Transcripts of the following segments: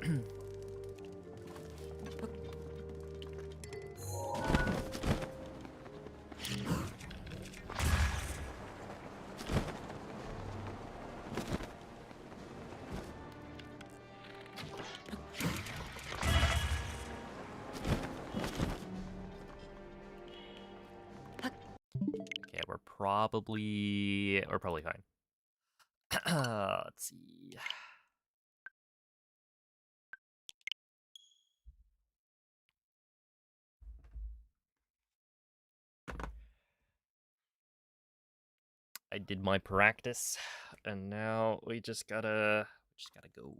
Okay, we're probably fine. Let's see. I did my practice, and now we just gotta go.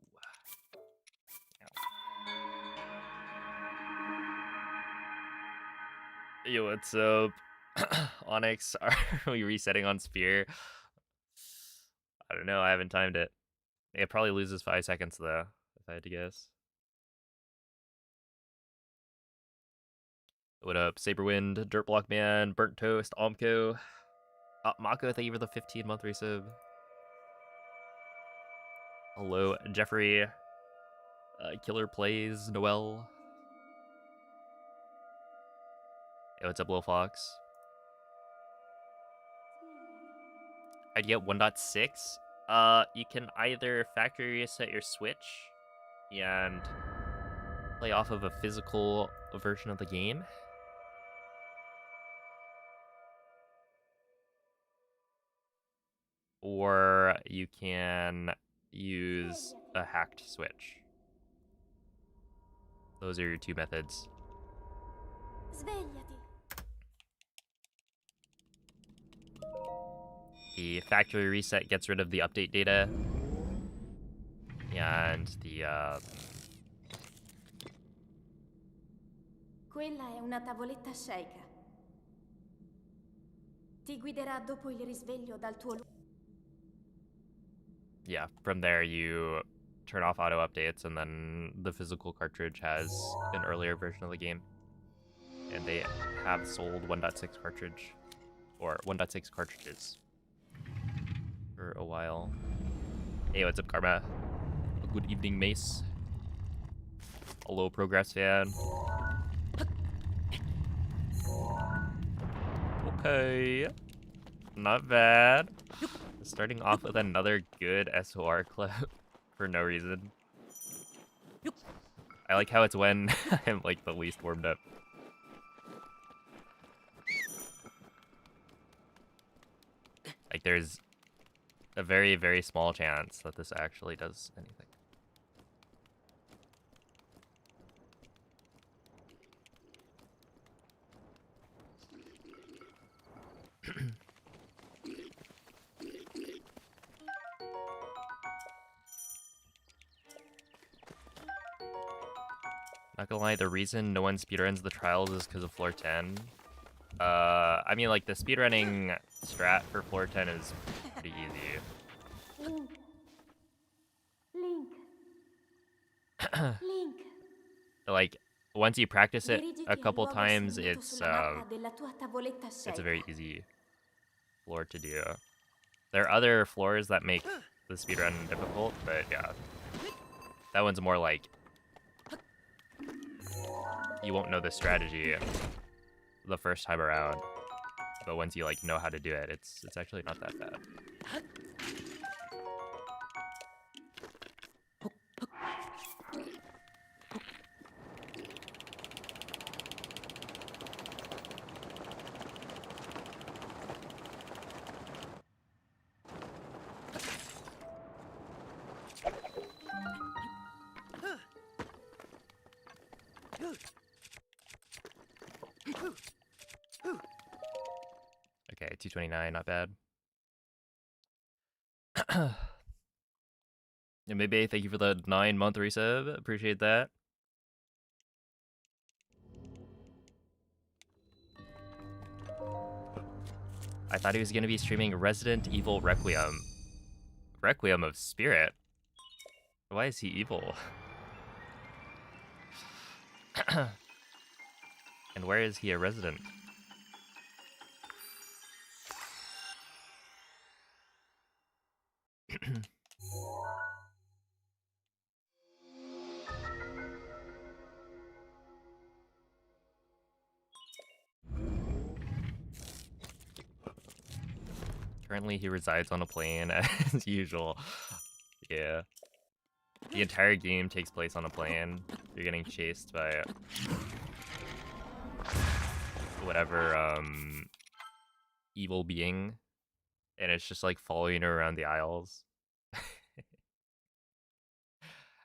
Yo, what's up? Onyx, are we resetting on Spear? I don't know, I haven't timed it. It probably loses 5 seconds though, if I had to guess. What up, Saberwind, Dirtblock Man, Burnt Toast, Omko, Mako, thank you for the 15-month resub. Hello, Jeffrey, Killer Plays, Noel. Hey, what's up, Lil Fox? I'd get 1.6. You can either factory reset your Switch and play off of a physical version of the game, or you can use a hacked Switch. Those are your two methods. The factory reset gets rid of the update data, and the Quella è una tavoletta sceicca. Ti guiderà dopo il risveglio dal tuo yeah, from there you turn off auto updates, and then the physical cartridge has an earlier version of the game. And they have sold 1.6 cartridge, or 1.6 cartridges for a while. Hey, what's up, Karma? Good evening, Mace. Hello, Progress fan. Okay, not bad. Starting off with another good SOR clip for no reason. I like how it's when I'm like the least warmed up. Like there's a very, very small chance that this actually does anything. Not gonna lie, the reason no one speedruns the trials is because of floor 10. I mean, like, the speedrunning strat for floor 10 is pretty easy. Link. Link. Like, once you practice it a couple times, it's a very easy floor to do. There are other floors that make the speedrun difficult, but yeah. That one's more like you won't know the strategy the first time around, but once you like know how to do it, it's actually not that bad. Okay, 229, not bad. And maybe thank you for the 9-month resub. Appreciate that. I thought he was gonna be streaming Resident Evil Requiem. Requiem of Spirit? Why is he evil? And where is he a resident? Currently, he resides on a plane as usual. Yeah. The entire game takes place on a plane. You're getting chased by whatever evil being, and it's just like following you around the aisles.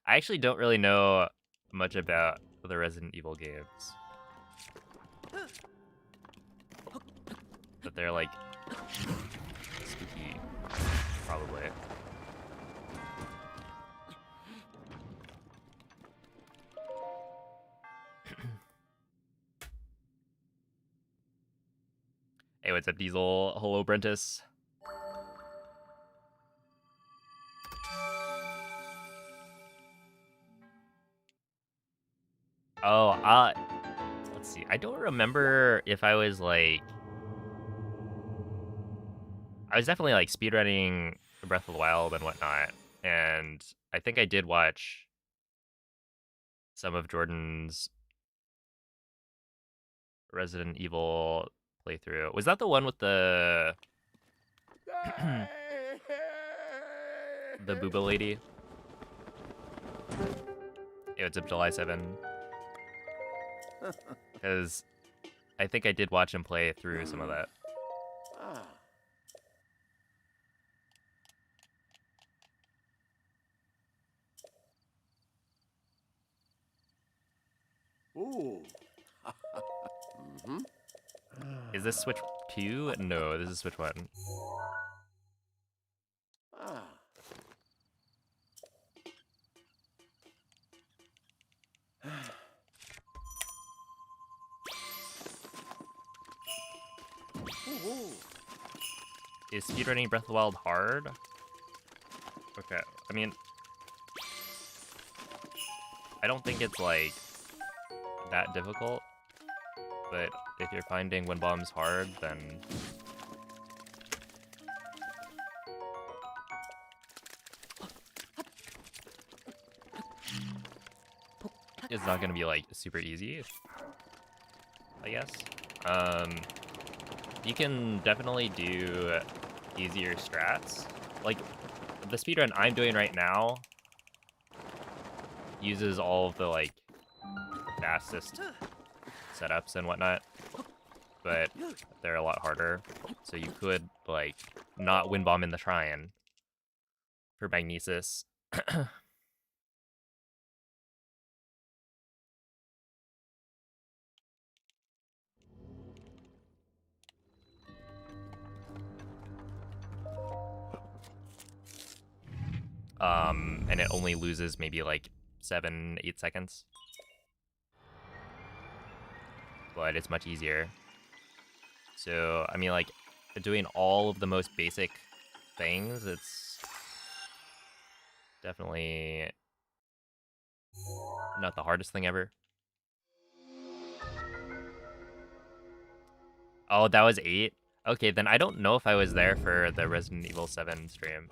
I actually don't really know much about the Resident Evil games, but they're like spooky, probably. Hey, what's up, Diesel? Hello, Brentus. Oh, let's see. I don't remember if I was like... I was definitely like speedrunning Breath of the Wild and whatnot, and I think I did watch some of Jordan's Resident Evil playthrough. Was that the one with the the booba lady? Yeah, it's up July 7. Because I think I did watch him play through some of that. Ooh. Is this Switch 2? No, this is Switch 1. Is speedrunning Breath of the Wild hard? Okay, I mean, I don't think it's like that difficult, but if you're finding wind bombs hard, then it's not gonna be like super easy, I guess. You can definitely do easier strats. Like the speedrun I'm doing right now uses all of the like fastest setups and whatnot, but they're a lot harder. So you could like not wind bomb in the shrine for magnesis. And it only loses maybe like 7-8 seconds, but it's much easier. So I mean, like doing all of the most basic things, it's definitely not the hardest thing ever. Oh, that was 8? Okay, then I don't know if I was there for the Resident Evil 7 stream.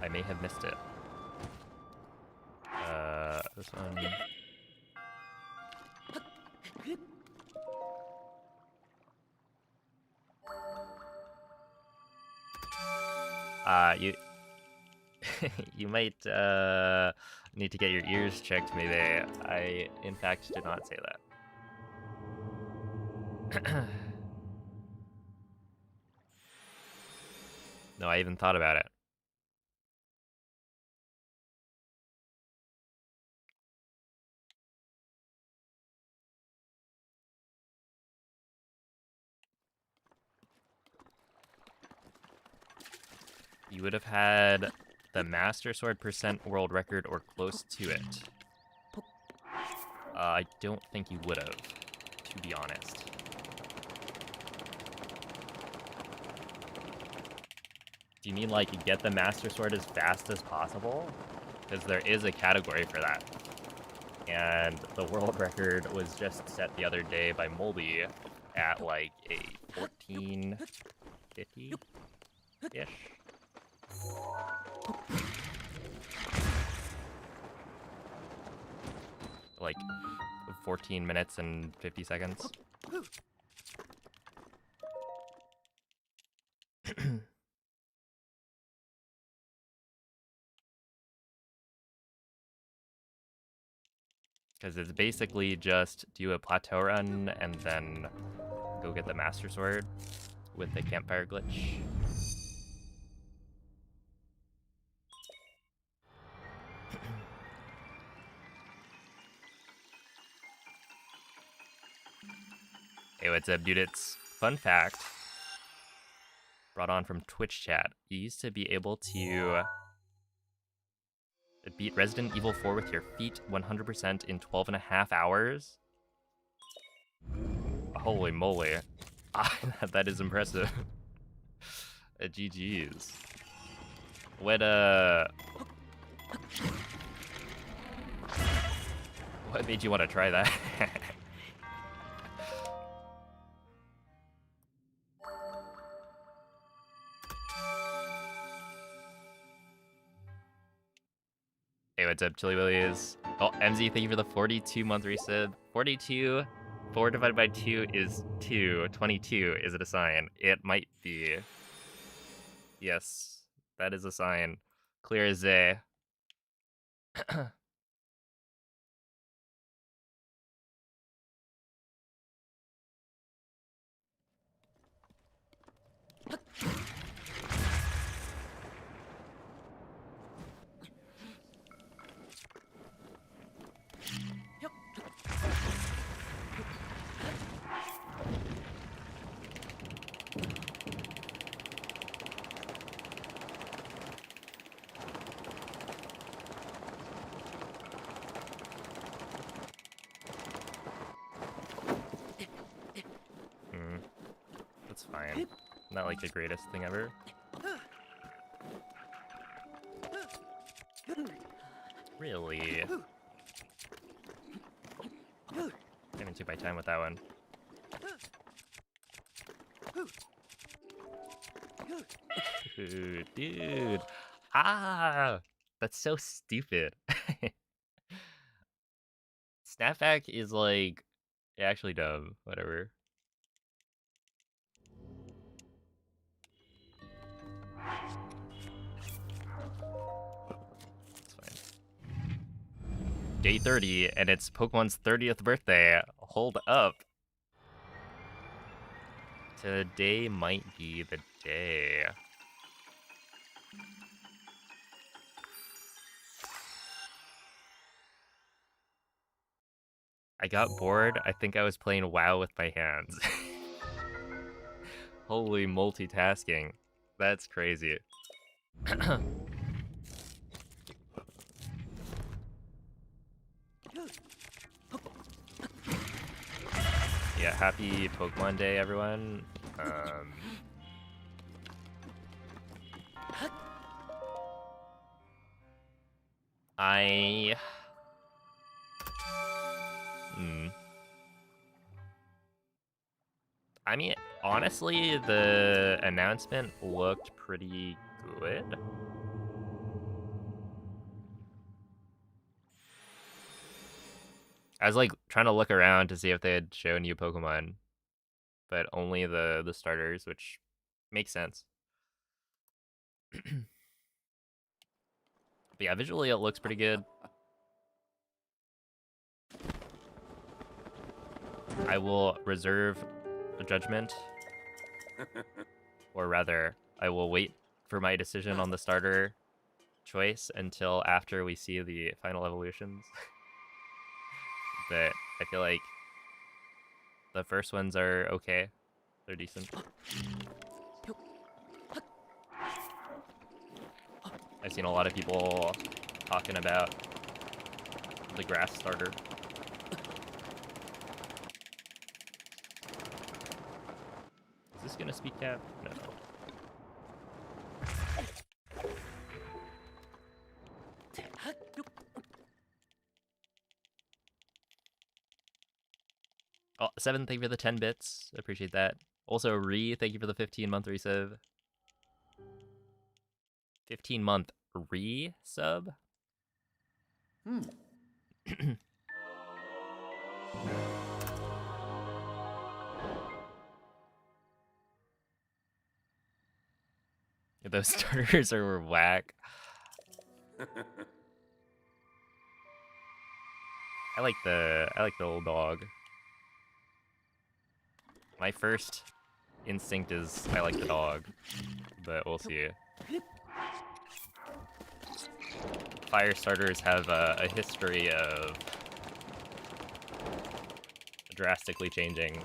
I may have missed it. This one. You you might need to get your ears checked, maybe. I in fact did not say that. No, I even thought about it. You would have had the Master Sword % world record or close to it. I don't think you would have, to be honest. Do you mean like get the Master Sword as fast as possible? Because there is a category for that. And the world record was just set the other day by Moldy at like a 1450-ish. like 14 minutes and 50 seconds. Because it's basically just do a plateau run and then go get the Master Sword with the campfire glitch. Hey, what's up, dude? It's fun fact. Brought on from Twitch chat. You used to be able to beat Resident Evil 4 with your feet 100% in 12.5 hours. Holy moly. That is impressive. GG's. What made you want to try that? Hey, what's up, Chili Willies? Oh, MZ, thank you for the 42-month resub. 42, 4 divided by 2 is 2. 22, is it a sign? It might be. Yes, that is a sign. Clear as day. That's fine. Not like the greatest thing ever. Really? Didn't take my time with that one. Dude. Ah! That's so stupid. Snapback is like actually dumb. Whatever. It's fine. Day 30, and it's Pokemon's 30th birthday. Hold up. Today might be the day. I got bored. I think I was playing WoW with my hands. Holy multitasking. That's crazy. Yeah, happy Pokemon Day, everyone. I mean, honestly, the announcement looked pretty good. I was like trying to look around to see if they had shown new Pokemon, but only the starters, which makes sense. But yeah, visually it looks pretty good. I will reserve a judgment, or rather, I will wait for my decision on the starter choice until after we see the final evolutions. But I feel like the first ones are okay. They're decent. I've seen a lot of people talking about the grass starter. Is this gonna speak cap? No. Oh, 7, thank you for the 10 bits. Appreciate that. Also, thank you for the 15-month resub. 15-month resub? Those starters are whack. I like the old dog. My first instinct is I like the dog, but we'll see. Fire starters have a history of drastically changing.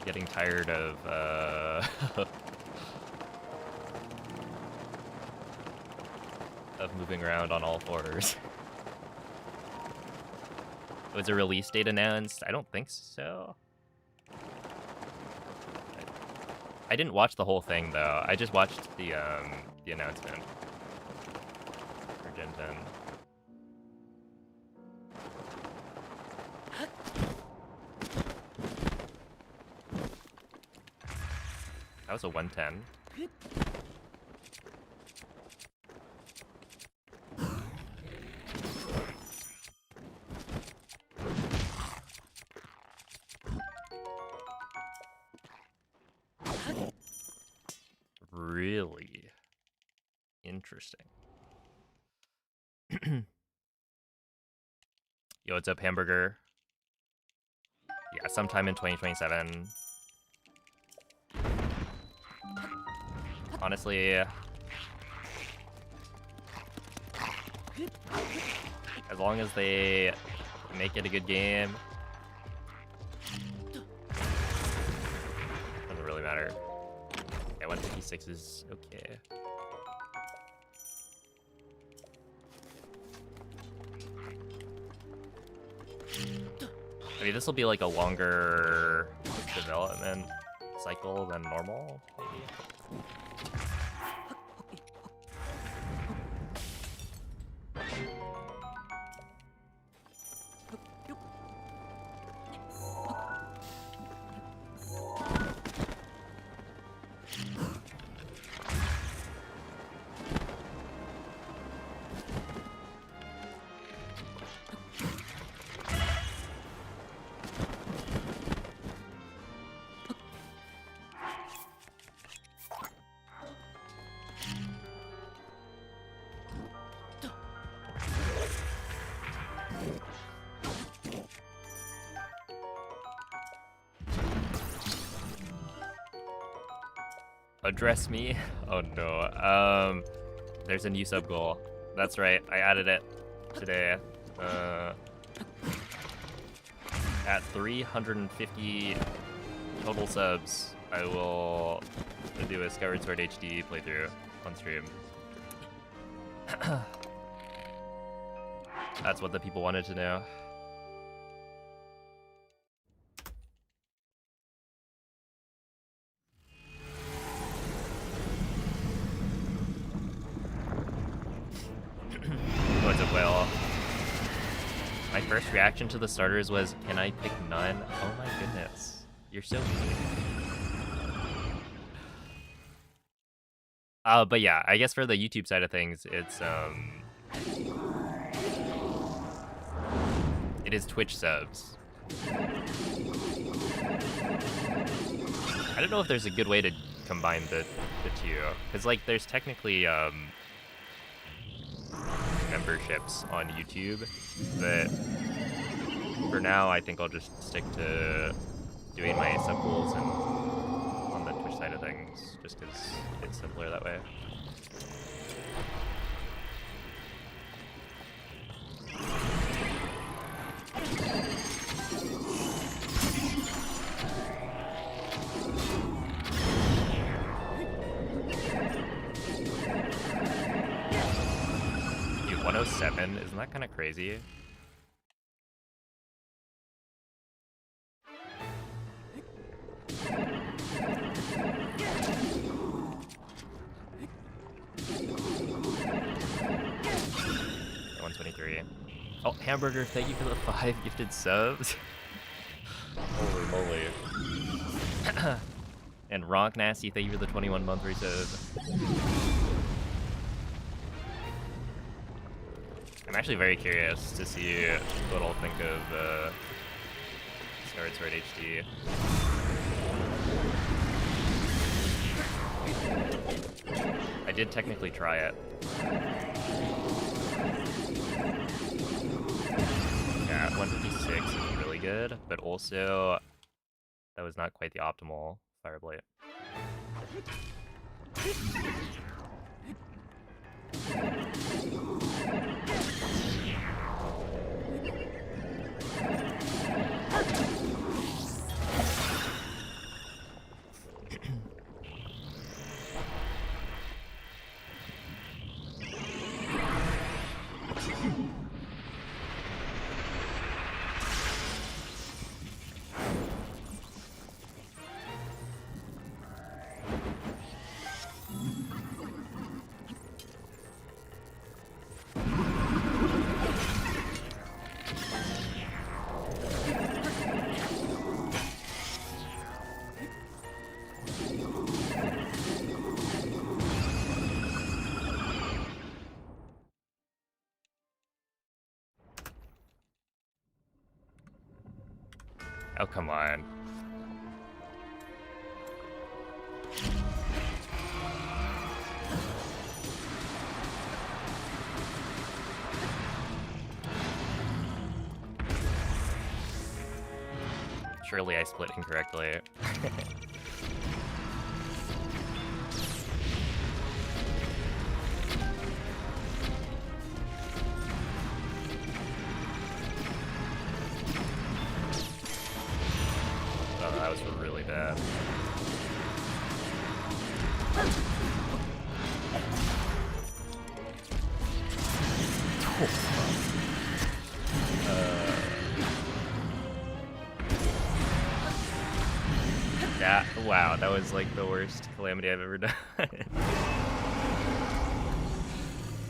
Getting tired of of moving around on all fours. Was a release date announced? I don't think so. I didn't watch the whole thing though. I just watched the announcement for Gen 10. That was a 110. Really interesting. Yo, what's up, Hamburger? Yeah, sometime in 2027. Honestly, as long as they make it a good game, doesn't really matter. Yeah, 156 is okay. I mean, this will be like a longer development cycle than normal, maybe. Address me? Oh no. There's a new sub goal. That's right, I added it today. At 350 total subs, I will do a Skyward Sword HD playthrough on stream. That's what the people wanted to know. What's up, Whale? My first reaction to the starters was, can I pick none? Oh my goodness. You're so mean. But yeah, I guess for the YouTube side of things, it is Twitch subs. I don't know if there's a good way to combine the two, because like there's technically memberships on YouTube, but for now I think I'll just stick to doing my sub goals and on the Twitch side of things, just because it's simpler that way. Dude, 107, isn't that kind of crazy? Oh, Hamburger, thank you for the 5 gifted subs. Holy moly. And Ronk Nasty, thank you for the 21-month resub. I'm actually very curious to see what I'll think of Skyward Sword HD. I did technically try it. Yeah, 156 is really good, but also that was not quite the optimal Fire Blight. Oh, come on. Surely I split incorrectly. Oh, that was really bad. Wow, that was like the worst calamity I've ever done.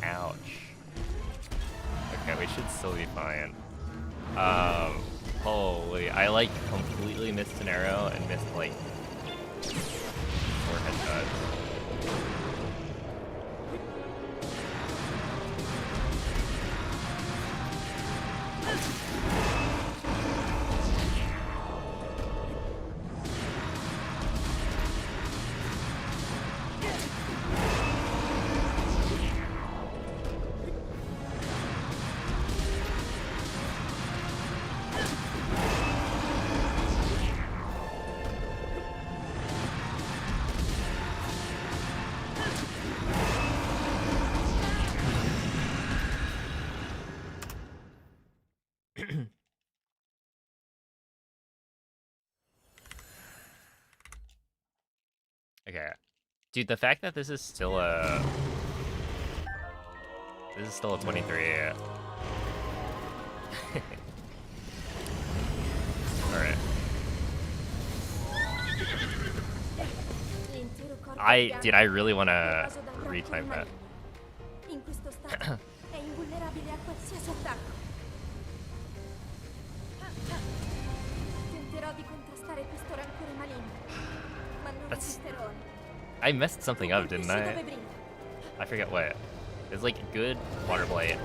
Ouch. Okay, we should still be fine. Holy, I like completely missed an arrow and missed like 4 headshots. Okay. Dude, the fact that this is still a 23. Alright. I really wanna retime that. In questo stato è invulnerabile a qualsiasi attacco. Tenterò di contrastare questo rancore maligno, ma non resisterò. I messed something up, didn't I? I forget what. It's like good water blight.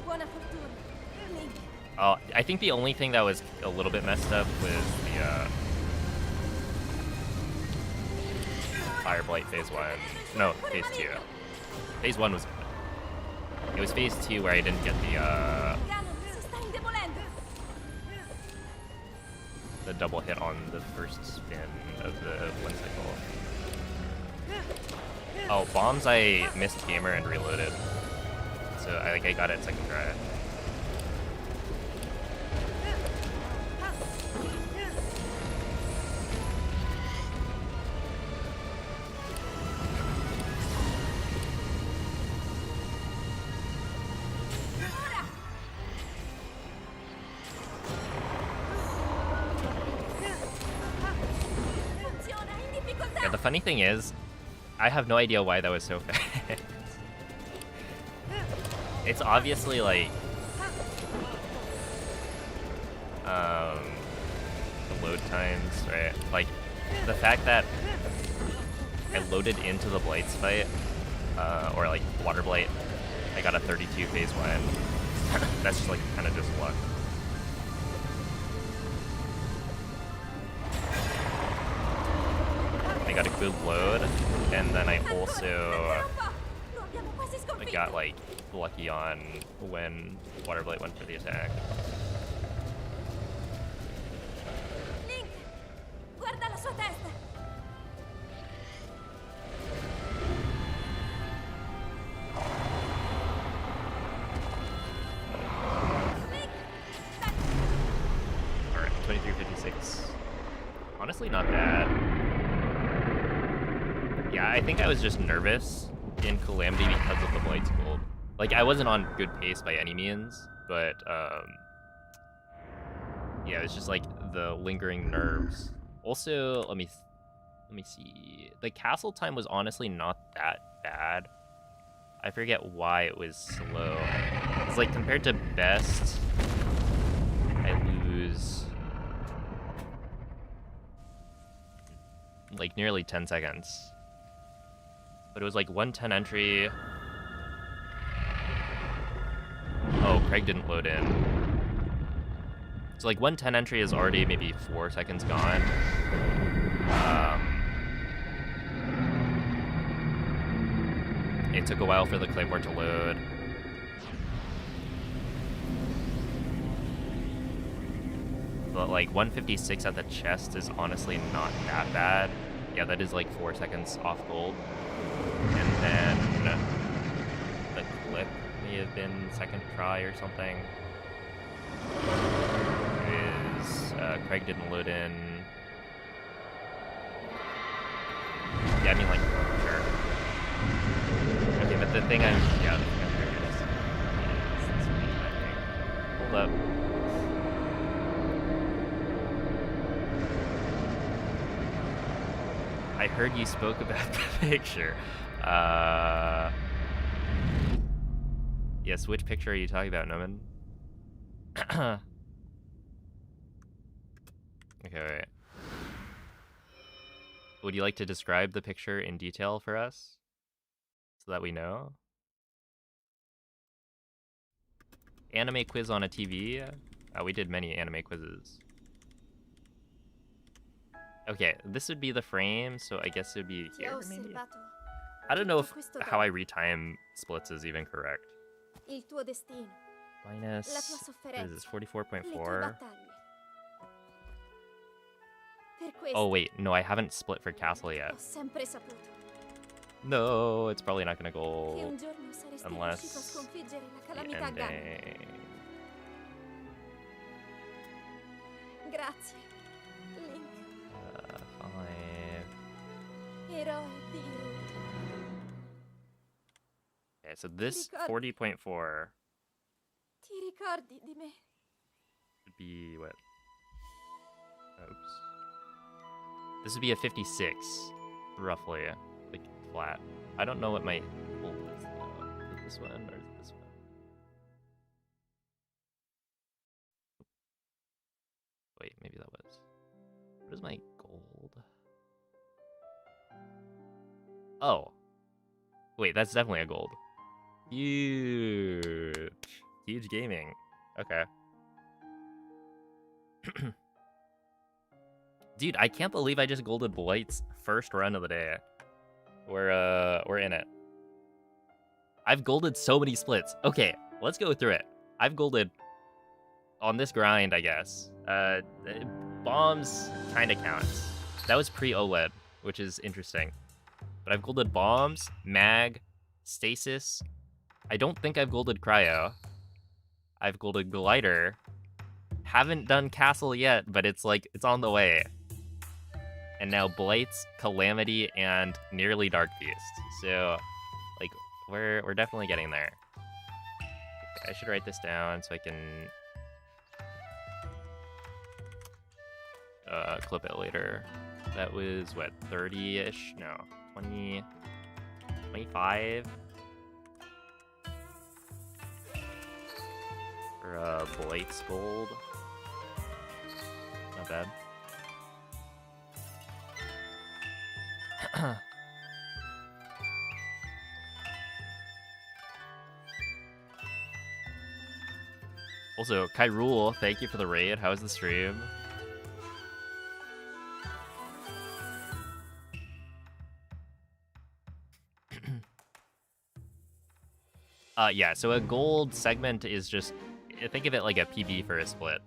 Buona fortuna. Oh, I think the only thing that was a little bit messed up was the Fire Blight phase 1. No, phase 2. Phase 1 was good. It was phase 2 where I didn't get the double hit on the first spin of the 1 cycle. Oh, bombs I missed gamer and reloaded. So I got it second try. Yeah, the funny thing is, I have no idea why that was so fast. It's obviously like the load times, right? Like the fact that I loaded into the Blights fight, or like Water Blight, I got a 32 phase 1, That's just like kind of just luck. I got a good load, and then I also got like lucky on when Water Blight went for the attack. Link, guarda la sua testa. Link, All right, 2356. Honestly, not bad. Yeah, I think I was just nervous in Calamity because of the Blight's gold. Like, I wasn't on good pace by any means, but yeah, it's just like the lingering nerves. Also, let me see. The castle time was honestly not that bad. I forget why it was slow. It's like compared to best, I lose like nearly 10 seconds. But it was like 110 entry. Oh, Craig didn't load in. So like 110 entry is already maybe 4 seconds gone. It took a while for the Claymore to load. But like 156 at the chest is honestly not that bad. Yeah, that is like 4 seconds off gold. And then the clip may have been second try or something. Craig didn't load in. Yeah, I mean, like, sure. Okay, but the thing I'm very good is hold up. I heard you spoke about the picture. Yes, which picture are you talking about, Noman? Okay, wait. Would you like to describe the picture in detail for us? So that we know? Anime quiz on a TV? We did many anime quizzes. Okay, this would be the frame, so I guess it would be here, maybe? I don't know if how I retime splits is even correct. Il tuo destino, Minus, la tua what is this, sofferenza, le tue 44.4? battaglie. Per questo Oh wait, no, I haven't split for castle yet. ho sempre saputo No, it's probably not gonna che go un giorno saresti riuscito a unless sconfiggere la the calamità a gambe. ending. Grazie, Link, 5. eroe di Hyrule. Okay, so this 40.4 Ti ricordi di me? would be what? Oops. This would be a 56, roughly, like flat. I don't know what my gold is though. Is it this one or is it this one? Wait, maybe that was. What is my gold? Oh. Wait, that's definitely a gold. Huge. Huge gaming. Okay. Dude, I can't believe I just golded Blight's first run of the day. We're in it. I've golded so many splits. Okay, let's go through it. I've golded on this grind, I guess. Bombs kind of counts. That was pre-OLED, which is interesting. But I've golded bombs, mag, stasis. I don't think I've golded cryo. I've golded glider. Haven't done castle yet, but it's like it's on the way. And now Blight's, Calamity, and nearly Dark Beast. So, like, we're definitely getting there. Okay, I should write this down so I can clip it later. That was what, 30-ish? No, 20, 25 for Blight's gold. Not bad. Also, Kyrule, thank you for the raid. How was the stream? Yeah, so a gold segment is just, think of it like a PB for a split.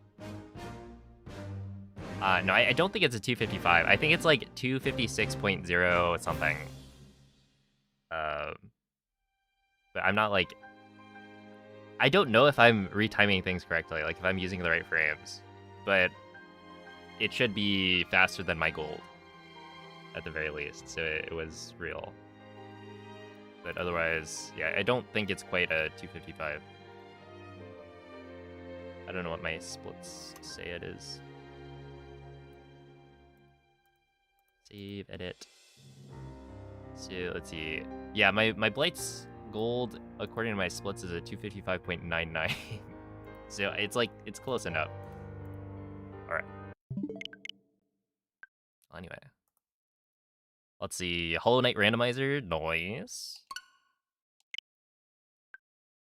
No, I don't think it's a 255. I think it's like 256.0 something. But I'm not like... I don't know if I'm retiming things correctly, like if I'm using the right frames. But it should be faster than my gold, at the very least, so it was real. But otherwise, yeah, I don't think it's quite a 255. I don't know what my splits say it is. Save, edit. So let's see. Yeah, my Blight's gold, according to my splits, is a 255.99. So it's like, it's close enough. Alright. Anyway. Let's see. Hollow Knight Randomizer, noise.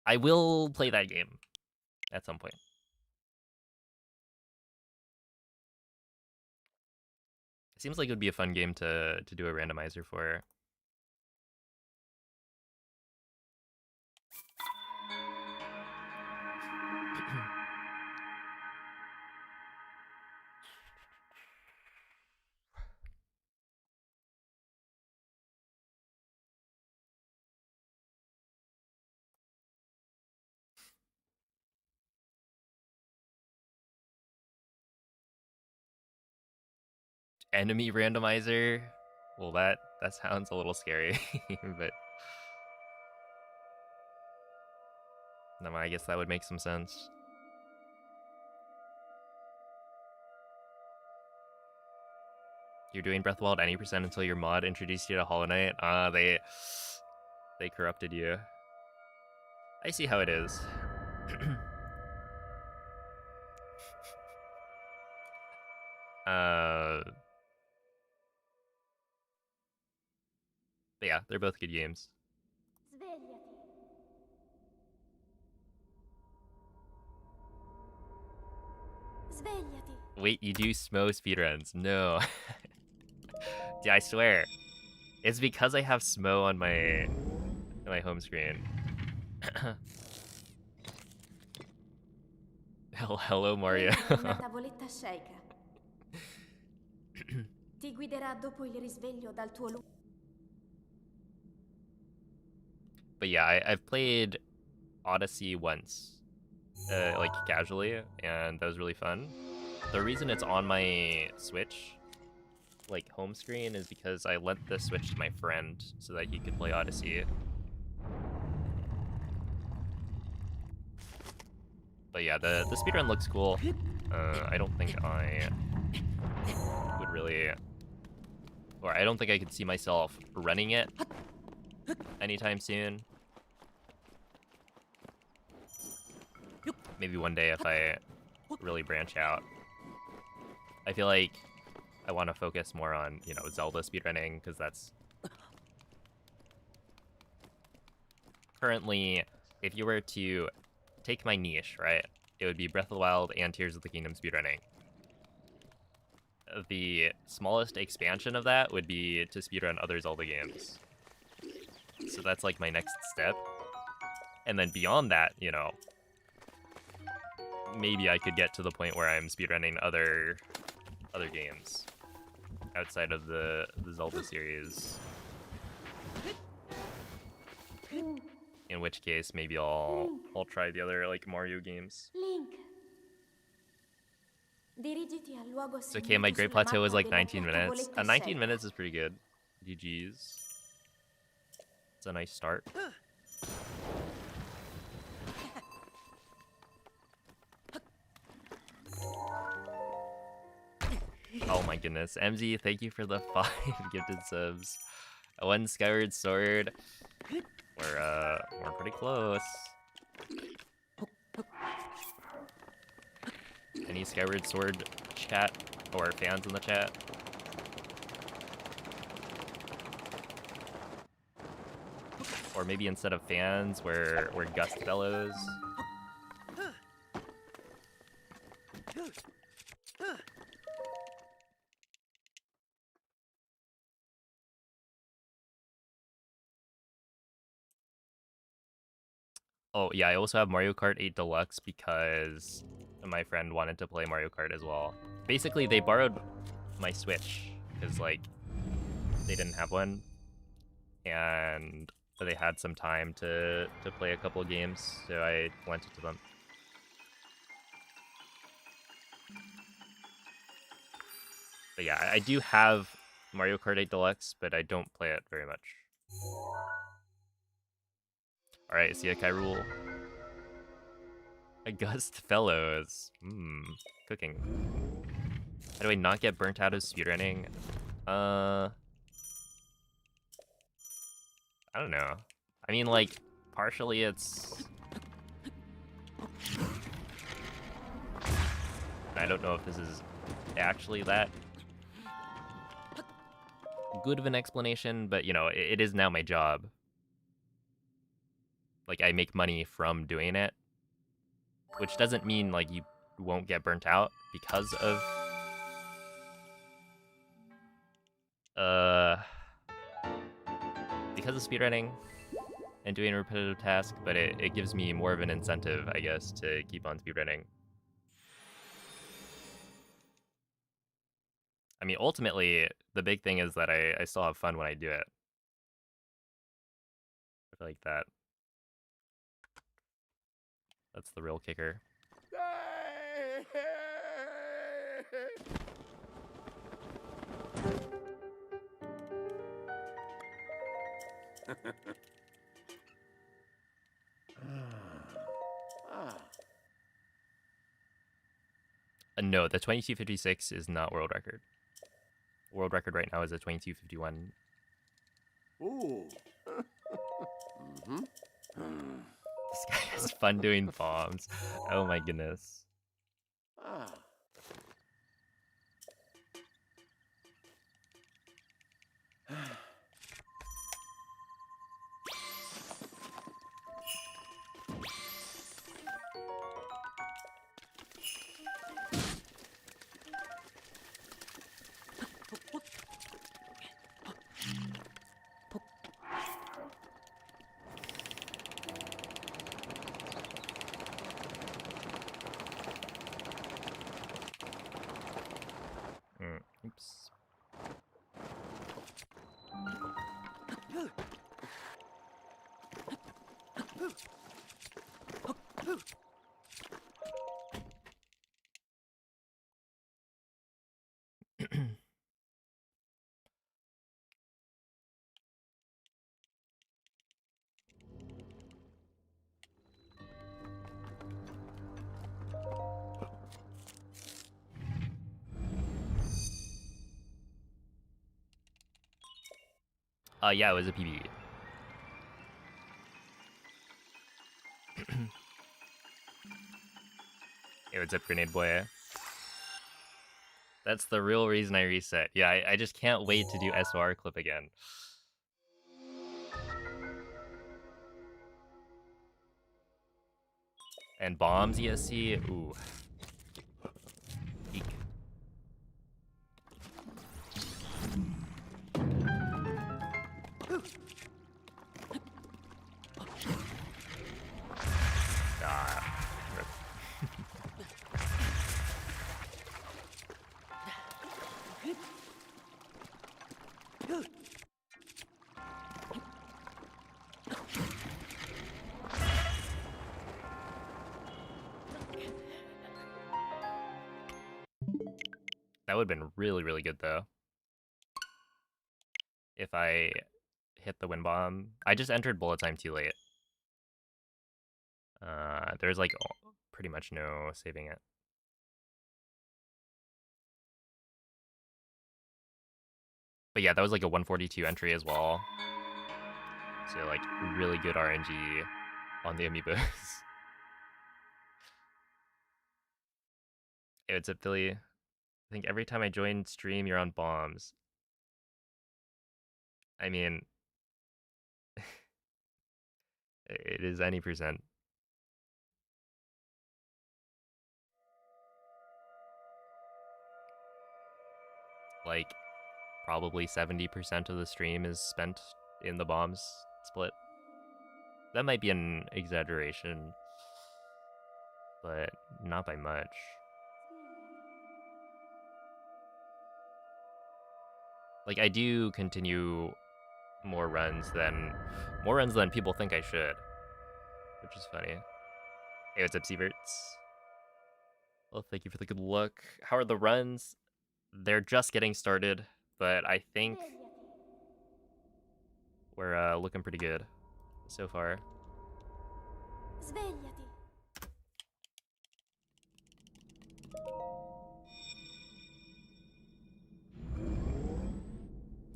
I will play that game at some point. It seems like it would be a fun game to do a randomizer for. Enemy randomizer? Well, that sounds a little scary, but no, I guess that would make some sense. You're doing Breath of the Wild any percent until your mod introduced you to Hollow Knight. They corrupted you. I see how it is. But yeah, they're both good games. Svegliati. Svegliati. Wait, you do Smo speedruns? No. Yeah, I swear. It's because I have Smo on my home screen. Hello, Mario. Una tavoletta sceicca. Ti guiderà dopo il risveglio dal tuo But yeah, I've played Odyssey once, like casually, and that was really fun. The reason it's on my Switch, like home screen, is because I lent the Switch to my friend so that he could play Odyssey. But yeah, the speedrun looks cool. I don't think I would really, or I don't think I could see myself running it anytime soon. Maybe one day if I really branch out. I feel like I want to focus more on, you know, Zelda speedrunning, because that's currently, if you were to take my niche, right, it would be Breath of the Wild and Tears of the Kingdom speedrunning. The smallest expansion of that would be to speedrun other Zelda games. So that's like my next step. And then beyond that, you know, maybe I could get to the point where I'm speedrunning other games outside of the Zelda series. In which case, maybe I'll try the other like Mario games. Link. Dirigiti al luogo It's okay, my Great Plateau was like 19 minutes. 19 minutes is pretty good. GG's. It's a nice start. Oh my goodness. MZ, thank you for the 5 gifted subs. One Skyward Sword. We're pretty close. Any Skyward Sword chat or fans in the chat? Or maybe instead of fans, we're Gust fellows. Oh, yeah, I also have Mario Kart 8 Deluxe because my friend wanted to play Mario Kart as well. Basically, they borrowed my Switch because, like, they didn't have one. And they had some time to play a couple games, so I lent it to them. But yeah, I do have Mario Kart 8 Deluxe, but I don't play it very much. Alright, Seakai Rule. August Fellows. Cooking. How do I not get burnt out of speedrunning? I don't know. I mean, like, partially it's... I don't know if this is actually that good of an explanation, but, you know, it is now my job. Like, I make money from doing it, which doesn't mean, like, you won't get burnt out because of speedrunning and doing a repetitive task, but it gives me more of an incentive, I guess, to keep on speedrunning. I mean, ultimately, the big thing is that I still have fun when I do it. I feel like that's the real kicker. No, the 2256 is not world record. World record right now is a 2251. Ooh. This guy has fun doing bombs. Oh my goodness. Oops. Yeah, it was a PB. Hey, what's up, Grenade Boy? That's the real reason I reset. Yeah, I just can't wait to do SOR clip again. And bombs ESC, ooh. Eek. Ah, rip. That would have been really, really good though. If I hit the wind bomb. I just entered bullet time too late. There's like pretty much no saving it. But yeah, that was like a 142 entry as well. So like really good RNG on the amiibos. Hey, what's up, Philly? I think every time I join stream, you're on bombs. I mean, it is any percent. like probably 70% of the stream is spent in the bombs split. That might be an exaggeration, but not by much. Like, I do continue more runs than people think I should, which is funny. Hey, what's up, Sieverts? Well, thank you for the good luck. How are the runs? They're just getting started, but I think we're looking pretty good so far. Svegliati.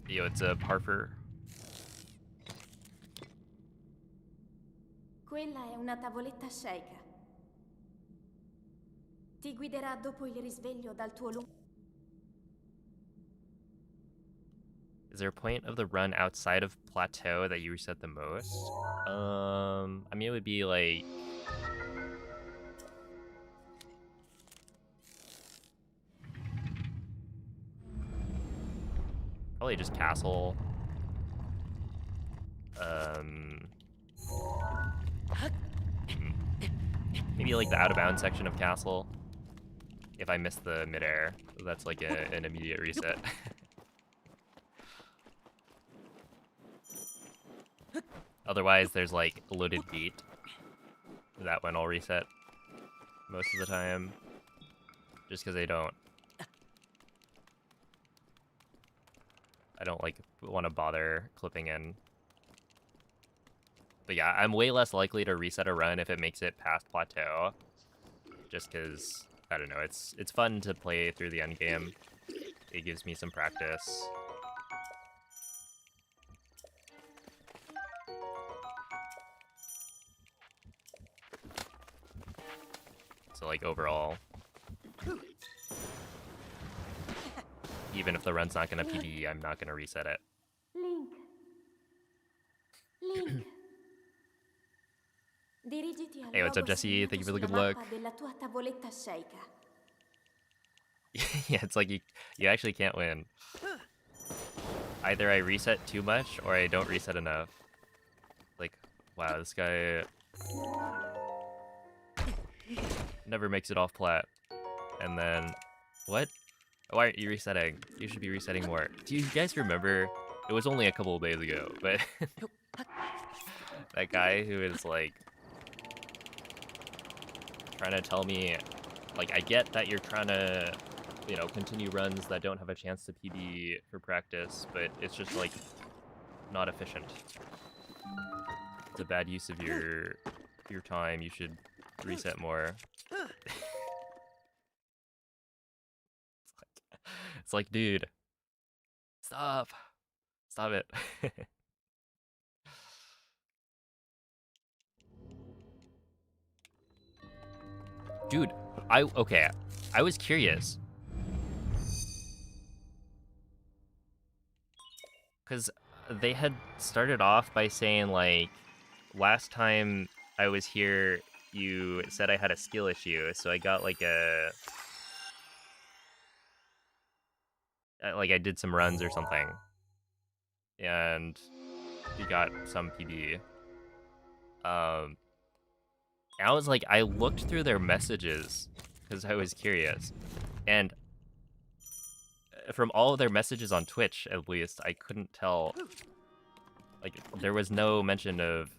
Yo, it's a Parfer. Quella è una tavoletta sceicca. Ti guiderà dopo il risveglio dal tuo lungo. Is there a point of the run outside of plateau that you reset the most? I mean, it would be like... probably just castle. Maybe like the out of bounds section of castle. If I miss the midair, that's like an immediate reset. Otherwise, there's like a loaded beat. That one I'll reset most of the time. Just because I don't like want to bother clipping in. But yeah, I'm way less likely to reset a run if it makes it past plateau. Just because, I don't know, it's fun to play through the end game. It gives me some practice. So like overall, even if the run's not gonna PB, I'm not gonna reset it. Link. Dirigiti al Hey, what's up, logo Jesse? Thank you for the segnato good sulla luck. mappa della tua tavoletta sceicca. Yeah, it's like you actually can't win. Either I reset too much or I don't reset enough. Like, wow, this guy never makes it off plat. And then, what? Why aren't you resetting? You should be resetting more. Do you guys remember? It was only a couple of days ago, but that guy who is like trying to tell me, like, I get that you're trying to, you know, continue runs that don't have a chance to PB for practice, but it's just like not efficient. It's a bad use of your time. You should reset more. It's like, dude, stop it. Dude, I was curious. Because they had started off by saying, like, last time I was here, you said I had a skill issue, so I got, like, like, I did some runs or something. And you got some PB. I was like, I looked through their messages, because I was curious. And from all of their messages on Twitch, at least, I couldn't tell. Like, there was no mention of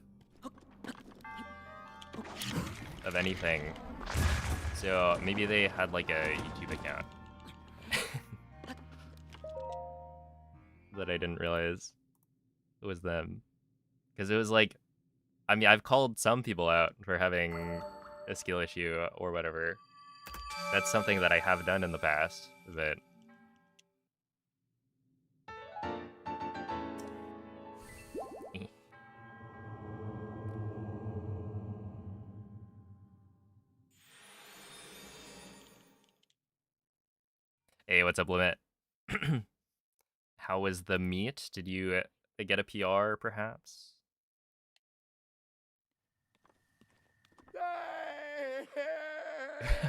anything. So maybe they had like a YouTube account that I didn't realize it was them. Because it was like, I mean, I've called some people out for having a skill issue or whatever. That's something that I have done in the past, but hey, what's up, Limit? How was the meet? Did you get a PR, perhaps?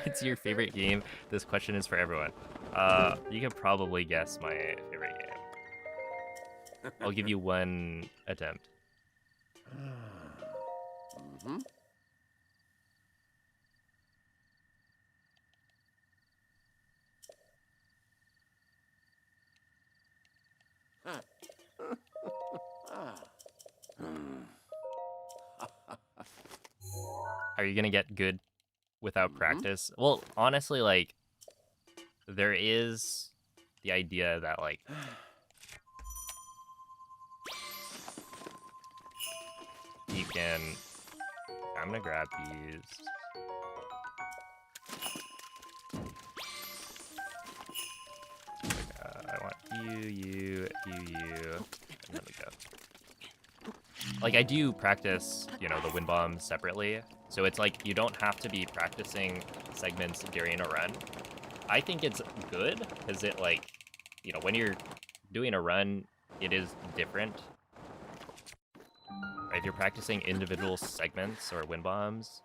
It's your favorite game? This question is for everyone. You can probably guess my favorite game. I'll give you one attempt. Mm-hmm. Are you gonna get good without practice? Well, honestly, like, there is the idea that, like, you can... I'm gonna grab these. I want you, and then we go. Like, I do practice, you know, the wind bombs separately. So it's like, you don't have to be practicing segments during a run. I think it's good, because it, like, you know, when you're doing a run, it is different. Right? If you're practicing individual segments or wind bombs,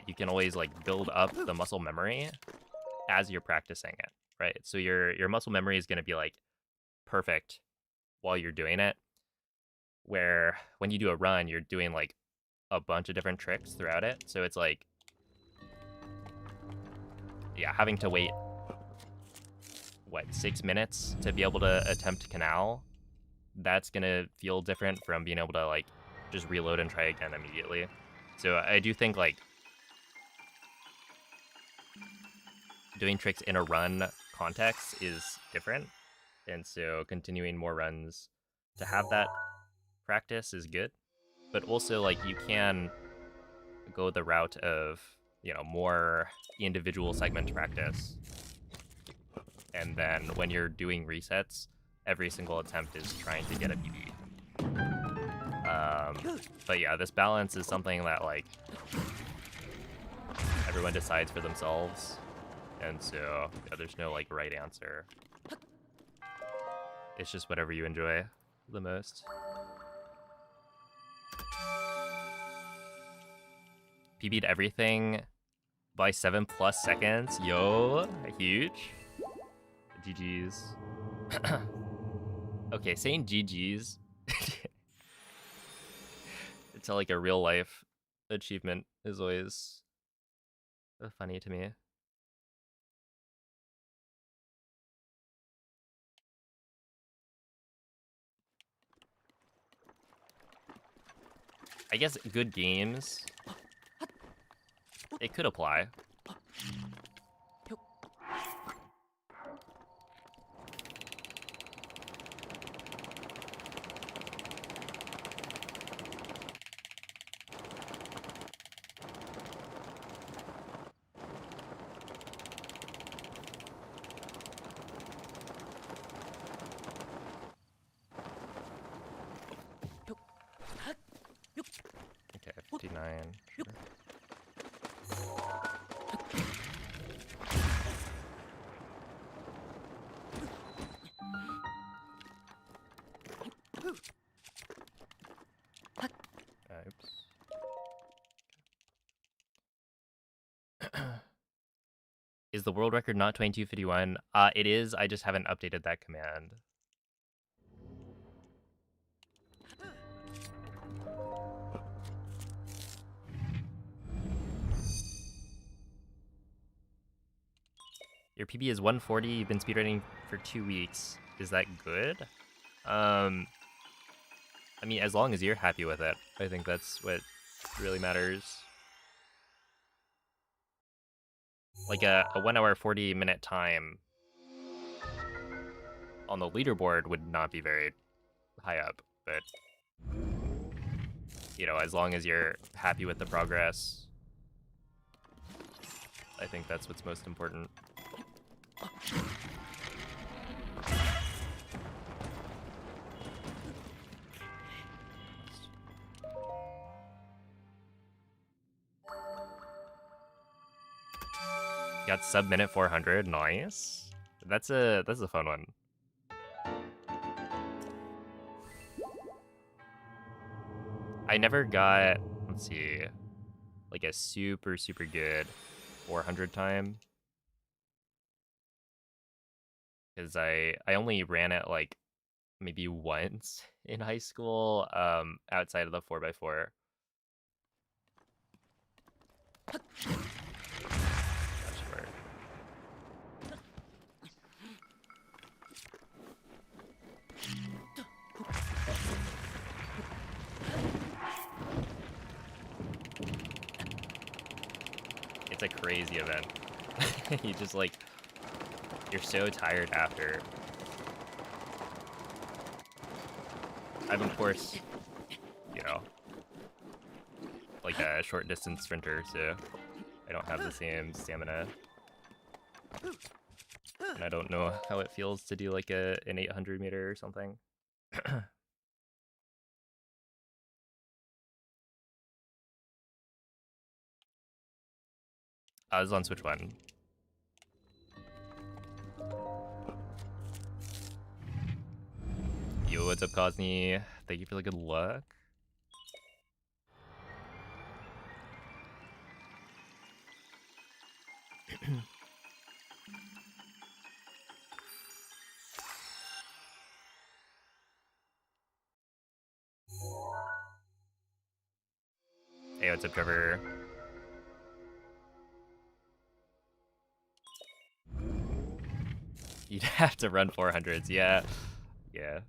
you can always, like, build up the muscle memory as you're practicing it, right? So your muscle memory is going to be, like, perfect while you're doing it. Where when you do a run, you're doing, like, a bunch of different tricks throughout it. So it's like, yeah, having to wait, what, 6 minutes to be able to attempt canal, that's gonna feel different from being able to, like, just reload and try again immediately. So I do think, like, doing tricks in a run context is different. And so continuing more runs to have that practice is good. But also, like, you can go the route of, you know, more individual segment practice. And then when you're doing resets, every single attempt is trying to get a PB. But yeah, this balance is something that, like, everyone decides for themselves. And so, yeah, there's no, like, right answer. It's just whatever you enjoy the most. PB'd everything by 7+ seconds. Yo, huge. GG's. Okay, saying GG's it's like a real life achievement is always funny to me. I guess good games, it could apply. Okay, 59. Sure. Oops. Is the world record not 22:51? It is. I just haven't updated that command. Your PB is 140. You've been speedrunning for 2 weeks. Is that good? I mean, as long as you're happy with it, I think that's what really matters. Like a 1 hour 40-minute time on the leaderboard would not be very high up, but you know, as long as you're happy with the progress, I think that's what's most important. Got sub-minute 400, nice. That's a fun one. I never got, let's see, like a super good 400 time. because I only ran it like maybe once in high school, outside of the 4x4. That should work. It's a crazy event. You just like, you're so tired after. I'm of course, you know, like a short distance sprinter, so I don't have the same stamina. And I don't know how it feels to do like an 800 meter or something. I was on Switch 1. Yo, what's up, Cosney? Thank you for the good luck. Hey, what's up, Trevor? You'd have to run 400s, yeah. Yeah.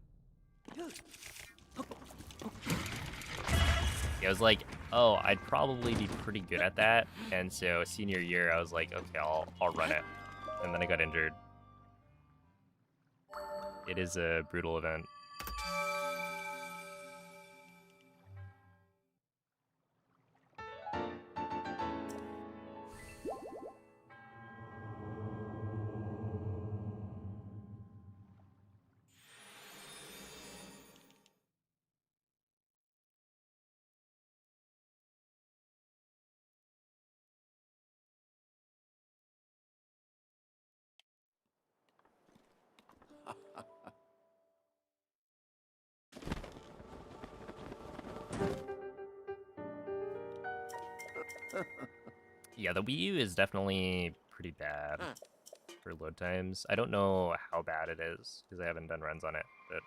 I was like, oh, I'd probably be pretty good at that. And so senior year, I was like, okay, I'll run it. And then I got injured. It is a brutal event. Yeah, the Wii U is definitely pretty bad for load times. I don't know how bad it is because I haven't done runs on it, but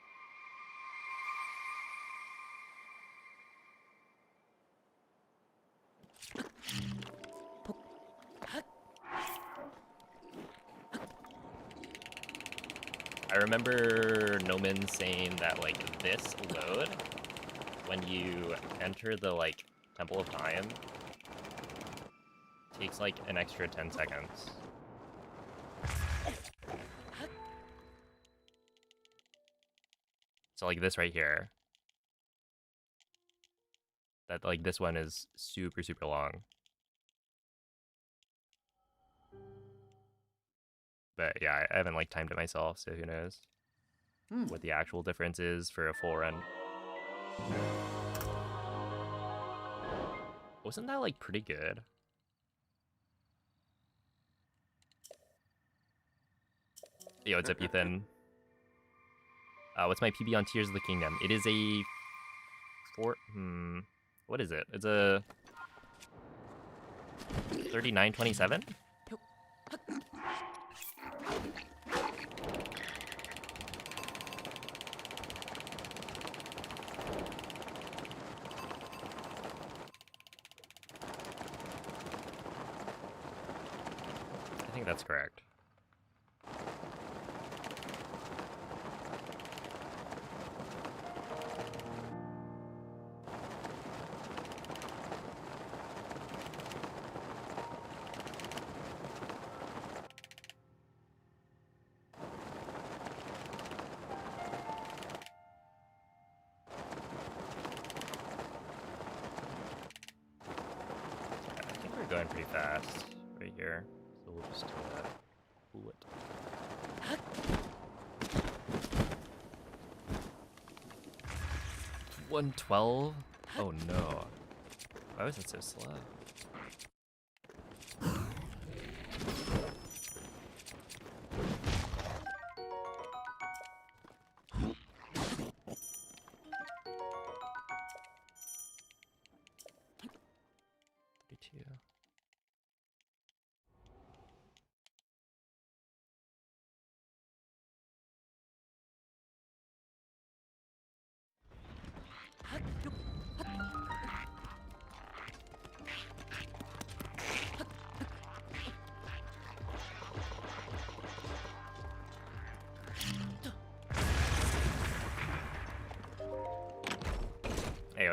I remember Noman saying that like this load, when you enter the like Temple of Time, takes like an extra 10 seconds. So like this right here, that like this one is super, super long. But yeah, I haven't like timed it myself, so who knows what the actual difference is for a full run. Wasn't that like pretty good? Yo, what's up, Ethan? What's my PB on Tears of the Kingdom? It is a what is it? It's a 39:27? I think that's correct. I think we're going pretty fast right here, so we'll just pull it. 112? Oh no. Why was it so slow?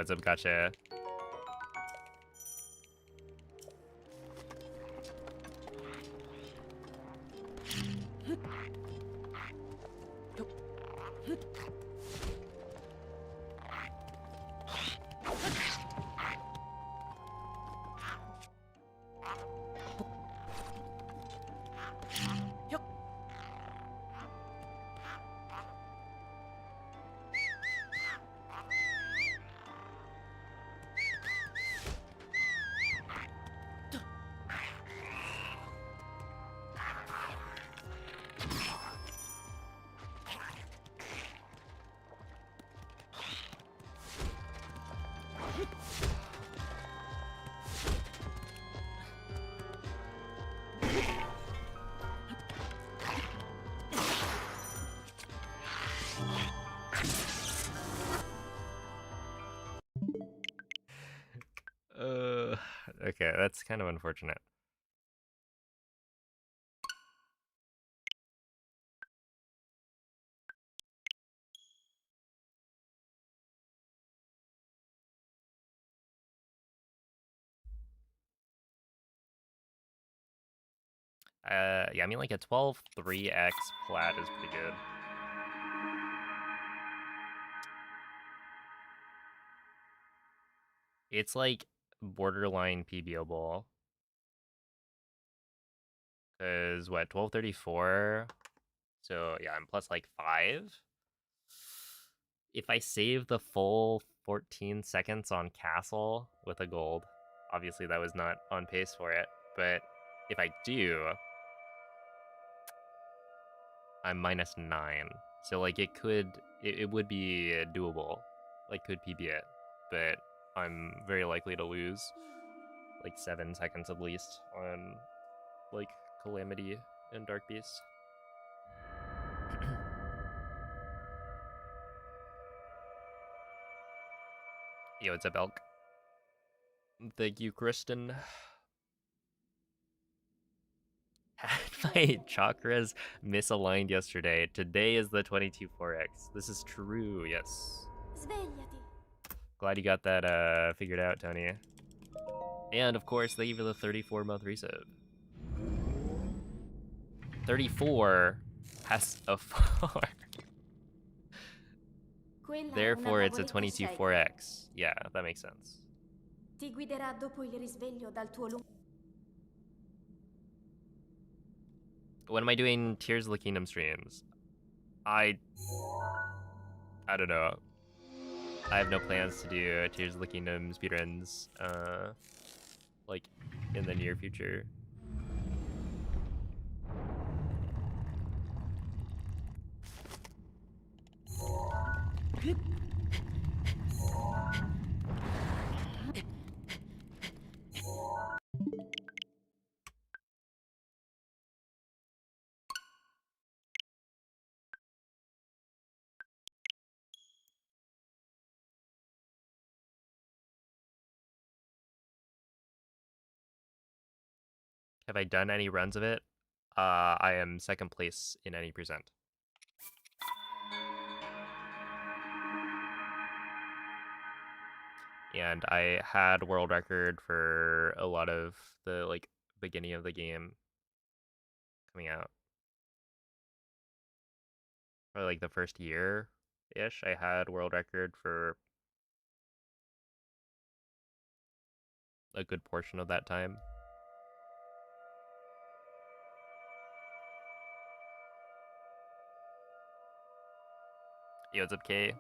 what's up, gotcha. Okay, that's kind of unfortunate. Yeah, I mean, like a 12.3x plat is pretty good. It's like borderline PBO-able. Because, what, 1234? So, yeah, I'm plus like 5. If I save the full 14 seconds on Castle with a gold, obviously that was not on pace for it, but if I do, I'm minus 9. So, like, it would be doable. Like, could PB it, but I'm very likely to lose like 7 seconds at least on, like, Calamity and Dark Beast. Yo, what's up, Elk? Thank you, Kristen. Had my chakras misaligned yesterday. Today is the 22.4x. This is true, yes. Svegliati. Glad you got that figured out, Tony. And of course, thank you for the 34-month resub. 34 has a 4. Quella è Therefore, una it's a tavoletta cieca. 22.4x. Yeah, that makes sense. Ti guiderà dopo il risveglio dal tuo lungo. When am I doing Tears of the Kingdom streams? I don't know. I have no plans to do Tears of the Kingdom speedruns, like, in the near future. Have I done any runs of it? I am second place in any present. And I had world record for a lot of the, like, beginning of the game coming out. Probably like the first year-ish, I had world record for a good portion of that time. Yo, what's up, K?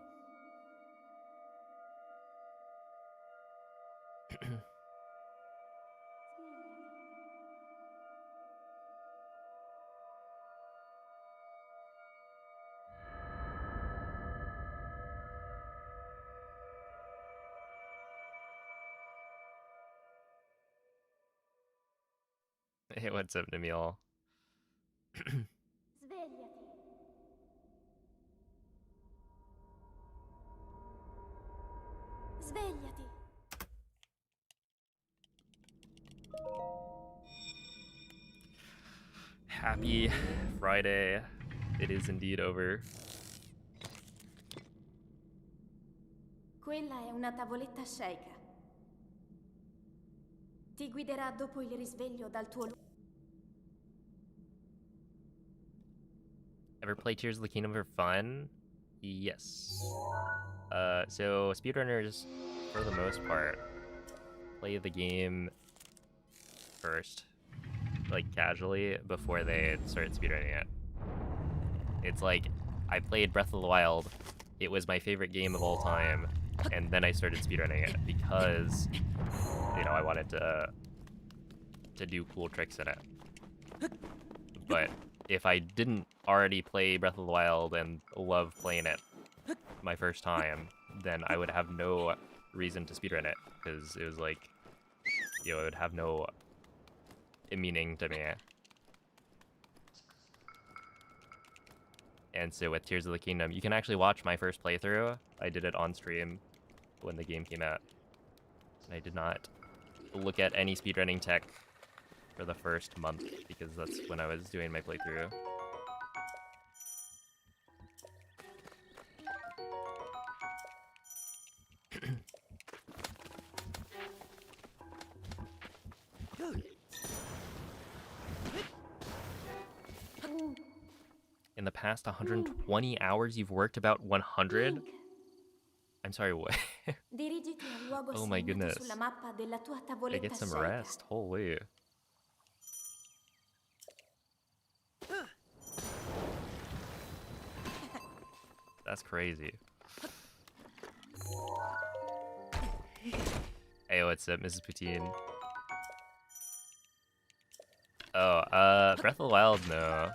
Hey, what's up, Namil? Svegliati. Svegliati. Happy Friday. It is indeed over. Quella è una tavoletta shake. Ti guiderà dopo il risveglio dal tuo luogo. Ever play Tears of the Kingdom for fun? Yes. So speedrunners, for the most part, play the game first, like casually, before they start speedrunning it. It's like, I played Breath of the Wild, it was my favorite game of all time, and then I started speedrunning it because, you know, I wanted to do cool tricks in it. But if I didn't already play Breath of the Wild and love playing it my first time, then I would have no reason to speedrun it, because it was like, you know, it would have no meaning to me. And so with Tears of the Kingdom, you can actually watch my first playthrough. I did it on stream when the game came out. And I did not look at any speedrunning tech for the first month, because that's when I was doing my playthrough. In the past 120 hours, you've worked about 100? Link, I'm sorry, what? dirigiti al luogo Oh my segnato goodness. sulla mappa della tua I tavoletta get some shake. rest. Holy. That's crazy. Hey, what's up, Mrs. Poutine? Oh, Breath of the Wild, no.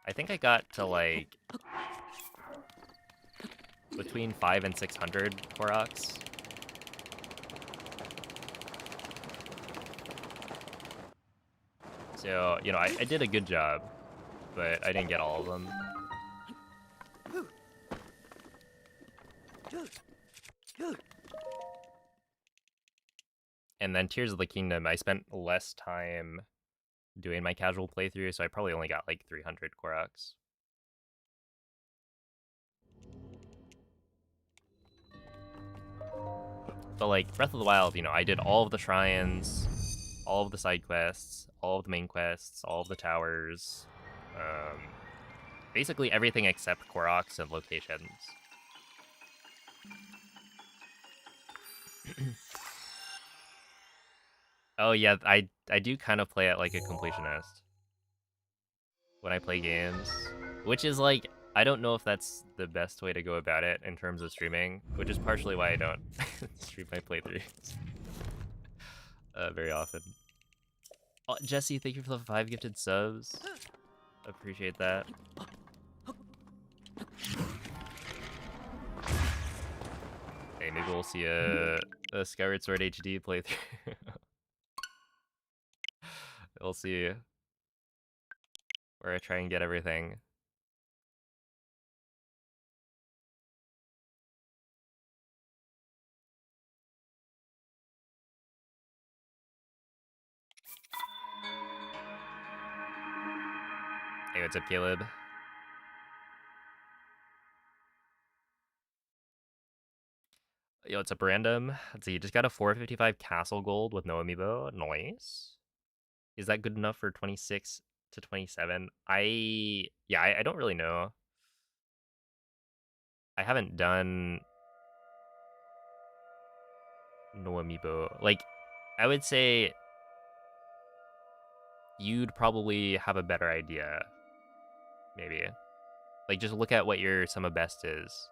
I think I got to, like, between 500 and 600 Koroks. So, you know, I did a good job, but I didn't get all of them. And then Tears of the Kingdom, I spent less time doing my casual playthrough, so I probably only got like 300 Koroks. But like Breath of the Wild, you know, I did all of the shrines, all of the side quests, all of the main quests, all of the towers, basically everything except Koroks and locations. Oh yeah, I do kind of play it like a completionist when I play games, which is like, I don't know if that's the best way to go about it in terms of streaming, which is partially why I don't stream my playthroughs very often. Oh, Jesse, thank you for the 5 gifted subs. Appreciate that. Hey, maybe we'll see a Skyward Sword HD playthrough. We'll see where I try and get everything. Hey, what's up, Caleb? Yo, what's up, Random? Let's see, you just got a 455 Castle Gold with no amiibo. Nice. Is that good enough for 26 to 27? I don't really know. I haven't done no amiibo. Like, I would say you'd probably have a better idea, maybe. Like, just look at what your sum of best is.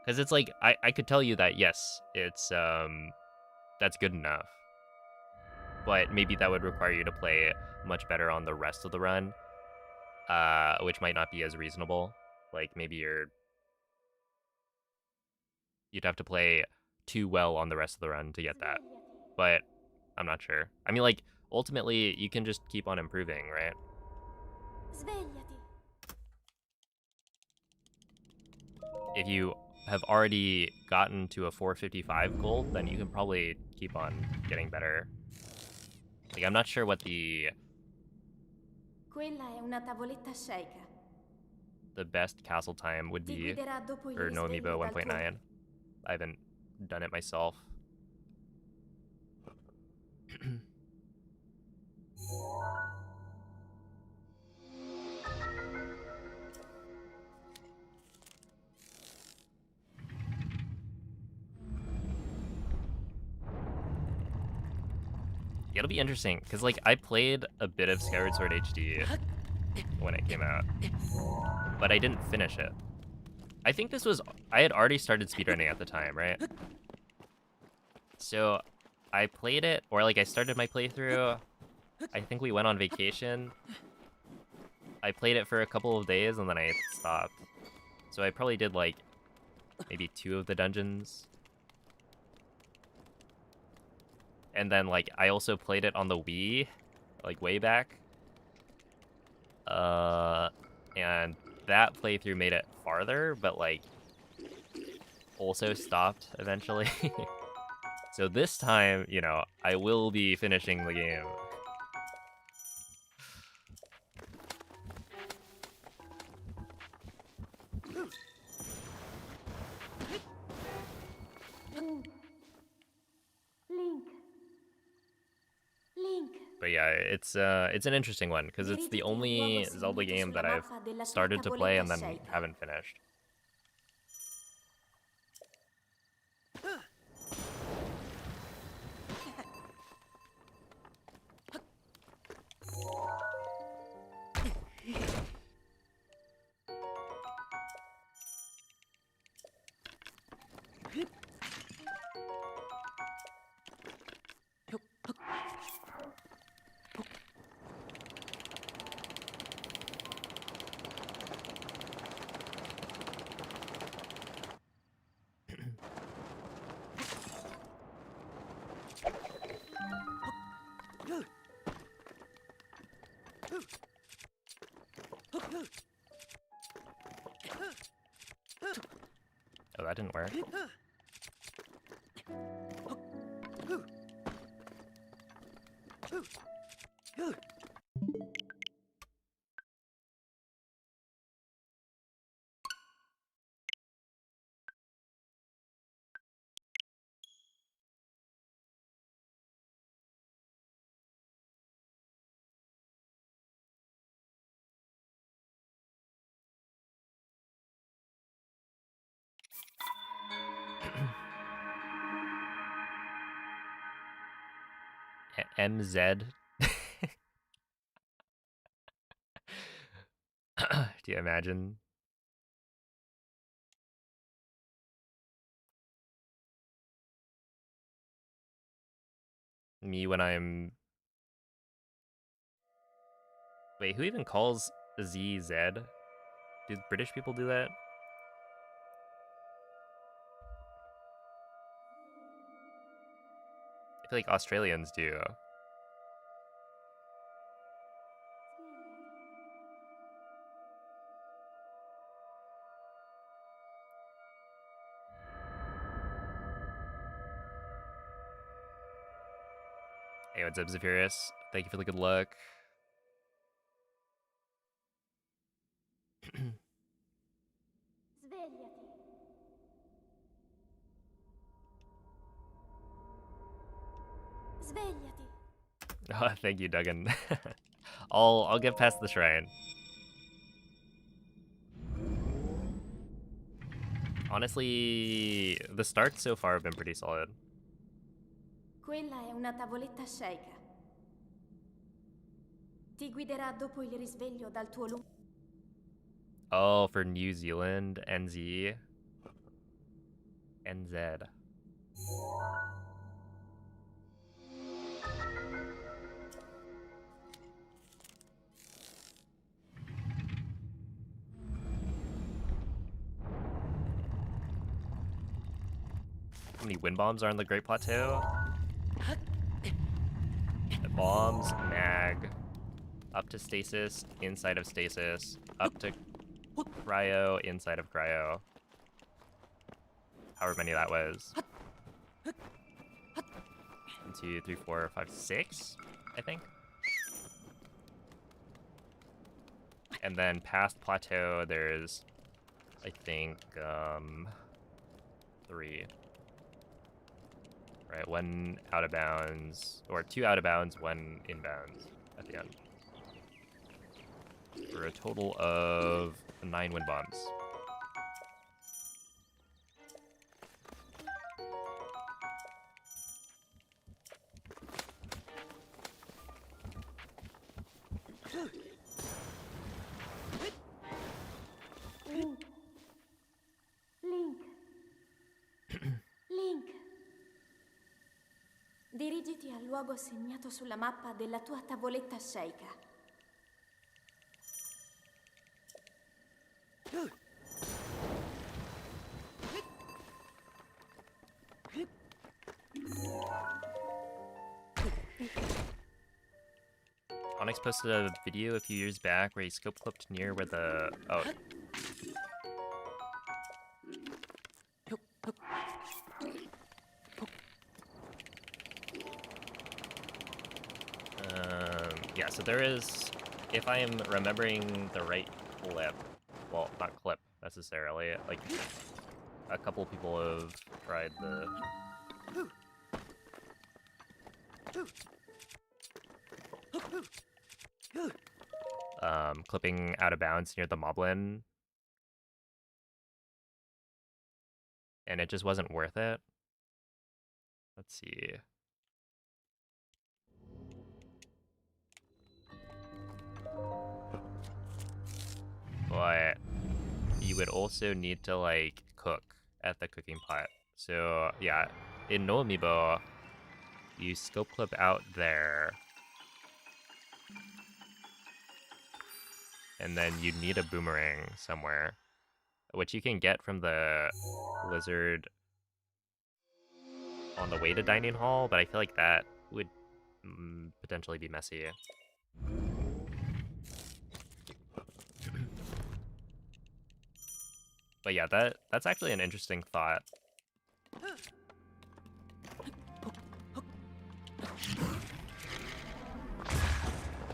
Because it's like, I could tell you that, yes, it's, that's good enough. But maybe that would require you to play much better on the rest of the run, which might not be as reasonable. Like, maybe you'd have to play too well on the rest of the run to get that. But I'm not sure. I mean, like, ultimately, you can just keep on improving, right? Svegliati. If you have already gotten to a 455 gold, then you can probably keep on getting better. Like, I'm not sure what the Quella è una tavoletta shake. the best castle time would Ti be guiderà dopo il for No risveglio Amiibo dal tuo... 1.9. I haven't done it myself. It'll be interesting, because, like, I played a bit of Skyward Sword HD when it came out, but I didn't finish it. I think this was... I had already started speedrunning at the time, right? So, I played it, or, like, I started my playthrough. I think we went on vacation. I played it for a couple of days, and then I stopped. So I probably did, like, maybe 2 of the dungeons. And then, like, I also played it on the Wii, like, way back. And that playthrough made it farther, but, like, also stopped eventually. So this time, you know, I will be finishing the game. Link. Link. But yeah, it's an interesting one, because it's the only Zelda game that I've started to play and then haven't finished. Oh, that didn't work. MZ. Do you imagine? Me when I'm... Wait, who even calls ZZ? Do British people do that? I feel like Australians do. Hey, what's up, Zephyrus? Thank you for the good luck. Svegliati. Svegliati. Oh, thank you, Duggan. I'll get past the shrine. Honestly, the starts so far have been pretty solid. Quella è una tavoletta sceicca. Ti guiderà dopo il risveglio dal tuo lungo... Oh, for New Zealand, NZ. NZ. How many wind bombs are on the Great Plateau? Bombs, mag, up to stasis, inside of stasis, up to cryo, inside of cryo. However many that was. 1, 2, 3, 4, 5, 6, I think. And then past plateau, there's, I think, 3. Right, 1 out of bounds, or 2 out of bounds, 1 inbounds at the end. For a total of 9 wind bombs. Link. Link. Link. Dirigiti al luogo segnato sulla mappa della tua tavoletta sceicca. Onyx posted a video a few years back where he scope clipped near where the yeah, so there is, if I am remembering the right clip, well, not clip necessarily, like a couple people have tried the clipping out of bounds near the moblin, and it just wasn't worth it. Let's see. But you would also need to like cook at the cooking pot. So yeah, in No Amiibo, you scope clip out there, and then you need a boomerang somewhere, which you can get from the lizard on the way to dining hall, but I feel like that would potentially be messy. But yeah, that's actually an interesting thought.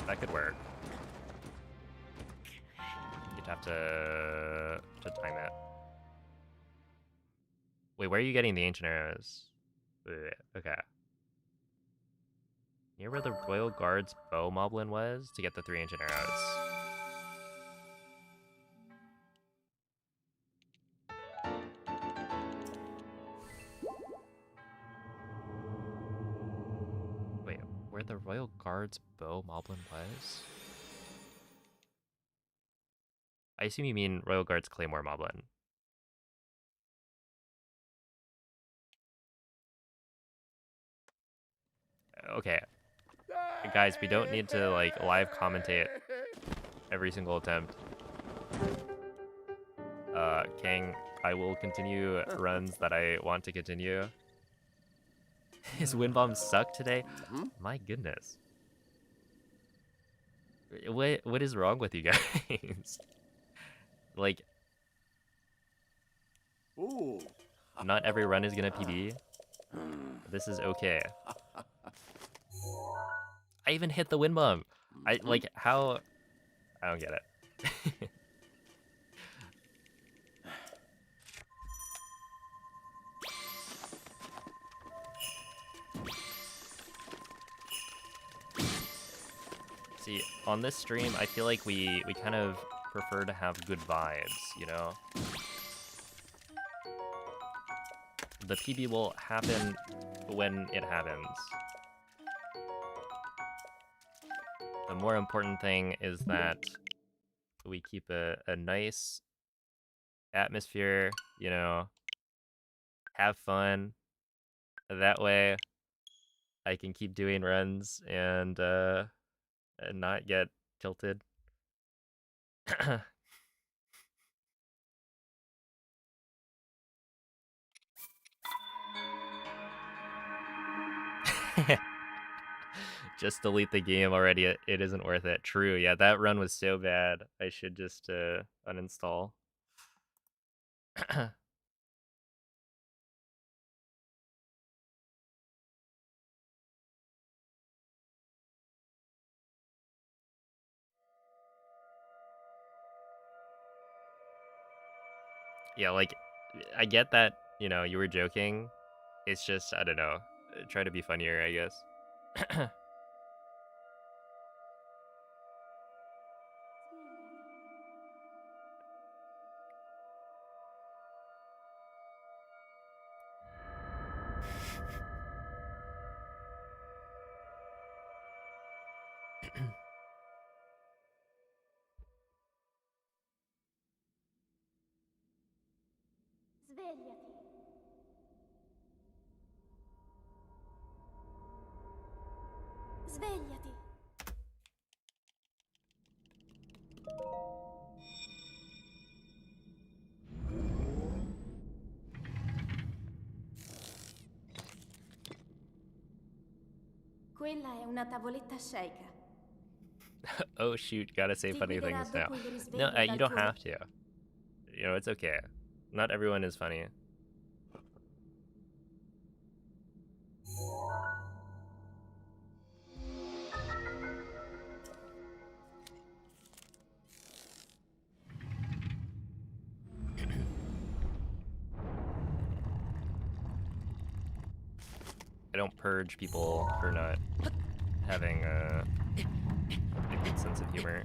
That could work. You'd have to time it. Wait, where are you getting the ancient arrows? Wait, okay. Near where the Royal Guard's bow moblin was to get the 3 ancient arrows. Wait, where the Royal Guard's bow moblin was? I assume you mean Royal Guard's Claymore moblin. Okay. Guys, we don't need to like live commentate every single attempt. Kang, I will continue runs that I want to continue. His wind bombs suck today? My goodness. What is wrong with you guys? Like, Ooh. not every run is gonna PB. This is okay. I even hit the wind bomb. I like how I don't get it. See, on this stream, I feel like we kind of prefer to have good vibes, you know? The PB will happen when it happens. The more important thing is that we keep a nice atmosphere, you know, have fun. That way I can keep doing runs and not get tilted. Just delete the game already. It isn't worth it. True. Yeah, that run was so bad. I should just uninstall. Yeah, like, I get that, you know, you were joking. It's just, I don't know. Try to be funnier, I guess. Svegliati. Svegliati. Quella è una tavoletta shake. Oh shoot, gotta say Ti funny guiderà things now. dopo il No, risveglio you dal don't tuo have to. You know, it's okay. Not everyone is funny. I don't purge people for not having a good sense of humor.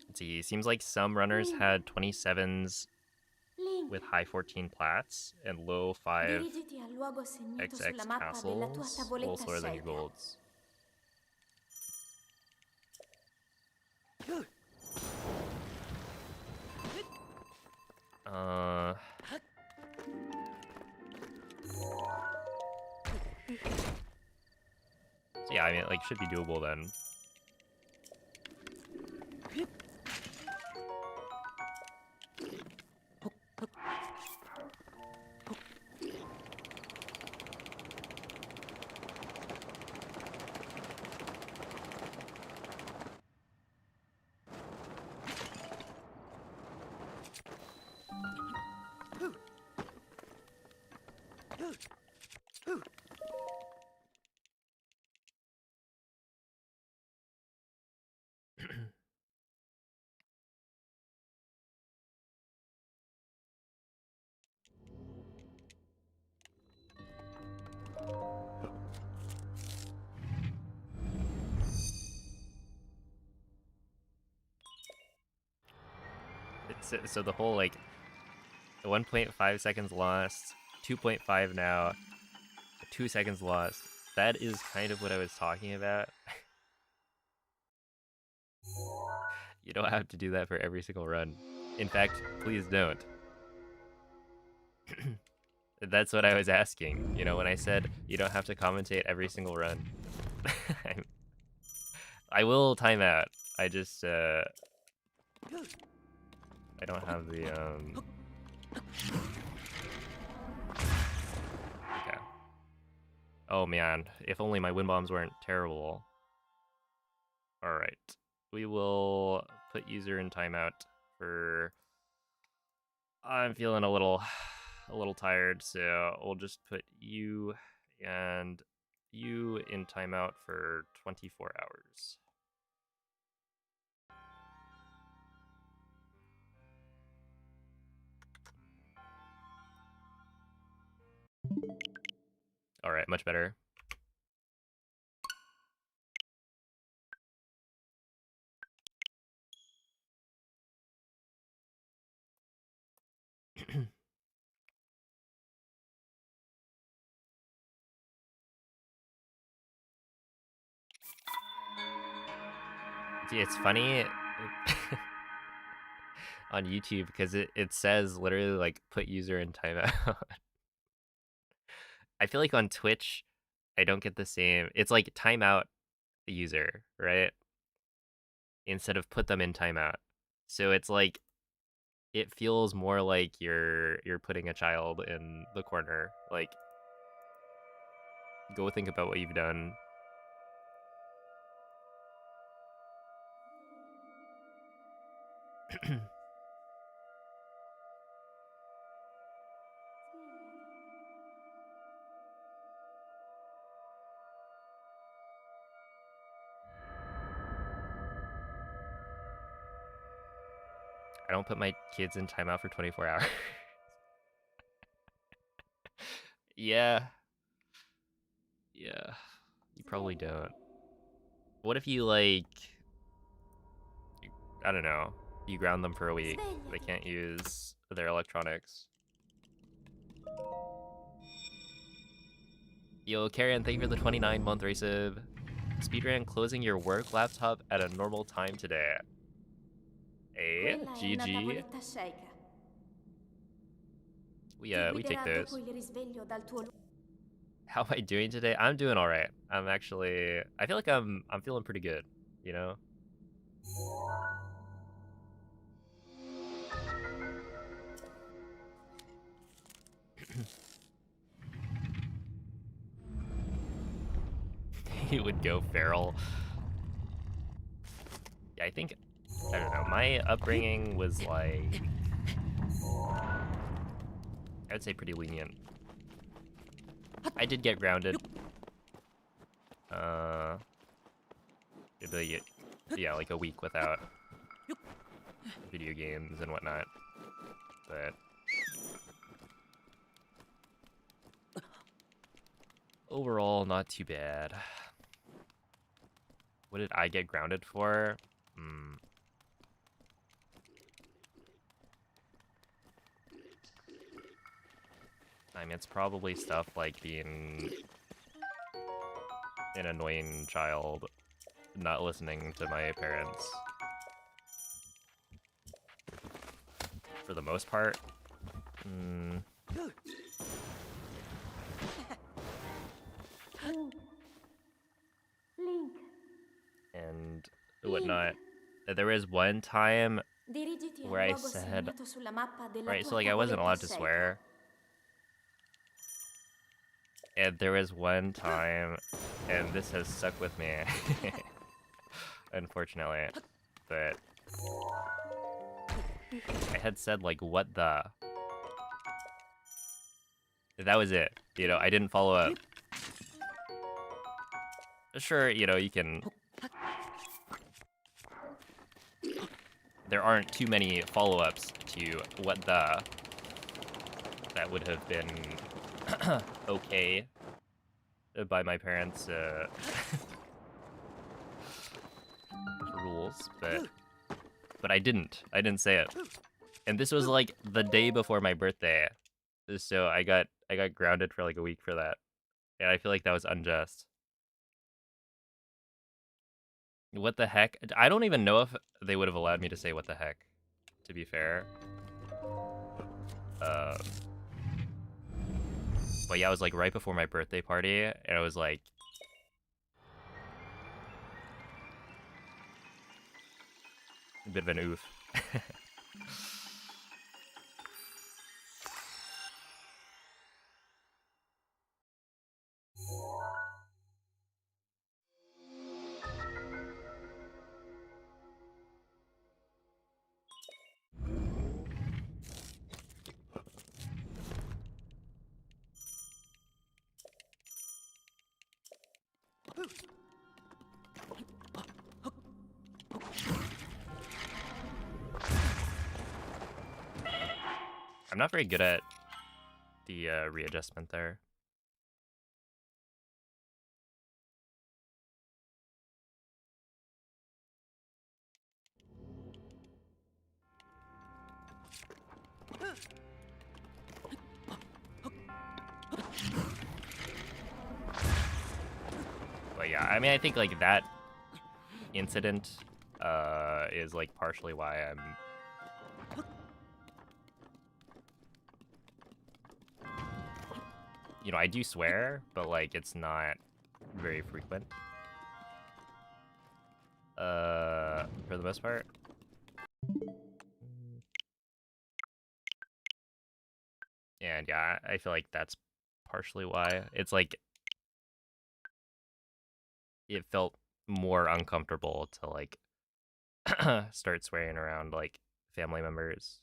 Let's see, seems like some runners had 27s Link, with high 14 plats and low 5 dirigiti al luogo segnato sulla XX mappa della tua castles, all tavoletta slower than your shake. golds. So yeah, I mean, like, should be doable then. So the whole, like, 1.5 seconds lost, 2.5 now, 2 seconds lost. That is kind of what I was talking about. You don't have to do that for every single run. In fact, please don't. That's what I was asking. You know, when I said you don't have to commentate every single run. I will time out. I just, I don't have the, Okay. Oh man, if only my wind bombs weren't terrible. Alright. We will put user in timeout for... I'm feeling a little tired, so we'll just put you and you in timeout for 24 hours. Alright, much better. See, it's funny on YouTube because it says literally like put user in timeout. I feel like on Twitch, I don't get the same. It's like timeout the user, right? Instead of put them in timeout. So it's like it feels more like you're putting a child in the corner. Like, go think about what you've done. I don't put my kids in timeout for 24 hours. Yeah. Yeah. You probably don't. What if you, like... I don't know. You ground them for a week. They can't use their electronics. Yo, Karen, thank you for the 29-month resub. Speedrun closing your work laptop at a normal time today. Hey, GG. We take those. How am I doing today? I'm doing all right. I'm actually, I feel like I'm feeling pretty good, you know? He would go feral. Yeah, I think, I don't know, my upbringing was like, I'd say pretty lenient. I did get grounded. Yeah, like a week without video games and whatnot. But overall, not too bad. What did I get grounded for? I mean, it's probably stuff like being an annoying child, not listening to my parents. For the most part. And whatnot. There was one time where I said, right, so like I wasn't allowed to swear. And there was one time, and this has stuck with me, unfortunately, but I had said like, what the? That was it, you know, I didn't follow up. Sure, you know, you can... There aren't too many follow-ups to what the... That would have been okay by my parents' rules, but I didn't say it. And this was like the day before my birthday, so I got grounded for like a week for that, and I feel like that was unjust. What the heck? I don't even know if they would have allowed me to say what the heck, to be fair. But yeah, it was like right before my birthday party, and it was like... a bit of an oof. I'm not very good at the readjustment there. But yeah, I mean, I think like that incident is like partially why I'm I do swear, but like it's not very frequent. For the most part. And yeah, I feel like that's partially why. It's like it felt more uncomfortable to like start swearing around like family members.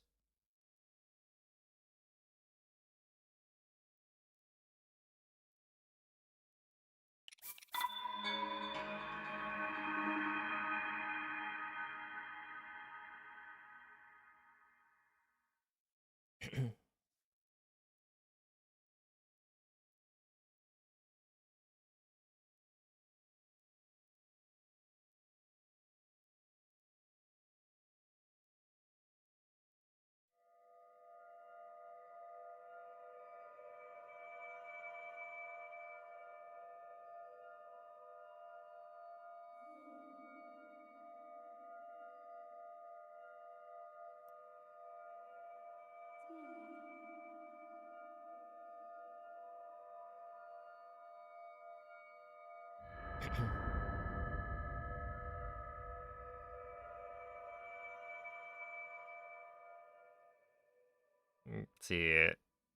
See,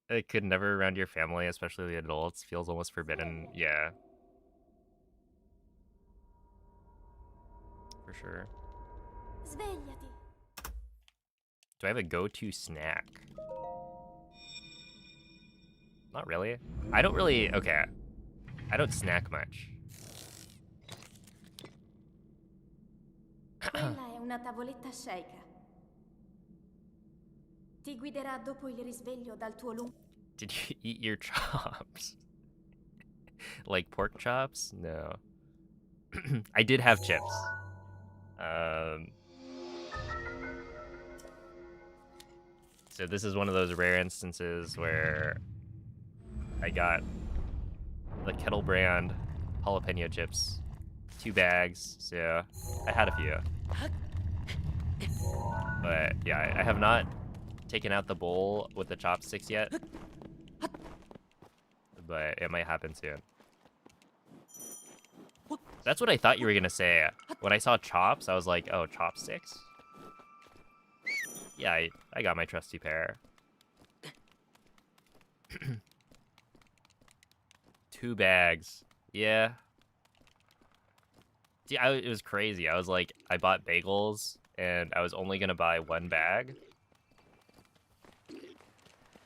it could never around your family, especially the adults, feels almost forbidden. Yeah. For sure. Svegliati. Do I have a go-to snack? Not really. I don't really, okay. I don't snack much. Quella è una tavoletta shake. Ti guiderà dopo il risveglio dal tuo lungo... Did you eat your chops? Like pork chops? No. I did have chips. So this is one of those rare instances where I got the Kettle brand jalapeno chips, 2 bags, so I had a few. But yeah, I have not taken out the bowl with the chopsticks yet, but it might happen soon. That's what I thought you were gonna say. When I saw chops, I was like, oh, chopsticks? Yeah, I got my trusty pair. 2 bags. Yeah. See, it was crazy. I was like, I bought bagels, and I was only gonna buy 1 bag.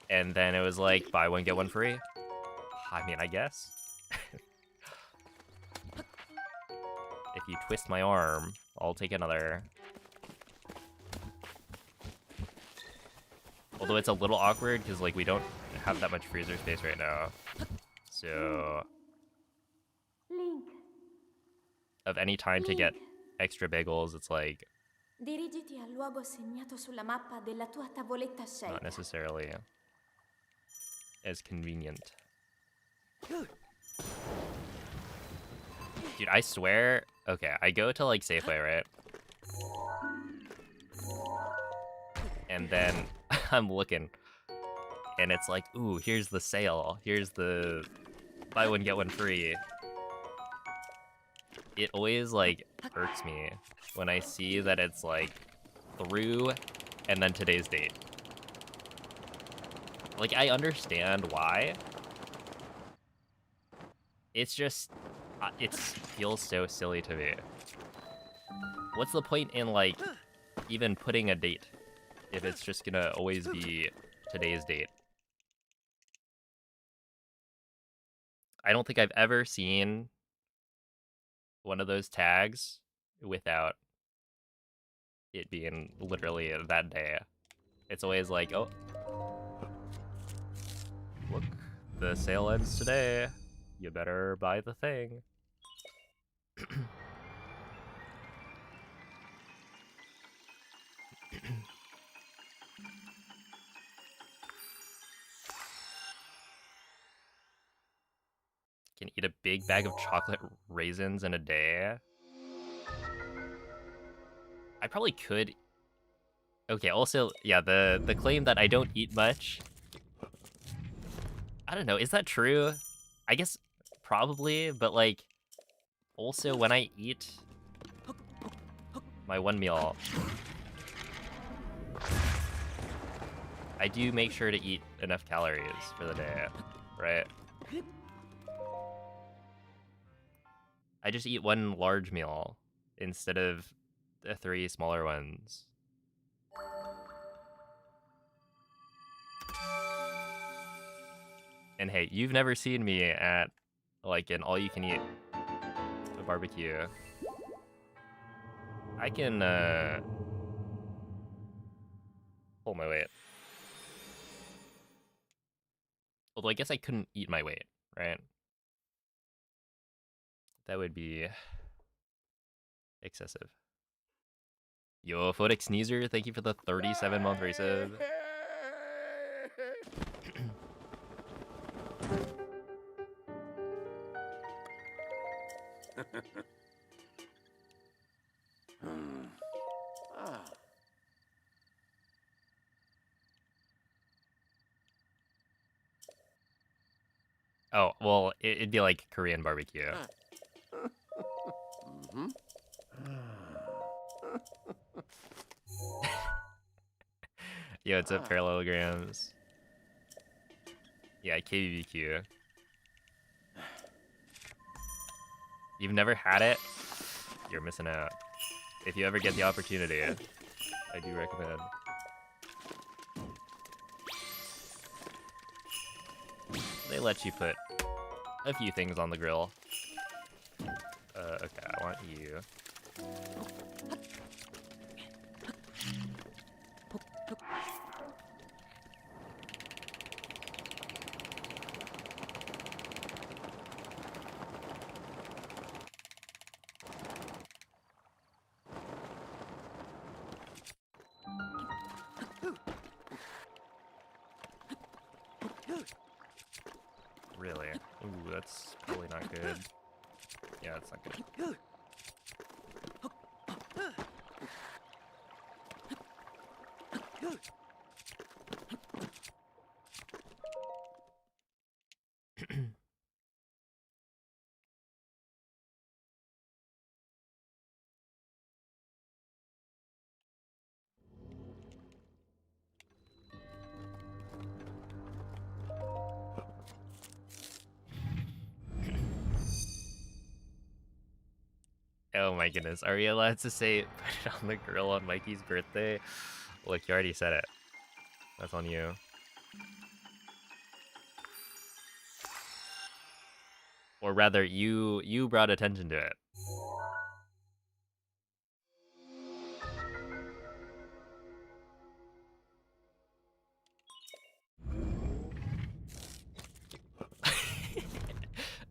And then it was like, buy one, get one free. I mean, I guess. If you twist my arm, I'll take another. Although it's a little awkward, because like we don't have that much freezer space right now. So... Link. Of any time to get extra bagels, it's like... Dirigiti al luogo segnato sulla mappa della tua tavoletta shake. Not necessarily as convenient. Dude, I swear... Okay, I go to, like, Safeway, right? And then I'm looking. And it's like, ooh, here's the sale. Here's the buy one, get one free. It always, like, irks me when I see that it's, like, through and then today's date. Like, I understand why. It's just... it feels so silly to me. What's the point in, like, even putting a date if it's just gonna always be today's date? I don't think I've ever seen one of those tags without it being literally that day. It's always like, oh, look, the sale ends today. You better buy the thing. Can eat a big bag of chocolate raisins in a day. I probably could. Okay, also, yeah, the claim that I don't eat much. I don't know, is that true? I guess probably, but like, also when I eat my one meal, I do make sure to eat enough calories for the day, right? I just eat one large meal instead of the 3 smaller ones. And hey, you've never seen me at like an all-you-can-eat barbecue. I can pull my weight. Although I guess I couldn't eat my weight, right? That would be excessive. Yo, Photic Sneezer, thank you for the 37-month resub. Oh, well, it'd be like Korean barbecue. Yo, it's up parallelograms. Yeah, KBBQ. You've never had it? You're missing out. If you ever get the opportunity, I do recommend. They let you put a few things on the grill. Okay, I want you. Really? Ooh, that's probably not good. Yeah, that's not good. Oh my goodness, are we allowed to say put it on the grill on Mikey's birthday? Look, you already said it. That's on you. Or rather, you brought attention to it.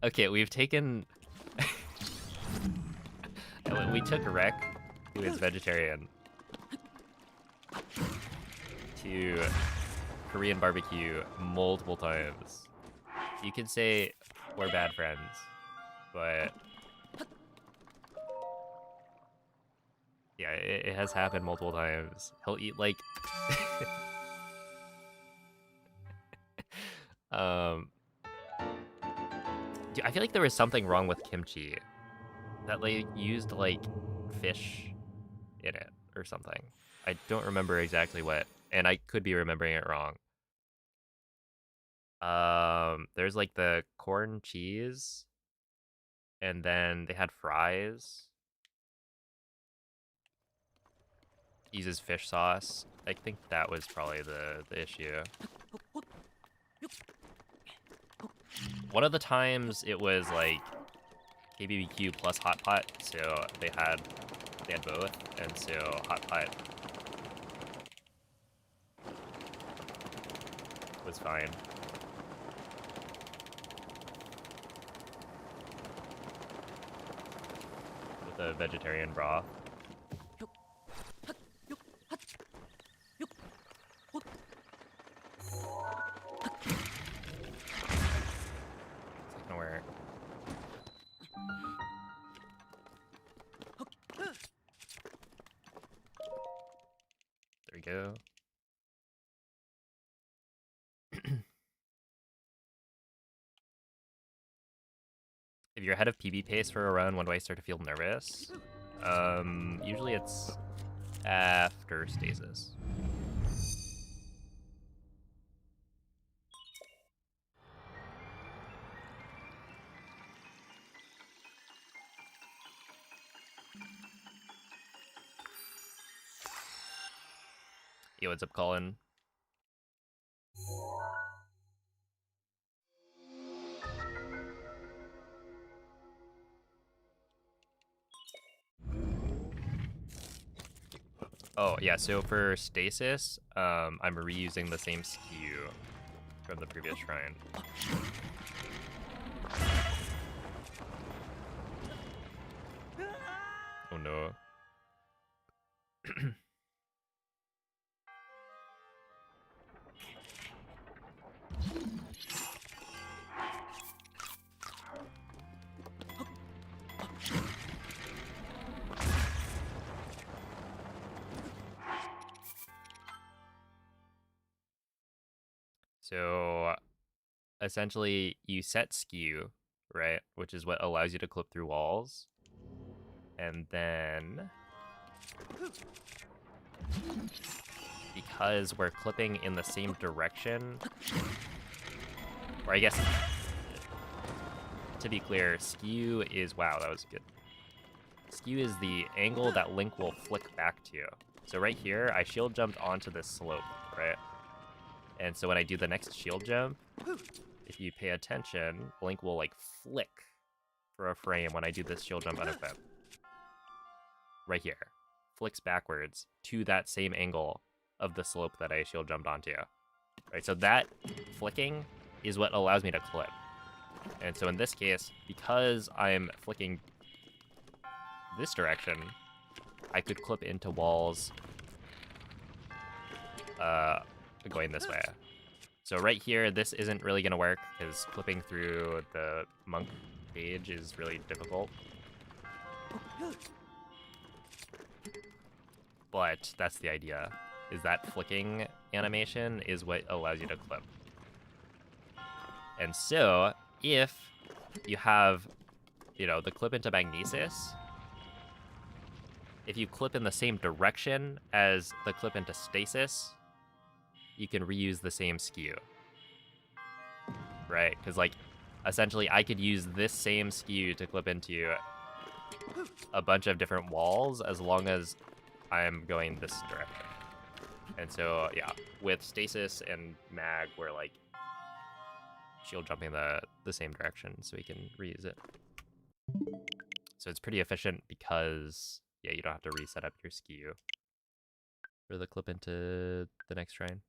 Okay, we've taken... we took Rek, who is vegetarian, to Korean barbecue multiple times. You could say we're bad friends, but... yeah, it has happened multiple times. He'll eat, like... Dude, I feel like there was something wrong with kimchi. That they used, like, fish in it or something. I don't remember exactly what, and I could be remembering it wrong. There's, like, the corn cheese, and then they had fries. Uses fish sauce. I think that was probably the issue. One of the times it was like KBBQ plus hot pot, so they had both, and so hot pot was fine. With a vegetarian broth. Where if you're ahead of PB pace for a run, when do I start to feel nervous? Usually it's after stasis. Yo, what's up, Colin? Oh, yeah, so for stasis, I'm reusing the same skew from the previous shrine. Oh no. So essentially you set skew, right? Which is what allows you to clip through walls. And then because we're clipping in the same direction, or I guess to be clear, skew is, wow, that was good. Skew is the angle that Link will flick back to you. So right here, I shield jumped onto this slope, right? And so when I do the next shield jump, if you pay attention, Link will like flick for a frame when I do this shield jump unequip. Right here. Flicks backwards to that same angle of the slope that I shield jumped onto. Right, so that flicking is what allows me to clip. And so in this case, because I'm flicking this direction, I could clip into walls going this way. So right here, this isn't really gonna work because clipping through the monk page is really difficult. But that's the idea, is that flicking animation is what allows you to clip. And so if you have, you know, the clip into magnesis, if you clip in the same direction as the clip into stasis, you can reuse the same skew, right? Because like essentially I could use this same skew to clip into a bunch of different walls as long as I'm going this direction. And so yeah, with stasis and mag, we're like shield jumping the same direction so we can reuse it. So it's pretty efficient because yeah, you don't have to reset up your skew for the clip into the next shrine.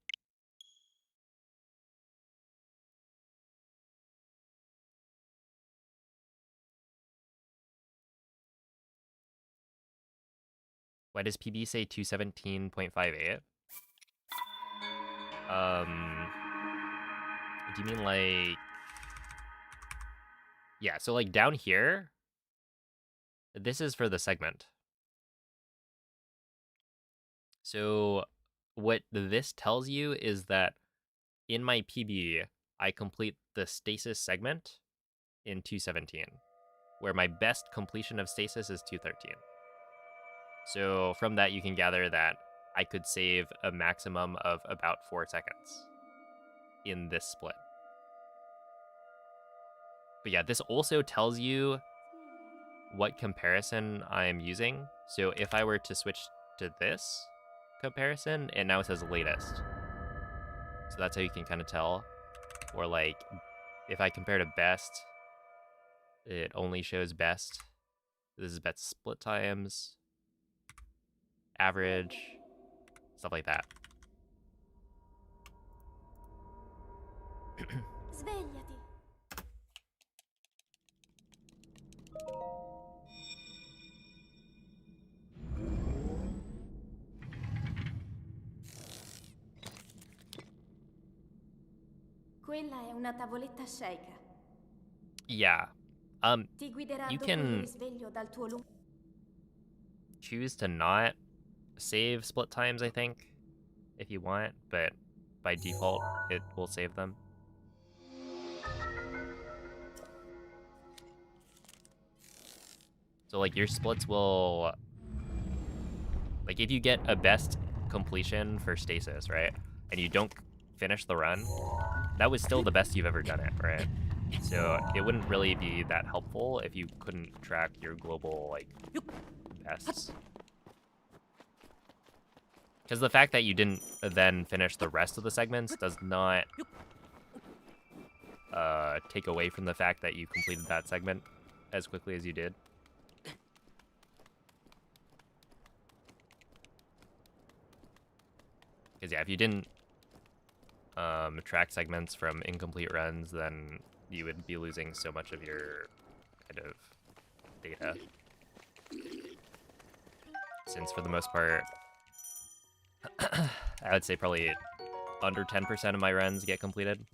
Why does PB say 217.58? Do you mean like... Yeah, so like down here, this is for the segment. So what this tells you is that in my PB, I complete the stasis segment in 217, where my best completion of stasis is 213. So from that, you can gather that I could save a maximum of about 4 seconds in this split. But yeah, this also tells you what comparison I'm using. So if I were to switch to this comparison, it now says latest. So that's how you can kind of tell. Or like, if I compare to best, it only shows best. This is best split times, average, stuff like that. Svegliati. Quella è una tavoletta Sheikah. Yeah. Ti guiderà You dopo il can risveglio dal tuo lungo. choose to not save split times, I think, if you want, but by default, it will save them. So like your splits will, like if you get a best completion for stasis, right, and you don't finish the run, that was still the best you've ever done it, right? So it wouldn't really be that helpful if you couldn't track your global like bests. Because the fact that you didn't then finish the rest of the segments does not take away from the fact that you completed that segment as quickly as you did. Because yeah, if you didn't track segments from incomplete runs, then you would be losing so much of your kind of data. Since for the most part, I would say probably under 10% of my runs get completed.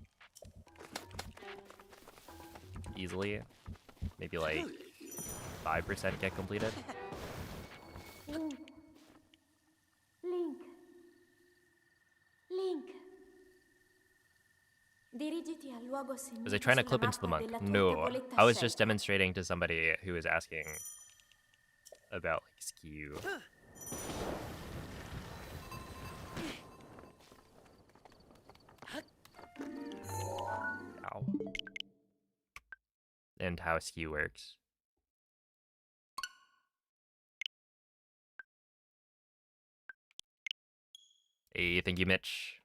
Easily. Maybe like 5% get completed. Link. Link. Link. Dirigiti al luogo segnato Was I trying to sulla clip into the mappa monk? della tua No, tavoletta I was just scelta. demonstrating to somebody who was asking about like skew. Ow. And how skew works. Hey, thank you, Mitch.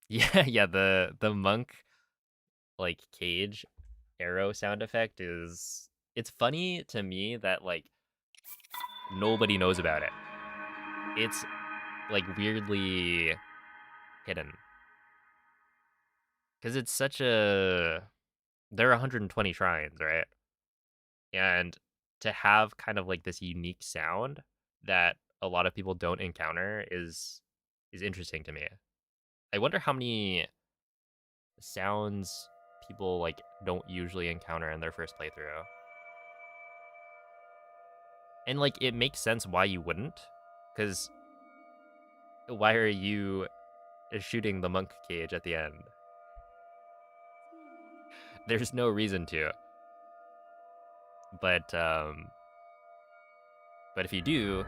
Yeah, the monk like cage arrow sound effect is, it's funny to me that like nobody knows about it. It's like weirdly hidden. Cuz it's such a, there are 120 shrines, right? And to have kind of like this unique sound that a lot of people don't encounter is interesting to me. I wonder how many sounds people like don't usually encounter in their first playthrough. And like it makes sense why you wouldn't, because why are you shooting the monk cage at the end? There's no reason to. But if you do,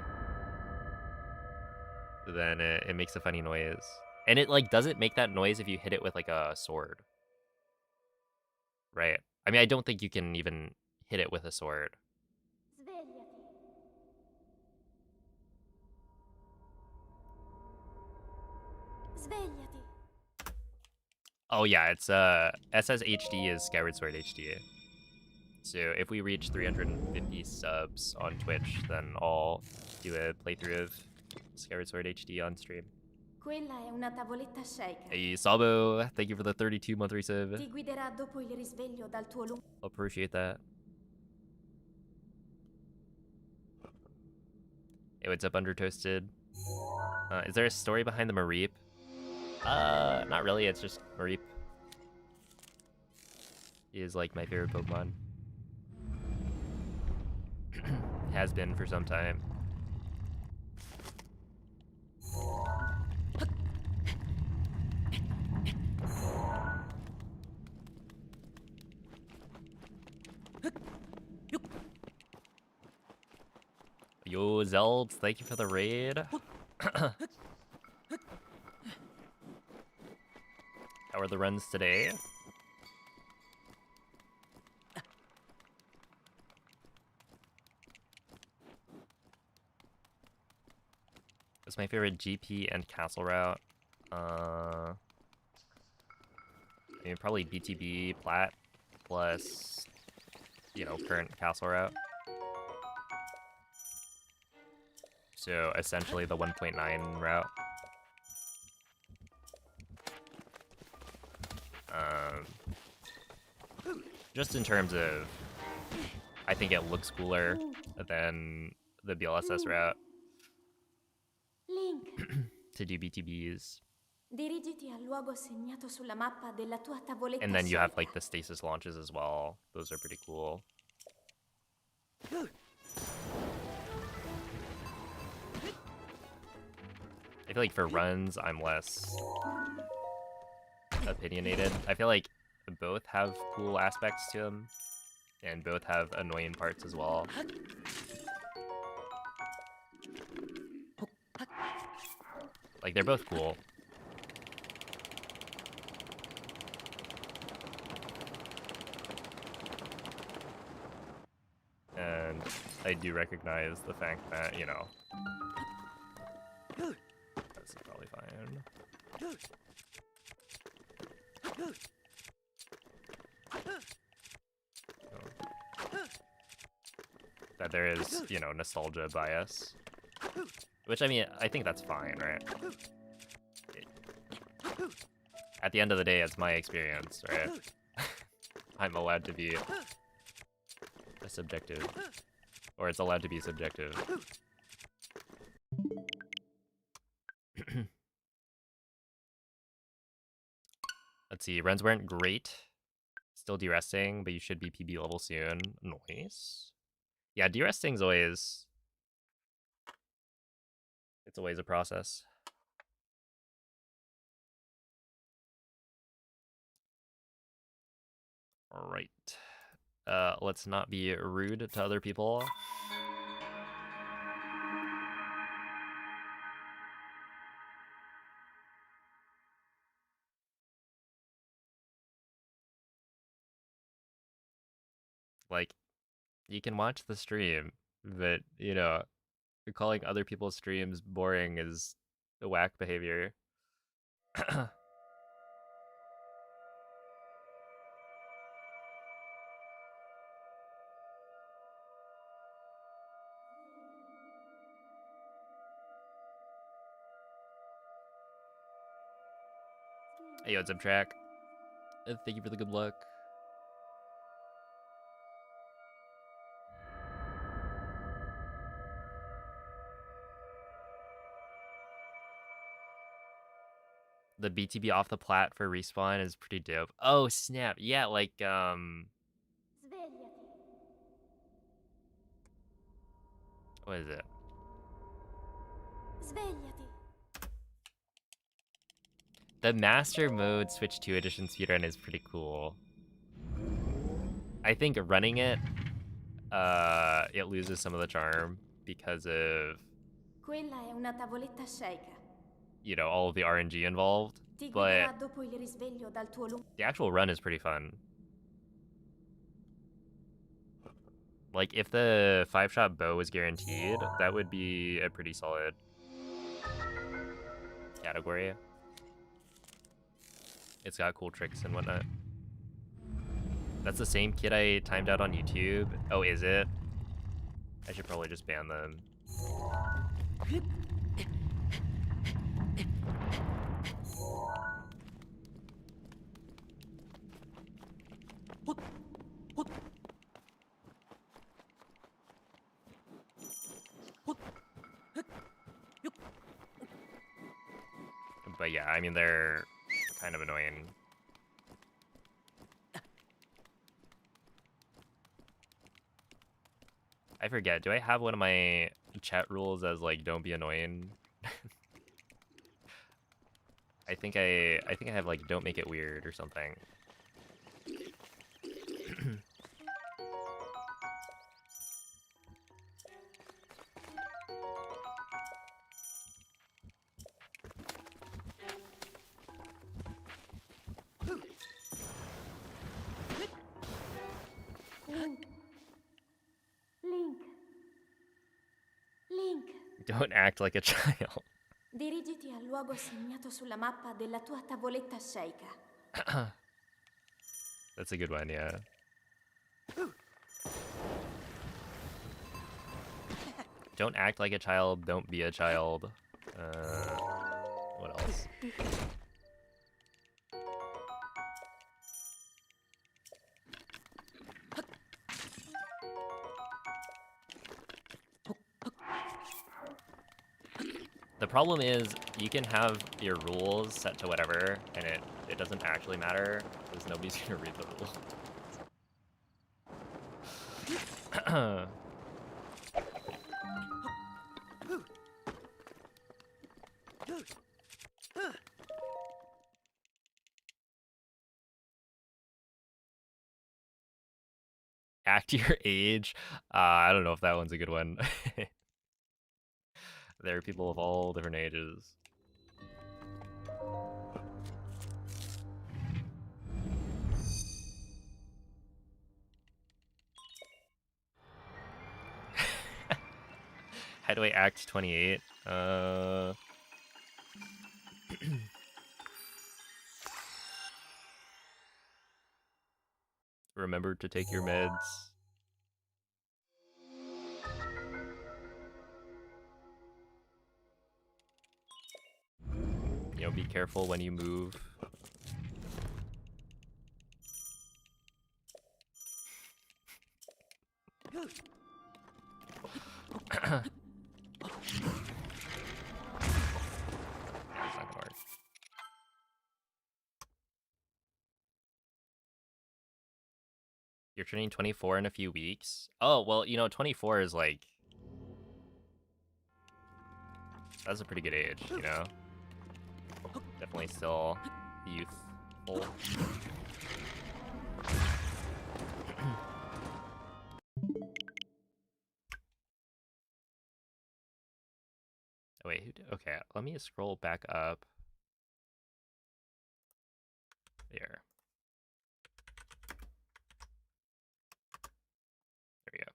then it makes a funny noise. And it like doesn't make that noise if you hit it with like a sword. Right? I mean, I don't think you can even hit it with a sword. Svegliati. Svegliati. Oh yeah, it's SSHD is Skyward Sword HD. So if we reach 350 subs on Twitch, then I'll do a playthrough of Skyward Sword HD on stream. Quella è una tavoletta shaker. Hey Sabo, thank you for the 32-month resub. Ti guiderà dopo il risveglio dal tuo lungo. Appreciate that. Hey, what's up, Undertoasted? Is there a story behind the Mareep? Not really, it's just Mareep. He is like my favorite Pokemon. Has been for some time. Yo, Zelds, thank you for the raid. How are the runs today? What's my favorite GP and castle route? I mean, probably BTB plat plus, you know, current castle route. So essentially the 1.9 route. Just in terms of, I think it looks cooler than the BLSS route Link. to do BTBs. Dirigiti al luogo segnato sulla mappa della tua tavoletta And then you have like scelta. the stasis launches as well. Those are pretty cool. I feel like for runs, I'm less opinionated. I feel like both have cool aspects to them. and both have annoying parts as well. Like, they're both cool. And I do recognize the fact that, you know, this is probably fine. That there is, you know, nostalgia bias. Which, I mean, I think that's fine, right? At the end of the day, it's my experience, right? I'm allowed to be a subjective. Or it's allowed to be subjective. Let's see, runs weren't great. Still deresting, but you should be PB level soon. Nice. Yeah, deresting's always... It's always a process. Alright. Let's not be rude to other people. Like, you can watch the stream, but, you know, calling other people's streams boring is a whack behavior. Hey, what's up, Track? Thank you for the good luck. The BTB off the plat for respawn is pretty dope. Oh, snap. Yeah, like, Svegliati. what is it? Svegliati. The Master Mode Switch 2 Edition speedrun is pretty cool. I think running it, it loses some of the charm because of, Quella è una tavoletta sceicca. you know, all of the RNG involved. Ti But guiderà dopo il risveglio dal tuo the actual run is pretty fun. Like, if the 5-shot bow was guaranteed, that would be a pretty solid category. It's got cool tricks and whatnot. That's the same kid I timed out on YouTube. Oh, is it? I should probably just ban them. But yeah, I mean, they're kind of annoying. I forget, do I have one of my chat rules as, like, don't be annoying? I think I have, like, don't make it weird or something. Link. Link. Don't act like a child. Dirigiti al luogo segnato sulla mappa della tua tavoletta sceicca. That's a good one, yeah. Don't act like a child, don't be a child. What else? The problem is, you can have your rules set to whatever, and it doesn't actually matter, because nobody's gonna read the rules. Act your age. I don't know if that one's a good one. There are people of all different ages. How do I act 28? Remember to take your meds. You know, be careful when you move. That's not gonna work. You're turning 24 in a few weeks. Oh, well, you know, 24 is like... That's a pretty good age, you know? Definitely still youthful. Oh, wait, okay, let me scroll back up. There. There we go.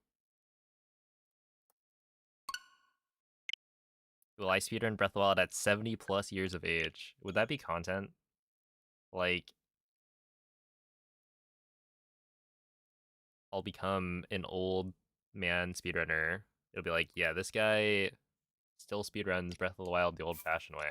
Will I speedrun Breath of the Wild at 70 plus years of age? Would that be content? Like, I'll become an old man speedrunner. It'll be like, yeah, this guy still speedruns Breath of the Wild the old-fashioned way.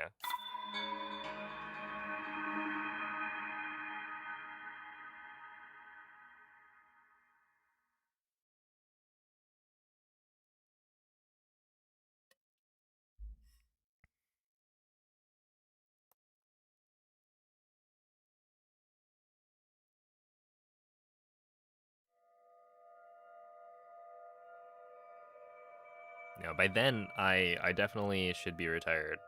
You know, by then, I definitely should be retired.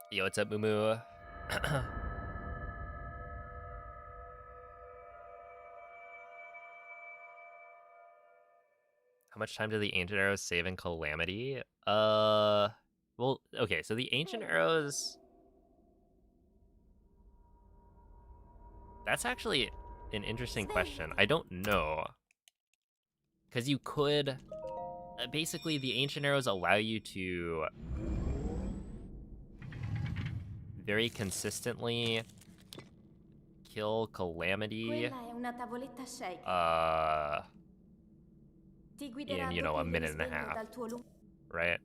Yo, what's up, Mumu? How much time do the ancient arrows save in Calamity? Well, okay, so the ancient arrows... That's actually an interesting question. I don't know. Because you could... basically, the ancient arrows allow you to very consistently kill Calamity Quella è una tavoletta shake. Ti in, guiderà you know, dopo a il minute and a risveglio half, dal tuo right?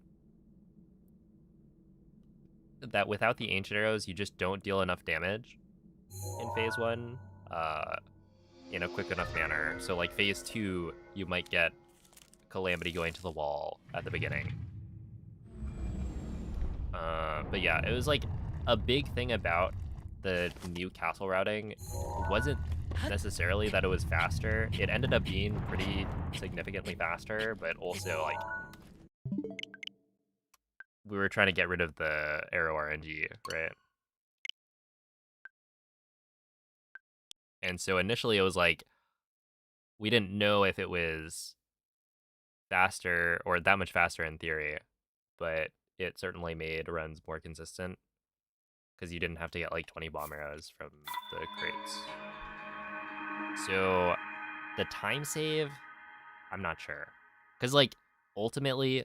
That without the ancient arrows, you just don't deal enough damage in phase 1 in a quick enough manner. So like phase 2, you might get Calamity going to the wall at the beginning. But yeah, it was like a big thing about the new castle routing wasn't necessarily that it was faster. It ended up being pretty significantly faster, but also like we were trying to get rid of the arrow RNG, right? And so initially it was like we didn't know if it was faster or that much faster in theory, but it certainly made runs more consistent because you didn't have to get like 20 bomb arrows from the crates. So the time save, I'm not sure. Because like ultimately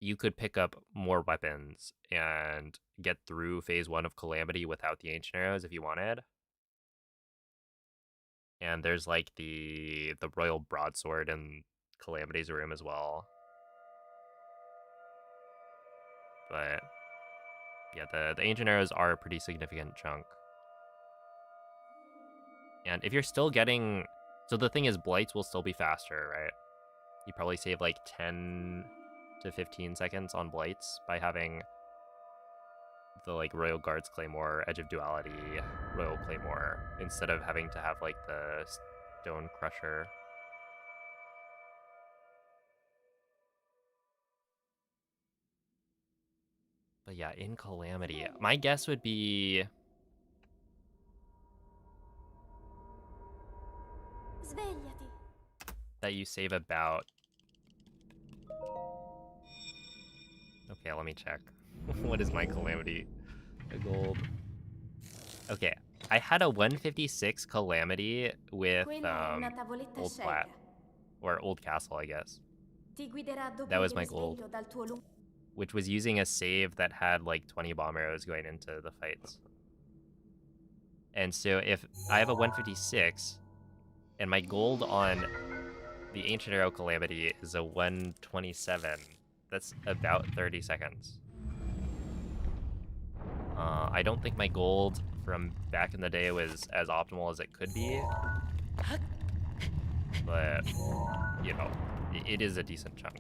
you could pick up more weapons and get through phase 1 of Calamity without the ancient arrows if you wanted. And there's like the royal broadsword in Calamity's room as well. But yeah, the ancient arrows are a pretty significant chunk. And if you're still getting... So the thing is, blights will still be faster, right? You probably save like 10 to 15 seconds on blights by having the like Royal Guards Claymore, Edge of Duality, Royal Claymore, instead of having to have like the Stone Crusher. But yeah, in Calamity, my guess would be Svegliati. that you save about... Okay, let me check. What is my Calamity? A gold. Okay, I had a 156 Calamity with Quella è una tavoletta Old Plat. scelta. Or Old Castle, I guess. Ti guiderà dopo That was il my gold. risveglio dal tuo lungo... Which was using a save that had like 20 bomb arrows going into the fights. And so if I have a 156, and my gold on the Ancient Arrow Calamity is a 127, that's about 30 seconds. I don't think my gold from back in the day was as optimal as it could be. But, you know, it is a decent chunk.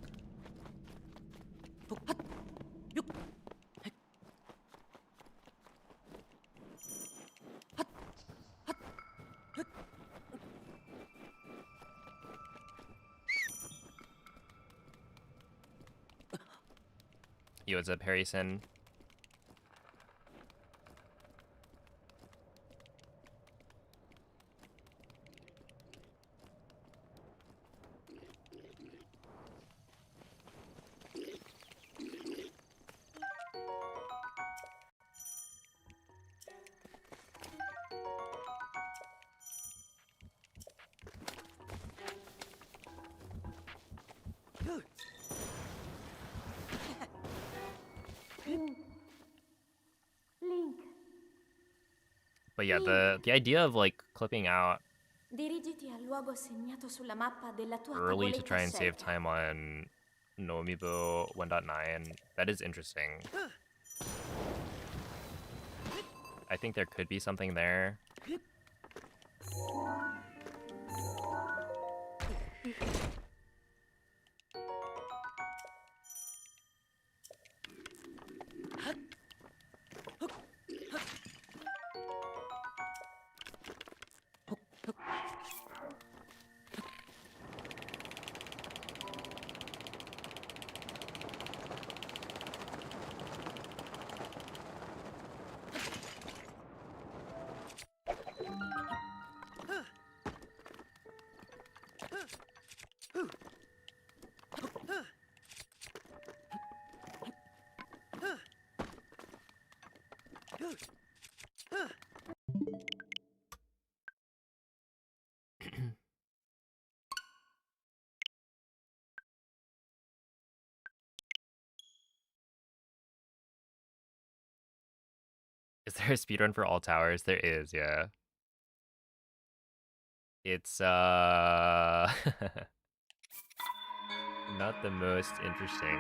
Yo, what's up, Harrison? Link, But yeah, the idea of like clipping out dirigiti al luogo segnato sulla mappa della tua early to tavoletta try and save scelta. time on Nomiibo 1.9, that is interesting. I think there could be something there. Is there a speedrun for all towers? There is, yeah. It's not the most interesting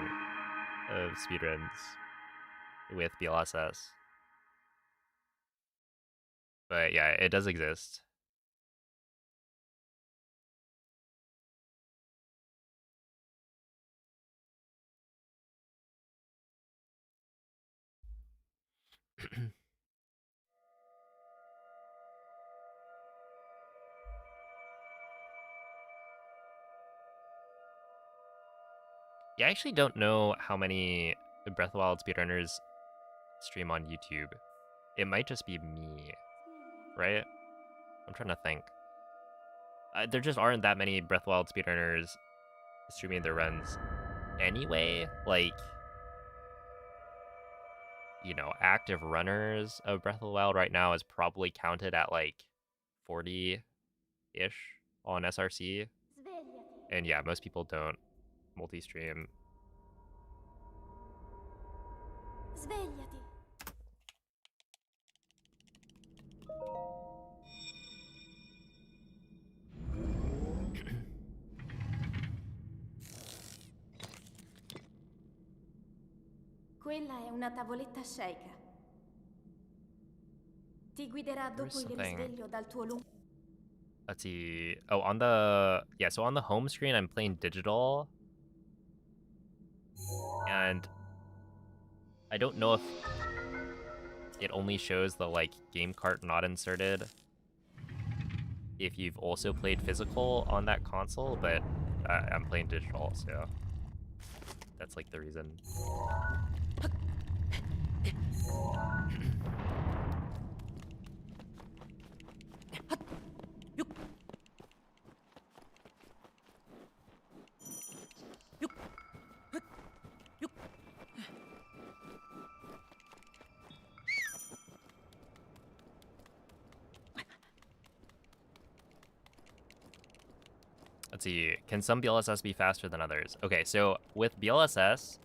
of speedruns with BLSS. But yeah, it does exist. Yeah, I actually don't know how many Breath of the Wild speedrunners stream on YouTube. It might just be me, right? I'm trying to think. There just aren't that many Breath of the Wild speedrunners streaming their runs anyway. Like, you know, active runners of Breath of the Wild right now is probably counted at like 40-ish on SRC. Svegliati. And yeah, most people don't multi-stream. Svegliati. Quella è una tavoletta scelta. Ti guiderà There was dopo il something- risveglio dal tuo lungo... Let's see. Oh, on the... Yeah, so on the home screen, I'm playing digital. And I don't know if it only shows the, like, game cart not inserted if you've also played physical on that console, but I'm playing digital, so that's, like, the reason. Let's see. Can some BLSS be faster than others? Okay, so with BLSS,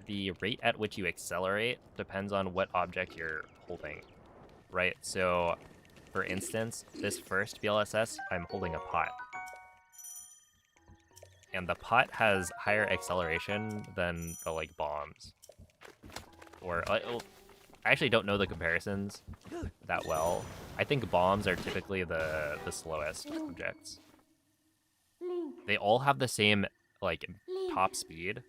the rate at which you accelerate depends on what object you're holding, right? So, for instance, this first BLSS, I'm holding a pot. And the pot has higher acceleration than the, like, bombs. Or, I actually don't know the comparisons that well. I think bombs are typically the slowest objects. Link, They all have the same, like, Link. top speed,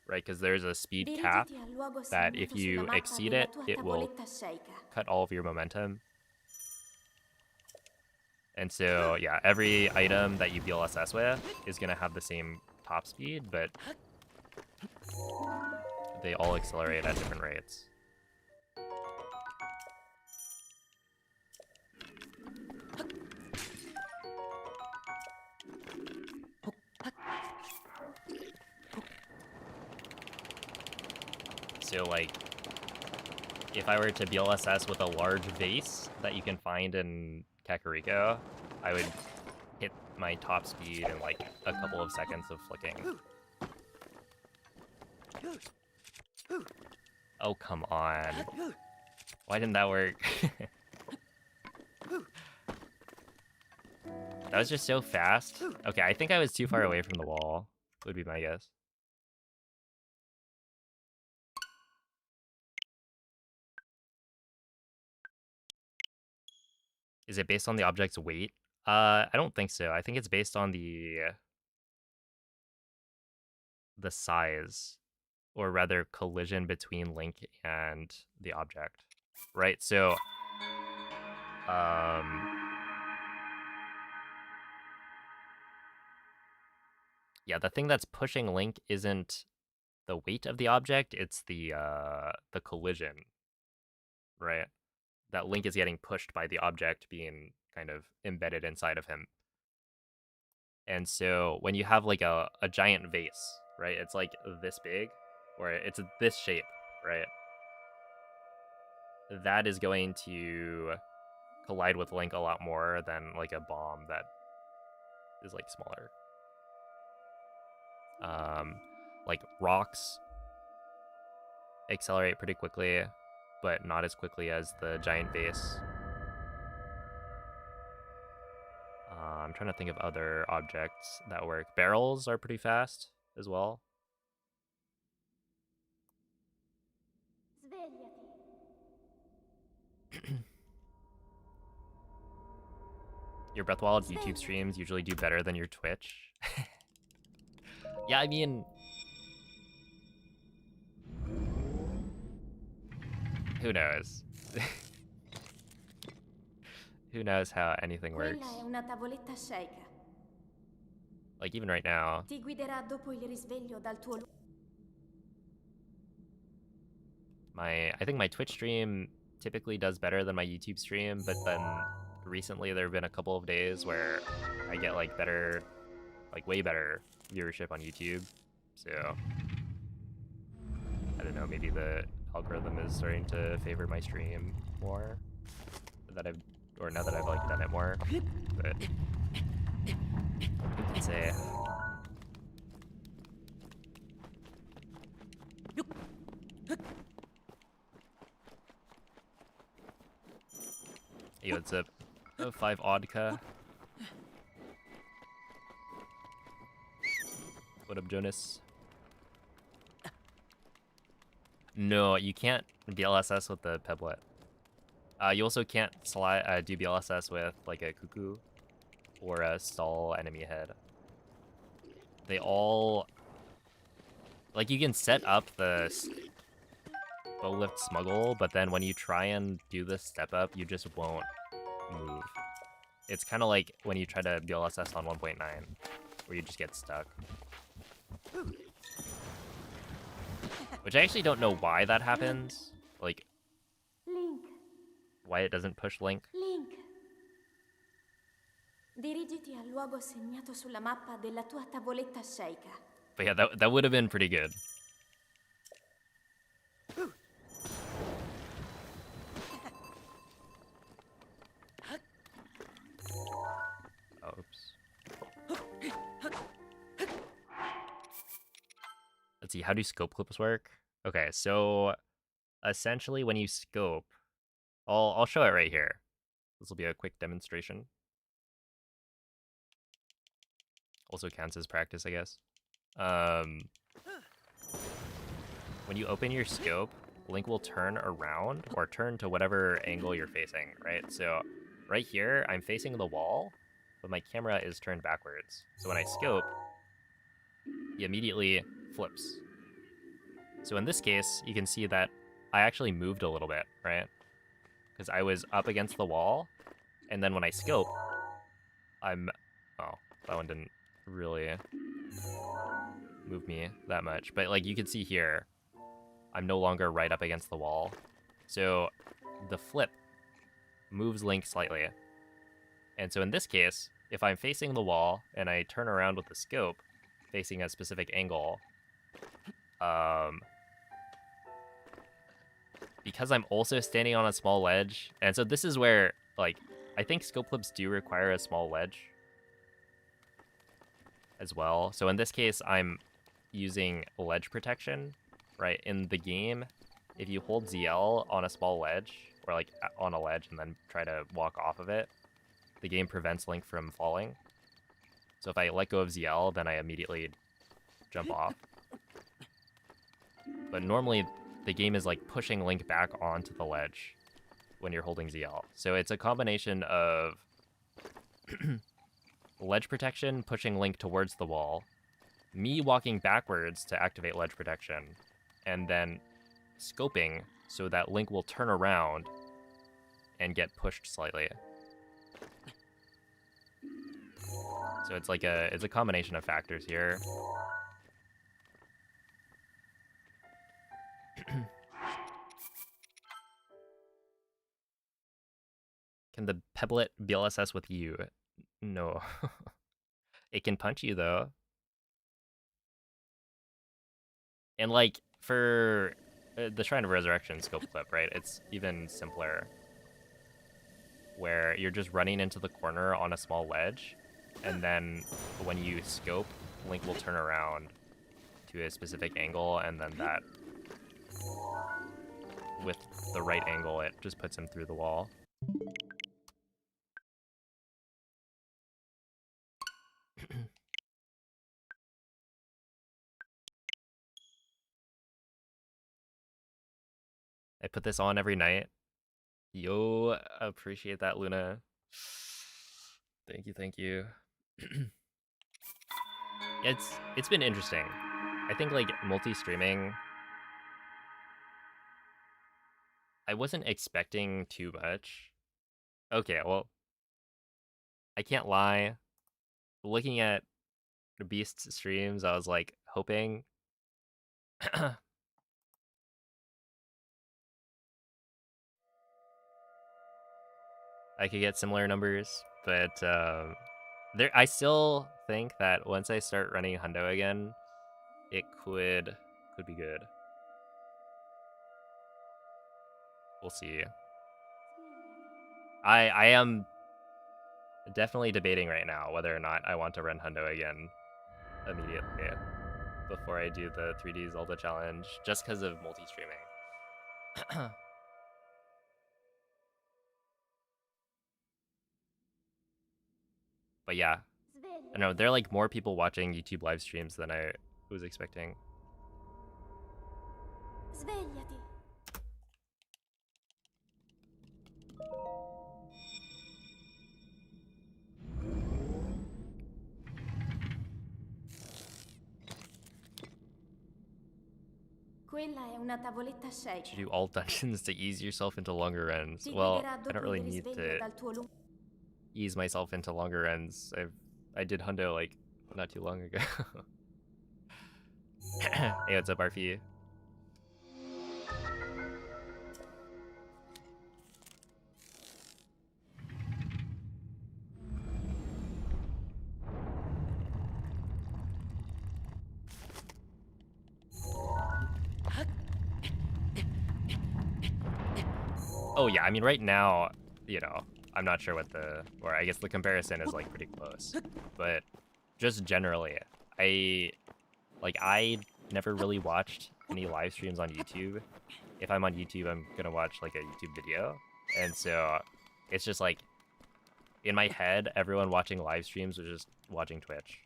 right? Because there's a speed cap Dirigiti al luogo that segnato if you sulla mappa exceed della it, tua it will tavoletta sceicca. cut all of your momentum. And so, yeah, every item that you BLSS with is going to have the same top speed, but they all accelerate at different rates. So, like, if I were to BLSS with a large vase that you can find in Kakariko, I would hit my top speed in, like, a couple of seconds of flicking. Oh, come on. Why didn't that work? That was just so fast. Okay, I think I was too far away from the wall, would be my guess. Is it based on the object's weight? I don't think so. I think it's based on the size, or rather collision between Link and the object, right? So, yeah, the thing that's pushing Link isn't the weight of the object, it's the collision, right? That Link is getting pushed by the object being kind of embedded inside of him. And so when you have like a giant vase, right? It's like this big, or it's this shape, right? That is going to collide with Link a lot more than like a bomb that is like smaller. Like rocks accelerate pretty quickly, but not as quickly as the giant vase. I'm trying to think of other objects that work. Barrels are pretty fast as well. Svegliati. Your Breath of the Wild YouTube streams usually do better than your Twitch. Yeah, I mean, who knows? Who knows how anything works? Quella è una tavoletta sceicca. Like even right now. Ti guiderà dopo il risveglio dal tuo I think my Twitch stream typically does better than my YouTube stream, but then recently there have been a couple of days where I get like better, like way better viewership on YouTube. So I don't know, maybe the algorithm is starting to favor my stream more now that I've like done it more. But who can say? Hey, what's up? 5 Oddka. What up, Jonas? No, you can't BLSS with the Peblet. You also can't do BLSS with like a Cuckoo or a stall enemy head. They all... Like, you can set up the bow lift smuggle, but then when you try and do the step up, you just won't move. It's kind of like when you try to BLSS on 1.9, where you just get stuck. Which I actually don't know why that happens. Like, why it doesn't push Link. Link. Dirigiti al luogo segnato sulla mappa della tua tavoletta sceicca. But yeah, that would have been pretty good. Oops. Let's see, how do scope clips work? Okay, so essentially when you scope, I'll show it right here. This will be a quick demonstration. Also counts as practice, I guess. When you open your scope, Link will turn around or turn to whatever angle you're facing, right? So right here, I'm facing the wall, but my camera is turned backwards. So when I scope, he immediately flips. So in this case, you can see that I actually moved a little bit, right? Because I was up against the wall, and then when I scope, I'm... Oh, that one didn't really move me that much. But like you can see here, I'm no longer right up against the wall. So the flip moves Link slightly. And so in this case, if I'm facing the wall and I turn around with the scope facing a specific angle, because I'm also standing on a small ledge, and so this is where, like, I think scope clips do require a small ledge as well. So in this case, I'm using ledge protection, right? In the game, if you hold ZL on a small ledge, or like on a ledge and then try to walk off of it, the game prevents Link from falling. So if I let go of ZL, then I immediately jump off. But normally, the game is like pushing Link back onto the ledge when you're holding ZL. So it's a combination of ledge protection pushing Link towards the wall, me walking backwards to activate ledge protection, and then scoping so that Link will turn around and get pushed slightly. So it's like it's a combination of factors here. Can the Pebblet BLSS with you? No. It can punch you though. And like for the Shrine of Resurrection scope clip, right? It's even simpler, where you're just running into the corner on a small ledge, and then when you scope, Link will turn around to a specific angle, and then that, with the right angle, it just puts him through the wall. I put this on every night. Yo, appreciate that, Luna. Thank you, thank you. It's been interesting. I think like multi-streaming, I wasn't expecting too much. Okay, well, I can't lie. Looking at the Beast's streams, I was like hoping I could get similar numbers, but I still think that once I start running Hundo again, it could be good. We'll see. I am definitely debating right now whether or not I want to run Hundo again immediately before I do the 3D Zelda challenge, just because of multi-streaming. But yeah, I don't know, there are like more people watching YouTube live streams than I was expecting. Svegliati. Quella è una tavoletta Should sceicca. do all dungeons to ease yourself into longer runs. Ti Well, guiderà I don't dopo really il need risveglio to dal tuo lungo. ease myself into longer runs. I did Hundo like not too long ago. Hey, what's up, RP? Oh yeah, I mean right now, you know, I'm not sure what or I guess the comparison is like pretty close. But just generally, I never really watched any live streams on YouTube. If I'm on YouTube, I'm gonna watch like a YouTube video. And so it's just like in my head, everyone watching live streams was just watching Twitch.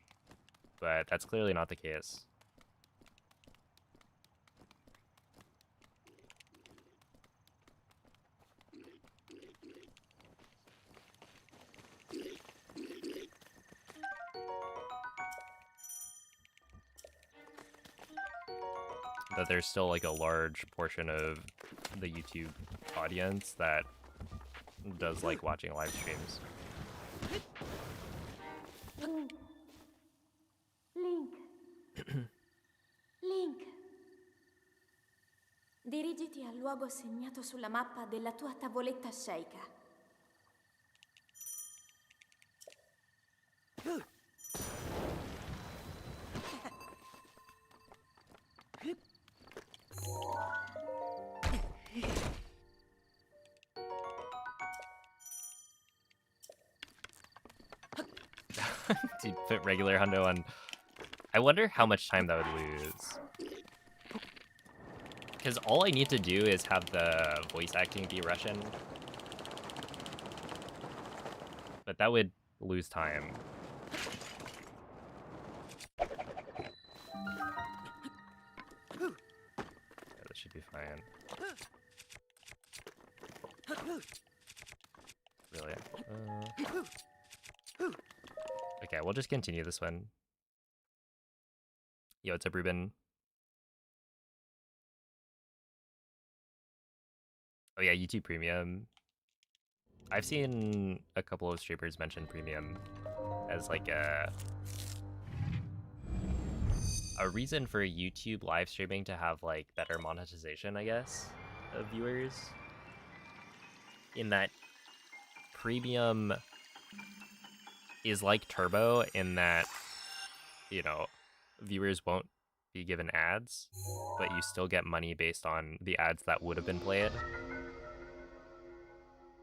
But that's clearly not the case. That there's still like a large portion of the YouTube audience that does like watching live streams. Link. Link. Dirigiti al luogo segnato sulla mappa della tua tavoletta sceicca. Dude, put regular hundo on. I wonder how much time that would lose. Because all I need to do is have the voice acting be Russian. But that would lose time. Yeah, that should be fine. Really? Okay, we'll just continue this one. Yo, what's up, Ruben? Oh yeah, YouTube Premium. I've seen a couple of streamers mention Premium as like a reason for YouTube live streaming to have like better monetization, I guess, of viewers. In that Premium is like Turbo in that, you know, viewers won't be given ads, but you still get money based on the ads that would have been played.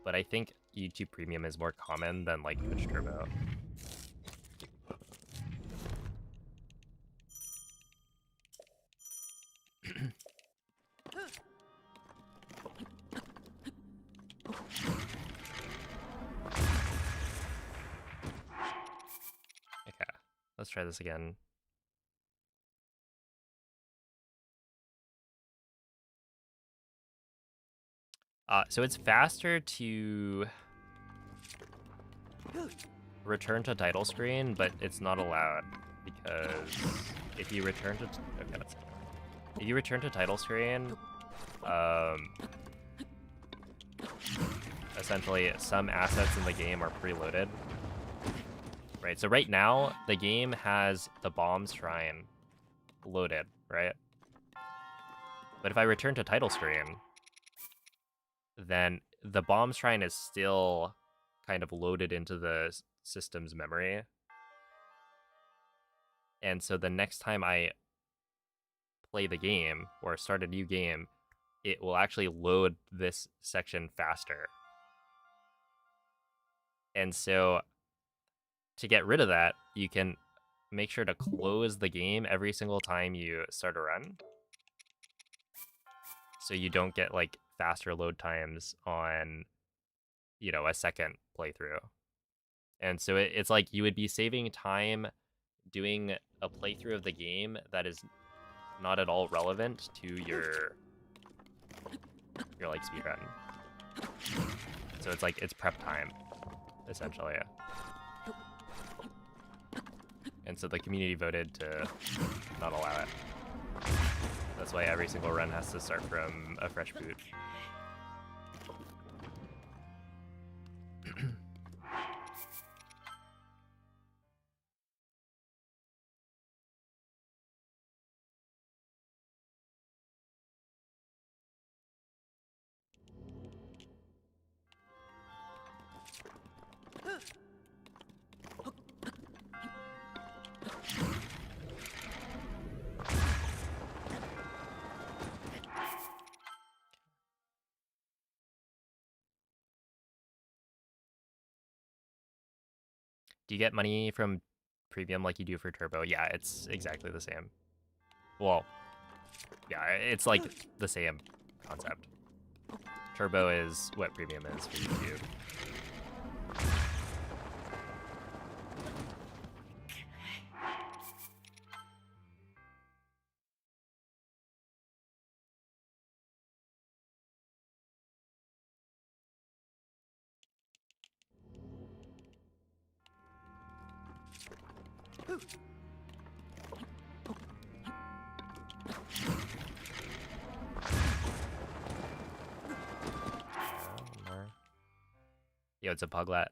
But I think YouTube Premium is more common than like Twitch Turbo. Okay, let's try this again. So it's faster to return to title screen, but it's not allowed because if you return to if you return to title screen, essentially some assets in the game are preloaded. Right, so right now the game has the bomb shrine loaded, right? But if I return to title screen, then the bomb shrine is still kind of loaded into the system's memory. And so the next time I play the game or start a new game, it will actually load this section faster. And so to get rid of that, you can make sure to close the game every single time you start a run. So you don't get like faster load times on, you know, a second playthrough. And so it's like you would be saving time doing a playthrough of the game that is not at all relevant to your like speedrun. So it's like it's prep time, essentially. And so the community voted to not allow it. That's why every single run has to start from a fresh boot. Do you get money from premium like you do for turbo? Yeah, it's exactly the same. Well, yeah, it's like the same concept. Turbo is what premium is for YouTube. Yo, it's a puglet.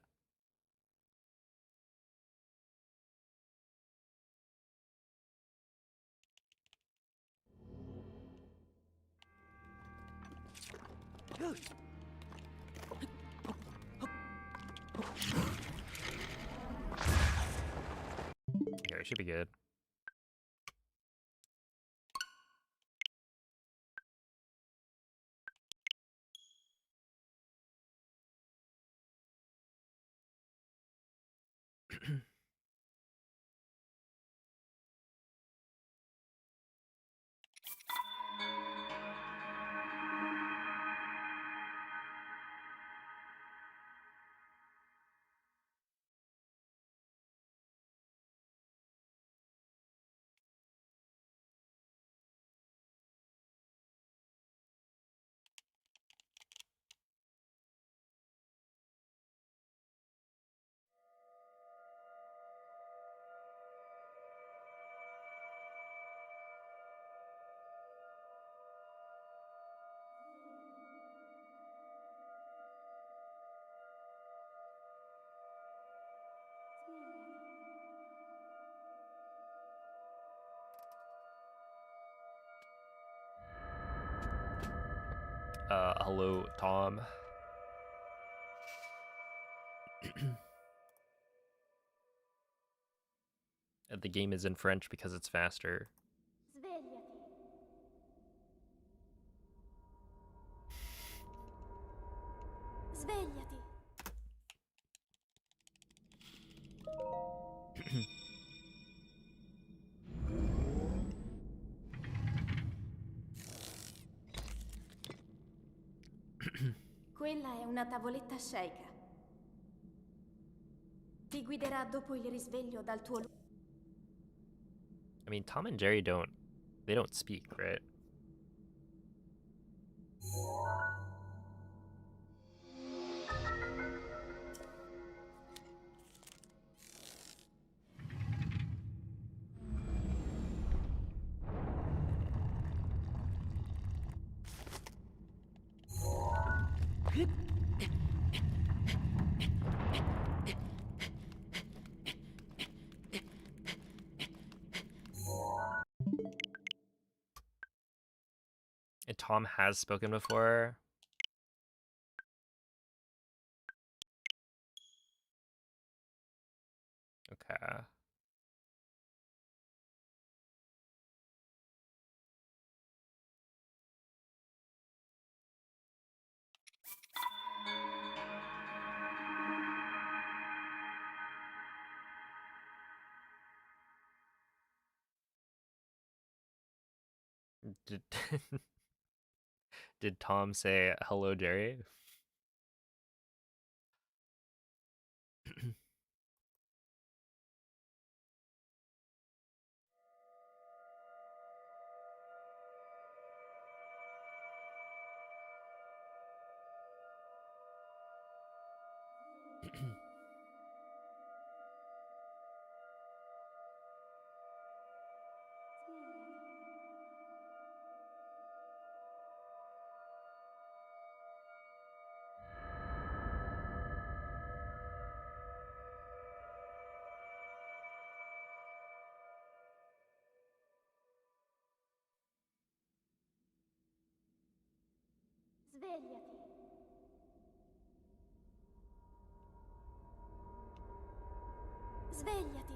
Here, it should be good. Hello, Tom. The game is in French because it's faster. Svegliati. Svegliati. Quella è una tavoletta sceicca. Ti guiderà dopo il risveglio dal tuo I mean, Tom and Jerry don't speak, right? And Tom has spoken before. Okay. Did did Tom say hello, Jerry? Svegliati. Svegliati.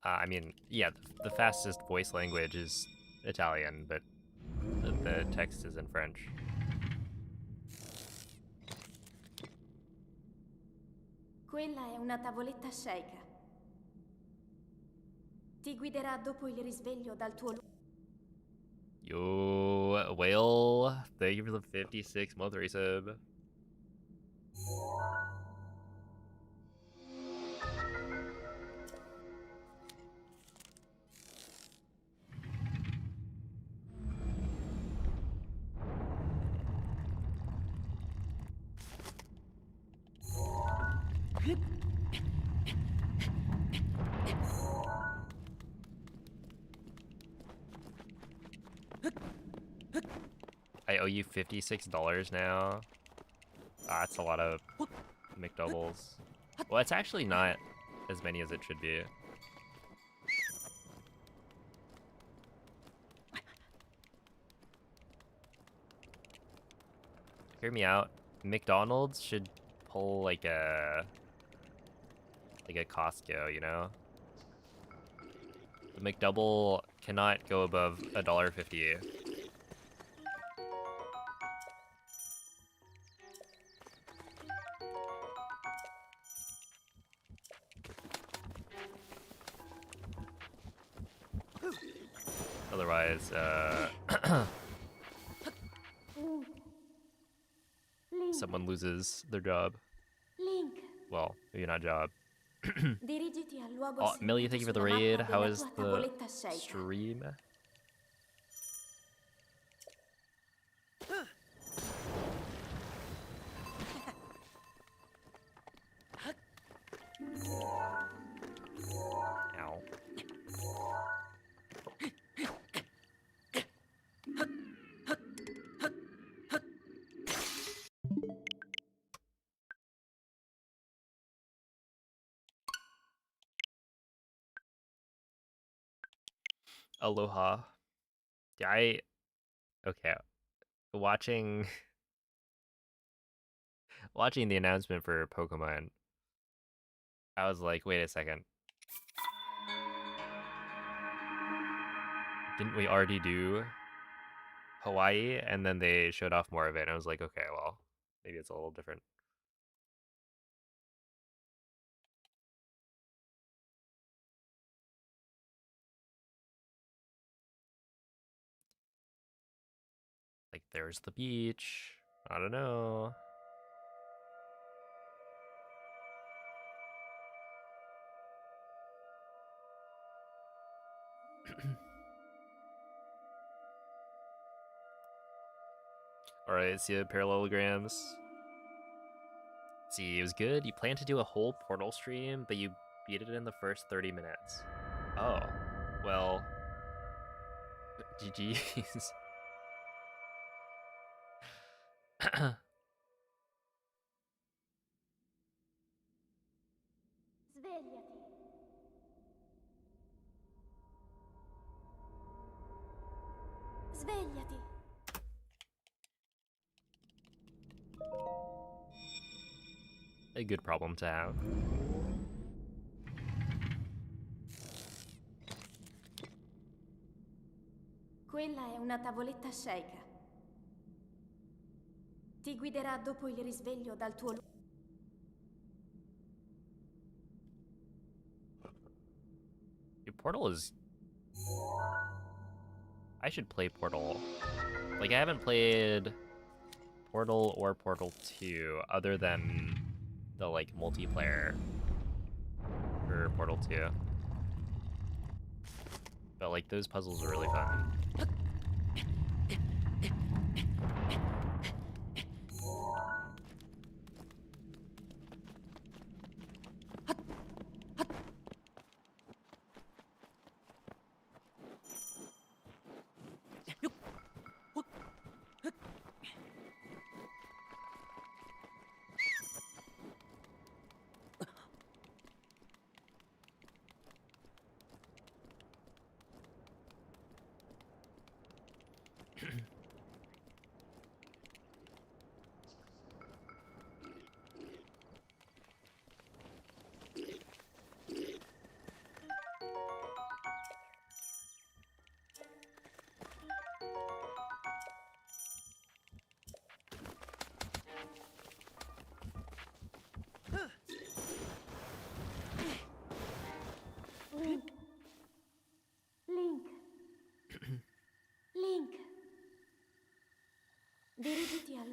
I mean, yeah, the fastest voice language is Italian, but the text is in French. Quella è una tavoletta shake. Ti guiderà dopo il risveglio dal tuo luogo. Yo, Whale, thank you for the 56-month resub. I owe you $56 now. That's a lot of McDoubles. Well, it's actually not as many as it should be. Hear me out. McDonald's should pull like a Costco, you know? The McDouble cannot go above $1.50. Otherwise, Link, someone loses their job. Link, Well, maybe not job. dirigiti al luogo Oh, Millie, segnato thank you for the sulla raid. mappa How della is tua the tavoletta shake. stream? Ow. Aloha. Yeah, okay. Watching watching the announcement for Pokemon, I was like, wait a second. Didn't we already do Hawaii? And then they showed off more of it, and I was like, okay, well, maybe it's a little different. Like, there's the beach. I don't know. Alright, see the parallelograms. See, it was good. You planned to do a whole Portal stream, but you beat it in the first 30 minutes. Oh, well, GG's. Svegliati. Svegliati. A good problem to have. Quella è una tavoletta shake. Ti guiderà dopo il risveglio dal tuo luogo. Portal is... I should play Portal. Like, I haven't played Portal or Portal 2 other than the, like, multiplayer for Portal 2. But, like, those puzzles are really fun.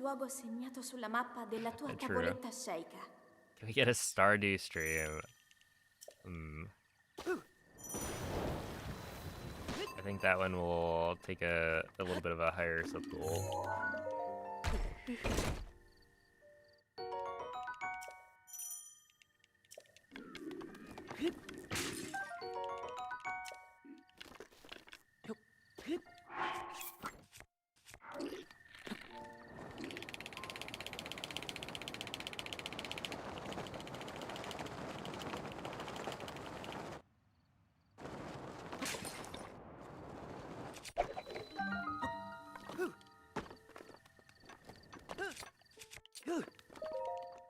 luogo segnato sulla mappa della tua True. tavoletta sceicca. Can we get a Stardew stream? Hmm. I think that one will take a little bit of a higher sub goal.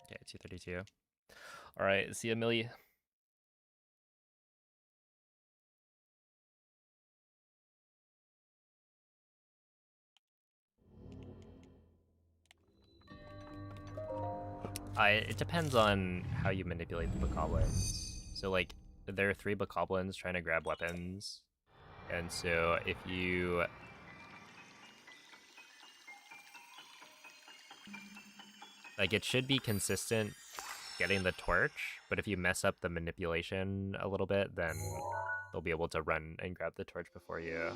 Okay, 232. All right, see you, Millie. It depends on how you manipulate the bokoblins. So like, there are 3 bokoblins trying to grab weapons, and so if you like, it should be consistent getting the torch, but if you mess up the manipulation a little bit, then they'll be able to run and grab the torch before you.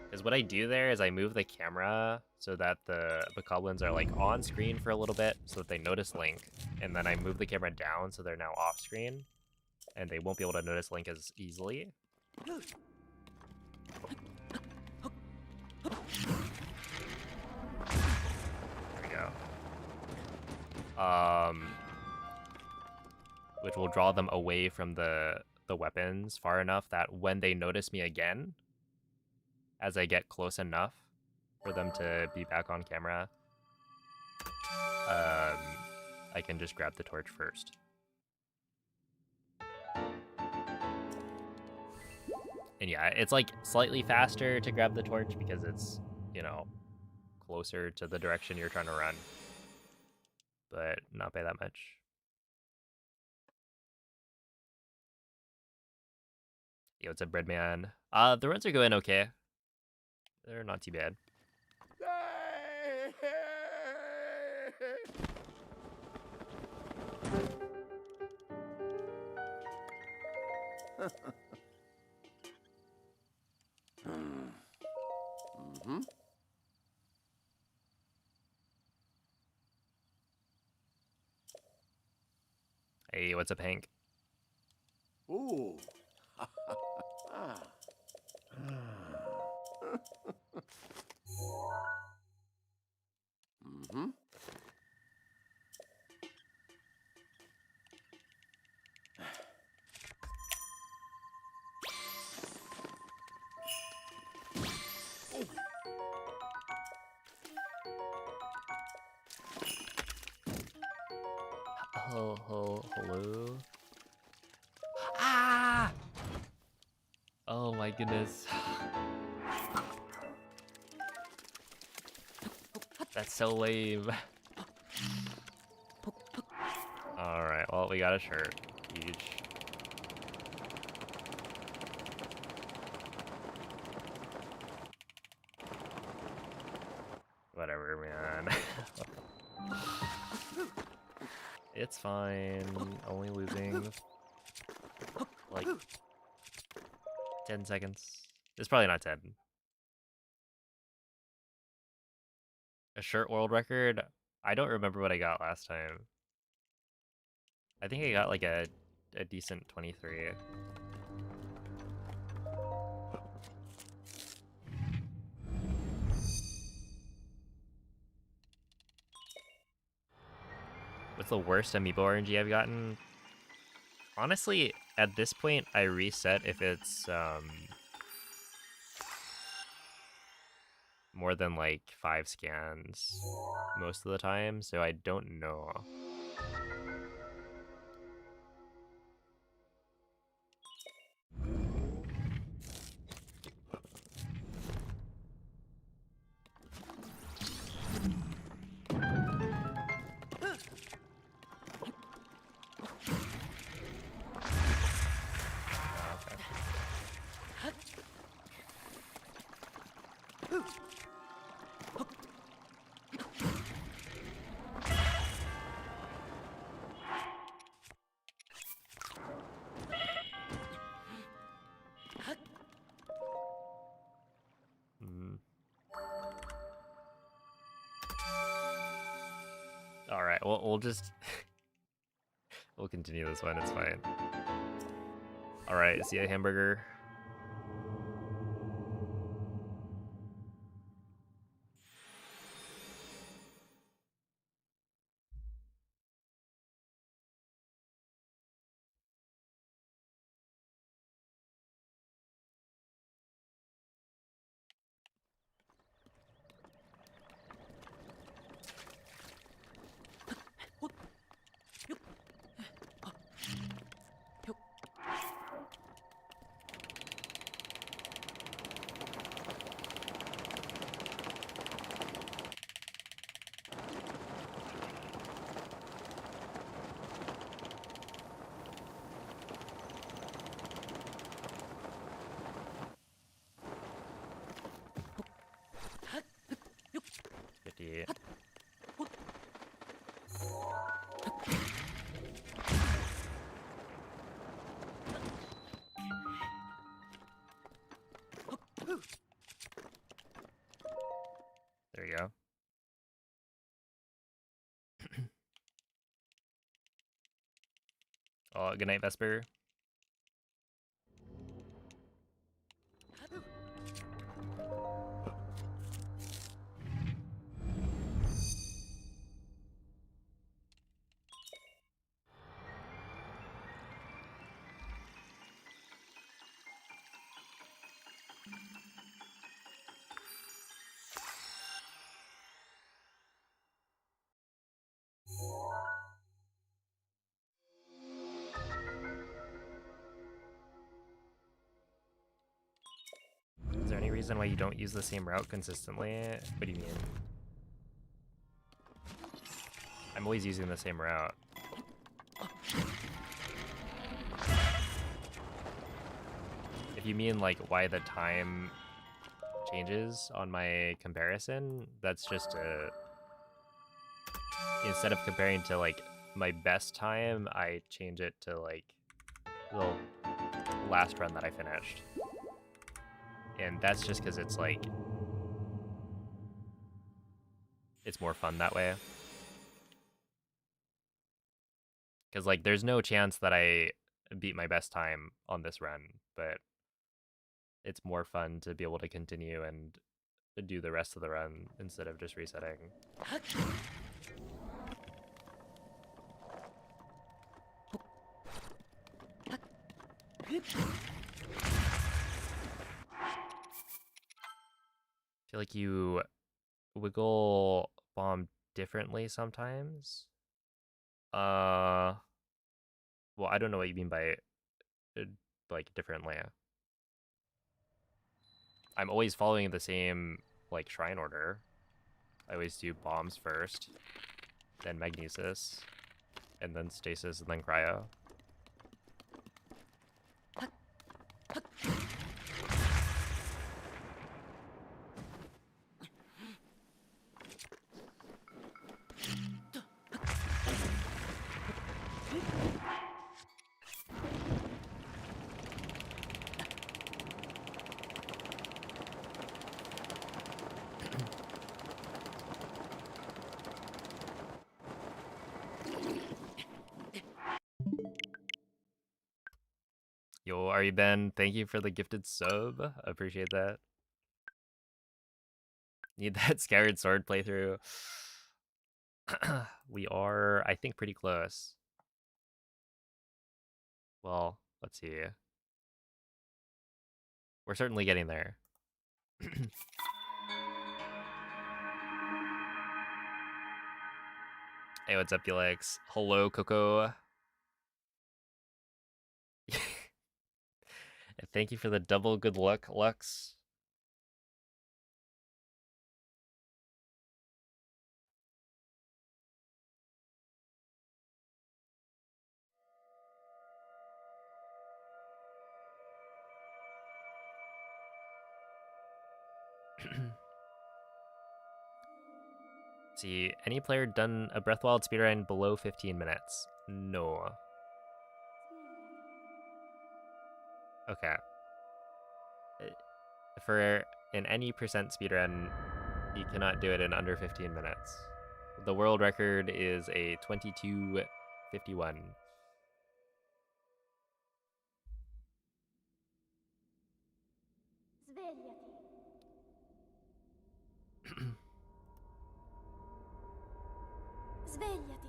Because what I do there is I move the camera so that the bokoblins are like on screen for a little bit so that they notice Link, and then I move the camera down so they're now off screen, and they won't be able to notice Link as easily. There we go. Which will draw them away from the weapons far enough that when they notice me again, as I get close enough for them to be back on camera, I can just grab the torch first. And yeah, it's like slightly faster to grab the torch because it's, you know, closer to the direction you're trying to run, but not by that much. Yo, what's up, Breadman? The runs are going okay. They're not too bad. Mm-hmm. Hey, what's up, Hank? Ooh. Mm-hmm. Hello? Ah! Oh my goodness. That's so lame. Alright, well, we got a shirt. Huge. Whatever, man. It's fine. Only losing like 10 seconds. It's probably not 10. A shirt world record? I don't remember what I got last time. I think I got like a decent 23. What's the worst amiibo RNG I've gotten? Honestly, at this point, I reset if it's more than like 5 scans most of the time, so I don't know. we'll just we'll continue this one. It's fine. All right, see a hamburger. There you go. Oh, good night, Vesper. Is there any reason why you don't use the same route consistently? What do you mean? I'm always using the same route. If you mean like why the time changes on my comparison, that's just instead of comparing to like my best time, I change it to like the last run that I finished. And that's just because it's like, it's more fun that way. Because like there's no chance that I beat my best time on this run, but it's more fun to be able to continue and do the rest of the run instead of just resetting. I feel like you wiggle bomb differently sometimes. Well, I don't know what you mean by like differently. I'm always following the same like shrine order. I always do bombs first, then magnesis, and then stasis, and then cryo. Yo, are you Ben? Thank you for the gifted sub. Appreciate that. Need that Scoured Sword playthrough. We are, I think, pretty close. Well, let's see. We're certainly getting there. Hey, what's up, Felix? Hello, Coco. Thank you for the double good luck, Lux. See, any player done a Breath Wild speedrun below 15 minutes? No. Okay. For an any percent speedrun, you cannot do it in under 15 minutes. The world record is a 22:51. Svegliati. Svegliati.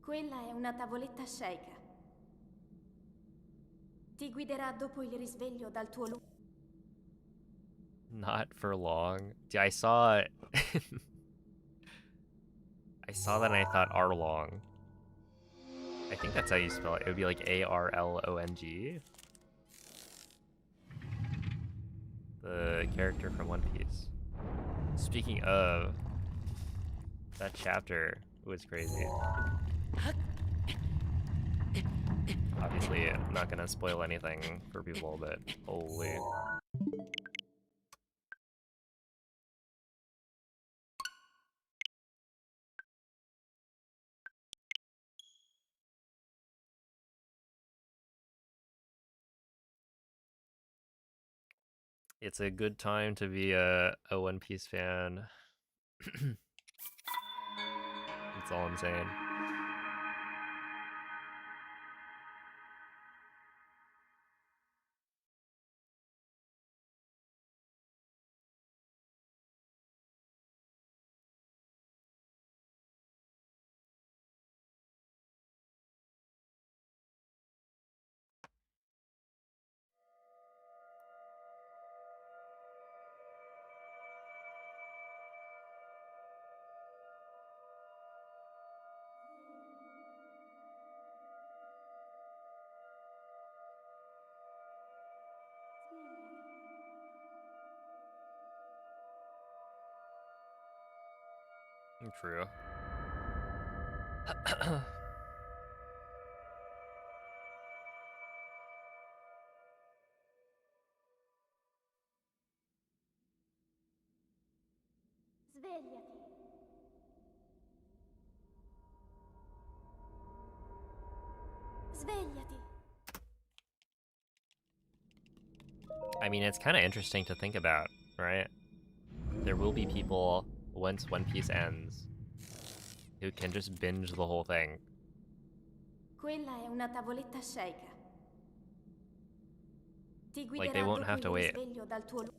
Quella è una tavoletta sceika. Ti guiderà dopo il risveglio dal tuo luogo. Not for long. Dude, I saw I saw that and I thought Arlong. I think that's how you spell it. It would be like Arlong. The character from One Piece. Speaking of, that chapter was crazy. Obviously, I'm not gonna spoil anything for people, but holy. It's a good time to be a One Piece fan. That's all I'm saying. True. Svegliati. Svegliati. I mean, it's kind of interesting to think about, right? There will be people, once One Piece ends, who can just binge the whole thing. Quella è una tavoletta sceika. Ti Like, they guiderà won't dopo have il to wait. risveglio dal tuo luogo.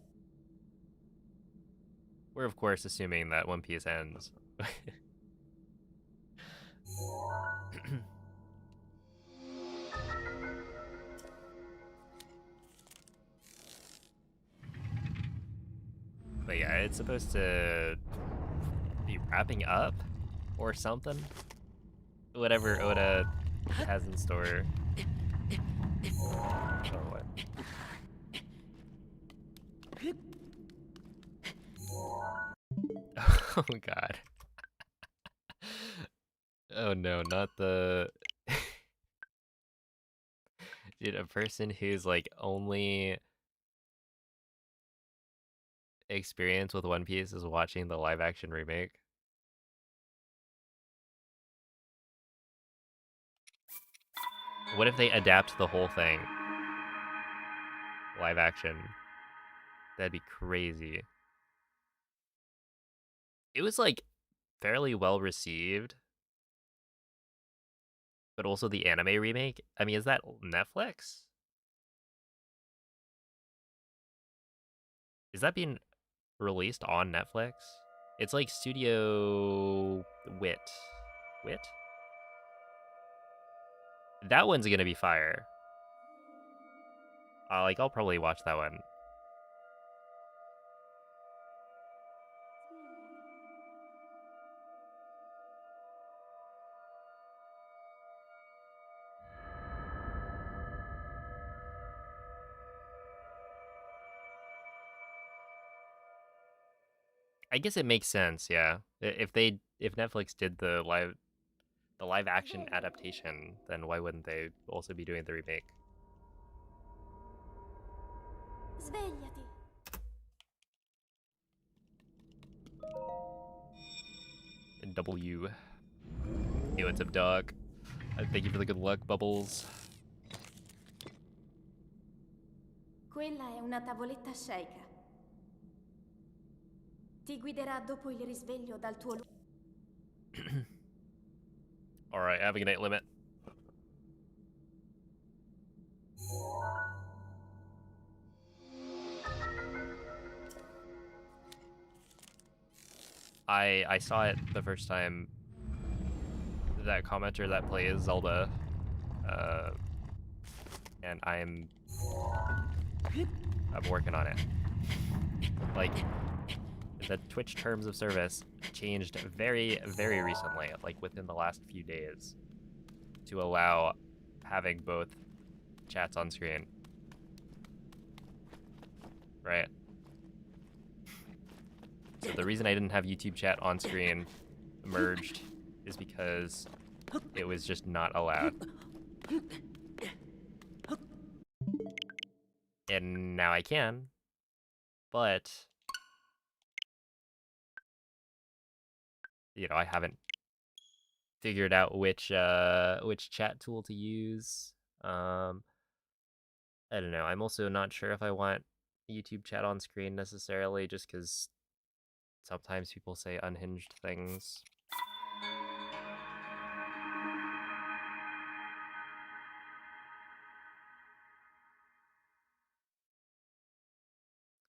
We're, of course, assuming that One Piece ends. But yeah, it's supposed to be wrapping up or something. Whatever Oda has in store. Oh, what? Oh god. Oh no, not the... Dude, a person who's like only experience with One Piece is watching the live action remake. What if they adapt the whole thing? Live action. That'd be crazy. It was like fairly well received. But also the anime remake? I mean, is that Netflix? Is that being released on Netflix? It's like Studio Wit. Wit? That one's gonna be fire. Like, I'll probably watch that one. I guess it makes sense, yeah. If Netflix did the live action adaptation, then why wouldn't they also be doing the remake? Svegliati. W. Hey, what's up, dog? Thank you for the good luck, Bubbles. Quella è una tavoletta sceicca. Ti guiderà dopo il risveglio dal tuo Alright, having a night limit. I saw it the first time that commenter that plays Zelda, and I'm working on it. Like, the Twitch terms of service changed very, very recently, like within the last few days, to allow having both chats on screen. Right? So the reason I didn't have YouTube chat on screen merged is because it was just not allowed. And now I can, but you know, I haven't figured out which chat tool to use. I don't know. I'm also not sure if I want YouTube chat on screen necessarily, just because sometimes people say unhinged things.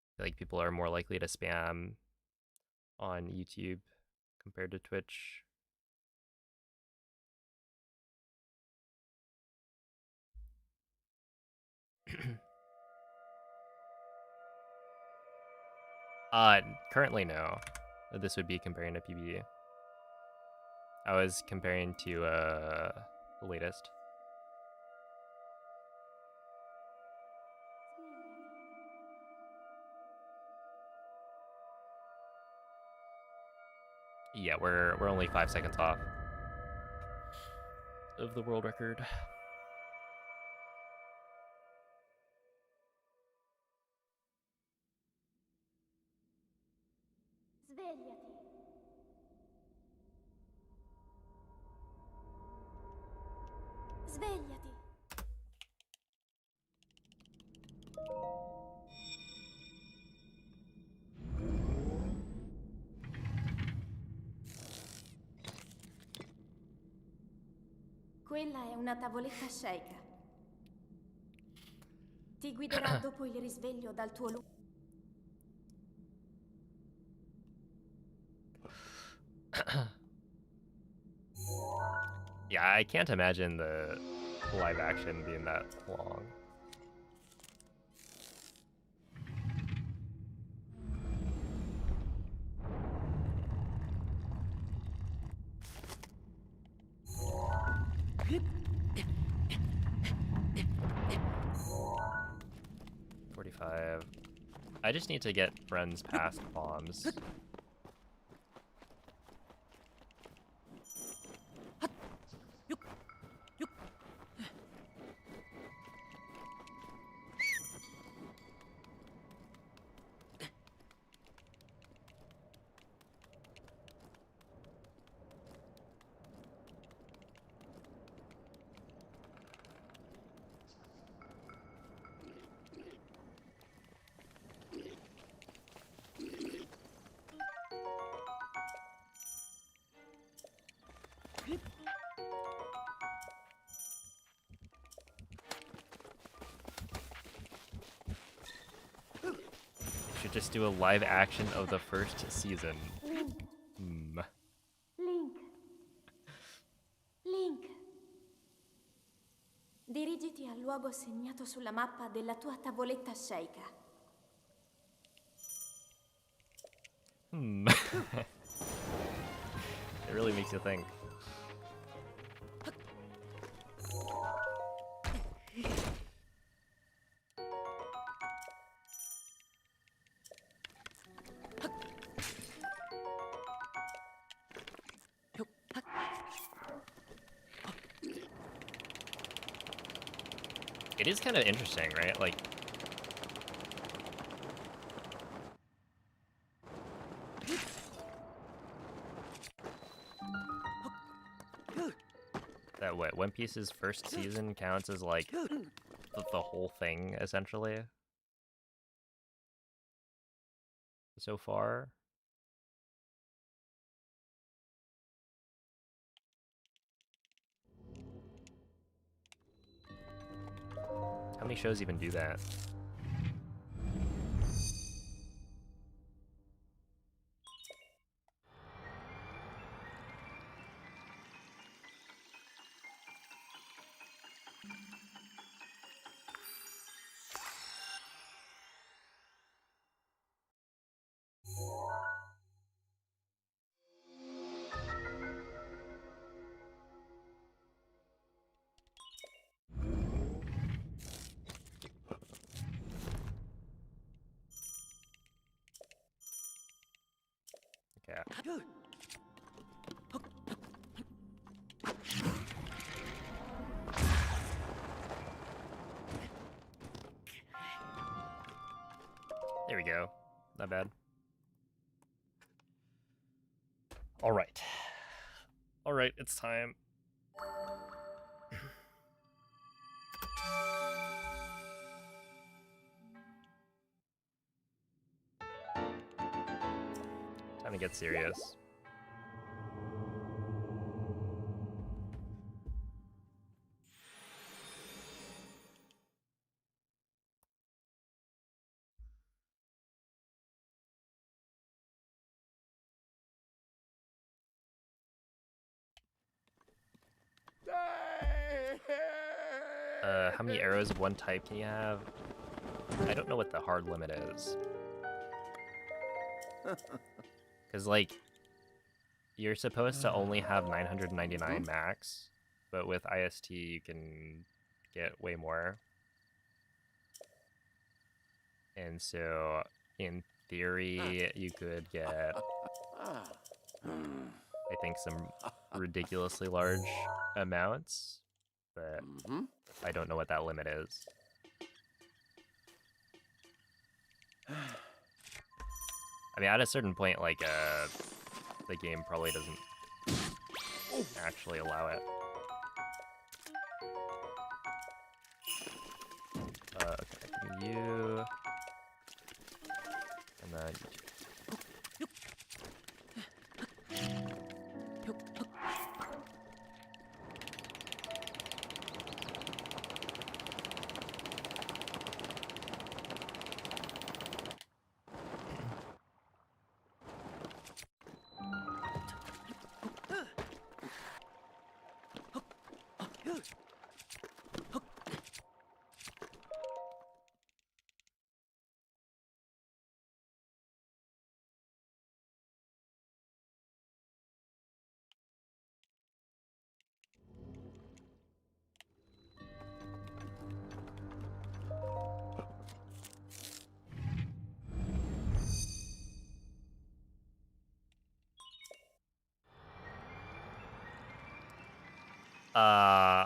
I feel like people are more likely to spam on YouTube compared to Twitch. Currently no. This would be comparing to PBD. I was comparing to the latest. Yeah, we're only 5 seconds off of the world record. Svegliati. Svegliati. Quella è una tavoletta sceicca. Ti guiderà dopo il risveglio dal tuo Yeah, I can't imagine the live action being that long. I just need to get friends past bombs. Should just do a live action of the first season. Hmm. Link. Dirigiti al luogo segnato sulla mappa della tua tavoletta sceicca. Hmm. It really makes you think. It is kind of interesting, right? Like, Piece's first season counts as like the whole thing essentially so far. How many shows even do that? Yeah. There we go. Not bad. All right. All right, it's time. Time to get serious. How many arrows of one type can you have? I don't know what the hard limit is. Because, like, you're supposed to only have 999 max, but with IST you can get way more. And so, in theory, you could get, I think, some ridiculously large amounts, but I don't know what that limit is. I mean, at a certain point, like, the game probably doesn't actually allow it. Okay, you... And then you two.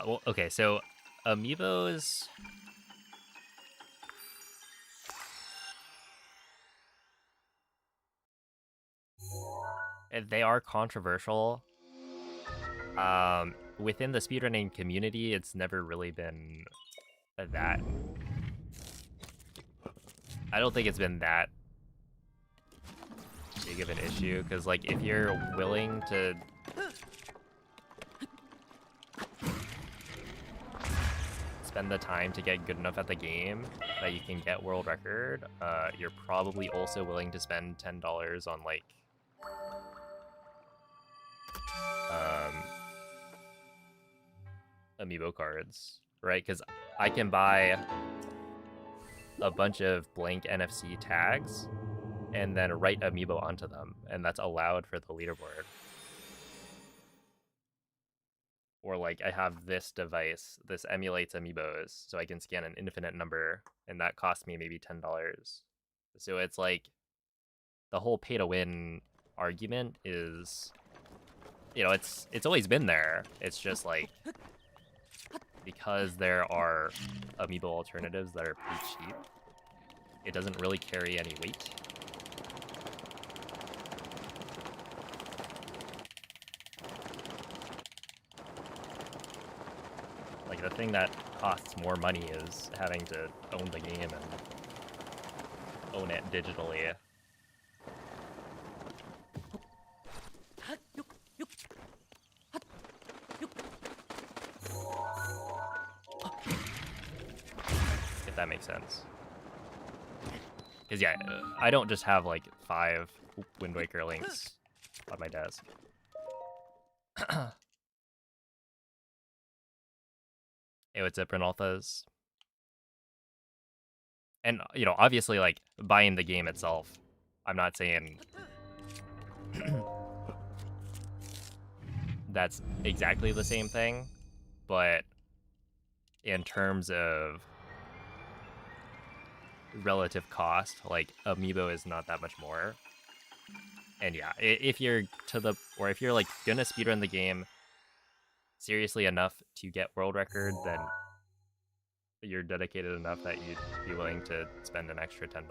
Well, okay, so amiibos... They are controversial. Within the speedrunning community, it's never really been that... I don't think it's been that big of an issue, because, like, if you're willing to... spend the time to get good enough at the game that you can get world record, you're probably also willing to spend $10 on, like, amiibo cards, right? Because I can buy a bunch of blank NFC tags and then write amiibo onto them, and that's allowed for the leaderboard. Or, like, I have this device, this emulates amiibos, so I can scan an infinite number, and that costs me maybe $10. So it's like, the whole pay-to-win argument is, you know, it's always been there. It's just, like, because there are amiibo alternatives that are pretty cheap, it doesn't really carry any weight. Like, the thing that costs more money is having to own the game and own it digitally. If that makes sense. Because, yeah, I don't just have, like, 5 Wind Waker links on my desk. Hey, what's up, Renalthas? And, you know, obviously, like, buying the game itself, I'm not saying that's exactly the same thing, but in terms of relative cost, like, Amiibo is not that much more. And yeah, if you're if you're, like, gonna speedrun the game seriously enough to get world record, then you're dedicated enough that you'd be willing to spend an extra $10.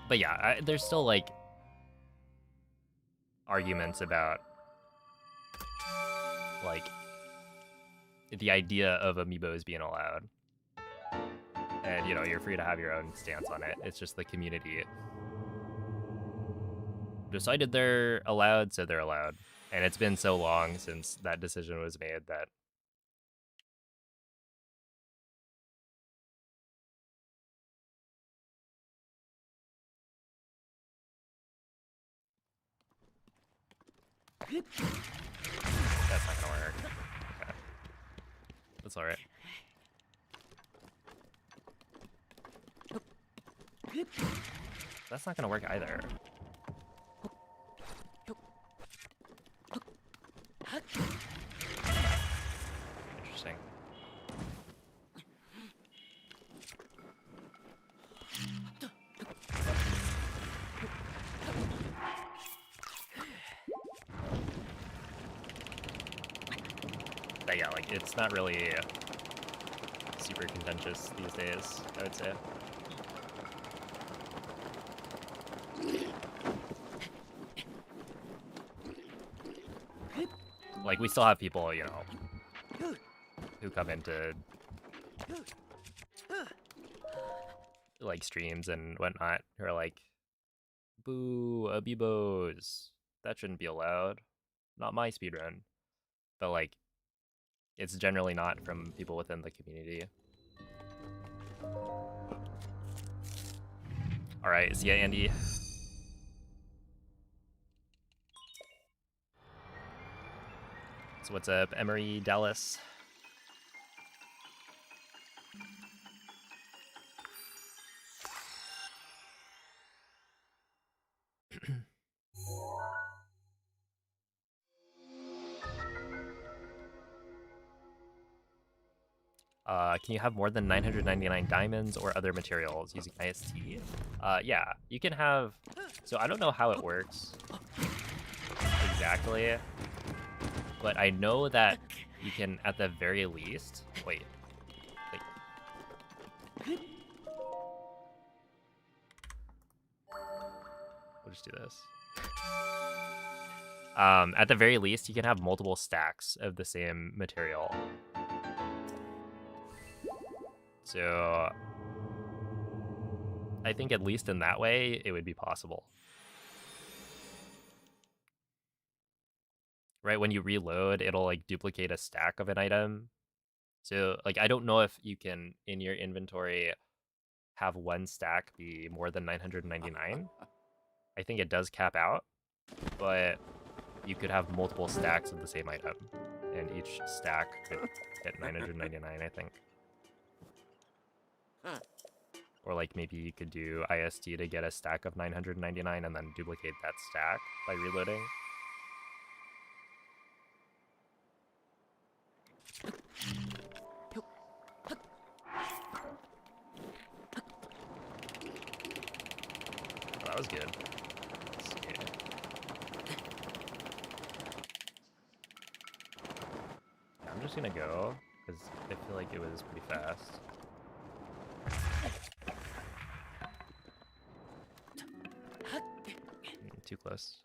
But yeah, there's still, like, arguments about, like, the idea of Amiibos being allowed. And, you know, you're free to have your own stance on it. It's just the community decided they're allowed, so they're allowed. And it's been so long since that decision was made that that's not gonna work. Okay. That's alright. That's not gonna work either. Interesting. But yeah, like, it's not really super contentious these days, I would say. Like, we still have people, you know, who come into, like, streams and whatnot, who are like, boo, Amiibos, that shouldn't be allowed. Not my speedrun. But, like, it's generally not from people within the community. Alright, see ya, Andy. So what's up, Emery, Dallas? Can you have more than 999 diamonds or other materials using IST? Yeah, you can have... So I don't know how it works exactly, but I know that you can, at the very least... Wait. We'll just do this. At the very least, you can have multiple stacks of the same material. So I think at least in that way, it would be possible. Right, when you reload, it'll, like, duplicate a stack of an item. So, like, I don't know if you can, in your inventory, have one stack be more than 999. I think it does cap out, but you could have multiple stacks of the same item, and each stack could hit 999, I think. Or, like, maybe you could do IST to get a stack of 999 and then duplicate that stack by reloading. Oh, that was good. Let's see. gonna go, because I feel like it was pretty fast. Too close.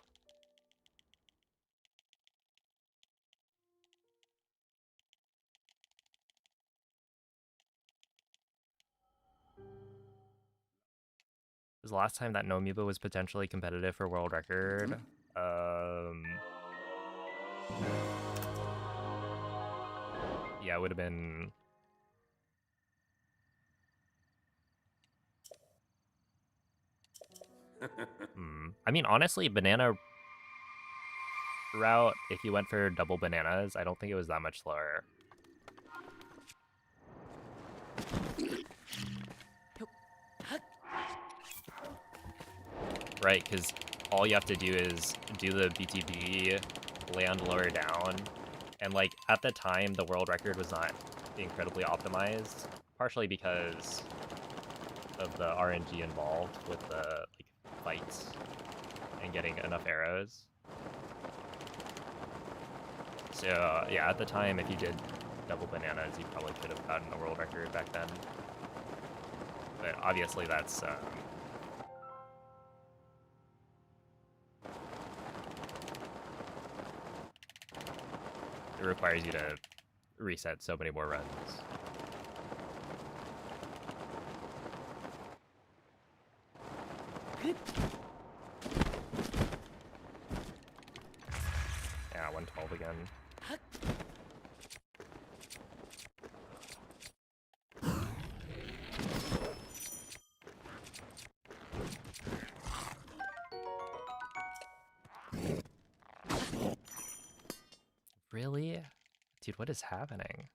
Was the last time that no Amiibo was potentially competitive for world record? Yeah, it would have been. I mean, honestly, banana route, if you went for double bananas, I don't think it was that much slower. Right, because all you have to do is do the BTB, land lower down, and like at the time the world record was not incredibly optimized, partially because of the RNG involved with the like fights and getting enough arrows. So yeah, at the time, if you did double bananas, you probably could have gotten a world record back then. But obviously that's it requires you to reset so many more runs. Yeah, 112 again. Really? Dude, what is happening?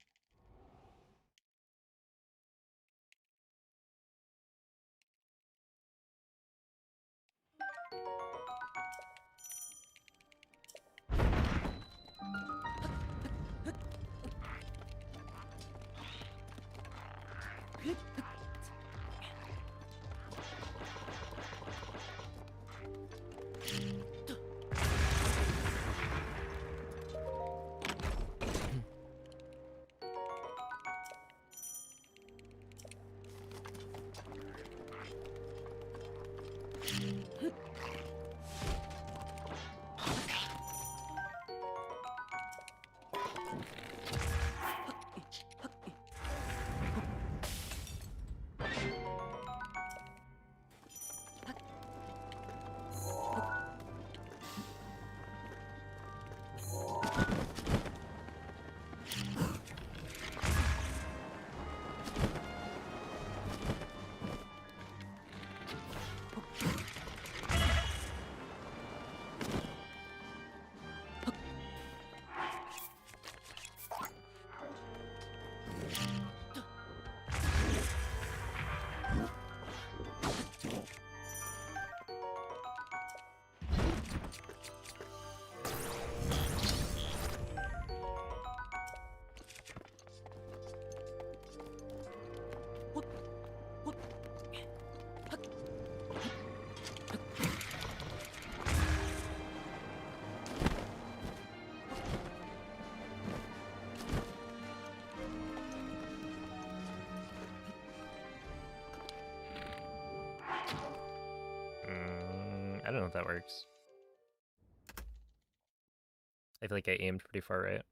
I don't know if that works. I feel like I aimed pretty far right.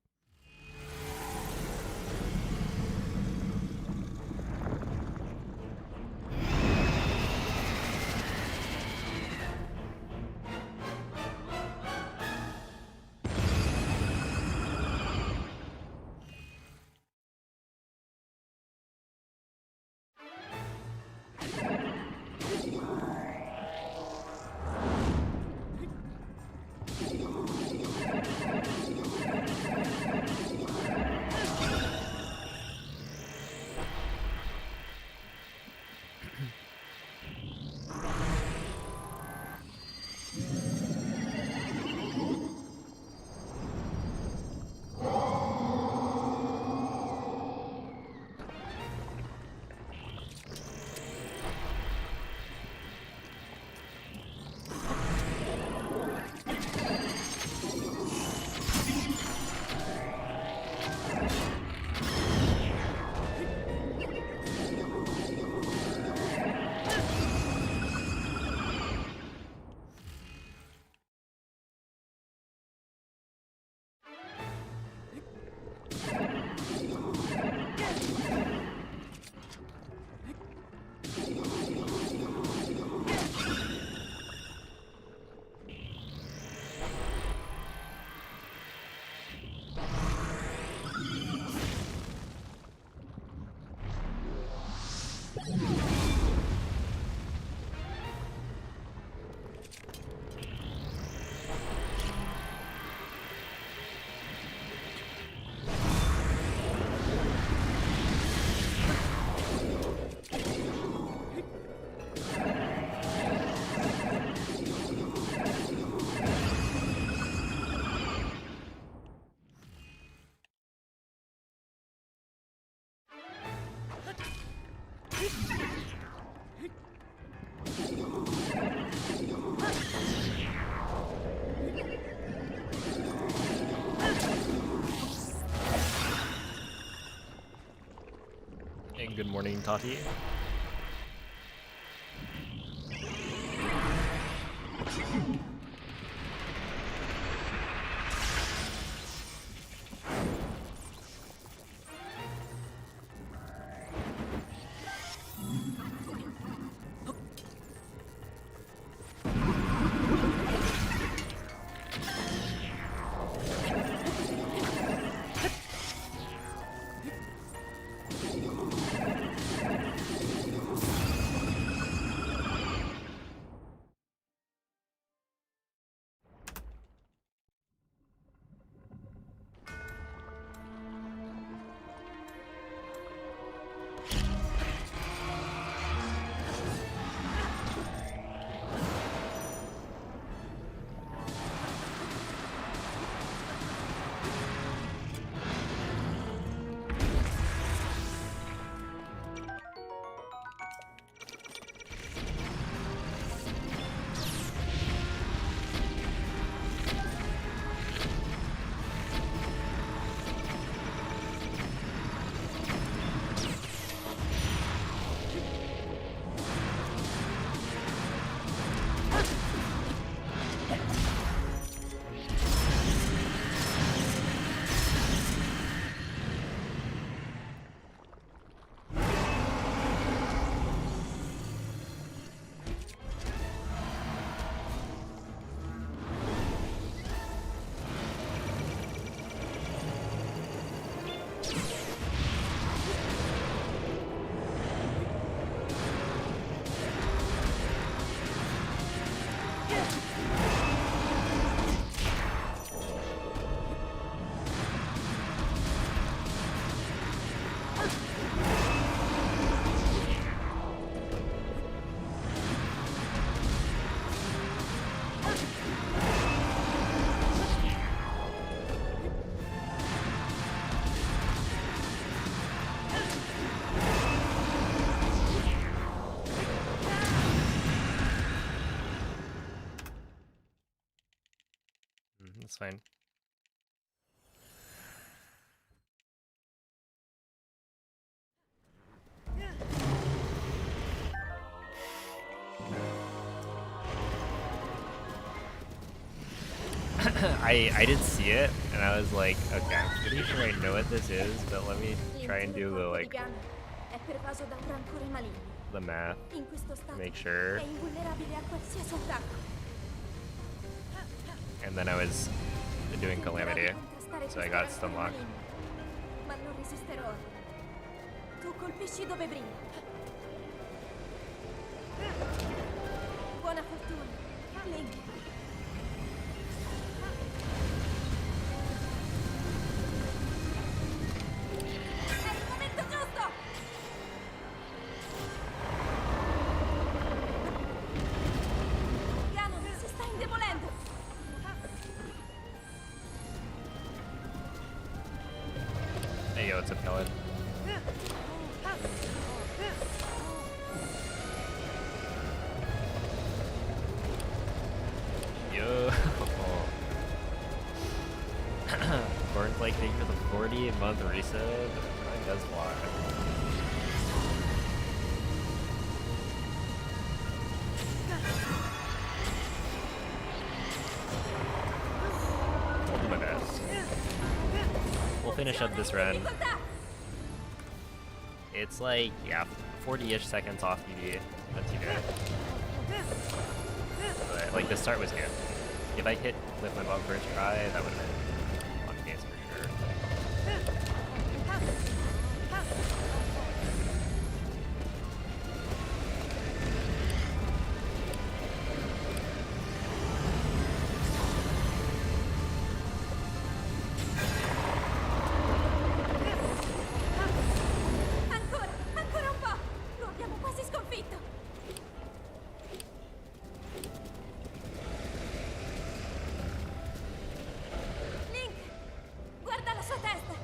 Hey, good morning, Tati. That's fine. I did see it, and I was like, okay, I'm pretty sure I know what this is, but let me try and do the, like, È pervaso da un rancore maligno. the math In questo stato to make sure. è invulnerabile a qualsiasi attacco. And then I was doing Calamity, so I got stun lock. Ma non resisterò. Tu colpisci dove brilla. Buona fortuna, Link. È il momento giusto! Ganon si sta indebolendo. Hey yo, what's up, Kellen? Yo. Born's like, thank you for the 40-month resub. That does fly. I'll do my best. We'll finish up this run. It's like, yeah, 40-ish seconds off ED. Not too good. But, like, the start was good. If I hit with my bug first try, that would have been on case for sure. Ancora un po'! Lo abbiamo quasi sconfitto! Link! Guarda la sua testa!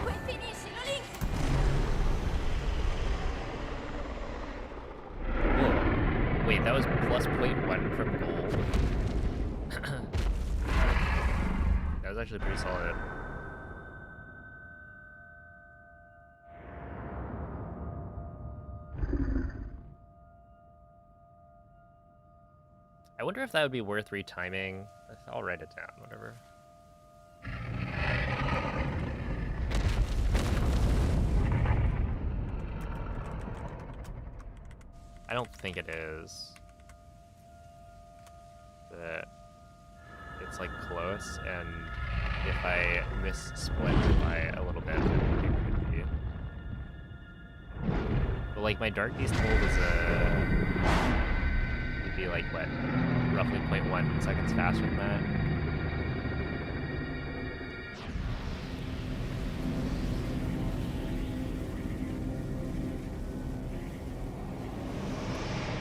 Poi finiscilo, Link! Whoa. Wait, that was plus 0.1 from gold? actually pretty solid. I wonder if that would be worth retiming. I'll write it down, whatever. I don't think it is. But it's like close, and if I miss split by a little bit, then it could be. But like my Dark Beast hold is would be like what, roughly 0.1 seconds faster than that.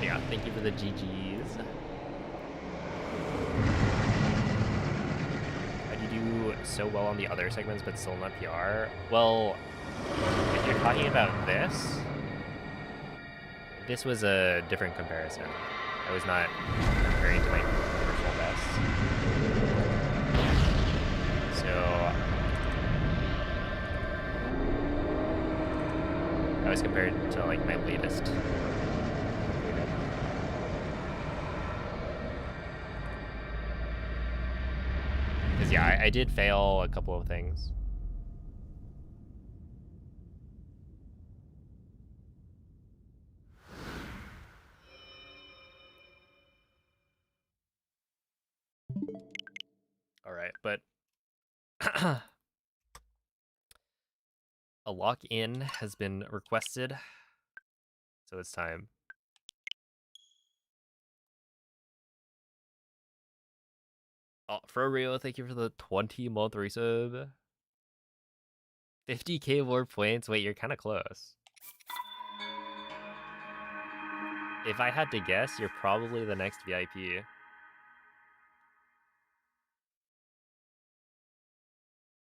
Yeah, thank you for the GGs. How do you do so well on the other segments but still not PR? Well, if you're talking about this was a different comparison. I was not comparing to my personal best. So I was compared to like my latest. Because yeah, I did fail a couple of things. All right, but a lock-in has been requested, so it's time. Oh, Frorio, thank you for the 20-month resub. 50k more points. Wait, you're kind of close. If I had to guess, you're probably the next VIP.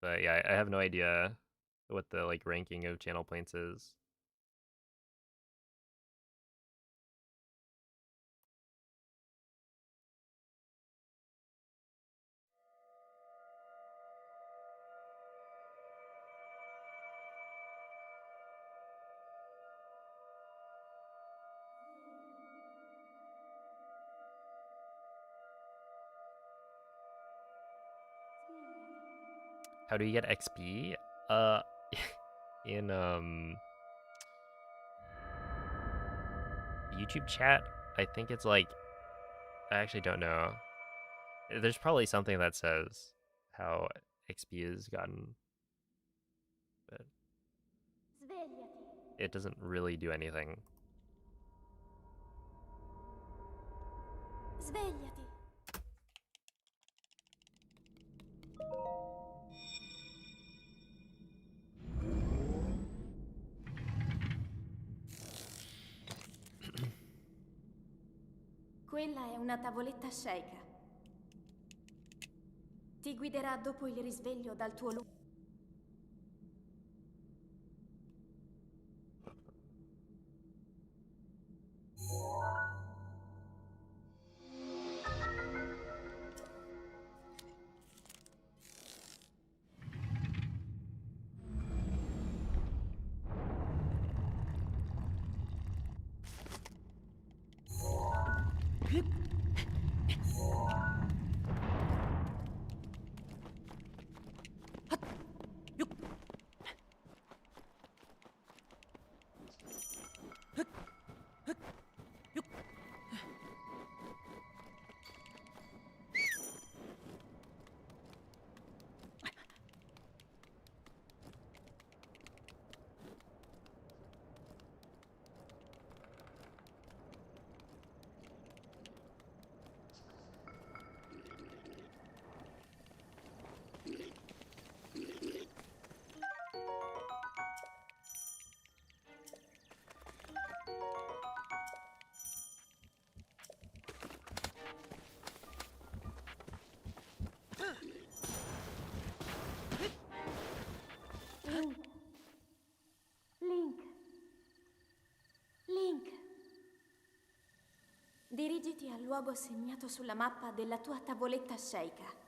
But yeah, I have no idea what the like ranking of channel points is. How do you get XP? In YouTube chat, I think it's like, I actually don't know. There's probably something that says how XP is gotten, but it doesn't really do anything. Svegliati. Quella è una tavoletta sceicca. Ti guiderà dopo il risveglio dal tuo luogo. Link. Dirigiti al luogo segnato sulla mappa della tua tavoletta sceicca.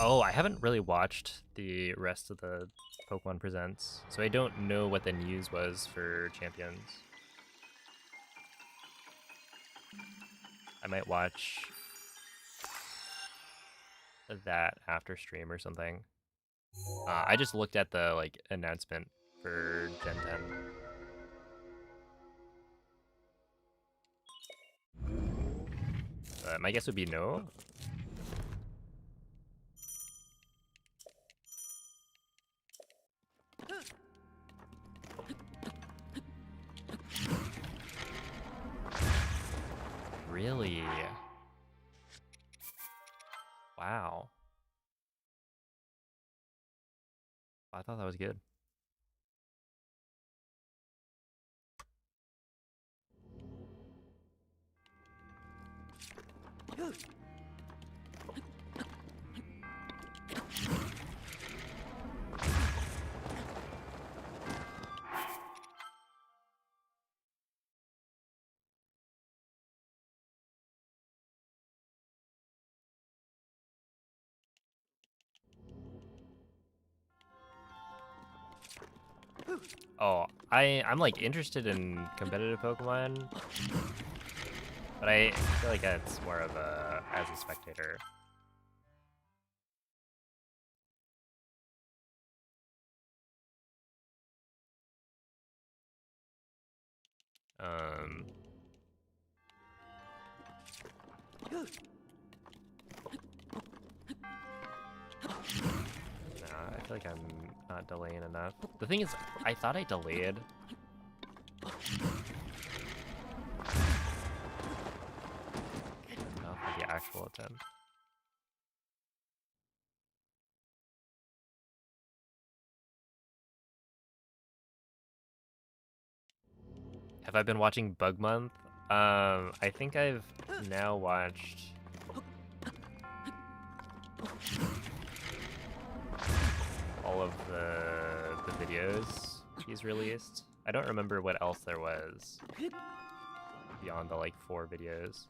Oh, I haven't really watched the rest of the Pokemon Presents, so I don't know what the news was for Champions. I might watch that after stream or something. I just looked at the like announcement for Gen 10. My guess would be no. Really? Wow. I thought that was good. Oh, I'm like interested in competitive Pokemon, but I feel like it's more of a as a spectator. Um, nah, I feel like I'm not delaying enough. The thing is, I thought I delayed. Enough for the actual attempt. Have I been watching Bug Month? I think I've now watched all of the videos he's released. I don't remember what else there was beyond the like 4 videos.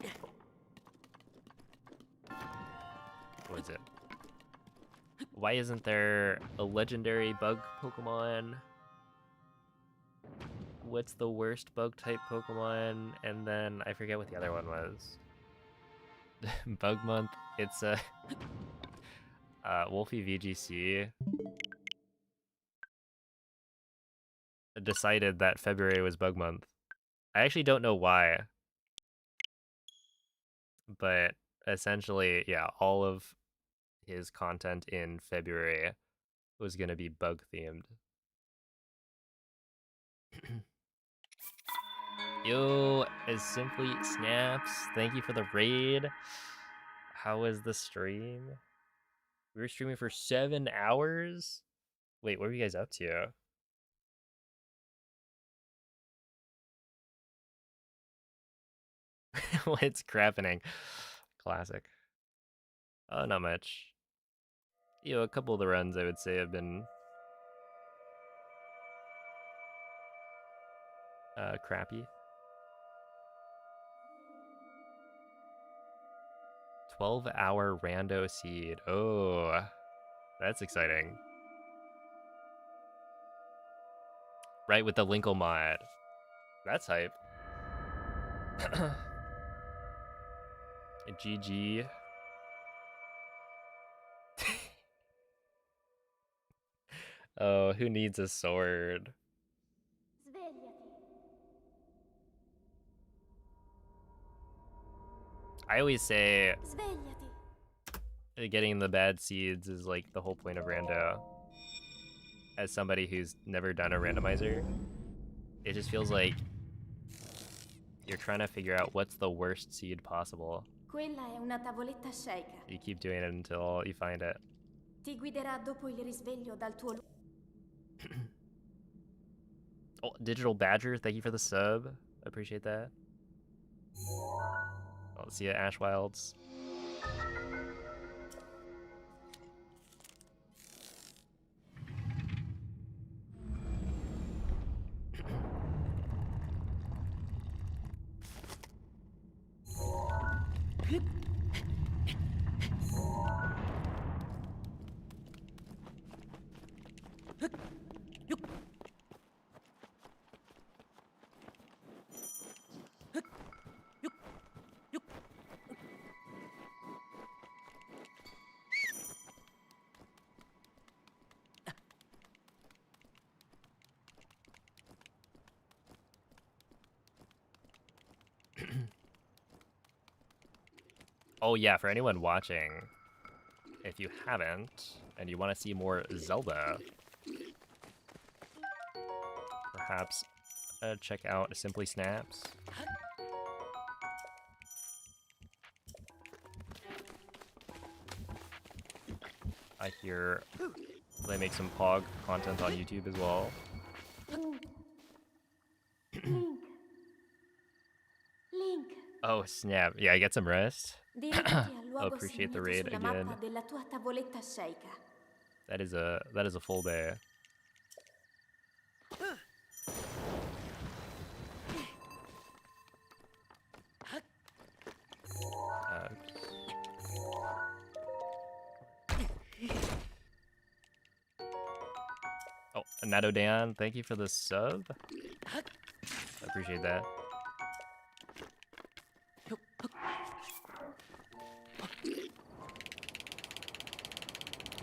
What is it? Why isn't there a legendary bug Pokemon? What's the worst bug type Pokemon? And then I forget what the other one was. Bug Month. It's a Wolfie VGC decided that February was Bug Month. I actually don't know why, but essentially, yeah, all of his content in February was gonna be bug themed. Yo, as Simply Snaps, thank you for the raid. How was the stream? We were streaming for 7 hours? Wait, what were you guys up to? What's crappening? Classic. Oh, not much. You know, a couple of the runs I would say have been crappy. 12-hour rando seed. Oh, that's exciting. Right, with the Linkle mod. That's hype. GG. Oh, who needs a sword? Svegliati. I always say Svegliati. getting the bad seeds is like the whole point of rando. As somebody who's never done a randomizer, it just feels like you're trying to figure out what's the worst seed possible. Quella è una tavoletta shaker. You keep doing it until you find it. Ti guiderà dopo il risveglio dal tuo Oh, Digital Badger, thank you for the sub. I appreciate that. Oh, see ya, Ash Wilds. Oh yeah, for anyone watching, if you haven't, and you want to see more Zelda, perhaps check out Simply Snaps. I hear they make some Pog content on YouTube as well. Link. Link. Oh snap, yeah, get some rest. Dirigiti al Oh, luogo appreciate the segnato raid sulla again. mappa della tua tavoletta sceicca. That is a full day. Oh, Nato Dan, thank you for the sub. I appreciate that.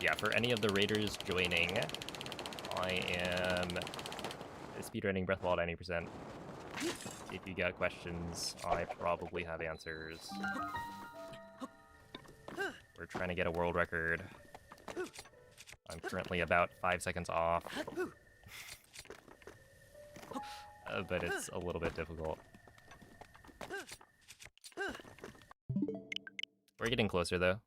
Yeah, for any of the raiders joining, I am speedrunning Breath of the Wild 90%. If you got questions, I probably have answers. We're trying to get a world record. I'm currently about 5 seconds off. But it's a little bit difficult. We're getting closer though.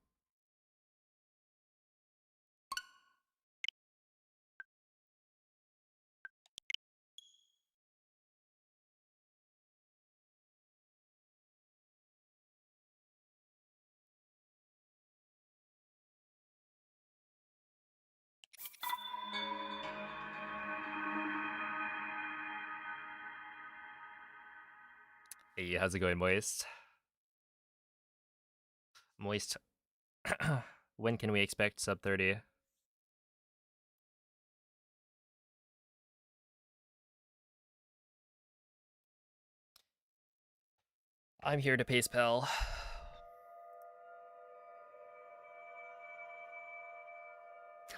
Hey, how's it going, Moist? Moist, when can we expect sub 30? I'm here to pace pal.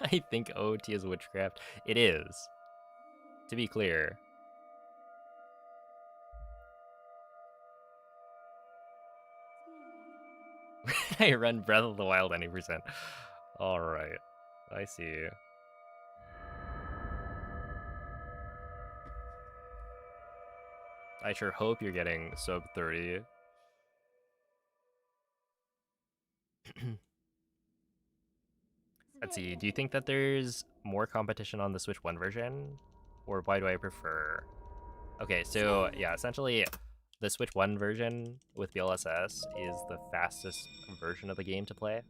I think OT is witchcraft. It is. To be clear. I run Breath of the Wild 90%. Alright. I see. I sure hope you're getting sub 30. Let's see, do you think that there's more competition on the Switch 1 version? Or why do I prefer? Okay, so yeah, essentially the Switch 1 version with BLSS is the fastest version of the game to play.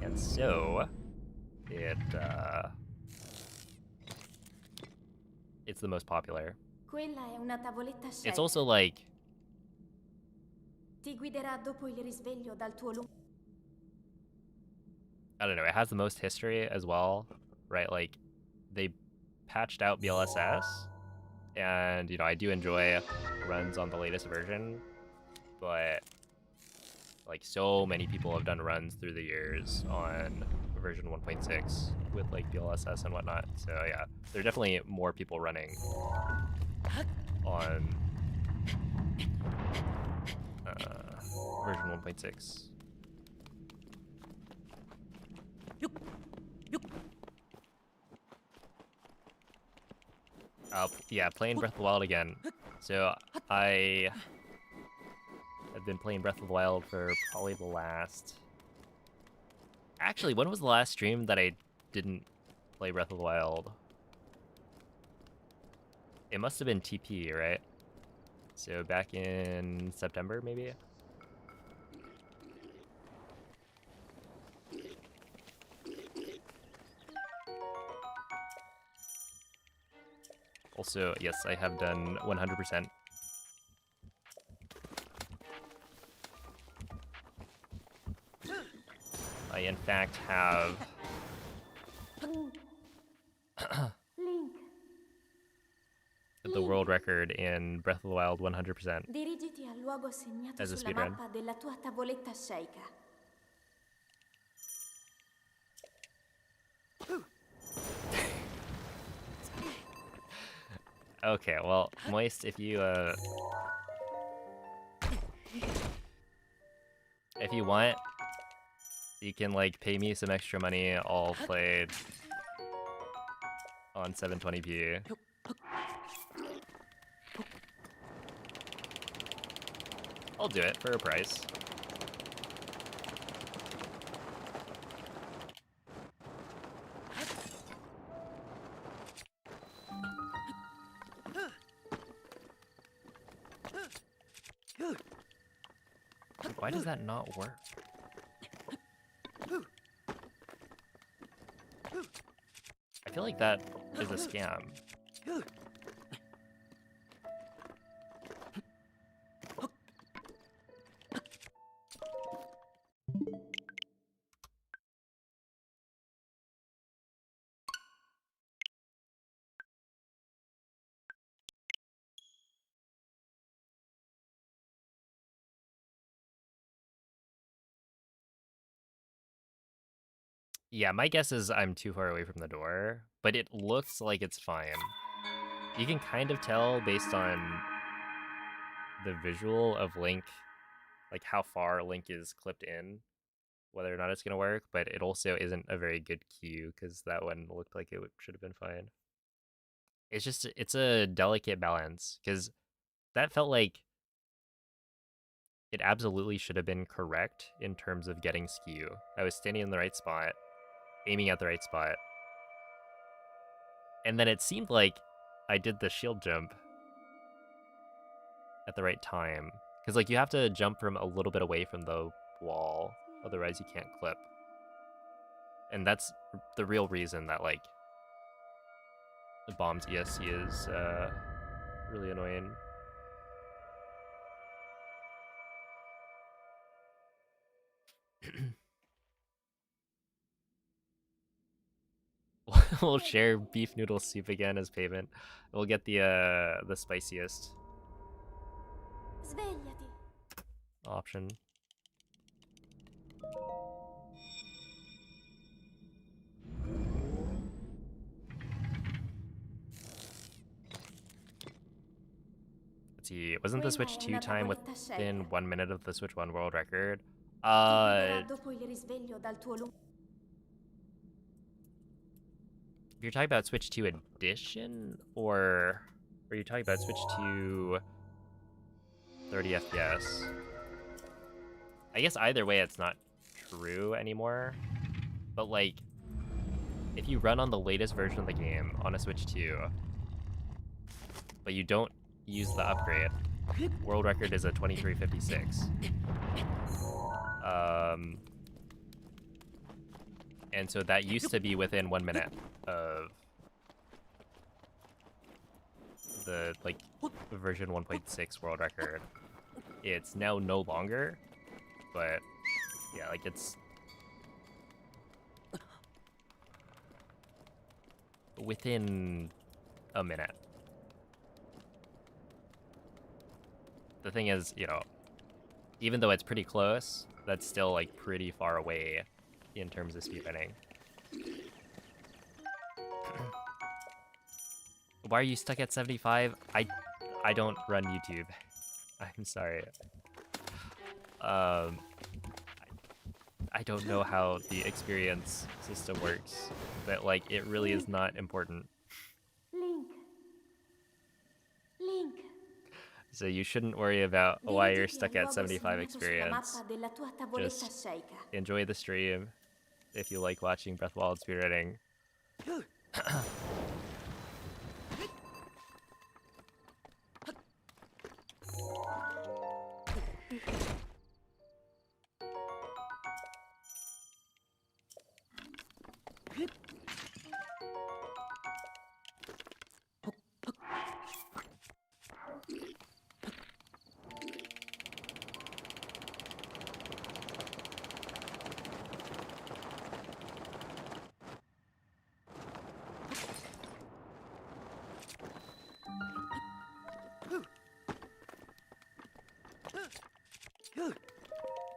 And so it's the most popular. Quella è una tavoletta It's sceicca. also like Ti guiderà dopo il risveglio dal tuo lungo. I don't know, it has the most history as well, right? Like, they patched out BLSS, and, you know, I do enjoy runs on the latest version, but, like, so many people have done runs through the years on version 1.6 with, like, BLSS and whatnot, so yeah, there are definitely more people running on version 1.6. Yeah, playing Breath of the Wild again. So I have been playing Breath of the Wild for probably the last... Actually, when was the last stream that I didn't play Breath of the Wild? It must have been TP, right? So back in September, maybe? Also, yes, I have done 100%. I, in fact, have... Link, the world record in Breath of the Wild 100% dirigiti al luogo segnato as a sulla speedrun. mappa della tua tavoletta sceicca. Okay, well, Moist, if you want, you can like pay me some extra money. I'll play on 720p. I'll do it for a price. Why does that not work? I feel like that is a scam. Yeah, my guess is I'm too far away from the door, but it looks like it's fine. You can kind of tell based on the visual of Link, like how far Link is clipped in, whether or not it's going to work, but it also isn't a very good cue because that one looked like it should have been fine. It's just, it's a delicate balance because that felt like it absolutely should have been correct in terms of getting skew. I was standing in the right spot, aiming at the right spot, and then it seemed like I did the shield jump at the right time. Because like you have to jump from a little bit away from the wall, otherwise you can't clip. And that's the real reason that like the bomb's ESC is really annoying. We'll share beef noodle soup again as payment. We'll get the spiciest Svegliati. option. Let's see, wasn't the Switch 2 time within 1 minute of the Switch 1 world record? Ti guiderà dopo il risveglio dal tuo lungo. If you're talking about Switch 2 Edition, or are you talking about Switch 2 30 FPS? I guess either way it's not true anymore, but like, if you run on the latest version of the game on a Switch 2, but you don't use the upgrade, world record is a 2356. And so that used to be within 1 minute of the like version 1.6 world record. It's now no longer, but yeah, like it's within a minute. The thing is, you know, even though it's pretty close, that's still like pretty far away in terms of speedrunning. Why are you stuck at 75? I don't run YouTube. I'm sorry. I don't know how the experience system works, but like it really is not important. Link. Link. So you shouldn't worry about why you're Dirigiti stuck al at luogo 75 segnato sulla experience. mappa della tua tavoletta Just sceicca. enjoy the stream if you like watching Breath of the Wild speedrunning.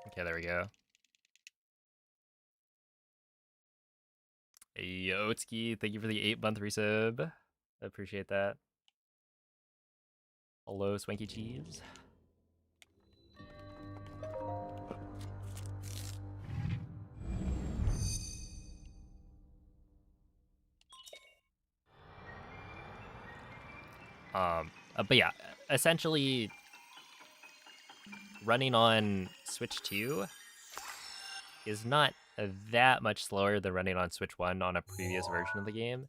Okay, there we go. Hey, Otski, thank you for the 8-month resub. I appreciate that. Hello, Swanky Cheese. But yeah, essentially, running on Switch 2 is not that much slower than running on Switch 1 on a previous version of the game.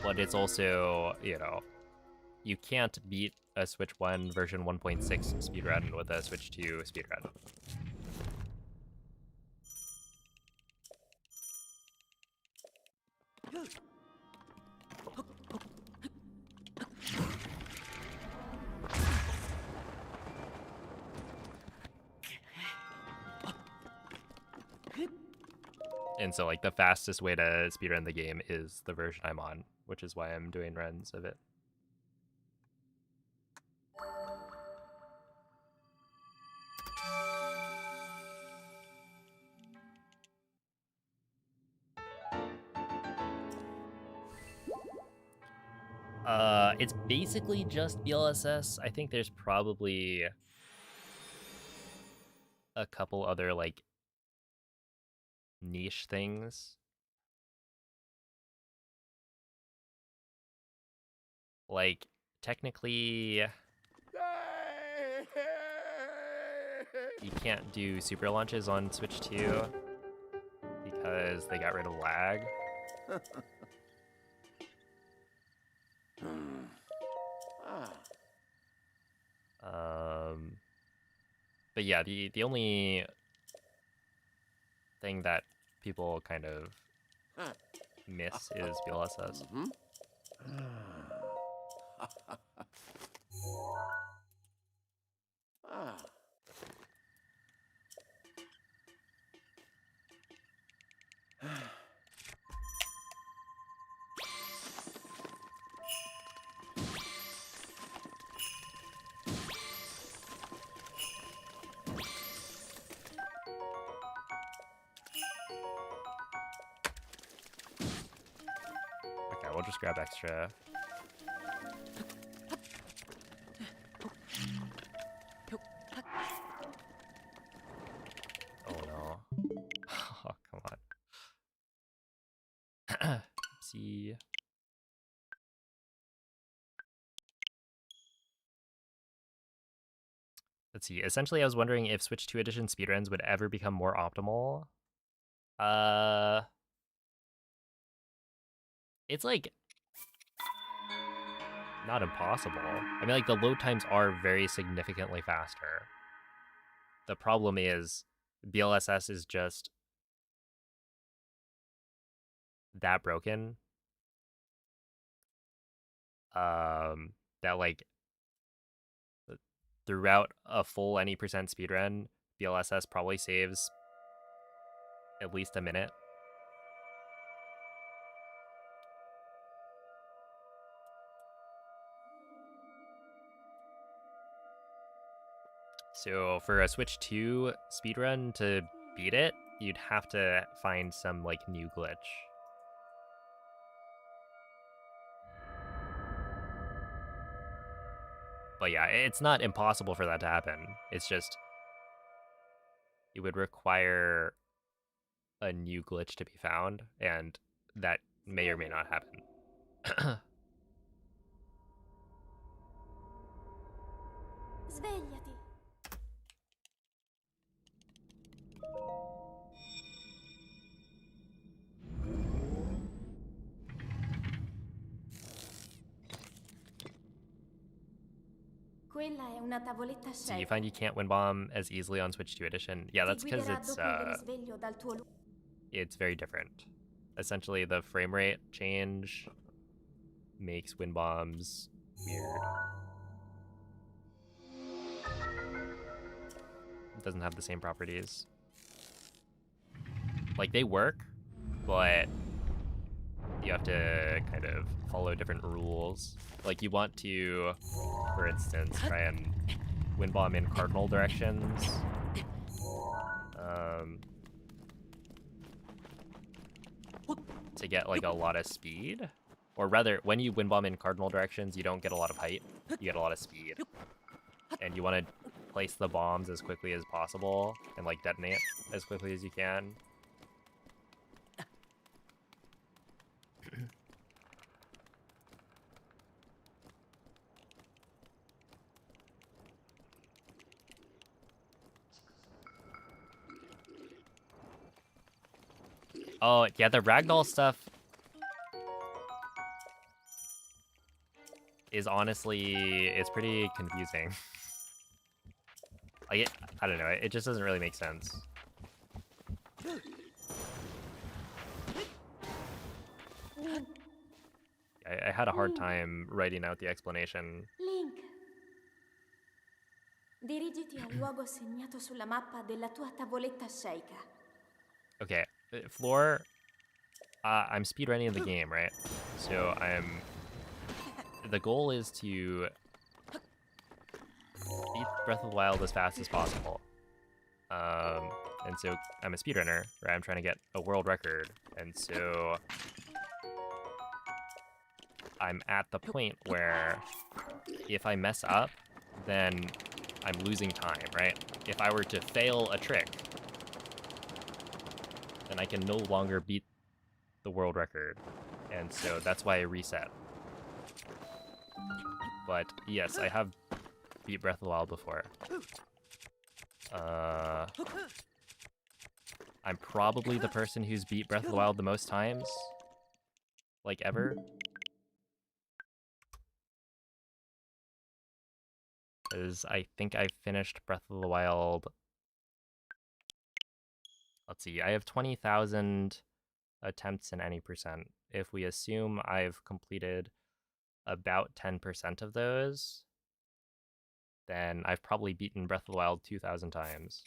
But it's also, you know, you can't beat a Switch 1 version 1.6 speedrun with a Switch 2 speedrun. And so, like, the fastest way to speedrun the game is the version I'm on, which is why I'm doing runs of it. It's basically just BLSS. I think there's probably a couple other, like, niche things. Like, technically, you can't do super launches on Switch 2 because they got rid of lag. But yeah, the only thing that people kind of miss is BLSS. Okay, we'll just grab extra. Oh no. Oh, come on. See. Let's see. Essentially, I was wondering if Switch 2 Edition speedruns would ever become more optimal. It's like not impossible. I mean, like, the load times are very significantly faster. The problem is BLSS is just that broken. That, like, throughout a full any percent speedrun, BLSS probably saves at least a minute. So for a Switch 2 speedrun to beat it, you'd have to find some, like, new glitch. But yeah, it's not impossible for that to happen. It's just it would require a new glitch to be found, and that may or may not happen. Svegliati. Quella è una tavoletta So you scelta. find you can't win bomb as easily on Switch 2 Edition? Yeah, that's Ti because guiderà dopo il risveglio dal tuo it's very different. Essentially, the frame rate change makes win bombs weird. It doesn't have the same properties. Like, they work, but you have to kind of follow different rules. Like, you want to, for instance, try and win bomb in cardinal directions. To get like a lot of speed. Or rather, when you win bomb in cardinal directions, you don't get a lot of height, you get a lot of speed. And you want to place the bombs as quickly as possible and like detonate as quickly as you can. Oh, yeah, the ragdoll stuff is honestly, it's pretty confusing. Like, I don't know, it just doesn't really make sense. I had a hard time writing out the explanation. Link. Dirigiti al luogo segnato sulla mappa della tua tavoletta sceicca. Okay, Floor, I'm speedrunning the game, right? So the goal is to beat Breath of the Wild as fast as possible. And so I'm a speedrunner, right? I'm trying to get a world record, and so I'm at the point where if I mess up, then I'm losing time, right? If I were to fail a trick, then I can no longer beat the world record, and so that's why I reset. But yes, I have beat Breath of the Wild before. I'm probably the person who's beat Breath of the Wild the most times, like ever. Because I think I finished Breath of the Wild. Let's see, I have 20,000 attempts in any percent. If we assume I've completed about 10% of those, then I've probably beaten Breath of the Wild 2,000 times.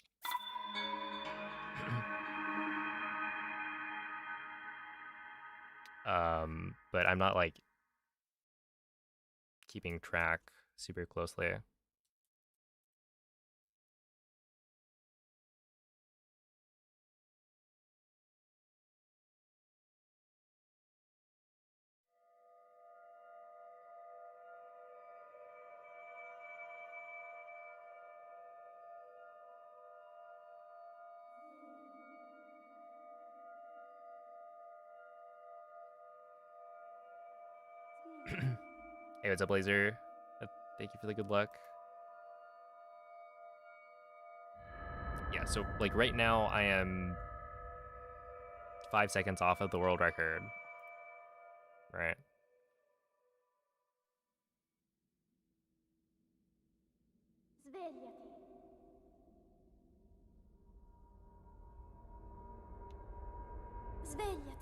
But I'm not like keeping track super closely. Hey, what's up, Blazer? Thank you for the good luck. Yeah, so like right now I am 5 seconds off of the world record. Right. Svegliati. Svegliati.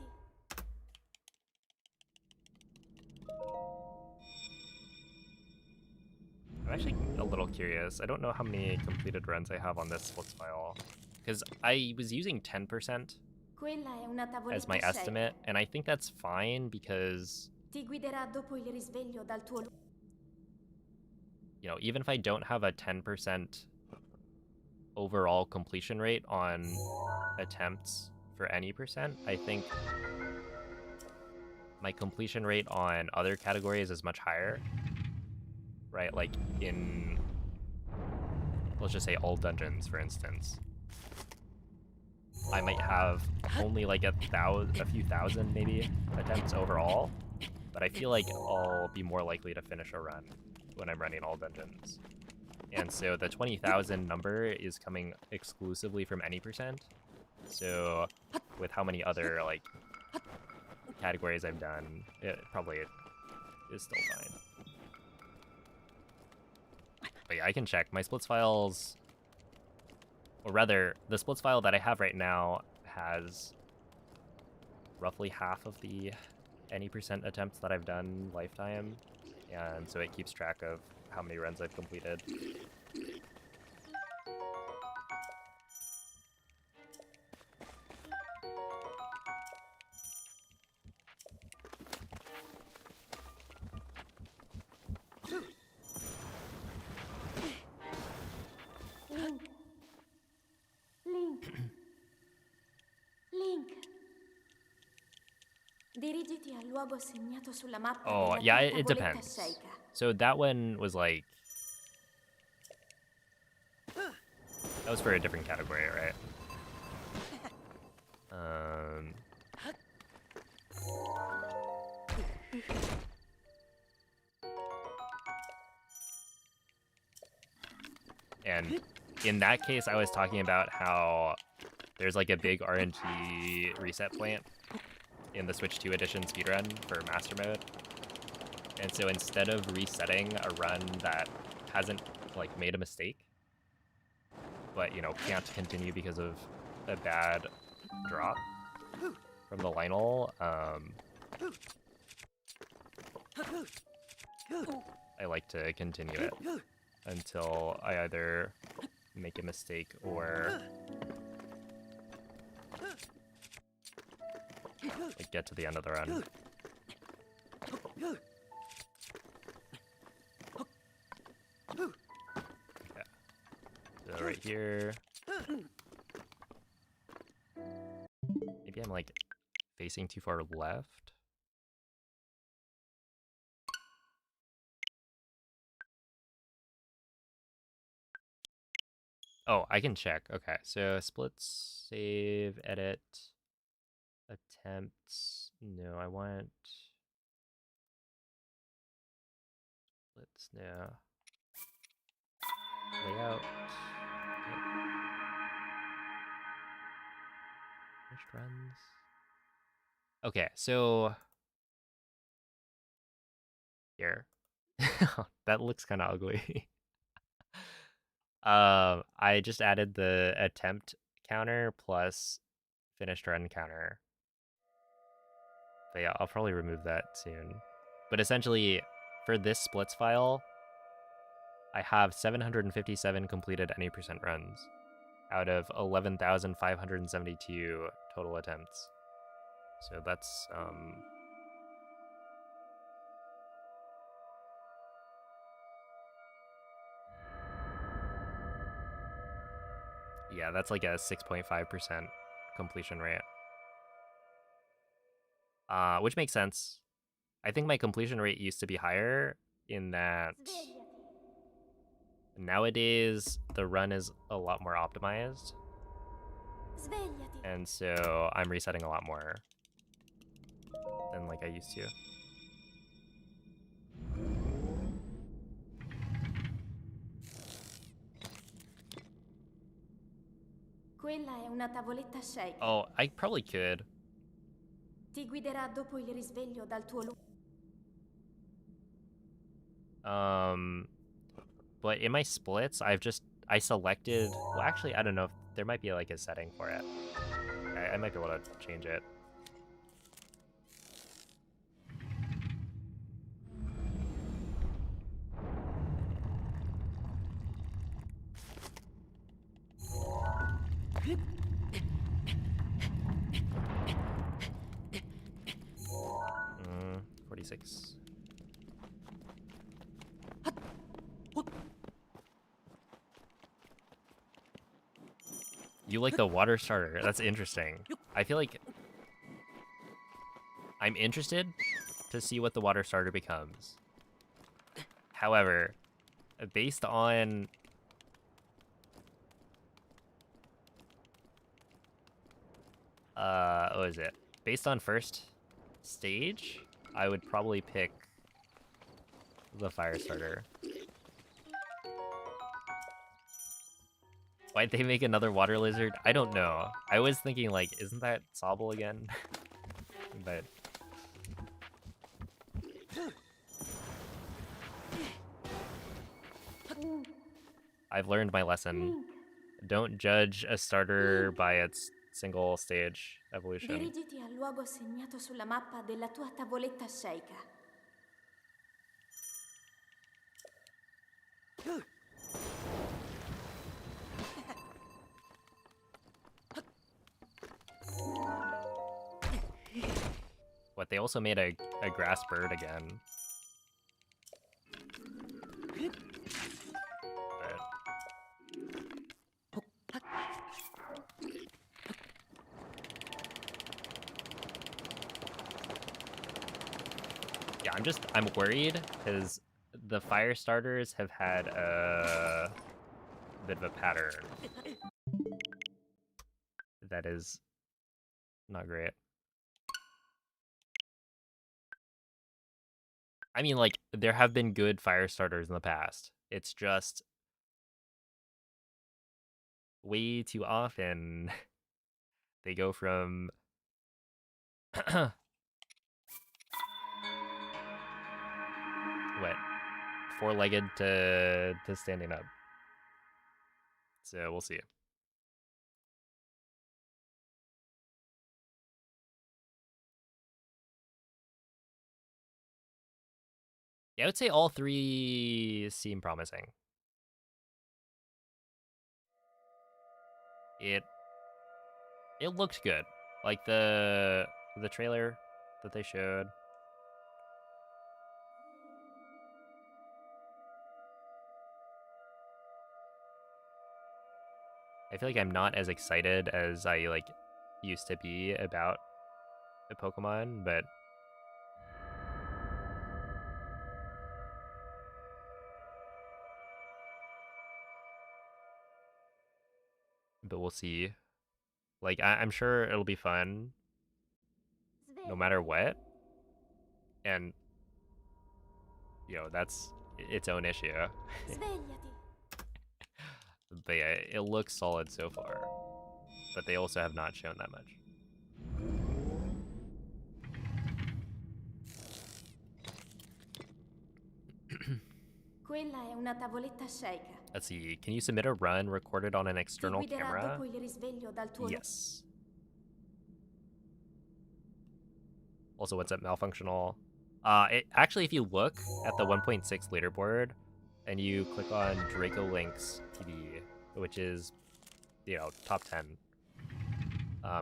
I'm actually a little curious. I don't know how many completed runs I have on this splits file. Because I was using 10% Quella è una tavoletta as my scelta. estimate, and I think that's fine because, Ti guiderà dopo il risveglio dal tuo you know, even if I don't have a 10% overall completion rate on attempts for any percent, I think my completion rate on other categories is much higher. Right, like in, let's just say all dungeons, for instance. I might have only like a few thousand maybe attempts overall, but I feel like I'll be more likely to finish a run when I'm running all dungeons. And so the 20,000 number is coming exclusively from any percent. So with how many other like categories I've done, it probably is still fine. But yeah, I can check. My splits files, or rather, the splits file that I have right now has roughly half of the any percent attempts that I've done lifetime, and so it keeps track of how many runs I've completed. Link. Link. Link. Dirigiti al luogo segnato sulla mappa Oh, della yeah, tua it tavoletta depends. sceicca. So that one was like... That was for a different category, right? And in that case, I was talking about how there's like a big RNG reset plant in the Switch 2 edition speedrun for Master Mode. And so instead of resetting a run that hasn't like made a mistake, but you know, can't continue because of a bad drop from the Lionel, I like to continue it until I either make a mistake or like get to the end of the run. Yeah. So right here. Maybe I'm like facing too far left. Oh, I can check. Okay, so splits, save, edit, attempts. No, I want splits now. Layout. Okay. Finished runs. Okay, so here. That looks kind of ugly. I just added the attempt counter plus finished run counter. But yeah, I'll probably remove that soon. But essentially, for this splits file, I have 757 completed any percent runs out of 11,572 total attempts. So that's yeah, that's like a 6.5% completion rate. Which makes sense. I think my completion rate used to be higher in that Svegliati. nowadays the run is a lot more optimized. Svegliati. And so I'm resetting a lot more than like I used to. Quella è una tavoletta sceicca. Oh, I probably could. Ti guiderà dopo il risveglio dal tuo luogo. But in my splits, I selected, well, actually, I don't know if there might be like a setting for it. I might be able to change it. Mm, 46. You like the water starter? That's interesting. I feel like I'm interested to see what the water starter becomes. However, based on what is it? Based on first stage, I would probably pick the fire starter. Why'd they make another water lizard? I don't know. I was thinking like, isn't that Sobble again? But I've learned my lesson. Link, Don't judge a starter by its single stage evolution. dirigiti al luogo segnato sulla mappa della tua tavoletta sceicca. What, they also made a grass bird again. But... yeah, I'm worried because the fire starters have had a bit of a pattern that is not great. I mean, like, there have been good fire starters in the past. It's just way too often they go from what, four-legged to standing up. So we'll see. Yeah, I would say all three seem promising. It looked good. Like the trailer that they showed. I feel like I'm not as excited as I like used to be about the Pokemon, but we'll see. Like I'm sure it'll be fun no matter what. And that's its own issue. Svegliati. But yeah, it looks solid so far. But they also have not shown that much. Quella è una tavoletta sceicca. Let's see. Can you submit a run recorded on an Ti external guiderà camera? dopo il risveglio dal tuo Yes. Also, what's up, malfunctional? Actually, if you look at the 1.6 leaderboard and you click on Draco Link's PD, which is, top 10,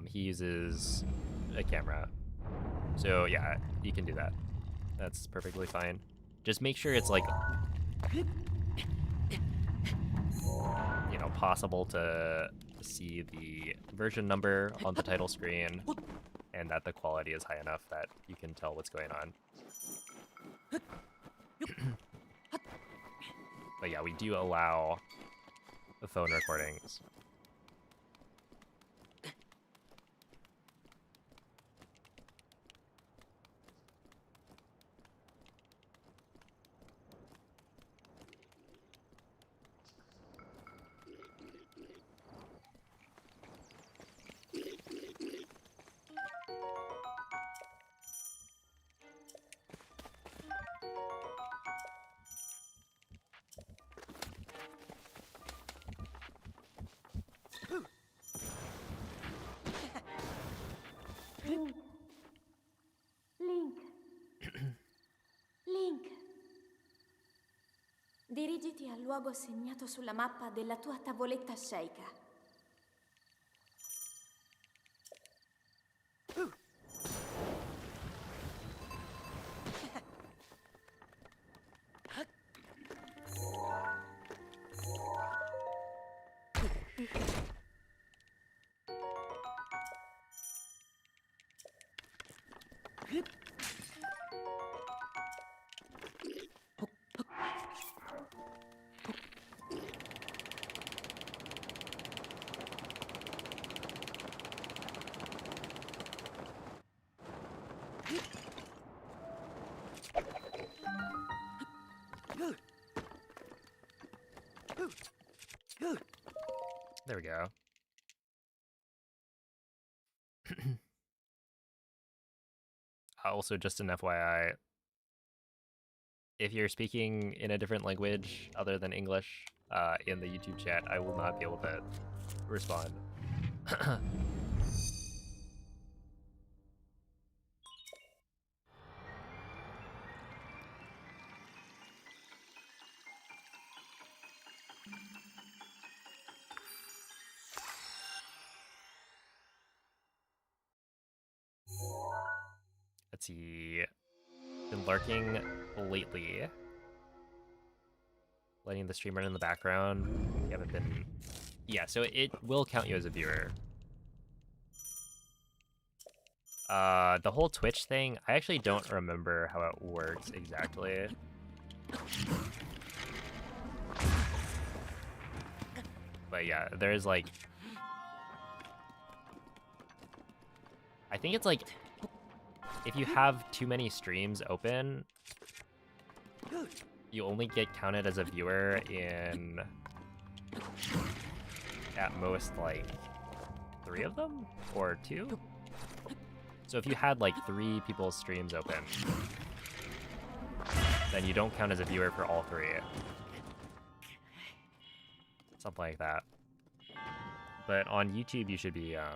he uses a camera. So yeah, you can do that. That's perfectly fine. Just make sure it's like, possible to see the version number on the title screen, and that the quality is high enough that you can tell what's going on. But yeah, we do allow the phone recordings. Link. Link. Link. Dirigiti al luogo segnato sulla mappa della tua tavoletta sceicca. There we go. Also, just an FYI, if you're speaking in a different language other than English, in the YouTube chat, I will not be able to respond. Let's see. Been lurking lately. Letting the stream run in the background. You haven't been... Yeah, so it will count you as a viewer. The whole Twitch thing, I actually don't remember how it works exactly. But yeah, there's like... I think it's like... If you have too many streams open, you only get counted as a viewer in... at most, like, 3 of them? Or 2? So if you had, like, 3 people's streams open, then you don't count as a viewer for all 3. Something like that. But on YouTube, you should be, I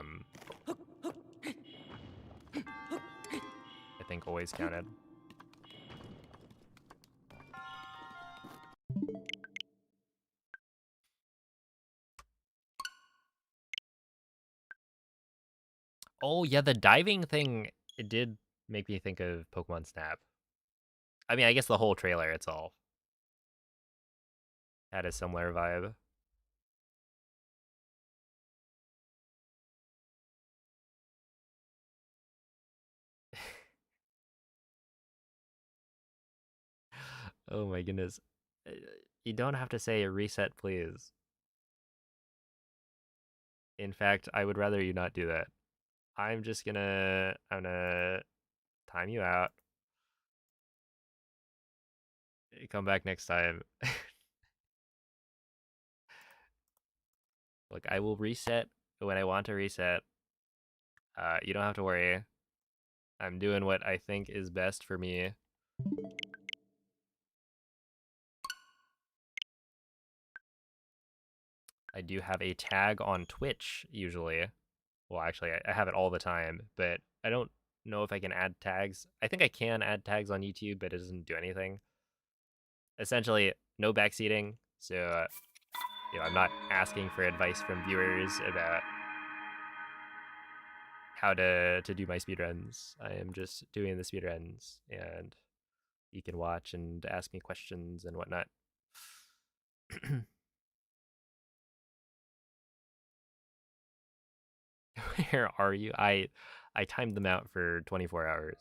think, always counted. Oh, yeah, the diving thing, it did make me think of Pokemon Snap. I mean, I guess the whole trailer itself had a similar vibe. Oh my goodness. You don't have to say reset, please. In fact, I would rather you not do that. I'm gonna time you out. Come back next time. Look, I will reset when I want to reset. You don't have to worry. I'm doing what I think is best for me. I do have a tag on Twitch, usually. Well, actually, I have it all the time, but I don't know if I can add tags. I think I can add tags on YouTube, but it doesn't do anything. Essentially, no backseating, so you know, I'm not asking for advice from viewers about how to do my speedruns. I am just doing the speedruns, and you can watch and ask me questions and whatnot. Where are you? I timed them out for 24 hours.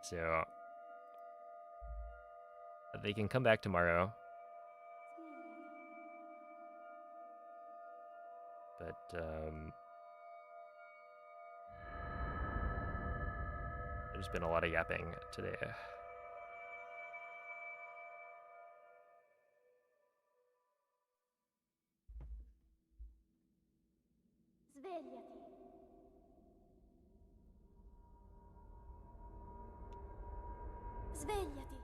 So they can come back tomorrow. But there's been a lot of yapping today. Svegliati. Svegliati.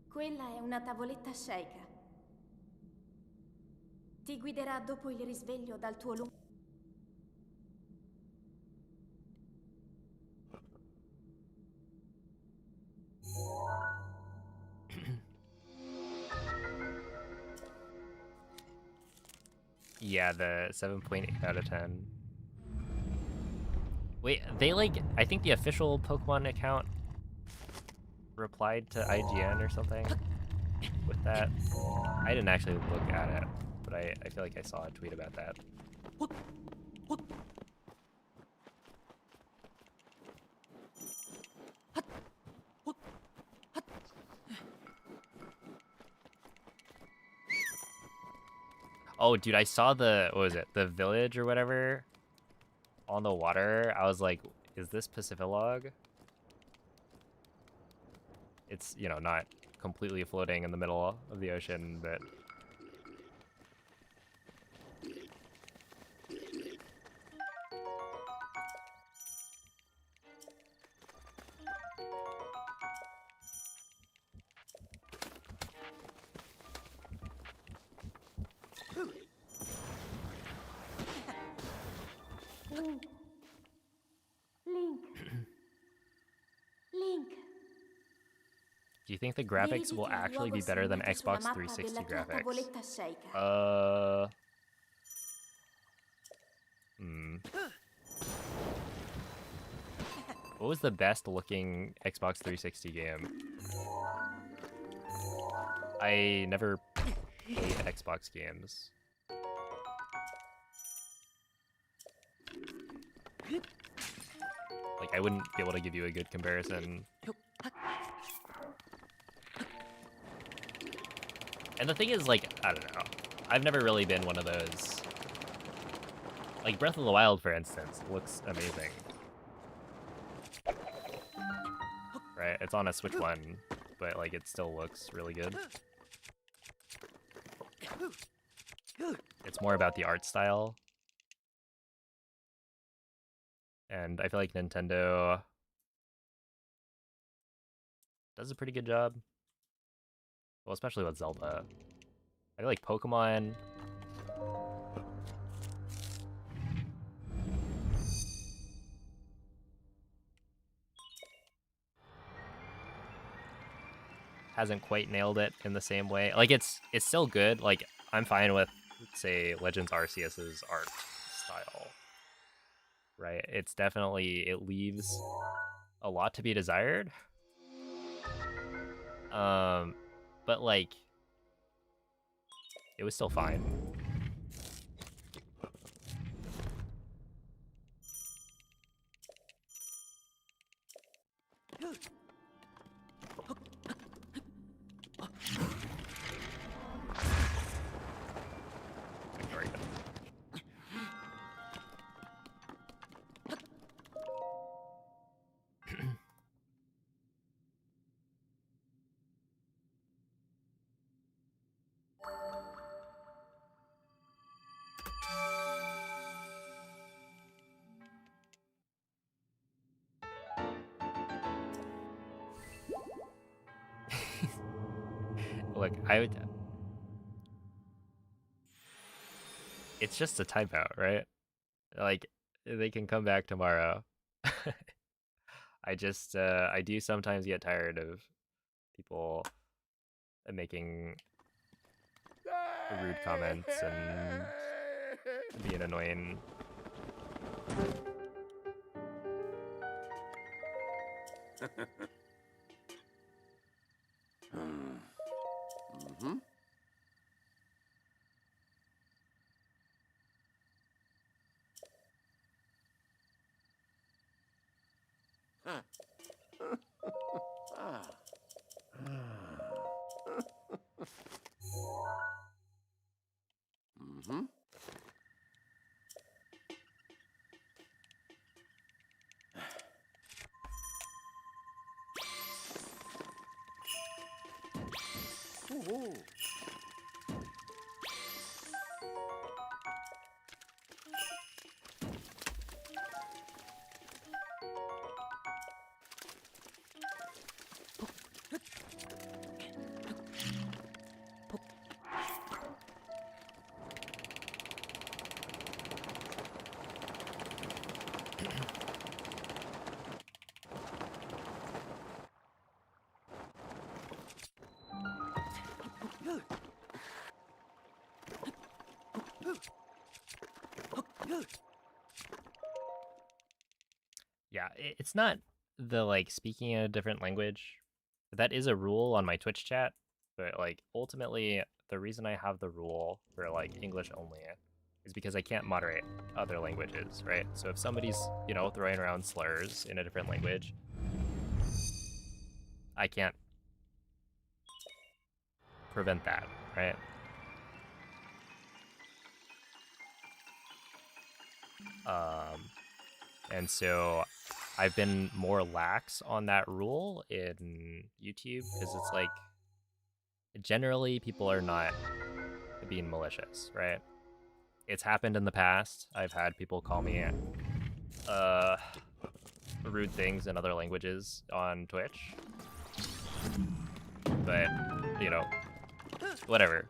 Quella è una tavoletta sceicca. Ti guiderà dopo il risveglio dal tuo lungo... Yeah, the 7.8 out of 10. Wait, they like, I think the official Pokemon account replied to IGN or something with that. I didn't actually look at it, but I feel like I saw a tweet about that. Oh, dude, I saw the, what was it, the village or whatever on the water. I was like, is this Pacifilog? It's, you know, not completely floating in the middle of the ocean, but Link. Link. Link. do you think the graphics will Dirigiti al actually luogo be better than segnato sulla Xbox mappa 360 della tua graphics? tavoletta Sheikah. What was the best looking Xbox 360 game? I never played Xbox games. Like, I wouldn't be able to give you a good comparison. And the thing is, like, I don't know. I've never really been one of those. Like, Breath of the Wild, for instance, looks amazing. Right? It's on a Switch 1, but, like, it still looks really good. It's more about the art style. And I feel like Nintendo does a pretty good job. Well, especially with Zelda. I feel like Pokémon... hasn't quite nailed it in the same way. Like, it's still good. Like, I'm fine with, say, Legends Arceus's art style. Right? It's definitely... It leaves a lot to be desired. But, like... It was still fine. Look, I would... It's just a typo, right? Like, they can come back tomorrow. I just, I do sometimes get tired of people making rude comments and being annoying. Mm-hmm. Ah. Mm-hmm. Ooh. Yeah, it's not the, like, speaking a different language. That is a rule on my Twitch chat, but, like, ultimately, the reason I have the rule for, like, English only is because I can't moderate other languages, right? So if somebody's, you know, throwing around slurs in a different language, I can't prevent that, right? And so I've been more lax on that rule in YouTube because it's like generally people are not being malicious, right? It's happened in the past. I've had people call me rude things in other languages on Twitch. But, you know, whatever.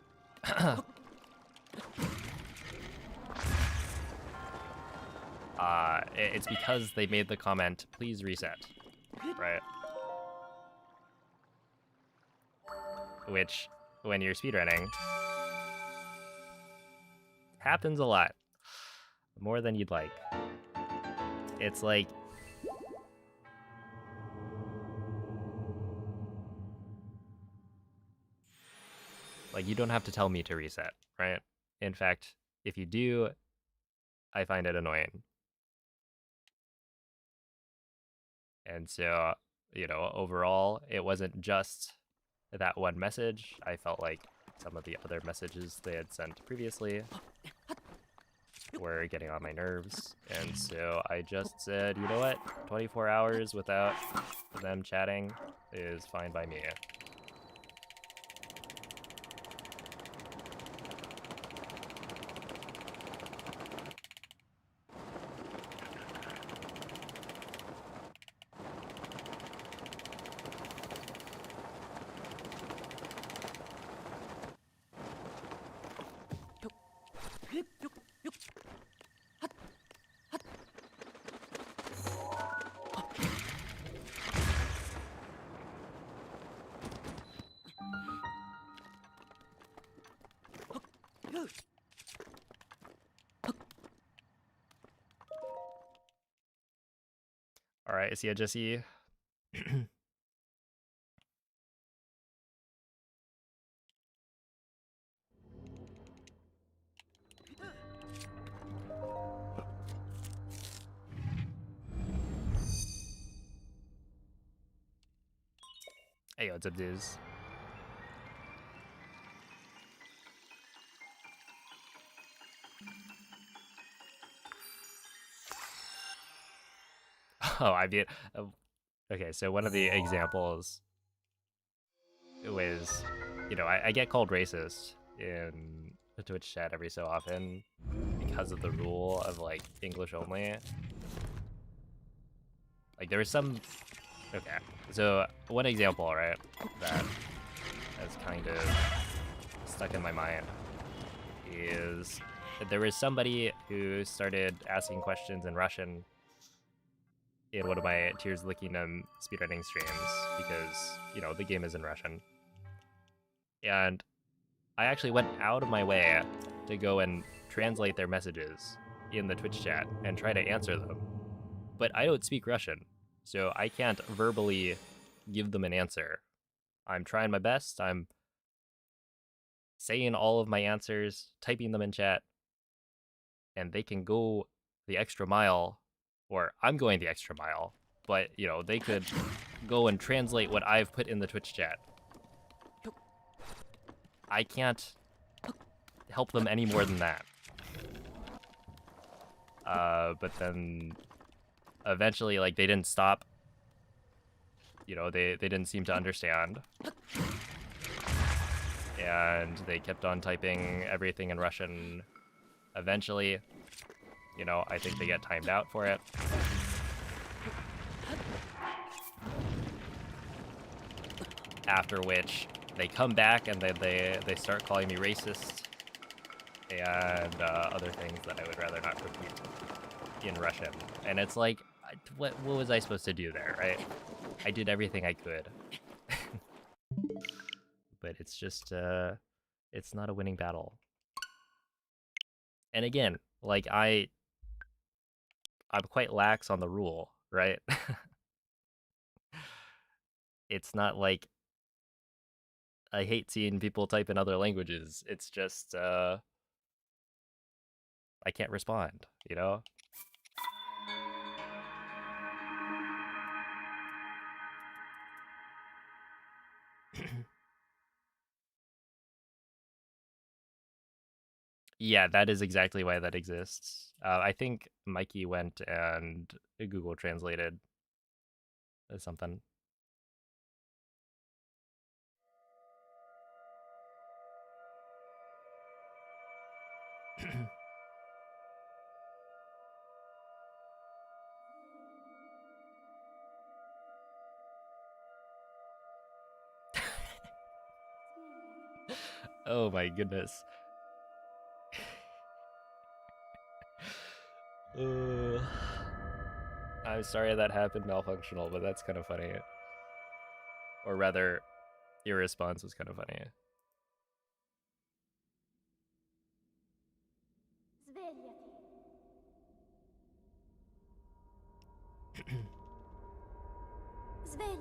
It's because they made the comment, please reset, right? Which, when you're speedrunning, happens a lot. More than you'd like. It's like... Like, you don't have to tell me to reset, right? In fact, if you do, I find it annoying. And so, you know, overall, it wasn't just that one message. I felt like some of the other messages they had sent previously were getting on my nerves. And so I just said, you know what? 24 hours without them chatting is fine by me. All right, see ya, Jesse. Hey, what's up, dudes? Oh, I mean, okay, so one of the examples was, you know, I get called racist in the Twitch chat every so often because of the rule of, like, English only. Like, there was some... Okay, so one example, right, that has kind of stuck in my mind is that there was somebody who started asking questions in Russian in one of my Tears of the Kingdom speedrunning streams because, you know, the game is in Russian. And I actually went out of my way to go and translate their messages in the Twitch chat and try to answer them. But I don't speak Russian, so I can't verbally give them an answer. I'm trying my best. I'm saying all of my answers, typing them in chat, and they can go the extra mile, or I'm going the extra mile, but, you know, they could go and translate what I've put in the Twitch chat. I can't help them any more than that. But then eventually, like, they didn't stop. You know, they didn't seem to understand. And they kept on typing everything in Russian. Eventually, you know, I think they get timed out for it. After which, they come back and they start calling me racist and other things that I would rather not repeat in Russian. And it's like, what was I supposed to do there, right? I did everything I could. But it's just, it's not a winning battle. And again, like, I'm quite lax on the rule, right? It's not like I hate seeing people type in other languages. It's just, I can't respond, you know? Yeah, that is exactly why that exists. I think Mikey went and Google translated something. Oh my goodness. I'm sorry that happened malfunctional, but that's kind of funny. Or rather, your response was kind of funny. Svegliati. Svegliati.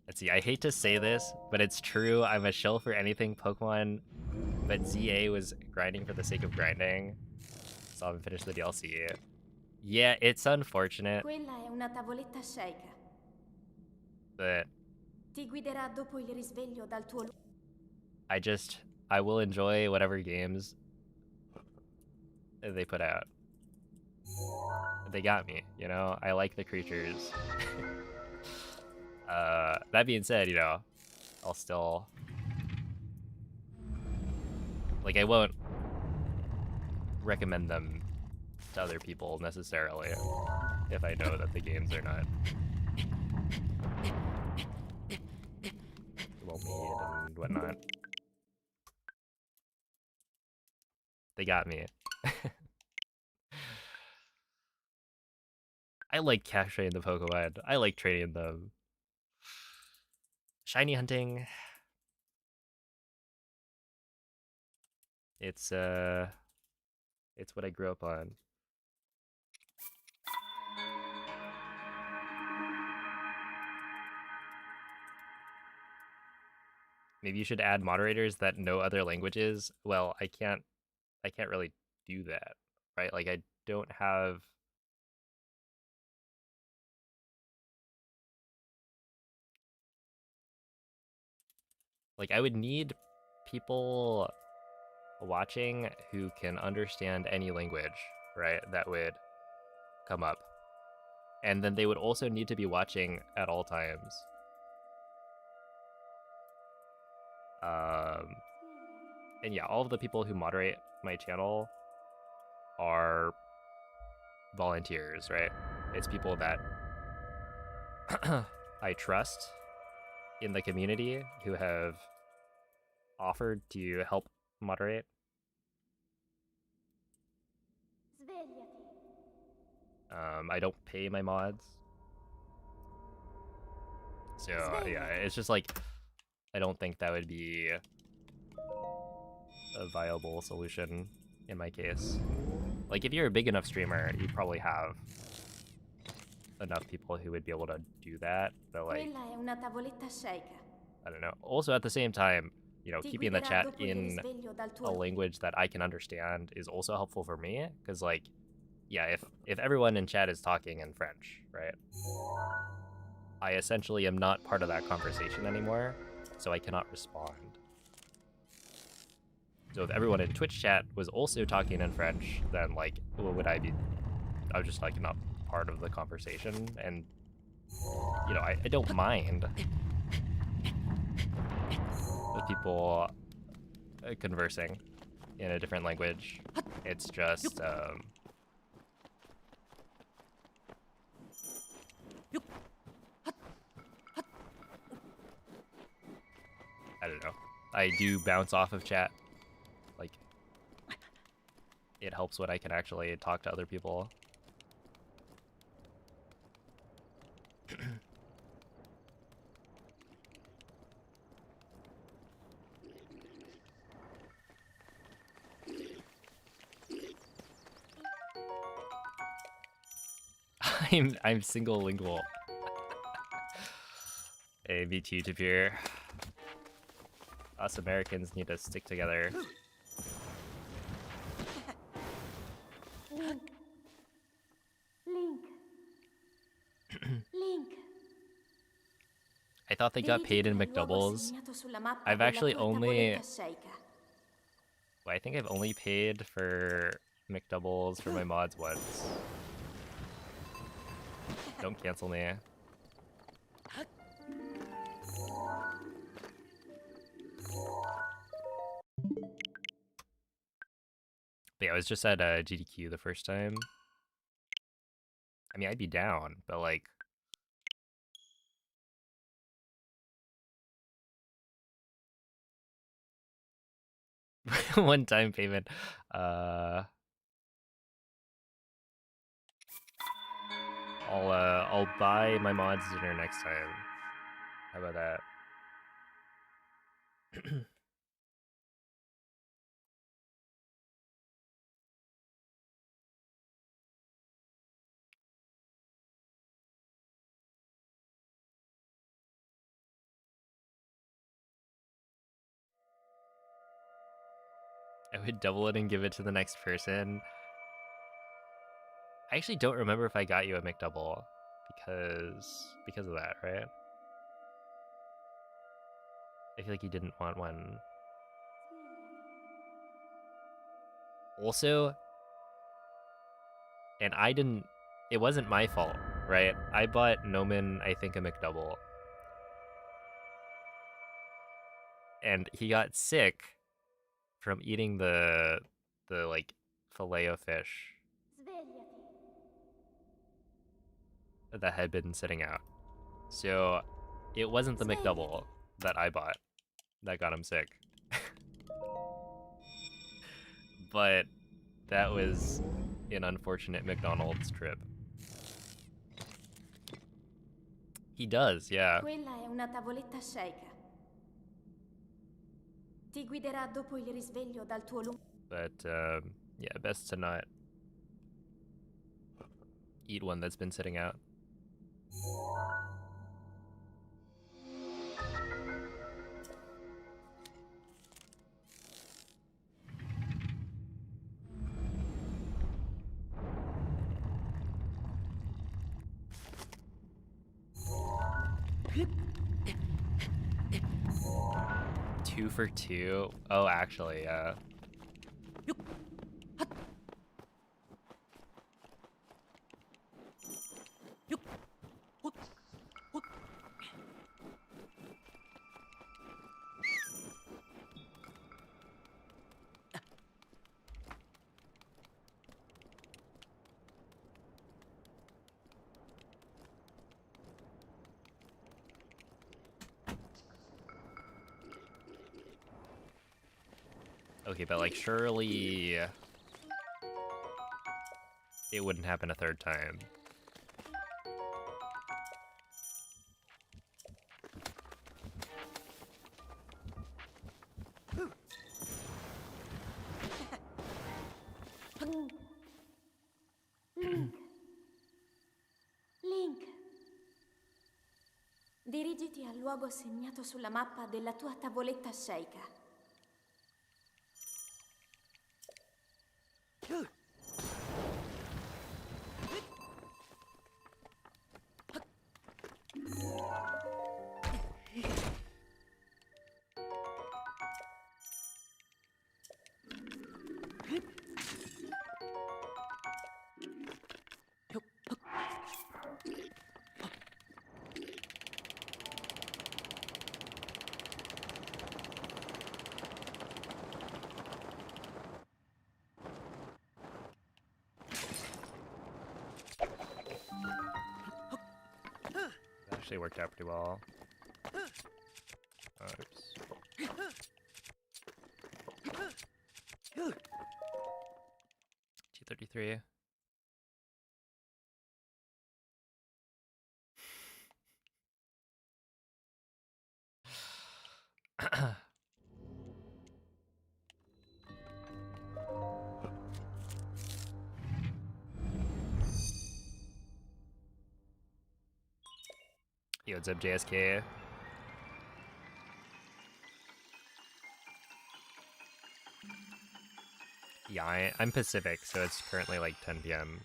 Let's see, I hate to say this, but it's true. I'm a shill for anything Pokemon, but ZA was grinding for the sake of grinding, so I haven't finished the DLC. Yeah, it's unfortunate, Quella è una tavoletta sceicca. but Ti guiderà dopo il risveglio dal tuo I will enjoy whatever games they put out. They got me, you know? I like the creatures. That being said, you know, I'll still... Like, I won't recommend them to other people necessarily if I know that the games are not well made and whatnot. They got me. I like capturing the Pokemon. I like training them. Shiny hunting. It's what I grew up on. Maybe you should add moderators that know other languages. Well, I can't really do that, right? Like, I don't have... Like, I would need people watching who can understand any language, right? That would come up. And then they would also need to be watching at all times. And yeah, all of the people who moderate my channel are volunteers, right? It's people that I trust in the community who have offered to help moderate. I don't pay my mods. So yeah, it's just like, I don't think that would be a viable solution in my case. Like, if you're a big enough streamer, you probably have enough people who would be able to do that, but like, I don't know. Also, at the same time, you know, keeping the chat in a language that I can understand is also helpful for me, because like, yeah, if everyone in chat is talking in French, right, I essentially am not part of that conversation anymore, so I cannot respond. So if everyone in Twitch chat was also talking in French, then like, what would I be? I was just like not part of the conversation, and you know, I don't mind with people conversing in a different language. It's just I don't know. I do bounce off of chat. Like, it helps when I can actually talk to other people. I'm single lingual. Hey, me too, Tapir. Us Americans need to stick together. Link. I thought they got paid in McDoubles. I've actually only... Well, I think I've only paid for McDoubles for my mods once. Don't cancel me. But yeah, I was just at GDQ the first time. I mean, I'd be down, but like... one-time payment. I'll buy my mods dinner next time. How about that? I would double it and give it to the next person. I actually don't remember if I got you a McDouble because of that, right? I feel like you didn't want one. Also, and I didn't, it wasn't my fault, right? I bought Noman, I think, a McDouble. And he got sick from eating the like filet of fish that had been sitting out. So it wasn't the McDouble that I bought that got him sick. But that was an unfortunate McDonald's trip. He does, yeah. Quella è una tavoletta shake. Ti guiderà dopo il risveglio dal tuo lungo. But yeah, best to not eat one that's been sitting out. Two for two? Oh, actually, yeah. Okay, but like surely it wouldn't happen a third time. Link. Dirigiti al luogo segnato sulla mappa della tua tavoletta shake. Actually worked out pretty well. Oops. 233. Yo, what's up, JSK? Yeah, I'm Pacific, so it's currently like 10 p.m.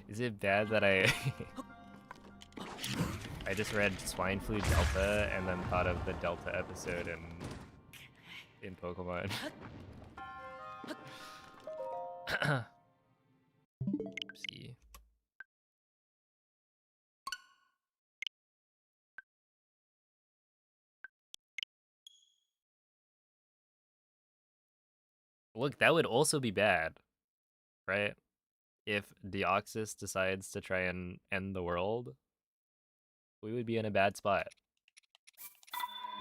Is it bad that I I just read Swine Flu Delta and then thought of the Delta episode in Pokemon? See. Look, that would also be bad, right? If Deoxys decides to try and end the world, we would be in a bad spot.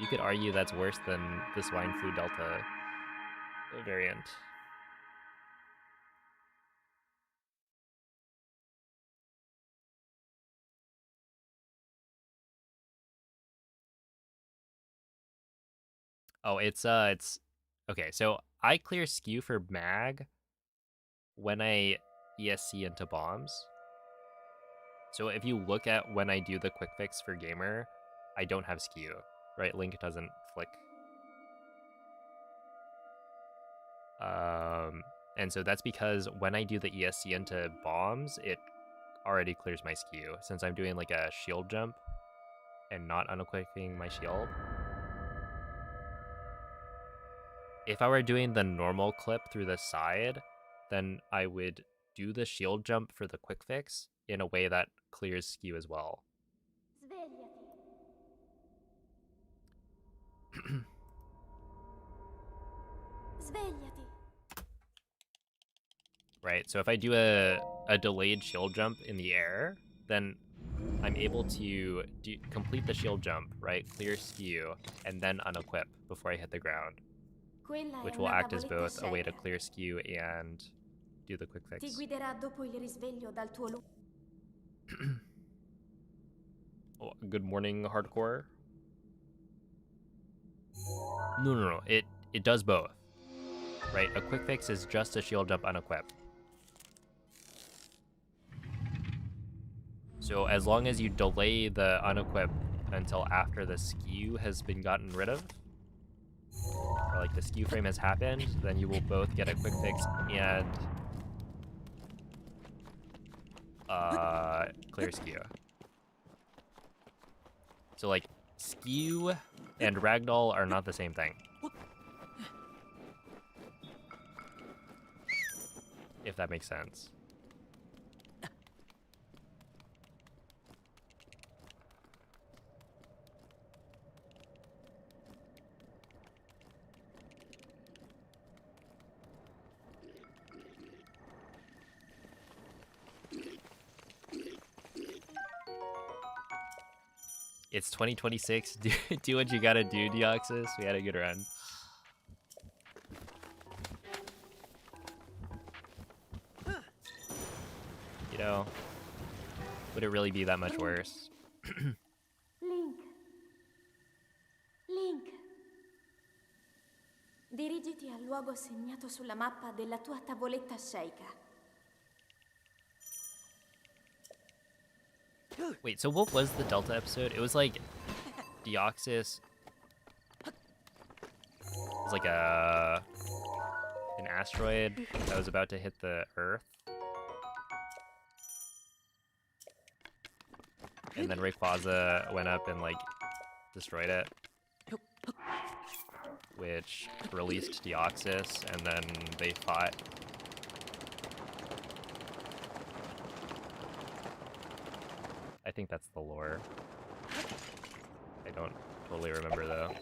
You could argue that's worse than the Swine Flu Delta variant. Oh, it's okay. So I clear skew for mag when I ESC into bombs. So if you look at when I do the quick fix for gamer, I don't have skew, right? Link doesn't flick. And so that's because when I do the ESC into bombs, it already clears my skew since I'm doing like a shield jump and not unequipping my shield. If I were doing the normal clip through the side, then I would do the shield jump for the quick fix in a way that clears skew as well. Svegliati. Svegliati. Right, so if I do a delayed shield jump in the air, then I'm able to complete the shield jump, right, clear skew, and then unequip before I hit the ground, which will act as both a way to clear skew and do the quick fix. Ti guiderà dopo il risveglio dal tuo Oh, good morning, hardcore. No. It does both, right? A quick fix is just a shield jump unequip. So as long as you delay the unequip until after the skew has been gotten rid of, or like the skew frame has happened, then you will both get a quick fix and clear skew. So like skew and ragdoll are not the same thing, if that makes sense. It's 2026. Do what you gotta do, Deoxys. We had a good run. You know, would it really be that much worse? Link. Link. Dirigiti al luogo segnato sulla mappa della tua tavoletta sceicca. Wait, so what was the Delta episode? It was like Deoxys. It was like an asteroid that was about to hit the Earth. And then Rayquaza went up and like destroyed it, which released Deoxys, and then they fought. I think that's the lore. I don't totally remember though.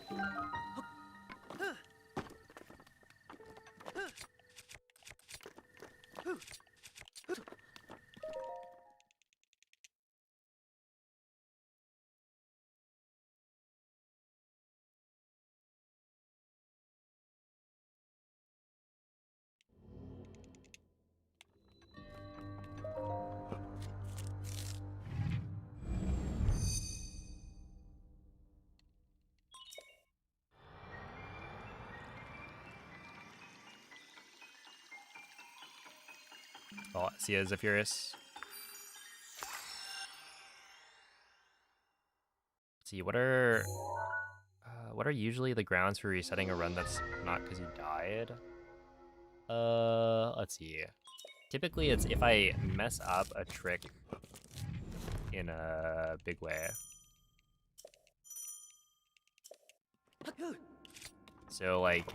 Oh, see as a Furious. Let's see, what are usually the grounds for resetting a run that's not because you died? Let's see. Typically, it's if I mess up a trick in a big way. So, like,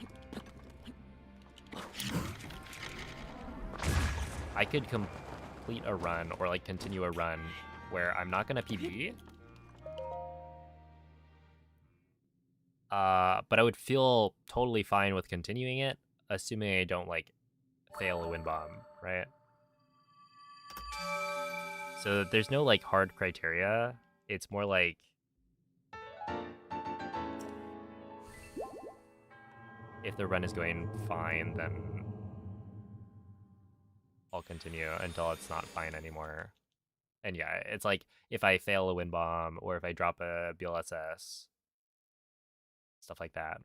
I could complete a run or, like, continue a run where I'm not gonna PB. But I would feel totally fine with continuing it, assuming I don't, like, fail a wind bomb, right? So there's no, like, hard criteria. It's more like if the run is going fine, then I'll continue until it's not fine anymore. And yeah, it's like if I fail a wind bomb or if I drop a BLSS, stuff like that.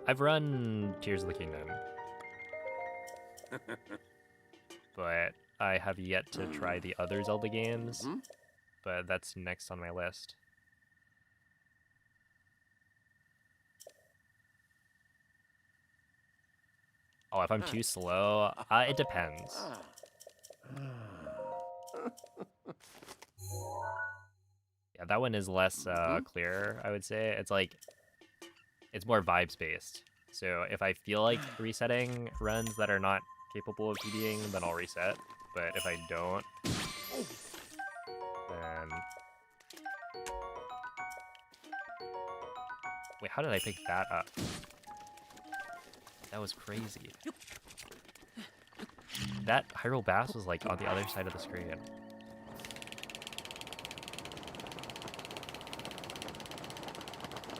I've run Tears of the Kingdom, but I have yet to try the other Zelda games. But that's next on my list. Oh, if I'm too slow, it depends. Yeah, that one is less clear, I would say. It's like, it's more vibes based. So if I feel like resetting runs that are not capable of PBing, then I'll reset. But if I don't, then... Wait, how did I pick that up? That was crazy. That Hyrule Bass was like on the other side of the screen.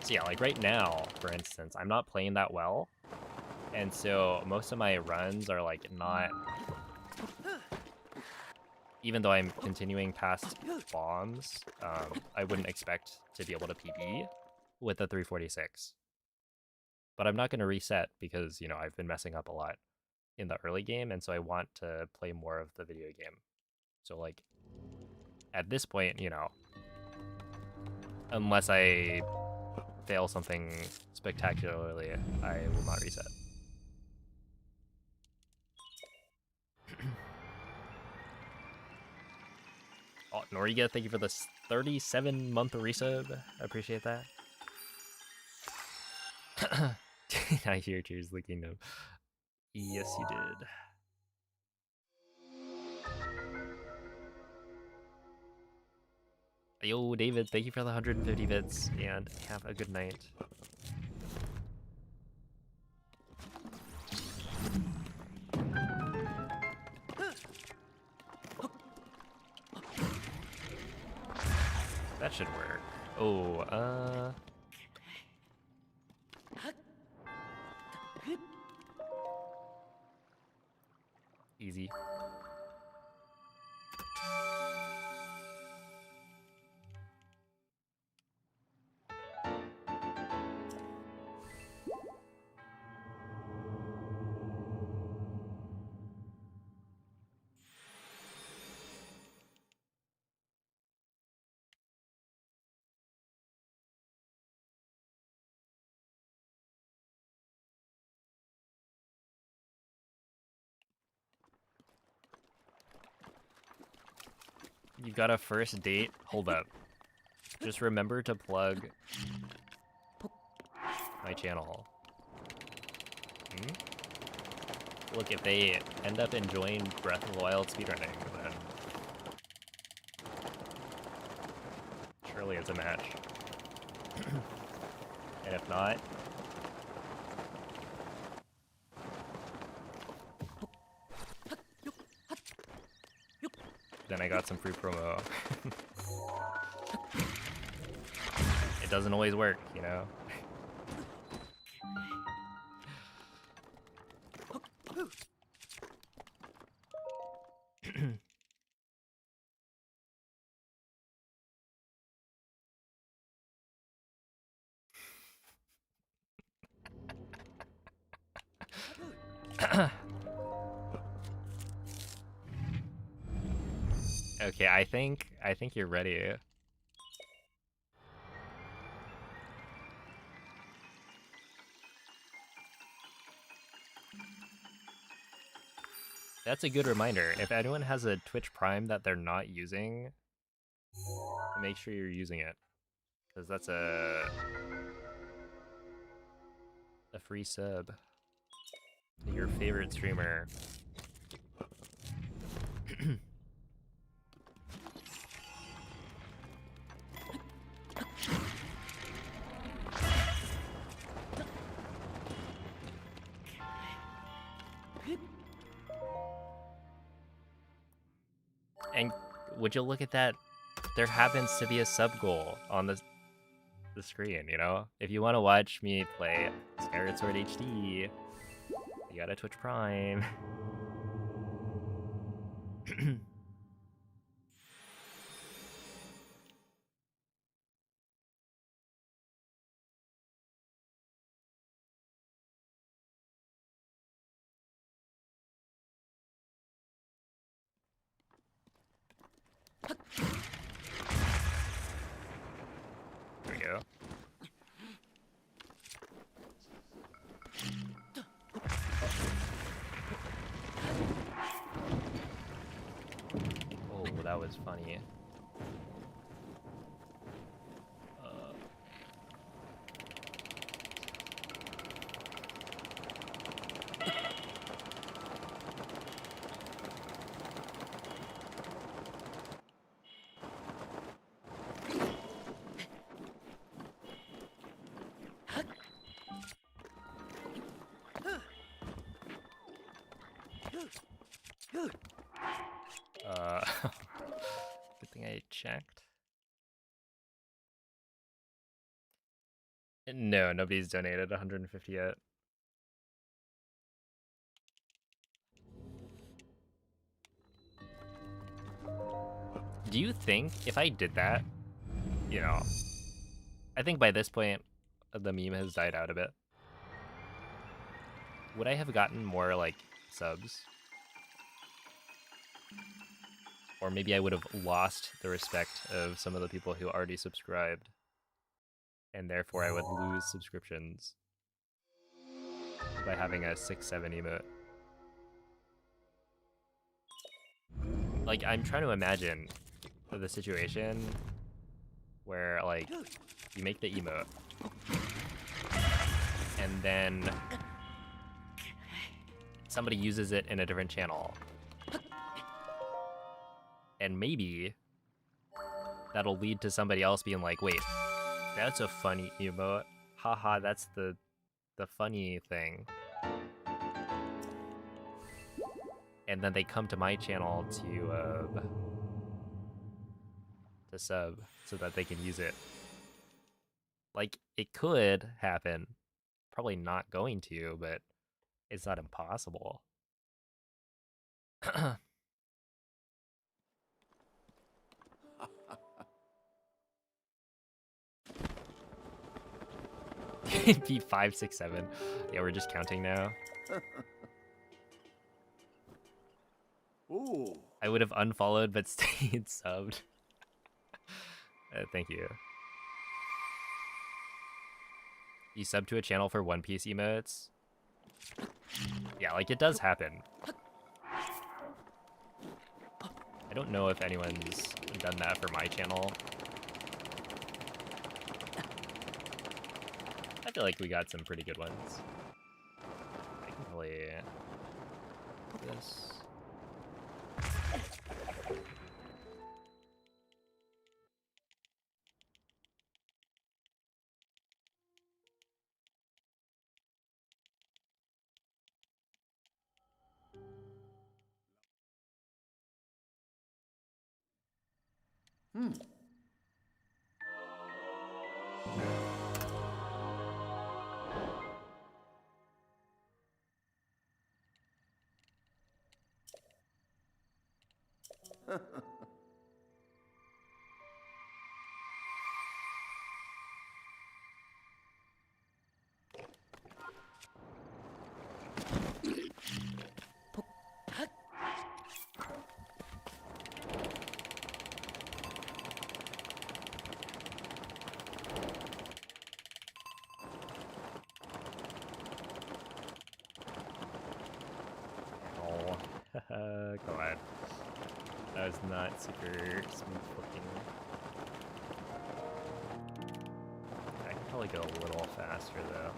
So yeah, like right now, for instance, I'm not playing that well. And so most of my runs are like not... Even though I'm continuing past bombs, I wouldn't expect to be able to PB with the 346. But I'm not going to reset because, you know, I've been messing up a lot in the early game, and so I want to play more of the video game. So, like, at this point, you know, unless I fail something spectacularly, I will not reset. Oh, Noriga, thank you for this 37-month resub. I appreciate that. I hear Tears of the Kingdom. Yes, you did. Yo, David, thank you for the 150 bits, and have a good night. That should work. Oh, easy. You've got a first date? Hold up. Just remember to plug my channel. Look, if they end up enjoying Breath of the Wild speedrunning, then surely it's a match. And if not, then I got some free promo. It doesn't always work, you know? Okay, I think you're ready. That's a good reminder. If anyone has a Twitch Prime that they're not using, make sure you're using it, because that's a free sub to your favorite streamer. And would you look at that? There happens to be a sub goal on the screen, you know? If you want to watch me play Skyward Sword HD, you got a Twitch Prime. There we go. Oh, that was funny. Good thing I checked. No, nobody's donated 150 yet. Do you think if I did that, you know, I think by this point the meme has died out a bit. Would I have gotten more like subs? Or maybe I would have lost the respect of some of the people who already subscribed, and therefore I would lose subscriptions by having a 6-7 emote. Like, I'm trying to imagine the situation where, like, you make the emote, and then somebody uses it in a different channel. And maybe that'll lead to somebody else being like, wait, that's a funny emote. Haha, that's the funny thing. And then they come to my channel to sub so that they can use it. Like, it could happen. Probably not going to, but it's not impossible. Beat 5, 6, 7. Yeah, we're just counting now. Ooh. I would have unfollowed but stayed subbed. Thank you. You sub to a channel for One Piece emotes? Yeah, like, it does happen. I don't know if anyone's done that for my channel. I feel like we got some pretty good ones. I can probably do this. That was not super smooth looking. I could probably go a little faster though.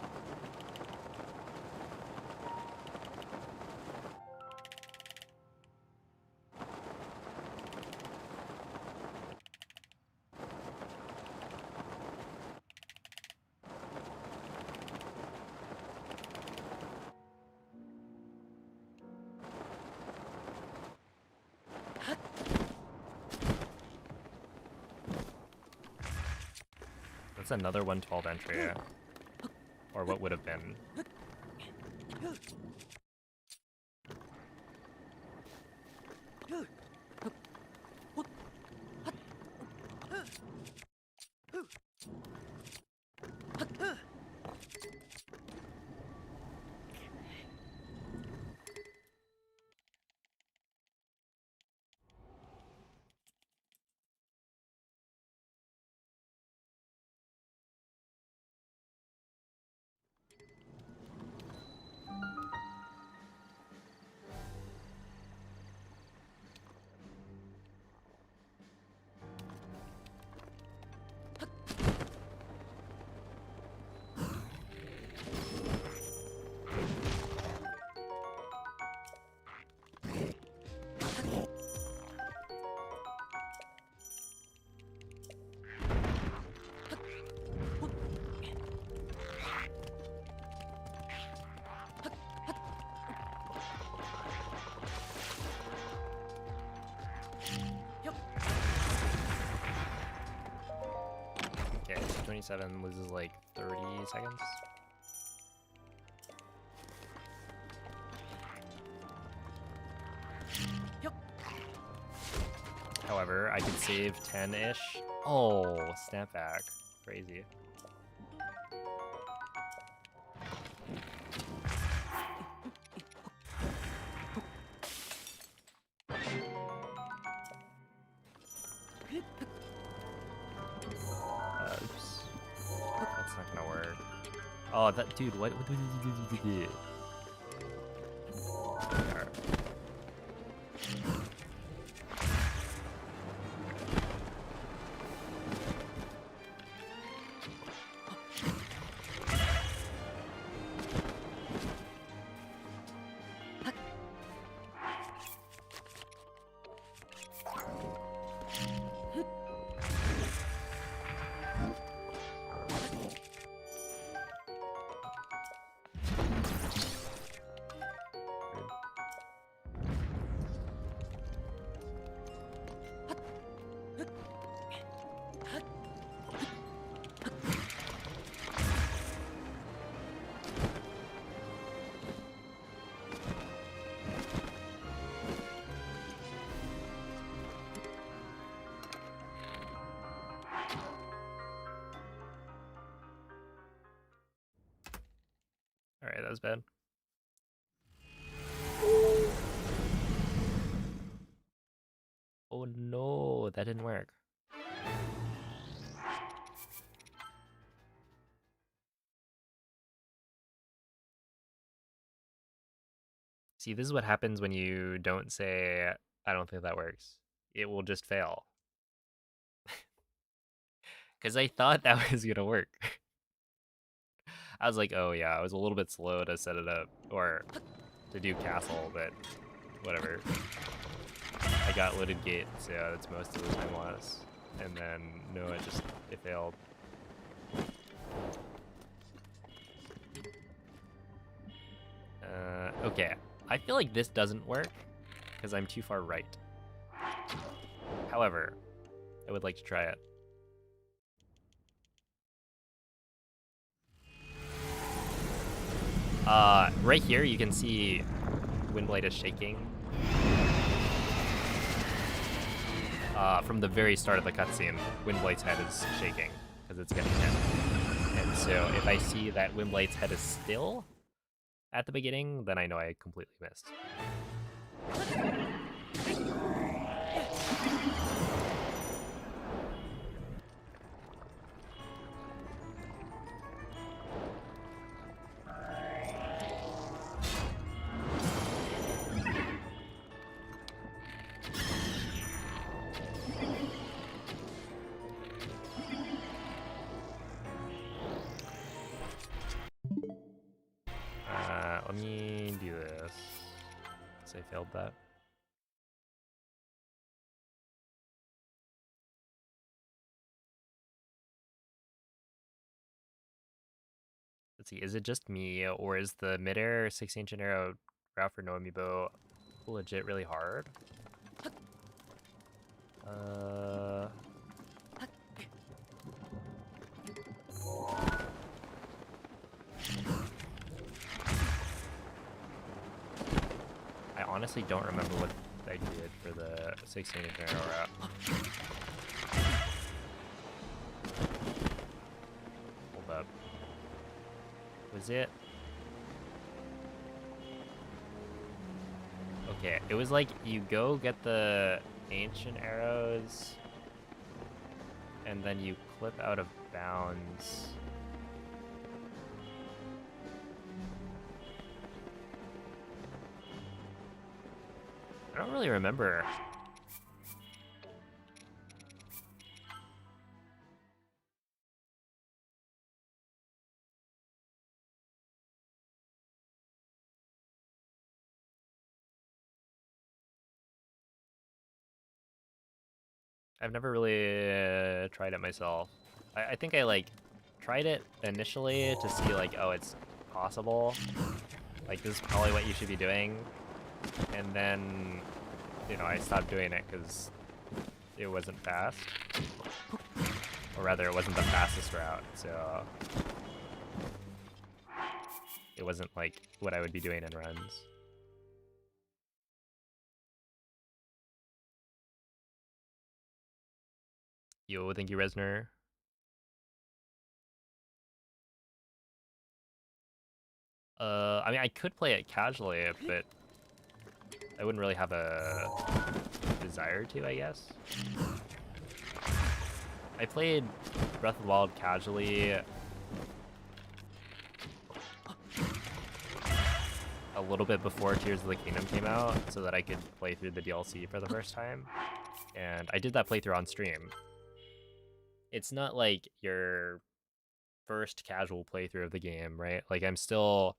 That's another 112 entry. Or what would have been. Okay, 27 loses like 30 seconds. However, I could save 10-ish. Oh, snapback. Crazy. Oops. That's not gonna work. Oh, that dude, what? Alright. Alright, that was bad. Oh no, that didn't work. See, this is what happens when you don't say, I don't think that works. It will just fail. Because I thought that was gonna work. I was like, oh yeah, I was a little bit slow to set it up, or to do castle, but whatever. I got loaded gate, so yeah, that's most of the time loss. And then, no, it failed. Okay, I feel like this doesn't work, because I'm too far right. However, I would like to try it. Right here, you can see Windblade is shaking. From the very start of the cutscene, Windblade's head is shaking because it's getting hit. And so if I see that Windblade's head is still at the beginning, then I know I completely missed. Let me do this. Since I failed that. Let's see, is it just me, or is the midair 16-inch arrow route for no amiibo legit really hard? I honestly don't remember what I did for the 16-inch arrow route. Hold up. Was it? Okay, it was like you go get the ancient arrows and then you clip out of bounds. I don't really remember. I've never really tried it myself. I think I like tried it initially to see like, oh, it's possible. Like this is probably what you should be doing. And then, you know, I stopped doing it because it wasn't fast. Or rather, it wasn't the fastest route, so it wasn't like what I would be doing in runs. Yo, thank you, Resner. I mean, I could play it casually, but I wouldn't really have a desire to, I guess. I played Breath of the Wild casually a little bit before Tears of the Kingdom came out so that I could play through the DLC for the first time. And I did that playthrough on stream. It's not like your first casual playthrough of the game, right? Like I'm still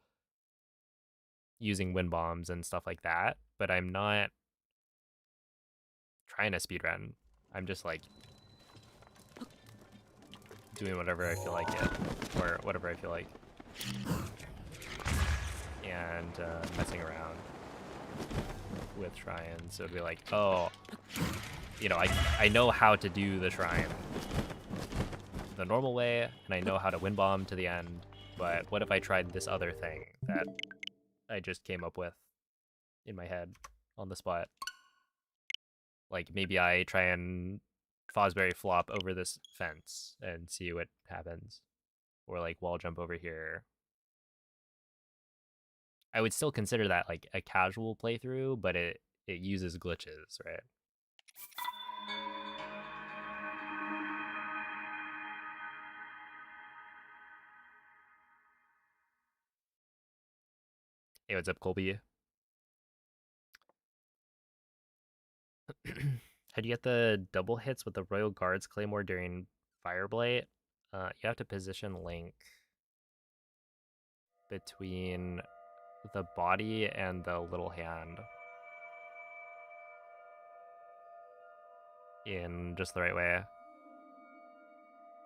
using wind bombs and stuff like that, but I'm not trying to speedrun. I'm just like doing whatever I feel like it, or whatever I feel like, and messing around with shrines. So it'd be like, oh, you know, I know how to do the shrine the normal way, and I know how to wind bomb to the end, but what if I tried this other thing that I just came up with in my head on the spot? Like maybe I try and Fosbury flop over this fence and see what happens, or like wall jump over here. I would still consider that like a casual playthrough, but it uses glitches, right? Hey, what's up, Colby? How do you get the double hits with the Royal Guard's Claymore during Fireblight? You have to position Link between the body and the little hand in just the right way.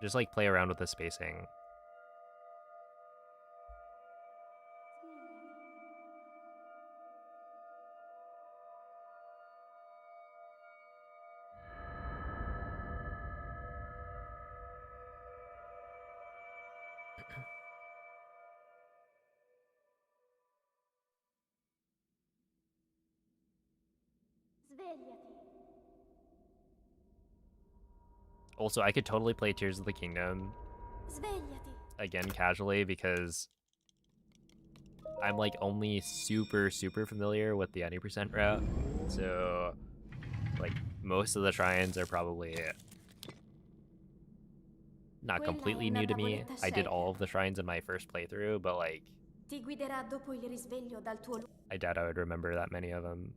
Just like play around with the spacing. Svegliati. Also, I could totally play Tears of the Kingdom Svegliati. again casually because I'm like only super familiar with the any percent route. So like most of the shrines are probably not completely new to me. I did all of the shrines in my first playthrough, but like Ti guiderà dopo il risveglio dal tuo I doubt I would remember that many of them.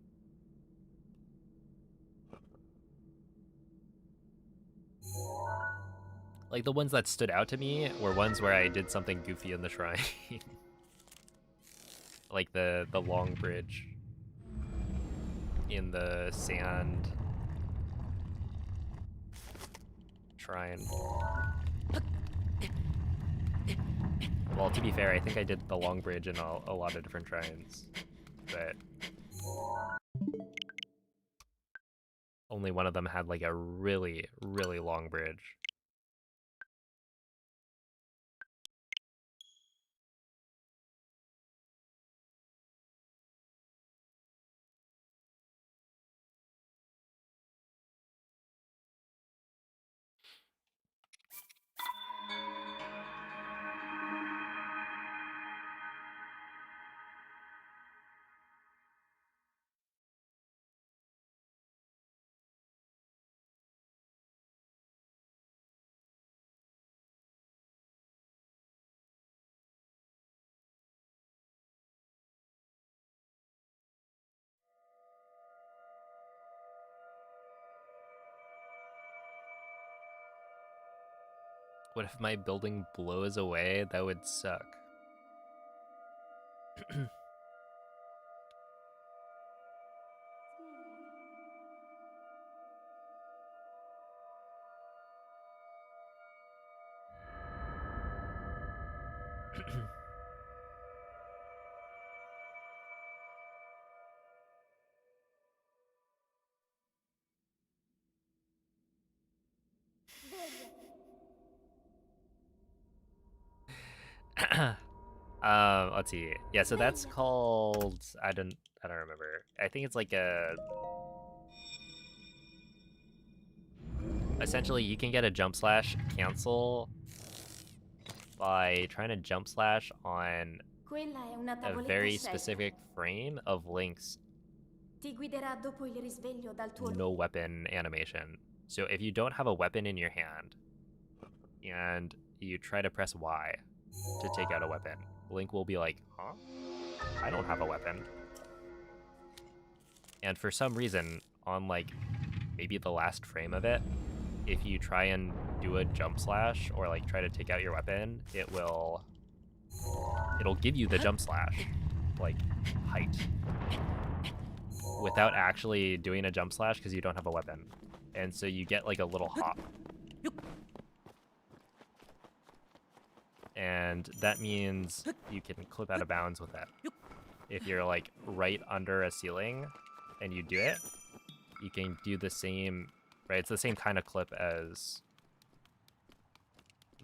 Like, the ones that stood out to me were ones where I did something goofy in the shrine. Like the long bridge in the sand shrine. Well, to be fair, I think I did the long bridge in a lot of different shrines, but only one of them had like a really, really long bridge. What if my building blows away? That would suck. Let's see. Yeah, so that's called I don't remember. I think it's like essentially you can get a jump slash cancel by trying to jump slash on Quella è una a tavoletta very scelta. specific frame of Link's Ti guiderà dopo il risveglio dal tuo no weapon animation. So if you don't have a weapon in your hand and you try to press Y to take out a weapon, Link will be like, huh? I don't have a weapon. And for some reason, on like maybe the last frame of it, if you try and do a jump slash or like try to take out your weapon, it'll give you the jump slash like height without actually doing a jump slash because you don't have a weapon. And so you get like a little hop. And that means you can clip out of bounds with it. If you're like right under a ceiling and you do it, you can do the same, right? It's the same kind of clip as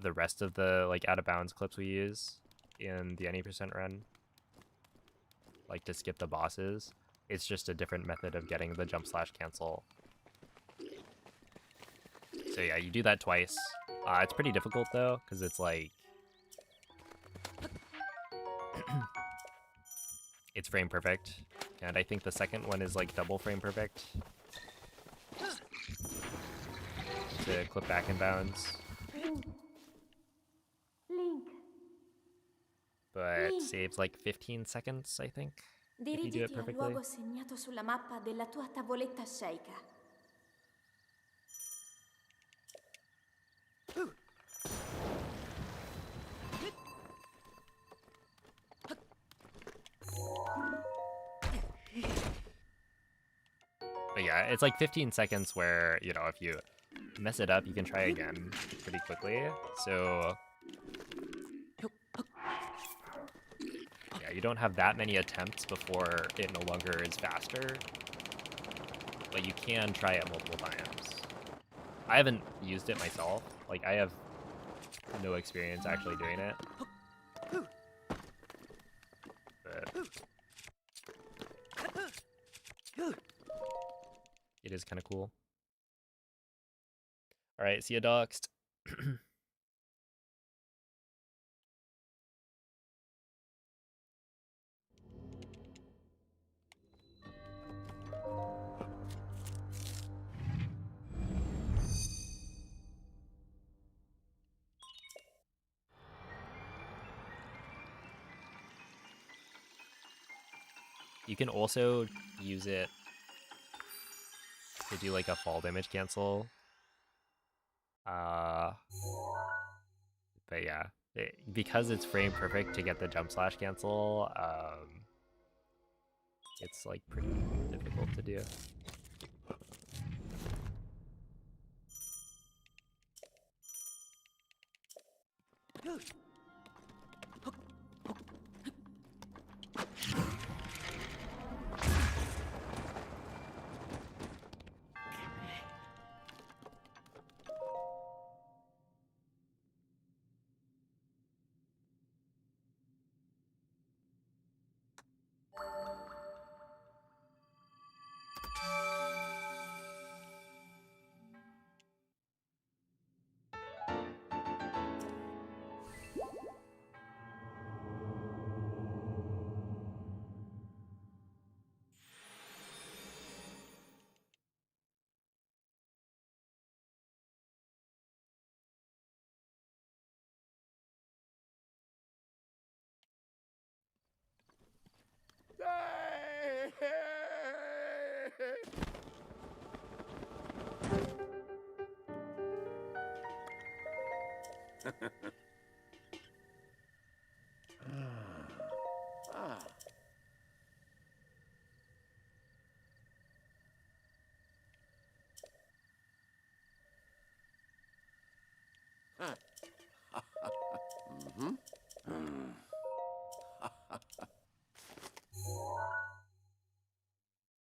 the rest of the like out of bounds clips we use in the any % run. Like to skip the bosses. It's just a different method of getting the jump slash cancel. So yeah, you do that twice. It's pretty difficult though, because it's like it's frame perfect. And I think the second one is like double frame perfect. To clip back in bounds. Link, But Link. saves like 15 seconds, I think. If you do it dirigiti al perfectly. luogo segnato sulla mappa della tua tavoletta sceicca. But yeah, it's like 15 seconds where, you know, if you mess it up, you can try again pretty quickly. So yeah, you don't have that many attempts before it no longer is faster. But you can try it multiple times. I haven't used it myself. Like, I have no experience actually doing it. But it is kind of cool. All right, see ya, doxed. You can also use it to do like a fall damage cancel. But yeah, because it's frame perfect to get the jump slash cancel, it's like pretty difficult to do. Ah. Huh. Mm-hmm. Mm.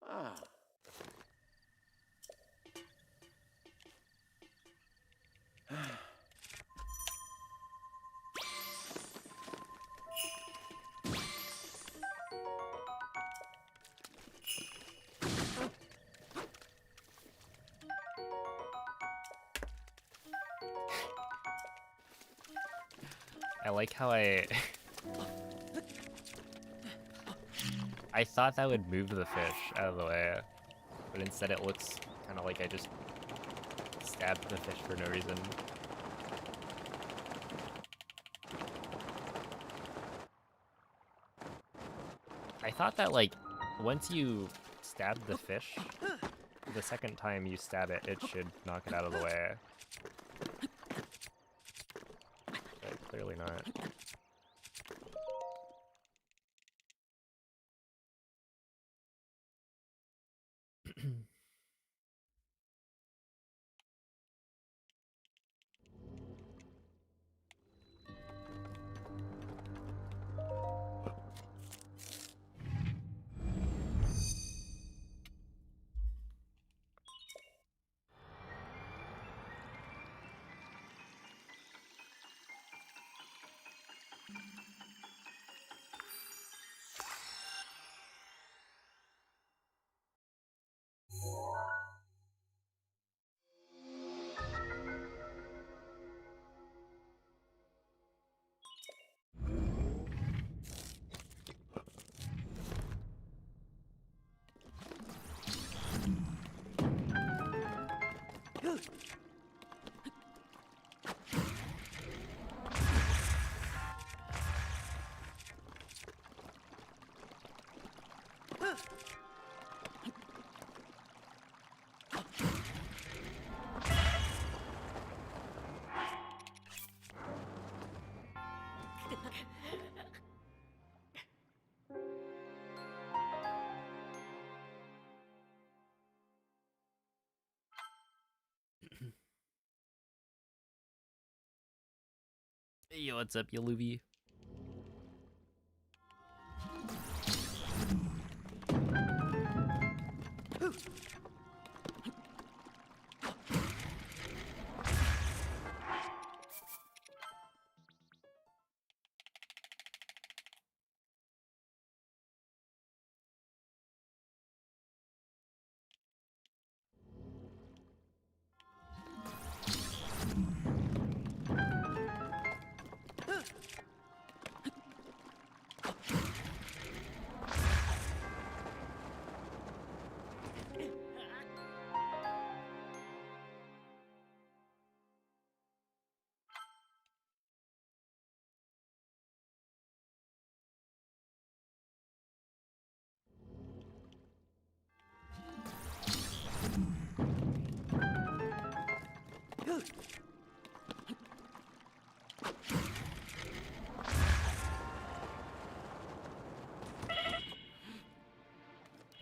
Ah. I like how I I thought that would move the fish out of the way, but instead it looks kind of like I just stabbed the fish for no reason. I thought that, like, once you stab the fish, the second time you stab it, it should knock it out of the way. But clearly not. Hey, what's up, you Luby?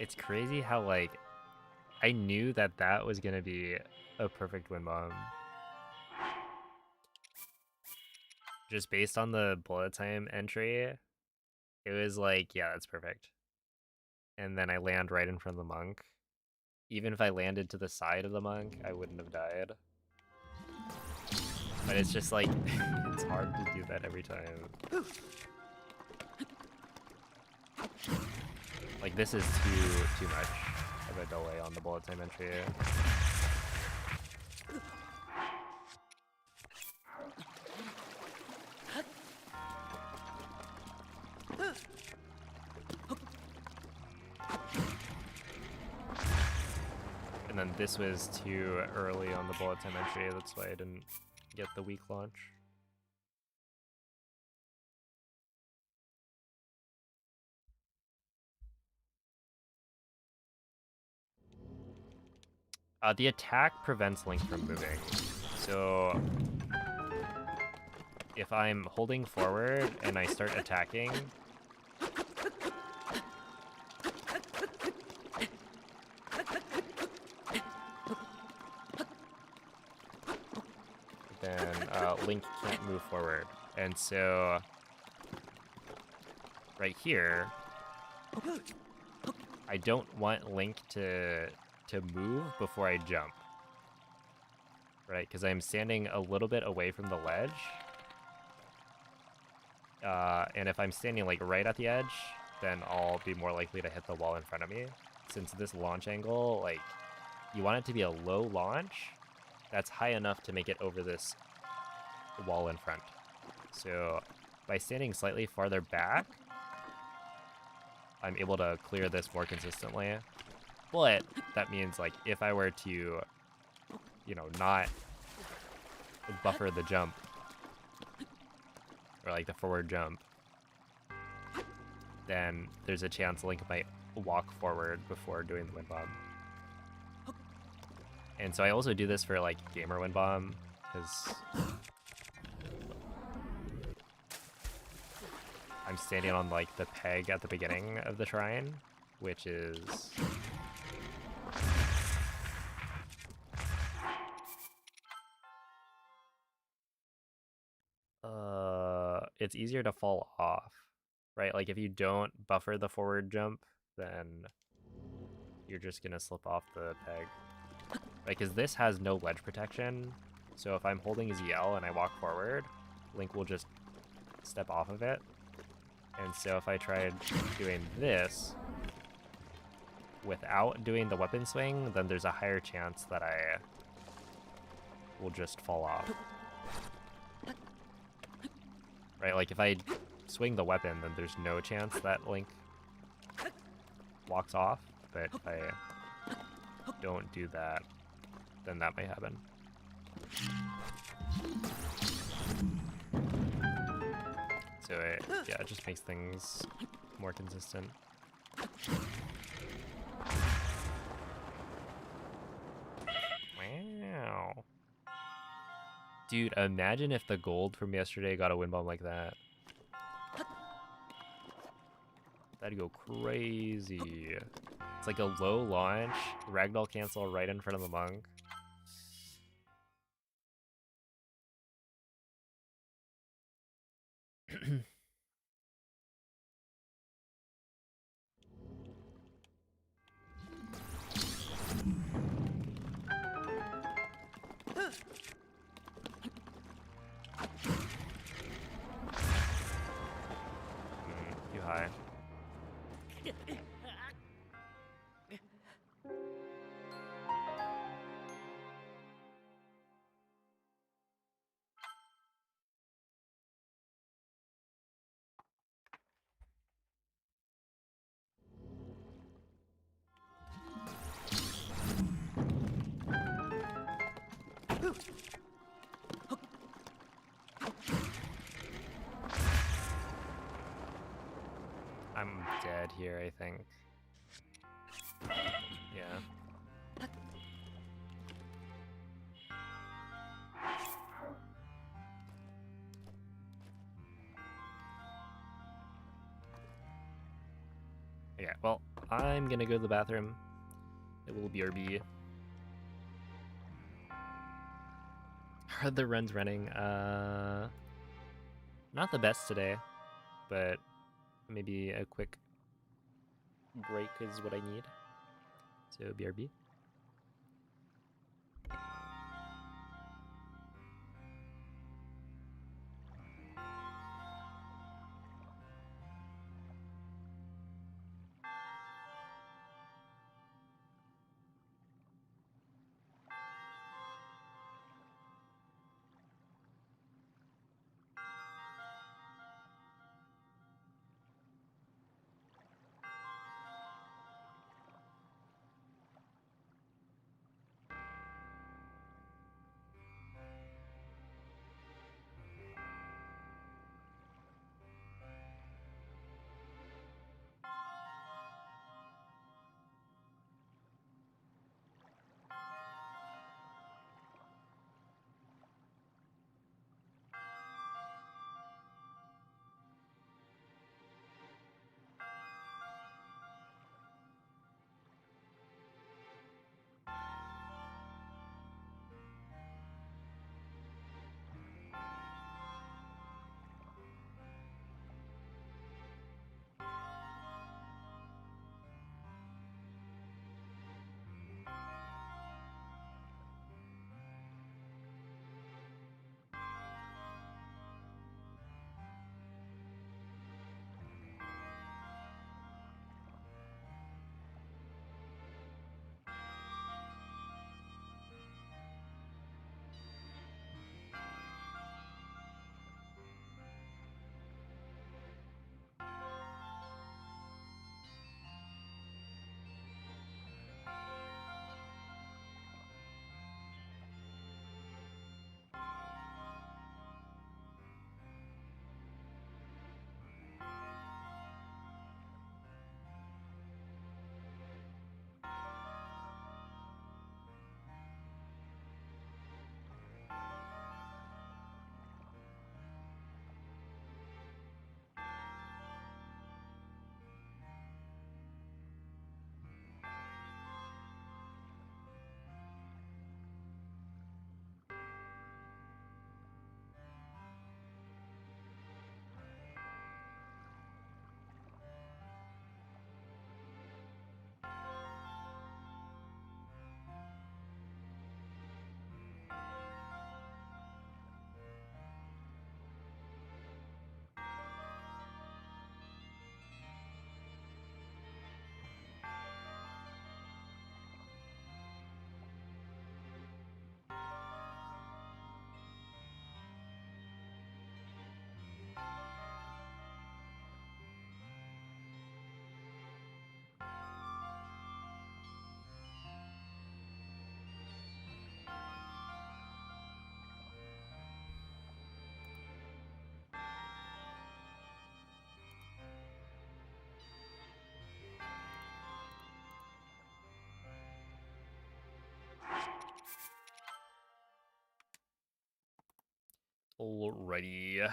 It's crazy how, like, I knew that that was gonna be a perfect wind bomb. Just based on the bullet time entry, it was like, yeah, that's perfect. And then I land right in front of the monk. Even if I landed to the side of the monk, I wouldn't have died. But it's just like, it's hard to do that every time. Like, this is too much of a delay on the bullet time entry. And then this was too early on the bullet time entry, that's why I didn't get the weak launch. The attack prevents Link from moving. So if I'm holding forward and I start attacking, then Link can't move forward. And so right here, I don't want Link to move before I jump. Right, because I'm standing a little bit away from the ledge. And if I'm standing like right at the edge, then I'll be more likely to hit the wall in front of me. Since this launch angle, like, you want it to be a low launch that's high enough to make it over this wall in front. So by standing slightly farther back, I'm able to clear this more consistently. But that means, like, if I were to, you know, not buffer the jump, or like the forward jump, then there's a chance Link might walk forward before doing the wind bomb. And so I also do this for like gamer wind bomb, because I'm standing on like the peg at the beginning of the shrine, which is it's easier to fall off, right? Like if you don't buffer the forward jump, then you're just gonna slip off the peg, right? Because this has no ledge protection, so if I'm holding ZL and I walk forward, Link will just step off of it. And so if I tried doing this without doing the weapon swing, then there's a higher chance that I will just fall off. Right, like if I swing the weapon, then there's no chance that Link walks off, but if I don't do that, then that may happen. So yeah, it just makes things more consistent. Wow. Dude, imagine if the gold from yesterday got a wind bomb like that. That'd go crazy. It's like a low launch, ragdoll cancel right in front of the monk. Too high. I'm dead here, I think. Yeah. Okay, well, I'm gonna go to the bathroom. It will BRB. How are the runs running? Not the best today, but maybe a quick break is what I need. So BRB. Alrighty.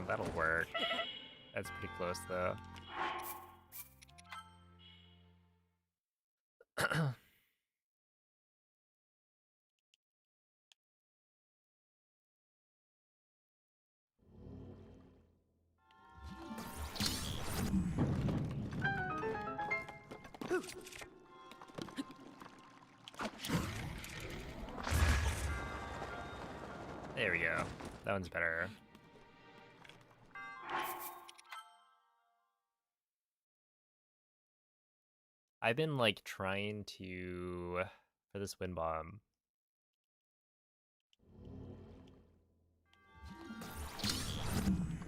That'll work. That's pretty close, though. There we go. That one's better. I've been like trying to, for this wind bomb,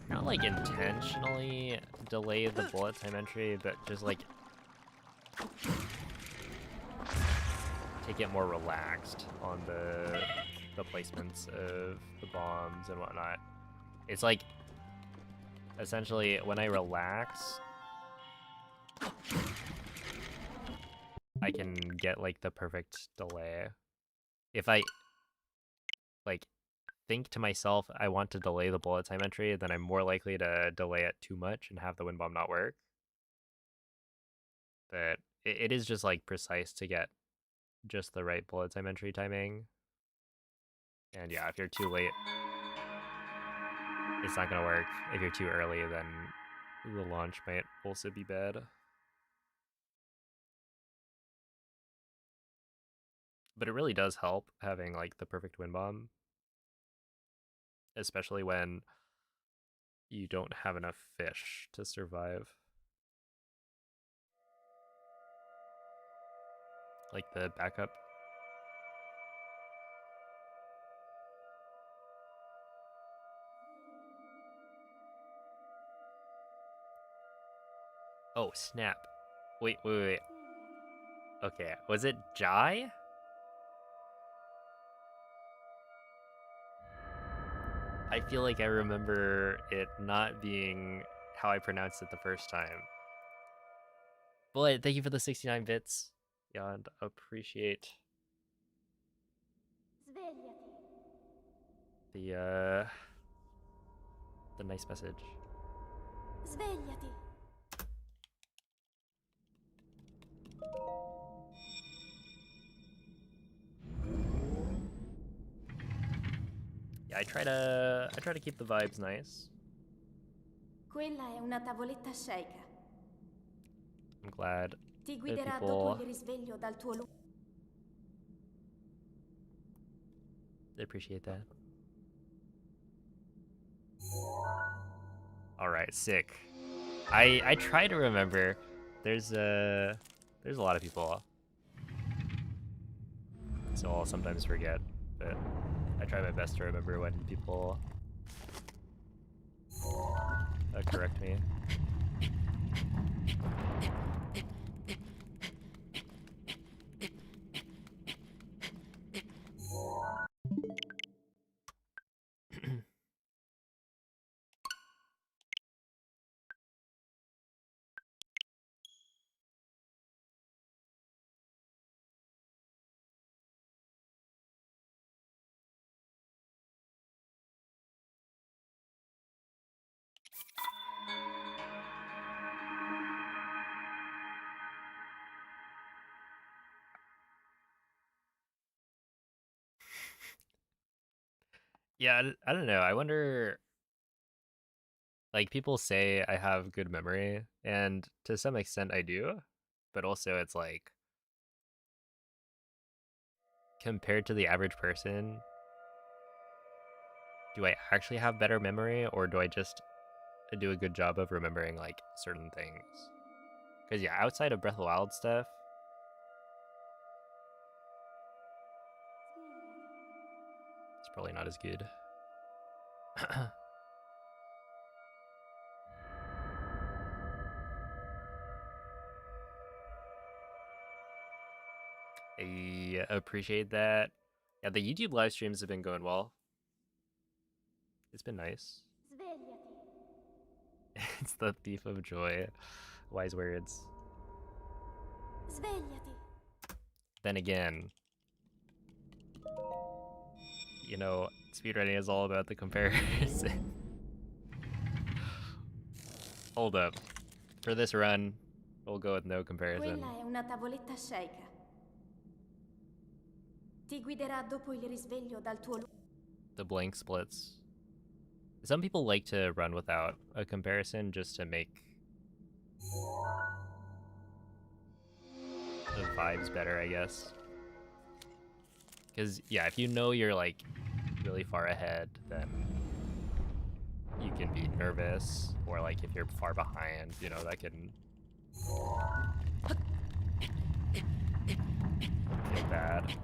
not like intentionally delay the bullet time entry, but just like to get more relaxed on the placements of the bombs and whatnot. It's like, essentially, when I relax, I can get like the perfect delay. If I like think to myself, I want to delay the bullet time entry, then I'm more likely to delay it too much and have the wind bomb not work. But it is just like precise to get just the right bullet time entry timing. And yeah, if you're too late, it's not gonna work. If you're too early, then the launch might also be bad. But it really does help having like the perfect wind bomb, especially when you don't have enough fish to survive. Like the backup. Oh, snap. Wait. Okay, was it Jai? I feel like I remember it not being how I pronounced it the first time. But thank you for the 69 bits. Yeah, and appreciate Svegliati. the nice message. Svegliati. Yeah, I try to keep the vibes nice. Quella è una tavoletta sceicca. I'm glad Ti that guiderà dopo il people risveglio dal tuo appreciate that. All right, sick. I try to remember. There's a lot of people, so I'll sometimes forget. But I try my best to remember when people correct me. Yeah, I don't know. I wonder, like, people say I have good memory, and to some extent I do, but also it's like, compared to the average person, do I actually have better memory, or do I just do a good job of remembering, like, certain things? Because, yeah, outside of Breath of the Wild stuff, it's probably not as good. I appreciate that. Yeah, the YouTube live streams have been going well. It's been nice. Svegliati. It's the thief of joy. Wise words. Svegliati. Then again, you know, speedrunning is all about the comparison. Hold up. For this run, we'll go with no comparison. Quella è una tavoletta sceicca. Ti guiderà dopo il risveglio dal tuo The blank splits. Some people like to run without a comparison just to make the vibes better, I guess. Because, yeah, if you know you're, like, really far ahead, then you can be nervous. Or, like, if you're far behind, you know, that can feel bad.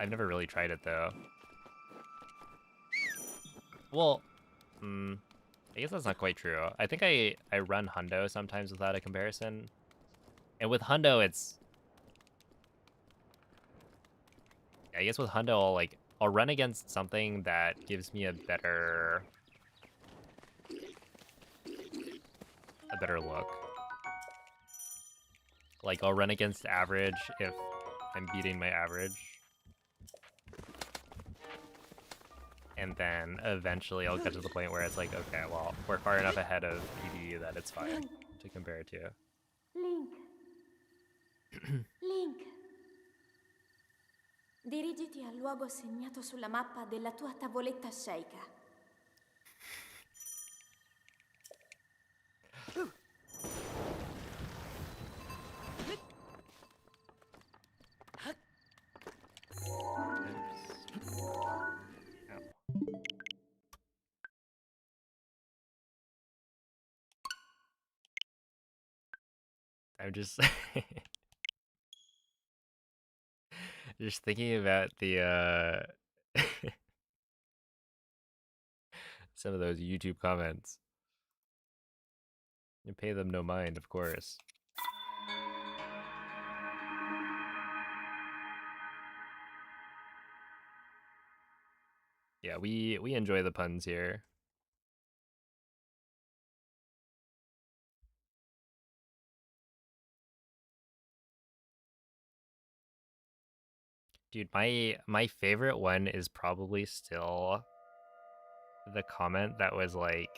I've never really tried it though. Well, I guess that's not quite true. I think I run Hundo sometimes without a comparison. And with Hundo, it's... I guess with Hundo, I'll run against something that gives me a better look. Like, I'll run against average if I'm beating my average. And then eventually I'll get to the point where it's like, okay, well, we're far enough ahead of PB that it's fine to compare it to. Link. Link. Dirigiti al luogo segnato sulla mappa della tua tavoletta sceicca. I'm just just thinking about the some of those YouTube comments. You pay them no mind, of course. Yeah, we enjoy the puns here. Dude, my favorite one is probably still the comment that was like,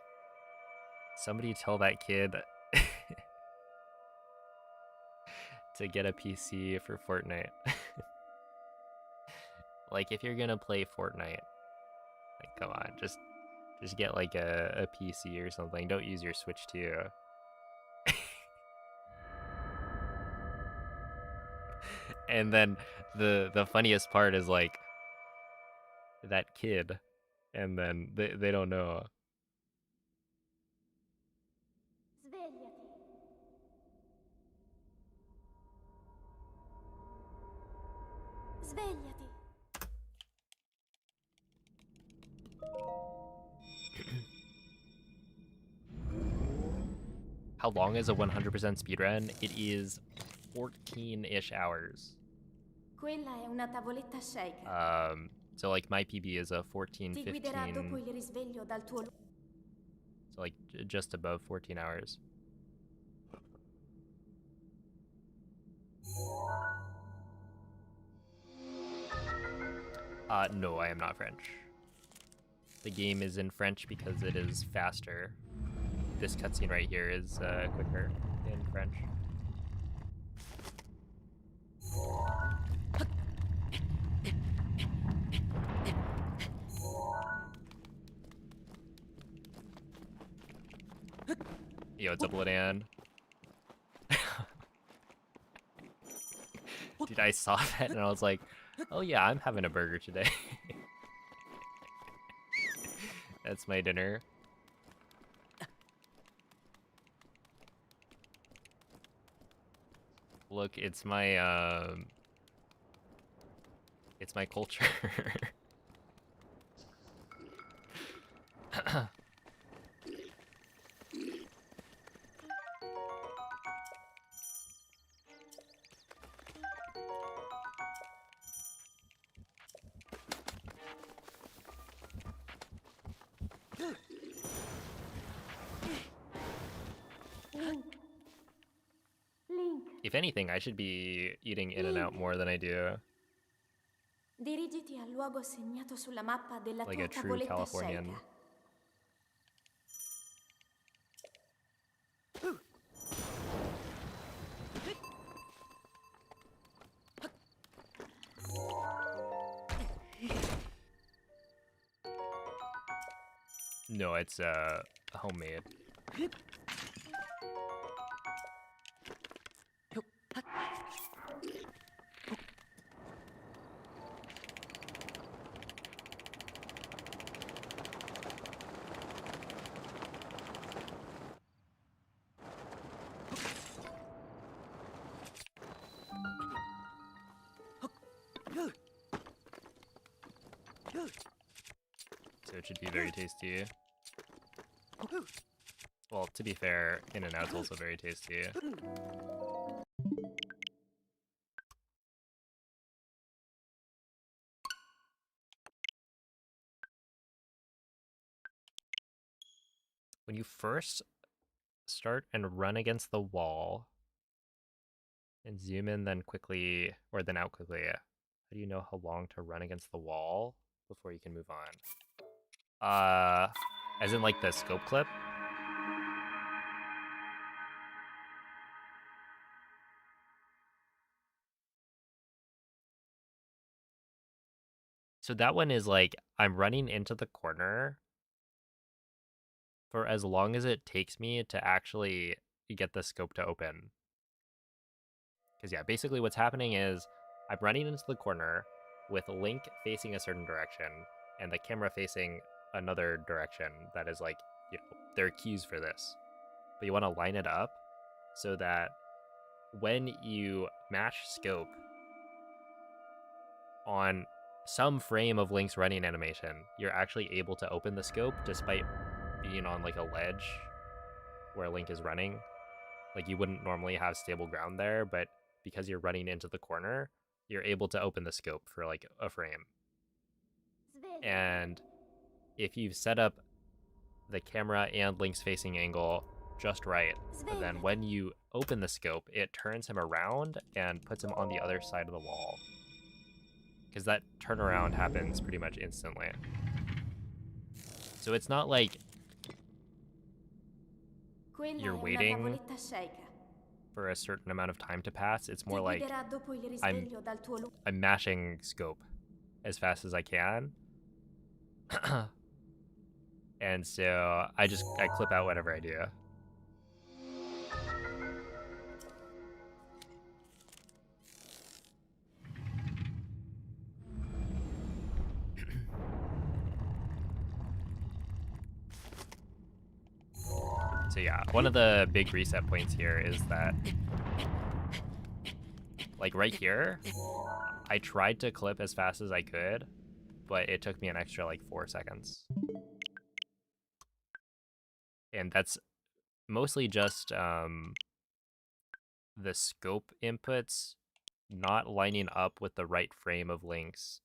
somebody tell that kid to get a PC for Fortnite. Like, if you're gonna play Fortnite, like, come on, just get like a PC or something. Don't use your Switch too. And then the funniest part is like that kid, and then they don't know. Svegliati. Svegliati. How long is a 100% speedrun? It is 14-ish hours. Quella è una tavoletta sceicca. So like my PB is a 14, Ti 15, guiderà dopo il risveglio dal tuo so like just above 14 hours. No, I am not French. The game is in French because it is faster. This cutscene right here is quicker in French. Yo, what's up, Lidan? Dude, I saw that and I was like, oh yeah, I'm having a burger today. That's my dinner. Look, it's my culture. Link. Link. If anything, I should be eating In-N-Out more than I do. Dirigiti al luogo segnato sulla mappa della Like tua a true tavoletta Californian. sceicca. No, it's homemade. So it should be very tasty. Well, to be fair, In-N-Out's also very tasty. When you first start and run against the wall and zoom in then quickly, or then out quickly, how do you know how long to run against the wall before you can move on? As in like the scope clip? So that one is like, I'm running into the corner for as long as it takes me to actually get the scope to open. Because yeah, basically what's happening is I'm running into the corner with Link facing a certain direction and the camera facing another direction that is like, you know, there are keys for this. But you want to line it up so that when you match scope on some frame of Link's running animation, you're actually able to open the scope despite being on like a ledge where Link is running. Like you wouldn't normally have stable ground there, but because you're running into the corner, you're able to open the scope for like a frame. And if you've set up the camera and Link's facing angle just right, then when you open the scope, it turns him around and puts him on the other side of the wall. Because that turnaround happens pretty much instantly. So it's not like you're waiting for a certain amount of time to pass. It's more like I'm mashing scope as fast as I can. And so I clip out whatever I do. So yeah, one of the big reset points here is that, like right here, I tried to clip as fast as I could, but it took me an extra like 4 seconds. And that's mostly just the scope inputs not lining up with the right frame of Link's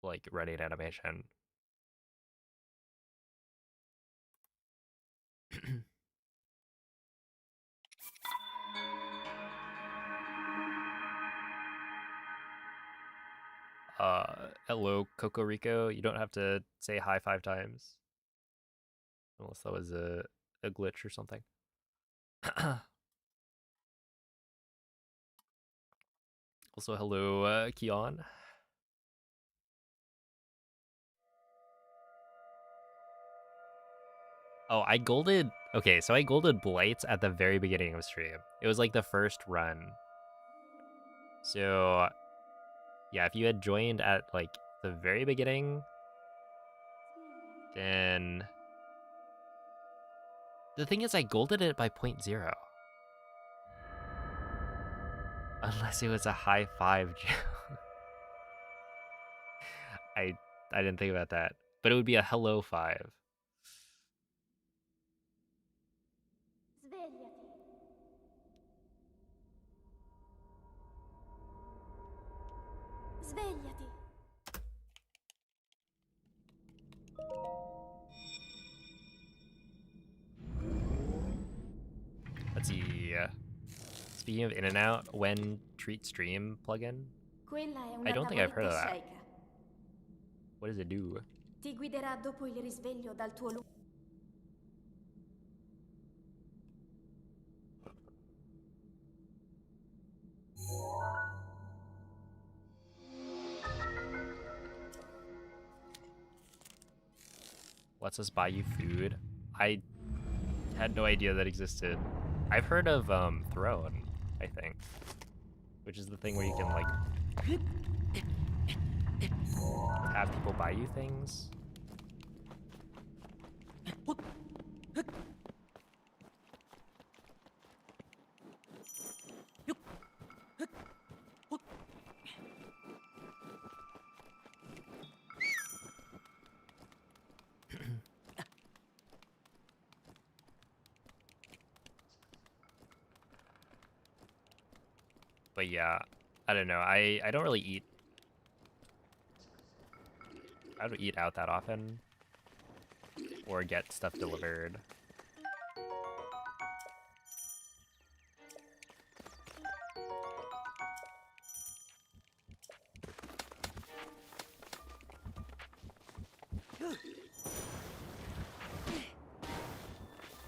like running animation. Hello, Cocorico. You don't have to say hi 5 times. Unless that was a glitch or something. Also, hello, Kion. Oh, I golded... Okay, so I golded Blights at the very beginning of stream. It was like the first run. So, yeah, if you had joined at like the very beginning, then... The thing is, I golded it by 0.0. Unless it was a high 5 I didn't think about that. But it would be a hello 5. Svegliati. Let's see. Speaking of In-N-Out, when treat stream plugin? I don't think I've heard of that. What does it do? Ti guiderà dopo il risveglio dal tuo Lets us buy you food. I had no idea that existed. I've heard of Throne, I think, which is the thing where you can like have people buy you things. But yeah, I don't know. I don't really eat. I don't eat out that often, or get stuff delivered.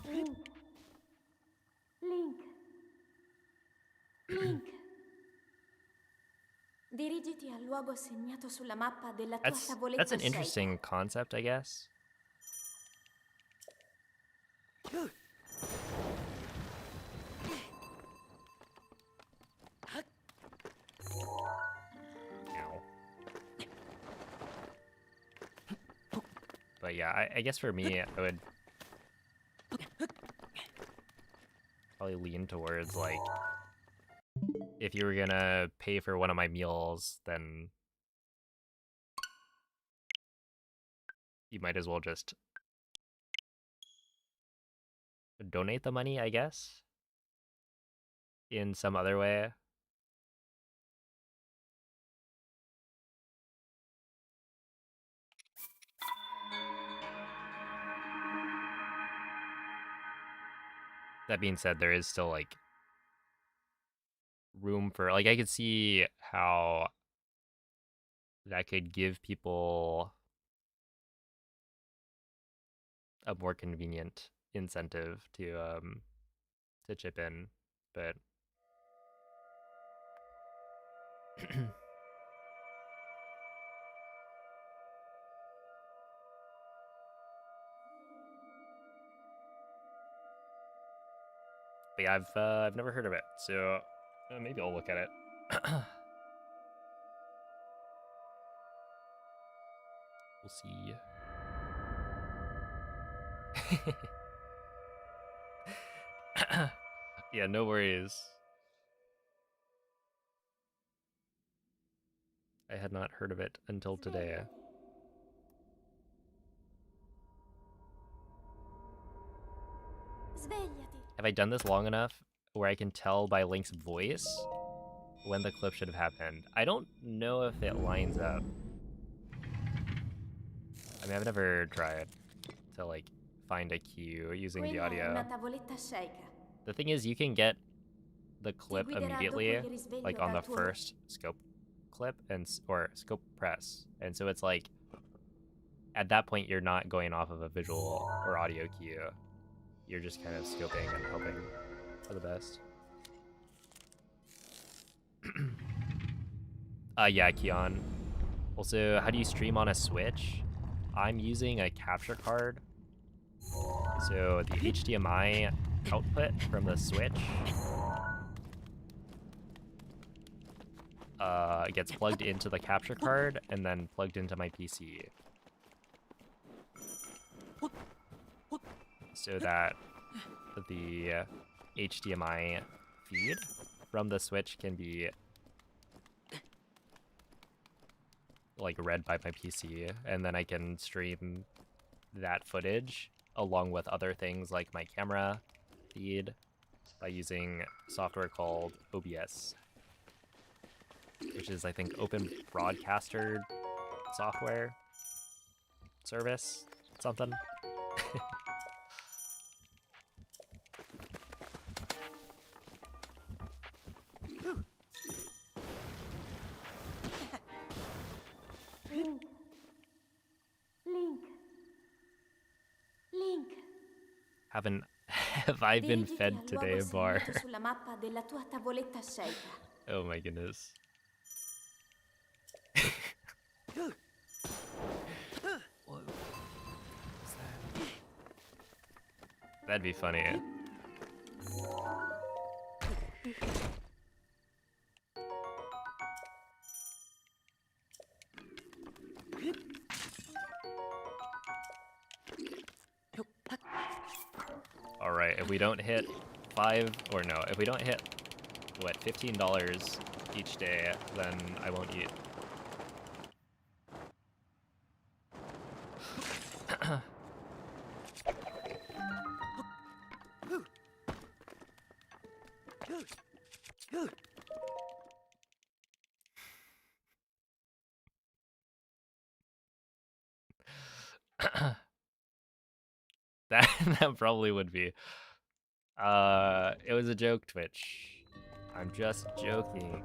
Link. Link. Link. Dirigiti al luogo segnato sulla mappa della tua tavoletta That's an scelta. interesting concept, I guess. Ow. But yeah, I guess for me, I would probably lean towards, like, if you were gonna pay for one of my meals, then you might as well just donate the money, I guess, in some other way. That being said, there is still, like, room for, like, I could see how that could give people a more convenient incentive to chip in, but but yeah, I've never heard of it, so maybe I'll look at it. We'll see. Yeah, no worries. I had not heard of it until today. Svegliati. Have I done this long enough where I can tell by Link's voice when the clip should have happened? I don't know if it lines up. I mean, I've never tried to, like, find a cue using the Quella è una audio. tavoletta scelta. The thing is, you can get the clip guiderà immediately, dopo il risveglio like, on dal the tuo first scope clip or scope press, and so it's like, at that point, you're not going off of a visual or audio cue. You're just kind of scoping and hoping for the best. Yeah, Kion. Also, how do you stream on a Switch? I'm using a capture card. So the HDMI output from the Switch gets plugged into the capture card and then plugged into my PC. So that the HDMI feed from the Switch can be, like, read by my PC, and then I can stream that footage along with other things like my camera feed by using software called OBS, which is, I think, Open Broadcaster software service, something. Link. Link. Link. Have I been Dirigiti fed al today, luogo Bar? segnato sulla mappa della tua tavoletta scelta. Oh my goodness. What was that? That'd be funny. Alright, if we don't hit if we don't hit, what, $15 each day, then I won't eat. That probably would be. It was a joke, Twitch. I'm just joking.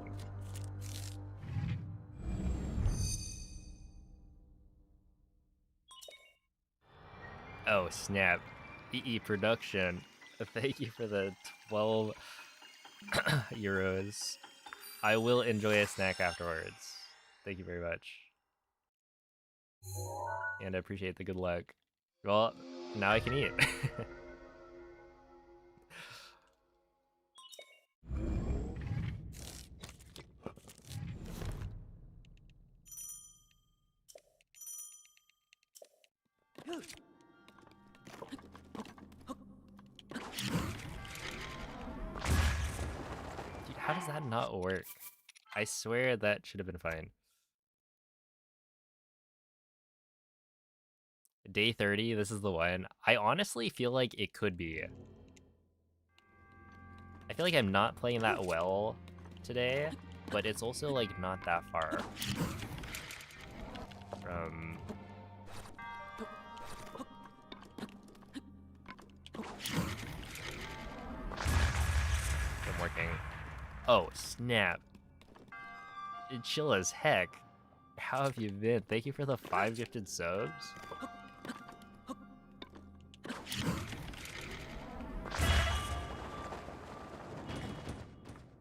Oh, snap. EE Production. Thank you for the 12 euros. I will enjoy a snack afterwards. Thank you very much. And I appreciate the good luck. Well, now I can eat. Dude, how does that not work? I swear that should have been fine. Day 30, this is the one. I honestly feel like it could be. I feel like I'm not playing that well today, but it's also like not that far from... I'm working. Oh, snap. Chill as heck. How have you been? Thank you for the 5 gifted subs.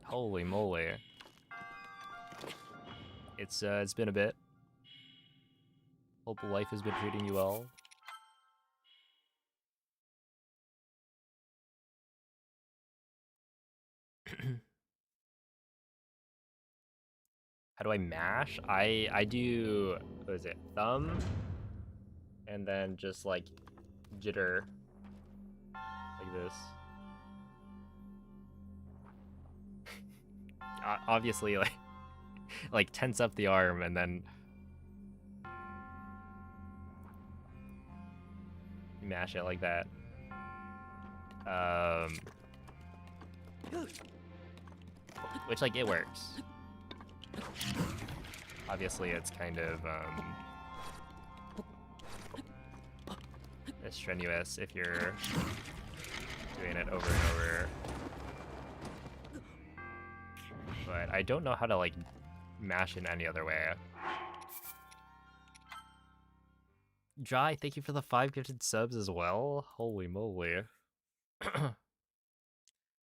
Holy moly. It's been a bit. Hope life has been treating you well. How do I mash? I do, what is it, thumb? And then just like jitter. Like this. Obviously like tense up the arm and then mash it like that. Which like it works. Obviously it's kind of strenuous if you're doing it over and over. But I don't know how to like mash in any other way. Jai, thank you for the 5 gifted subs as well. Holy moly.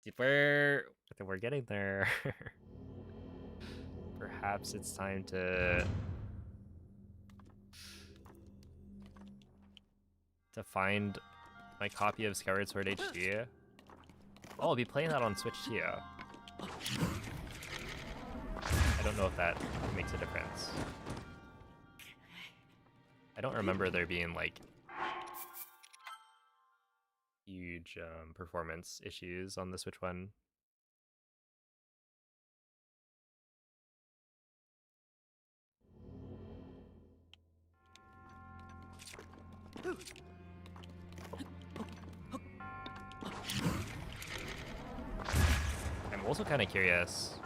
Dude, we're getting there. Perhaps it's time to find my copy of Skyward Sword HD. Oh, I'll be playing that on Switch too. I don't know if that makes a difference. I don't remember there being like huge performance issues on the Switch one. I'm also kind of curious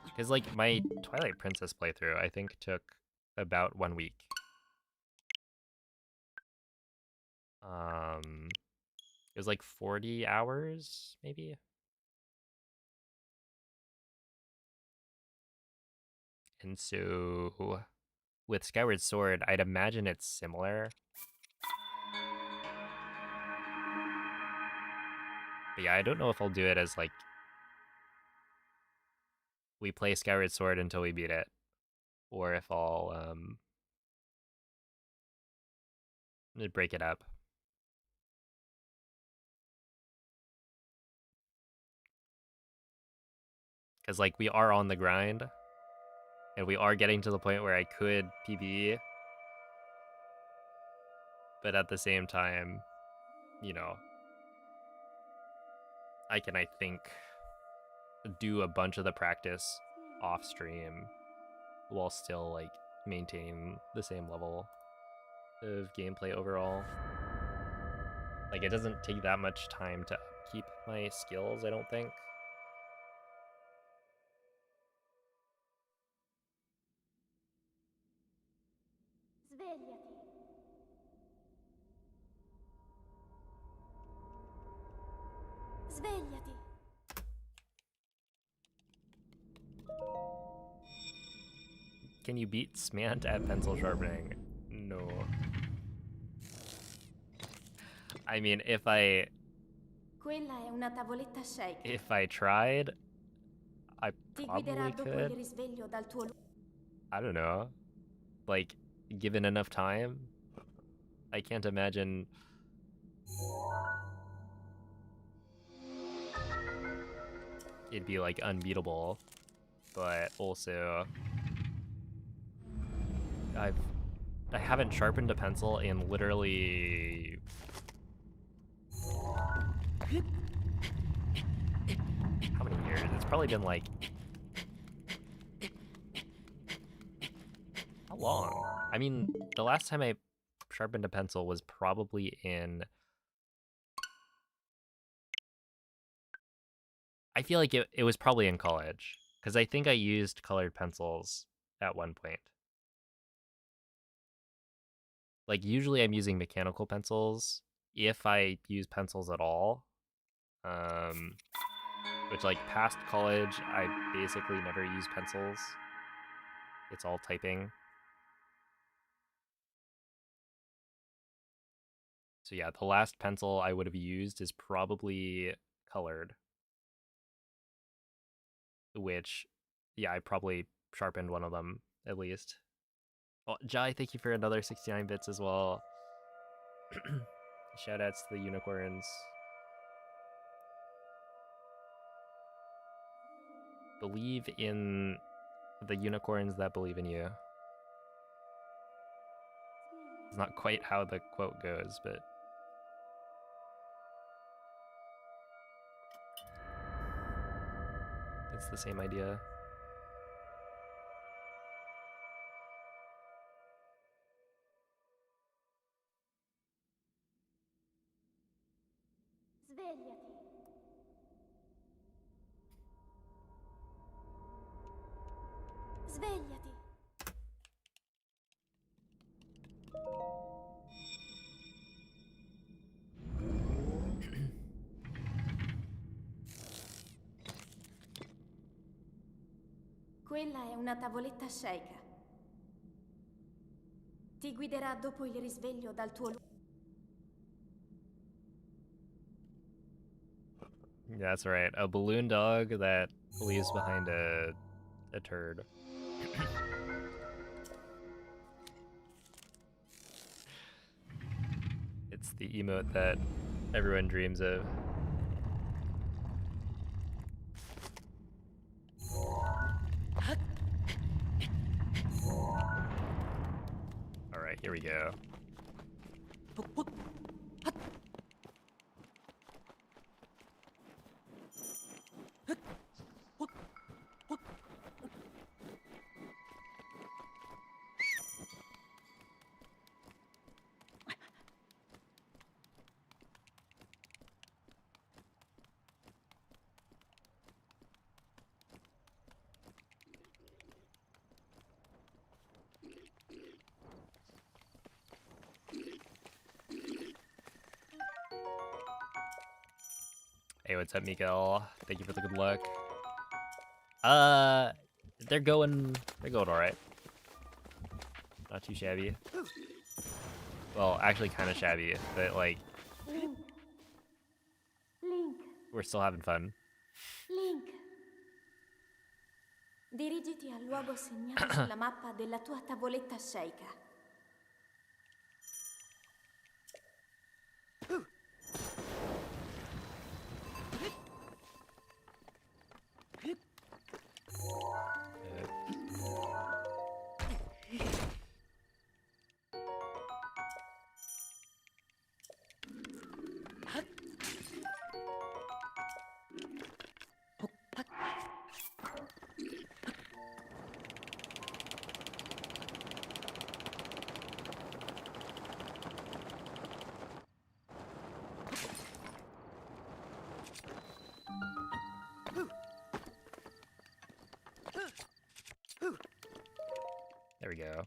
because like my Twilight Princess playthrough I think took about 1 week. It was like 40 hours maybe. And so with Skyward Sword, I'd imagine it's similar. But yeah, I don't know if I'll do it as like we play Skyward Sword until we beat it, or if I'll break it up. Because like we are on the grind, and we are getting to the point where I could PB, but at the same time, you know, I think, do a bunch of the practice off stream while still like maintaining the same level of gameplay overall. Like it doesn't take that much time to keep my skills, I don't think. Svegliati. Svegliati. Can you beat Smant at pencil sharpening? No. I mean, if I Quella è una tavoletta shake. if I tried, I Ti guiderà probably dopo il could. risveglio dal tuo I don't know. Like, given enough time, I can't imagine. It'd be like unbeatable, but also I haven't sharpened a pencil in literally how many years? It's probably been like how long? I mean, the last time I sharpened a pencil was probably in I feel like it was probably in college because I think I used colored pencils at one point. Like usually I'm using mechanical pencils if I use pencils at all. Which like past college I basically never use pencils. It's all typing. So yeah, the last pencil I would have used is probably colored. Which yeah, I probably sharpened one of them at least. Oh, Jai, thank you for another 69 bits as well. Shoutouts to the unicorns. Believe in the unicorns that believe in you. It's not quite how the quote goes, but it's the same idea. Svegliati. Svegliati. Quella è una tavoletta shake. Ti guiderà dopo il risveglio dal tuo That's right, a balloon dog that leaves behind a turd. It's the emote that everyone dreams of. Alright, here we go. Hey, what's up, Mikael? Thank you for the good luck. They're going alright. Not too shabby. Well, actually kind of shabby, but like, Link. Link. we're still having fun. Link. Dirigiti al luogo segnato sulla mappa della tua tavoletta shake. There we go.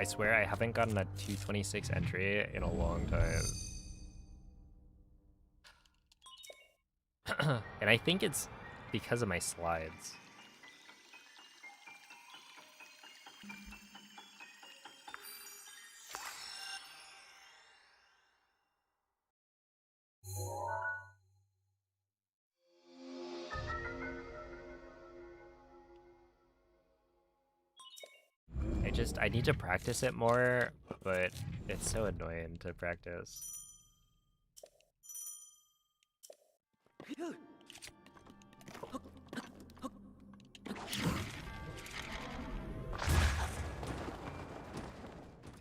I swear I haven't gotten a 226 entry in a long time. And I think it's because of my slides. I need to practice it more, but it's so annoying to practice. Yeah,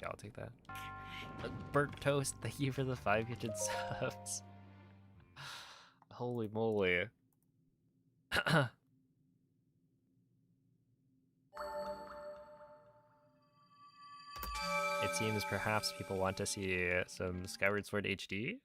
I'll take that. Burnt Toast, thank you for the 5 kitchen subs. Holy moly. It seems perhaps people want to see some Skyward Sword HD.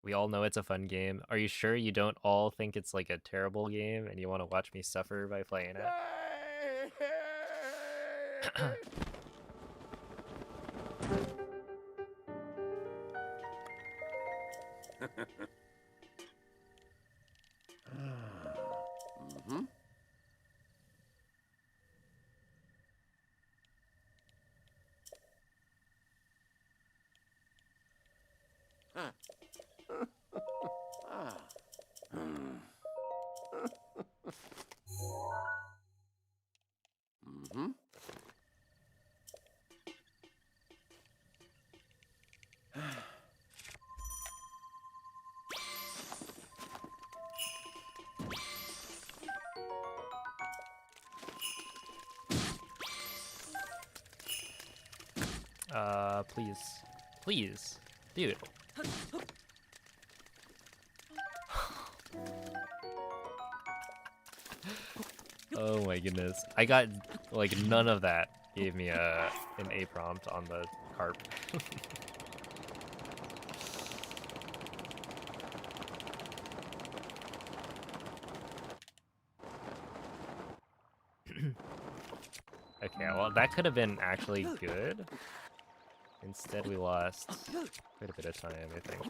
We all know it's a fun game. Are you sure you don't all think it's like a terrible game and you want to watch me suffer by playing it? Mm-hmm. Huh. Ah. Mm-hmm. Please. Please. Dude. Oh my goodness. I got, like, none of that gave me an A prompt on the carp. Okay, well, that could have been actually good. Instead, we lost quite a bit of time, I think.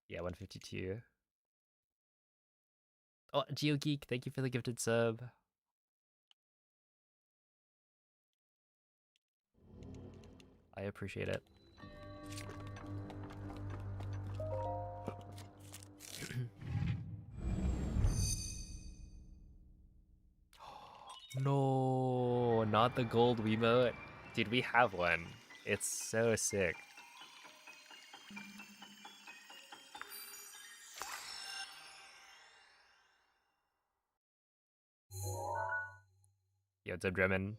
Yeah, 152. Oh, GeoGeek, thank you for the gifted sub. I appreciate it. No, not the gold Wiimote. Dude, we have one. It's so sick. Yo, it's a Dremin.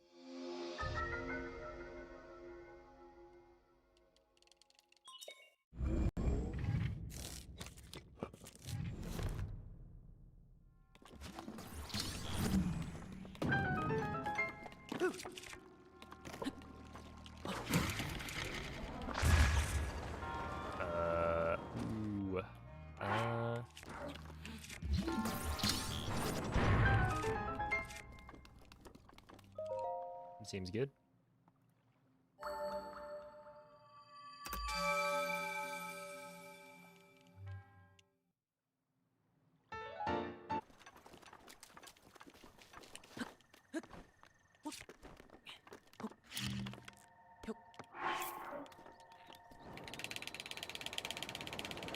Ooh. Seems good.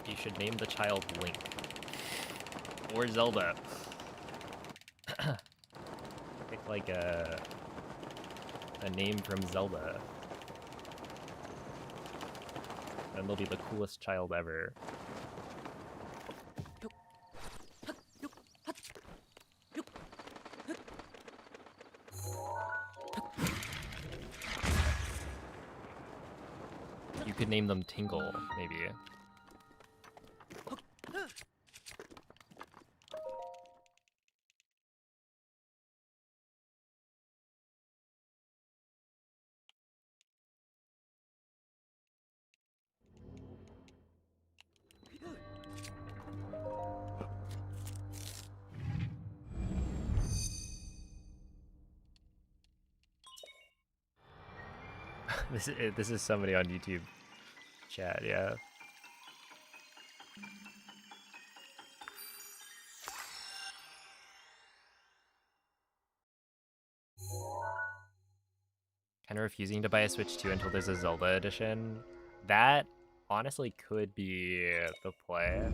You should name the child Link. Or Zelda. Pick like a name from Zelda. And they'll be the coolest child ever. You could name them Tingle, maybe. This is somebody on YouTube chat, yeah. Kind of refusing to buy a Switch 2 until there's a Zelda edition. That honestly could be the play.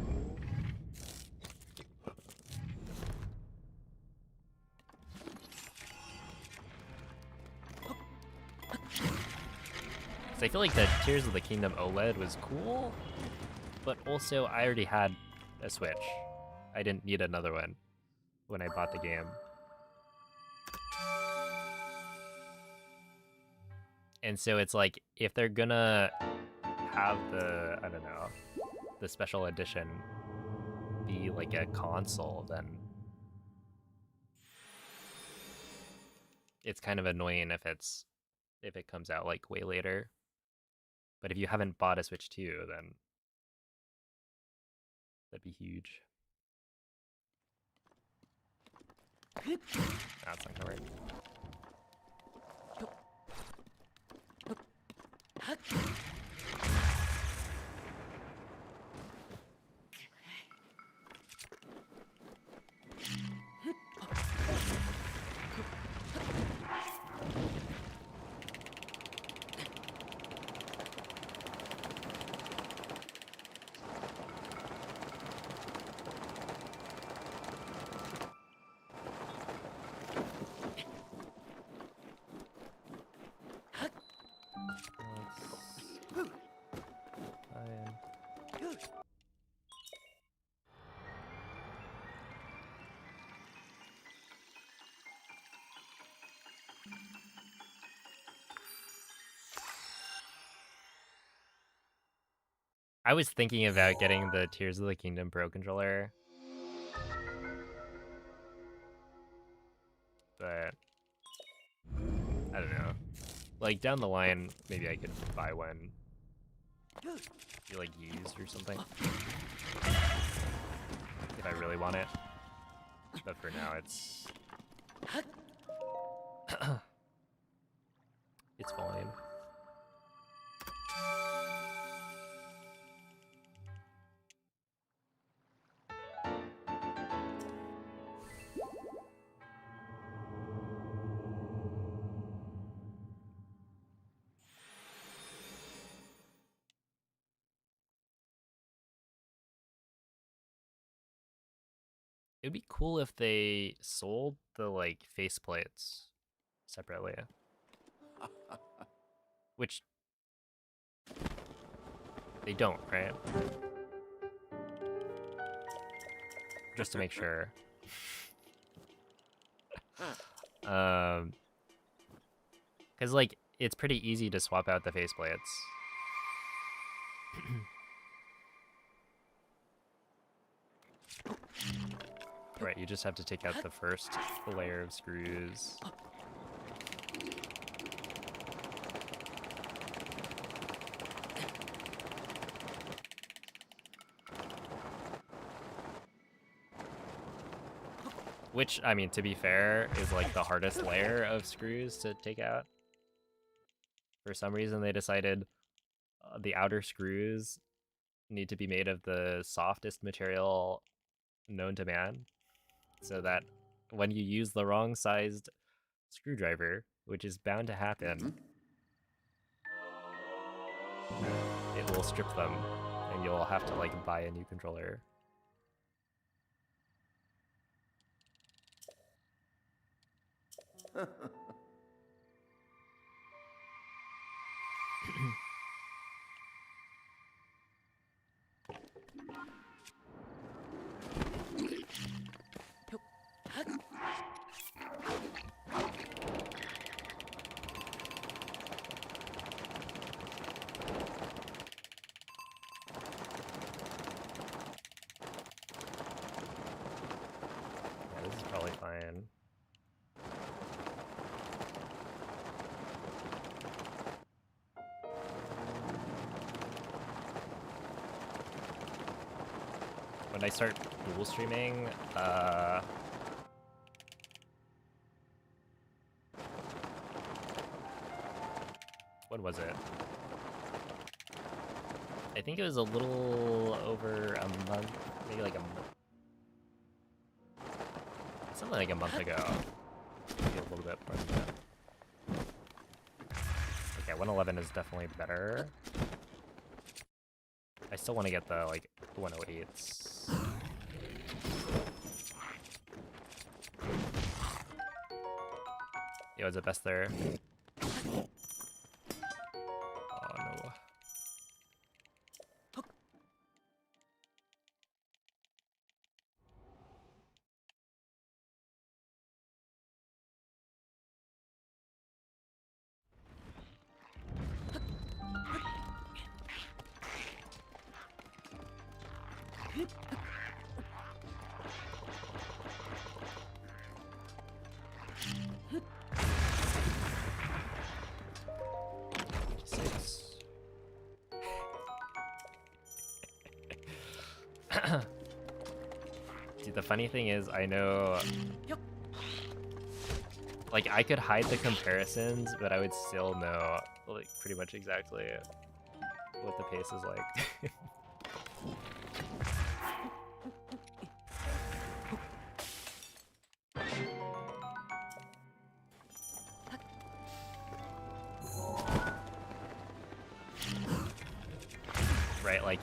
I feel like the Tears of the Kingdom OLED was cool, but also I already had a Switch. I didn't need another one when I bought the game. And so it's like, if they're gonna have the, I don't know, the special edition be like a console, then it's kind of annoying if it comes out like way later. But if you haven't bought a Switch 2, then that'd be huge. That's not gonna work. I was thinking about getting the Tears of the Kingdom Pro controller, but I don't know. Like down the line, maybe I could buy one, be like used or something, if I really want it. But for now, it's it's fine. It'd be cool if they sold the like faceplates separately. Which they don't, right? Just to make sure. Cause like it's pretty easy to swap out the faceplates. Right, you just have to take out the first layer of screws. Which, I mean, to be fair, is like the hardest layer of screws to take out. For some reason, they decided the outer screws need to be made of the softest material known to man, so that when you use the wrong sized screwdriver, which is bound to happen, it will strip them, and you'll have to like buy a new controller. Yeah, this is probably fine. When I start dual streaming, What was it? I think it was a little over a month, maybe like a month. Something like a month ago. Maybe a little bit more than that. Okay, 111 is definitely better. I still want to get the, like, 108s. Yo, is it best there? Oh no. See, the funny thing is, I know, like, I could hide the comparisons, but I would still know, like, pretty much exactly what the pace is like. Right, like,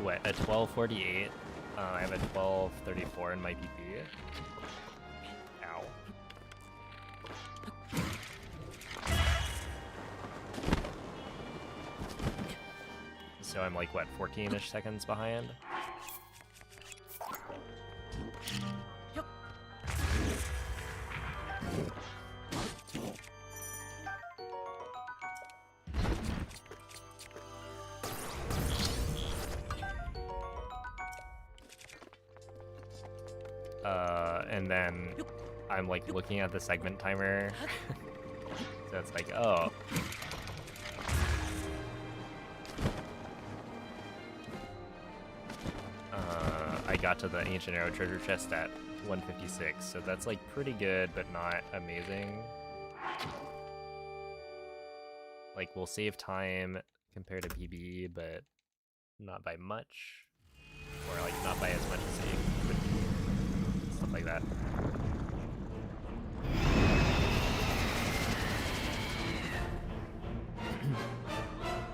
what, a 1248? I have a 1234 in my PP. Ow. So I'm like, what, 14-ish seconds behind? And then I'm like looking at the segment timer. So it's like, oh. I got to the Ancient Arrow treasure chest at 156, so that's like pretty good, but not amazing. Like, we'll save time compared to PB, but not by much. Or like, not by as much as it would be. Stuff like that.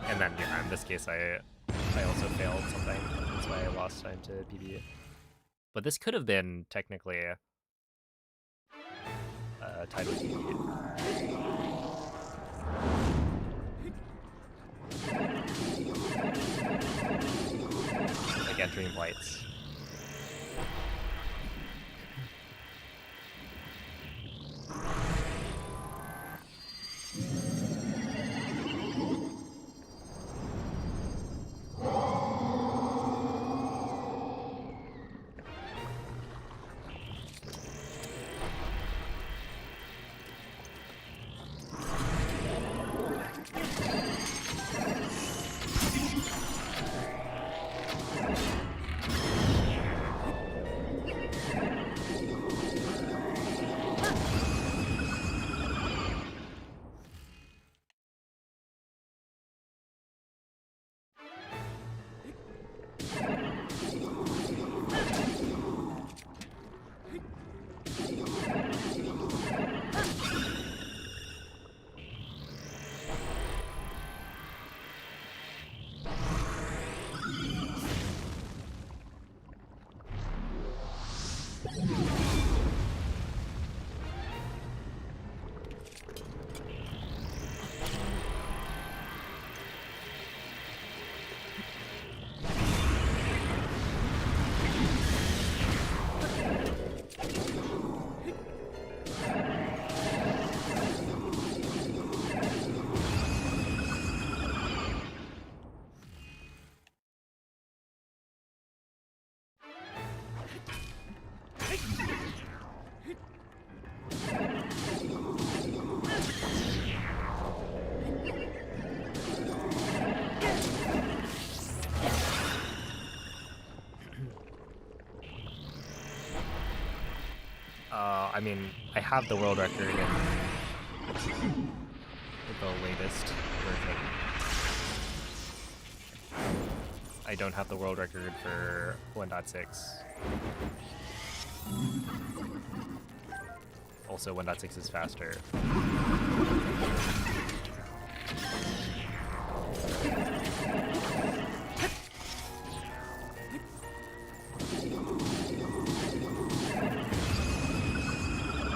And then, yeah, in this case, I also failed something. That's why I lost time to PB. But this could have been technically tied with PB. Like entering lights. I mean, I have the world record in the latest version. I don't have the world record for 1.6. Also, 1.6 is faster.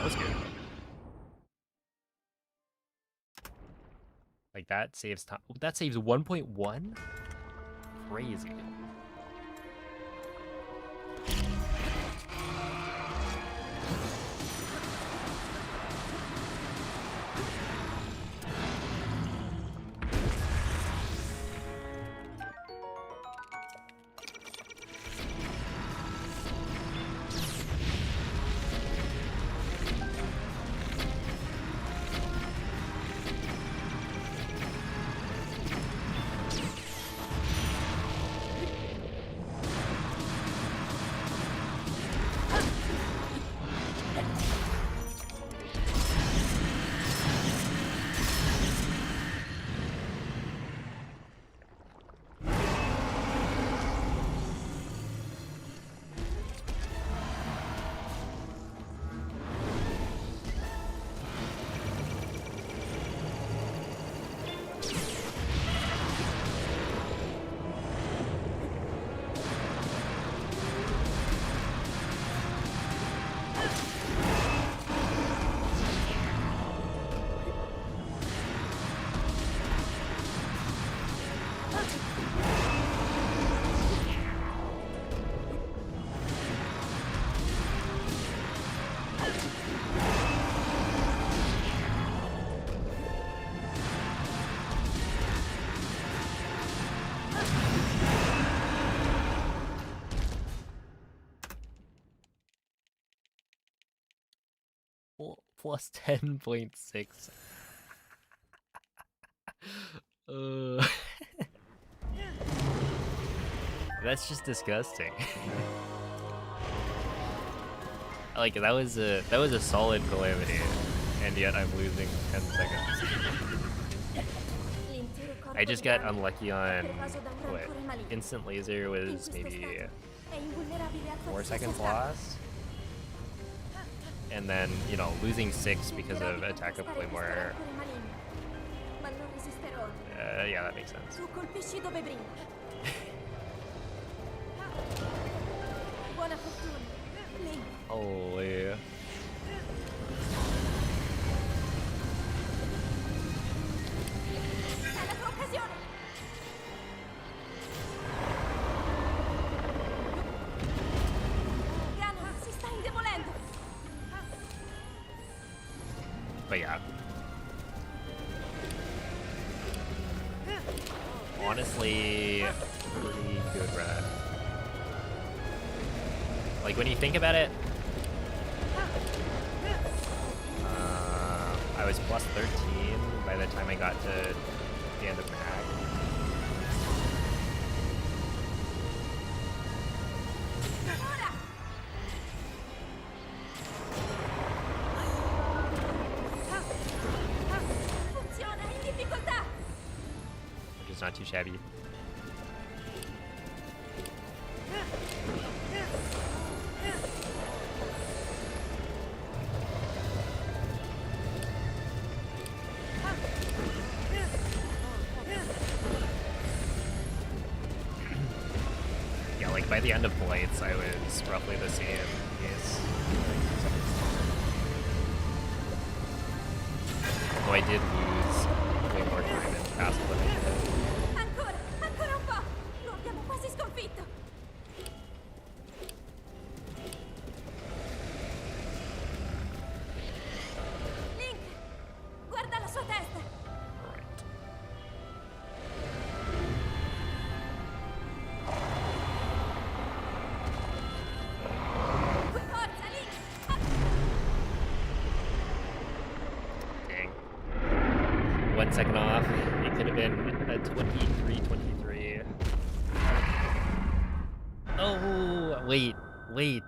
That's good. Like that saves time. That saves 1.1? Crazy. Plus 10.6. That's just disgusting. Like that was a solid calamity, and yet I'm losing 10 seconds. I just got unlucky on what? Instant laser was maybe 4 seconds lost. And then, you know, losing 6 because of attack of Claymore. Yeah, that makes sense. Holy. But yeah. Honestly, pretty good run. Like when you think about it, I was plus 13 by the time I got to the end of mag. Which is not too shabby. By the end of Blights, I was roughly the same pace. Though I did lose way more time in past than I did. Ancora un po'! Lo abbiamo quasi sconfitto! Link! Guarda la sua testa! Second off, it could have been a 23-23. Oh, wait.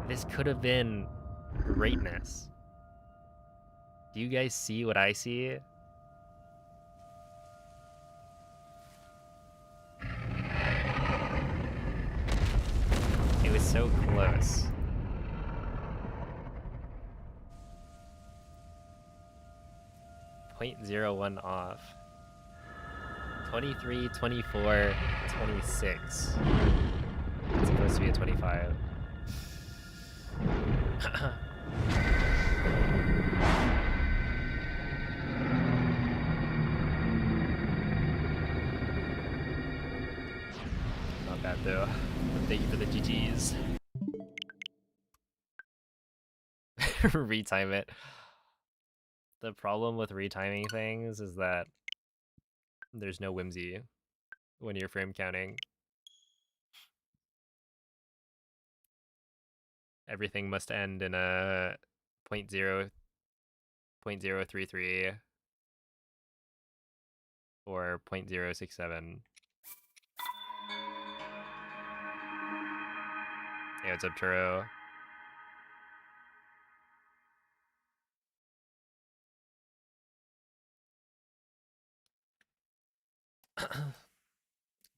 This could have been greatness. Do you guys see what I see? It was so close. .01 off. 23, 24, 26. It's supposed to be a 25. Not bad though. Thank you for the GGs. Retime it. The problem with retiming things is that there's no whimsy when you're frame counting. Everything must end in a .0, .033 or .067. Hey, what's up, Turo?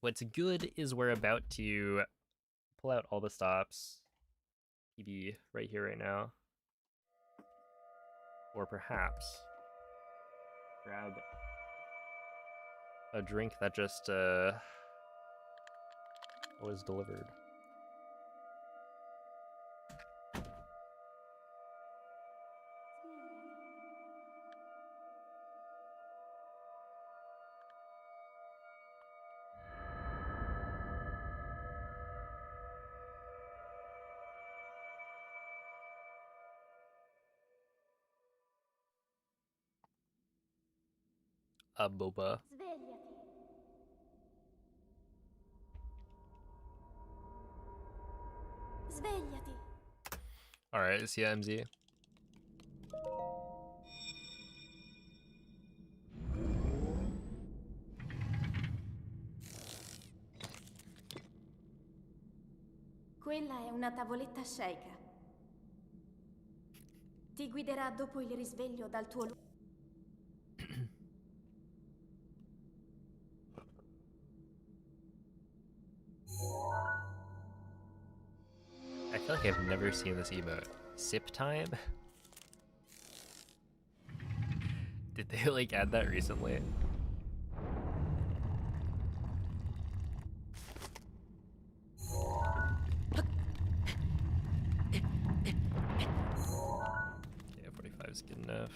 What's good is we're about to pull out all the stops. PB right here, right now. Or perhaps grab a drink that just was delivered. A boba. Svegliati. Svegliati. Alright, see ya, MZ. Quella è una tavoletta sceicca. Ti guiderà dopo il risveglio dal tuo luogo. I feel like I've never seen this emote. Sip time? Did they like add that recently? Yeah, 45 is good enough.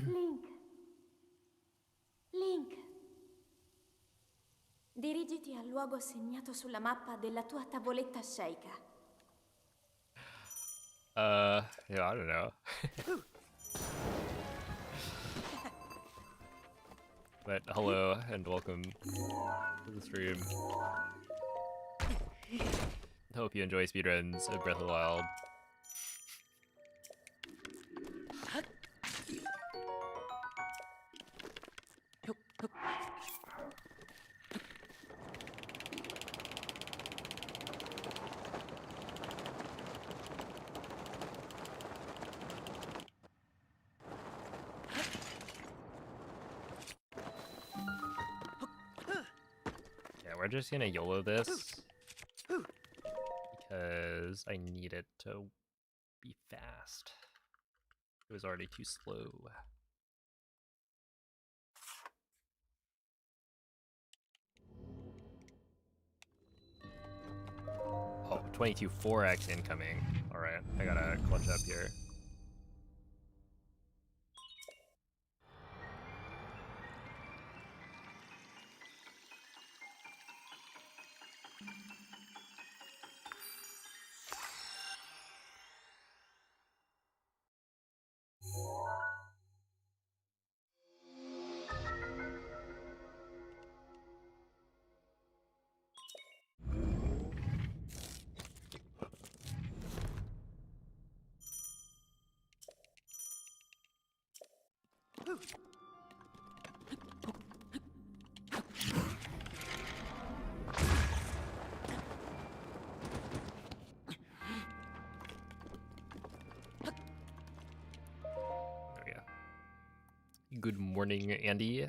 Link. Link. Dirigiti al luogo segnato sulla mappa della tua tavoletta sceicca. Yeah, I don't know. But hello and welcome to the stream. Hope you enjoy speedruns of Breath of the Wild. We're just gonna YOLO this because I need it to be fast. It was already too slow. Oh, 22 4x incoming. All right, I gotta clutch up here. There we go. Good morning, Andy.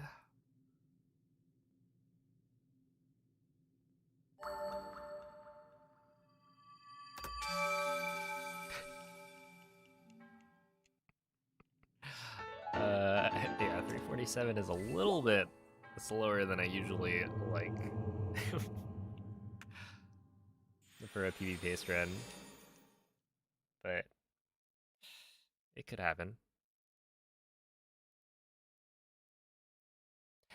Yeah, 347 is a little bit slower than I usually like for a PB pace run, but it could happen.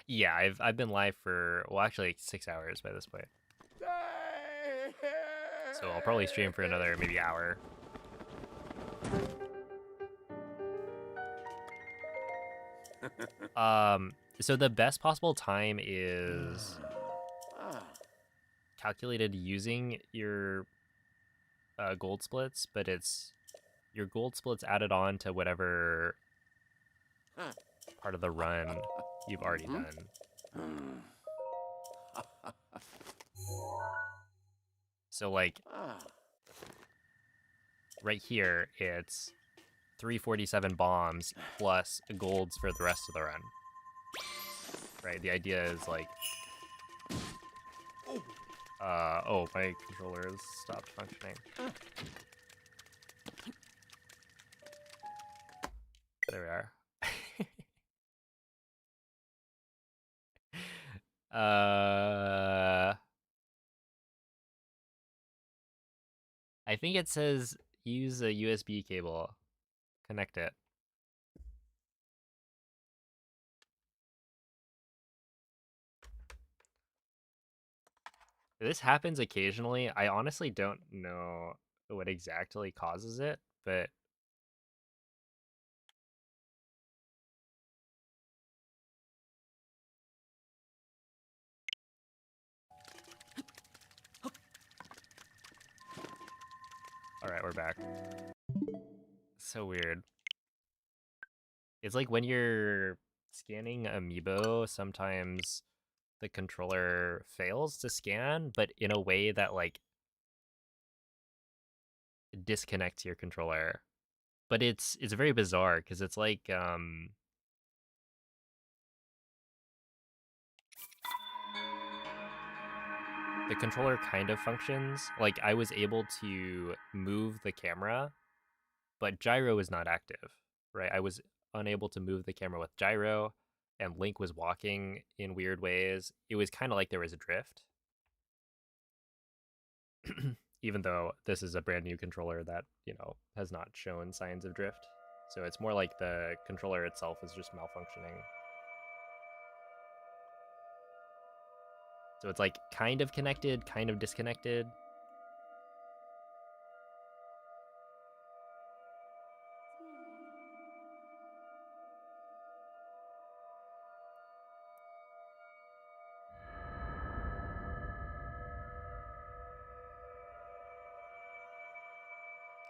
Yeah, I've been live for, well, actually like 6 hours by this point, so I'll probably stream for another maybe hour. So the best possible time is calculated using your gold splits, but it's your gold splits added on to whatever part of the run you've already done. So like right here, it's 347 bombs plus golds for the rest of the run. Right, the idea is like, oh, my controller has stopped functioning. There we are. I think it says use a USB cable. Connect it. This happens occasionally. I honestly don't know what exactly causes it, but all right, we're back. So weird. It's like when you're scanning Amiibo, sometimes the controller fails to scan, but in a way that like disconnects your controller. But it's very bizarre because it's like the controller kind of functions. Like I was able to move the camera, but gyro is not active, right? I was unable to move the camera with gyro, and Link was walking in weird ways. It was kind of like there was a drift. Even though this is a brand new controller that, you know, has not shown signs of drift. So it's more like the controller itself is just malfunctioning. So it's like kind of connected, kind of disconnected.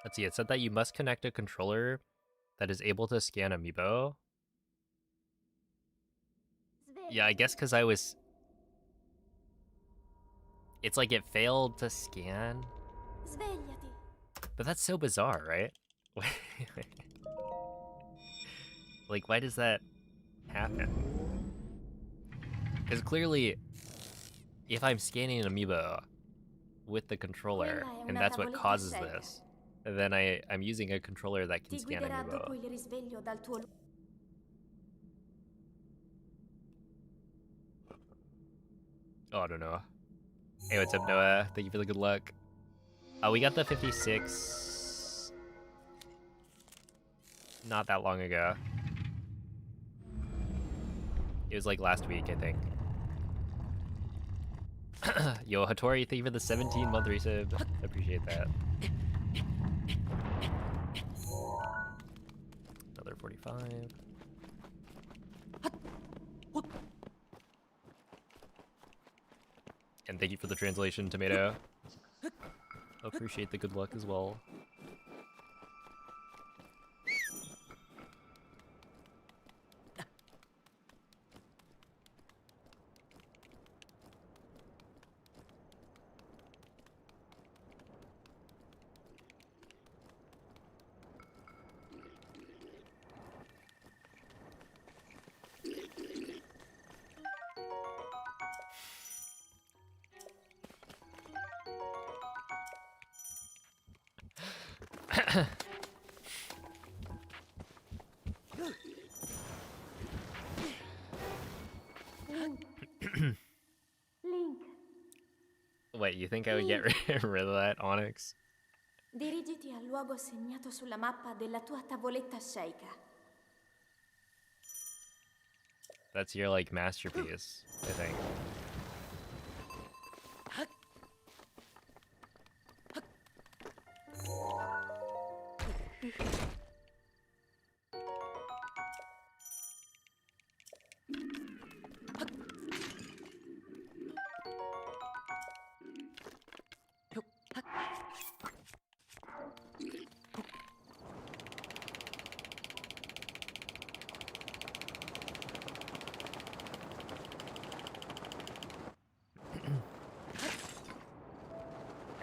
Let's see, it said that you must connect a controller that is able to scan Amiibo. Yeah, I guess because I was... It's like it failed to scan. Svegliati. But that's so bizarre, right? Like, why does that happen? Because clearly, if I'm scanning an Amiibo with the controller, Quella è and una that's what tavoletta causes scelta. this, then I'm using a controller that can Ti scan guiderà dopo Amiibo. il risveglio dal tuo Oh, I don't know. Hey, what's up, Noah? Thank you for the good luck. We got the 56 not that long ago. It was like last week, I think. Yo, Hattori, thank you for the 17-month resub. Appreciate that. Another 45. And thank you for the translation, Tomato. Appreciate the good luck as well. Link, Wait, you think I would get rid of that, Onyx? dirigiti al luogo segnato sulla mappa della tua tavoletta sceicca. That's your, like, masterpiece, I think.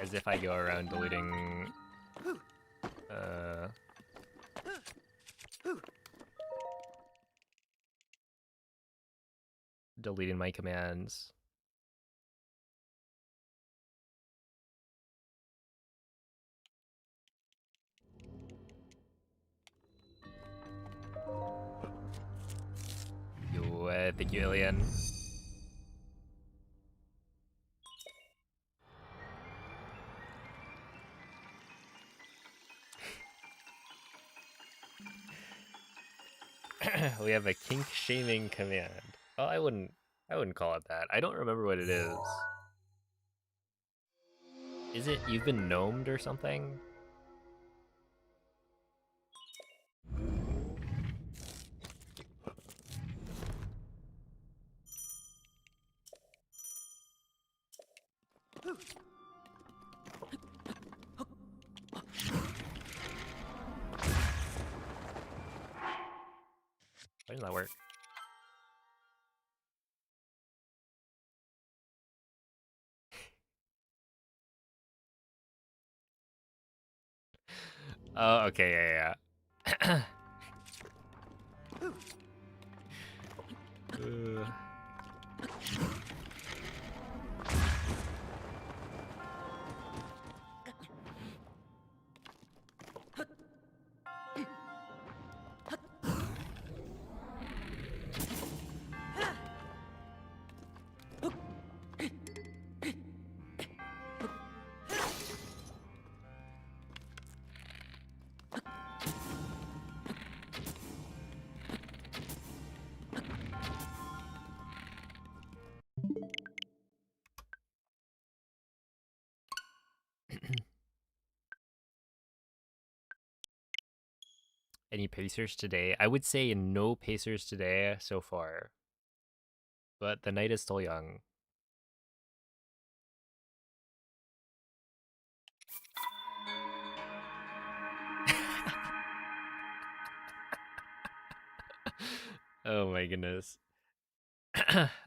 As if I go around deleting... deleting my commands. Yo, thank you, Alien. We have a kink shaming command. Oh, I wouldn't call it that. I don't remember what it is. Is it you've been gnomed or something? Why doesn't that work? Oh, okay, yeah. Any Pacers today? I would say no Pacers today so far. But the night is still young. Oh my goodness.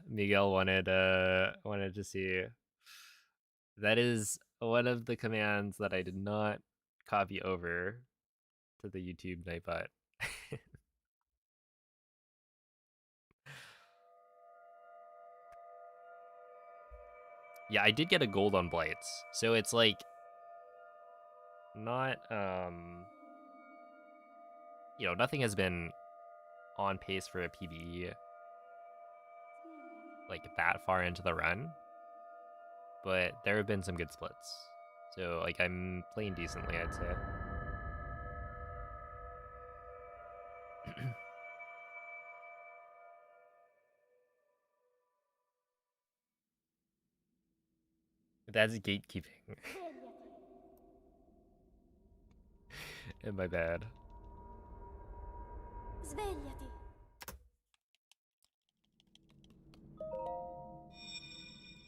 Miguel wanted to see. That is one of the commands that I did not copy over to the YouTube Nightbot. Yeah, I did get a gold on Blights. So it's like not you know, nothing has been on pace for a PB like that far into the run. But there have been some good splits. So, like, I'm playing decently, I'd say. That's gatekeeping. My bad. Svegliati.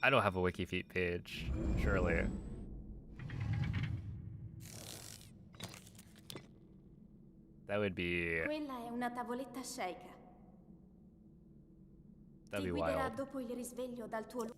I don't have a WikiFeet page, surely. That would be... Quella è una tavoletta sceicca. That'd Ti be guiderà wild. dopo il risveglio dal tuo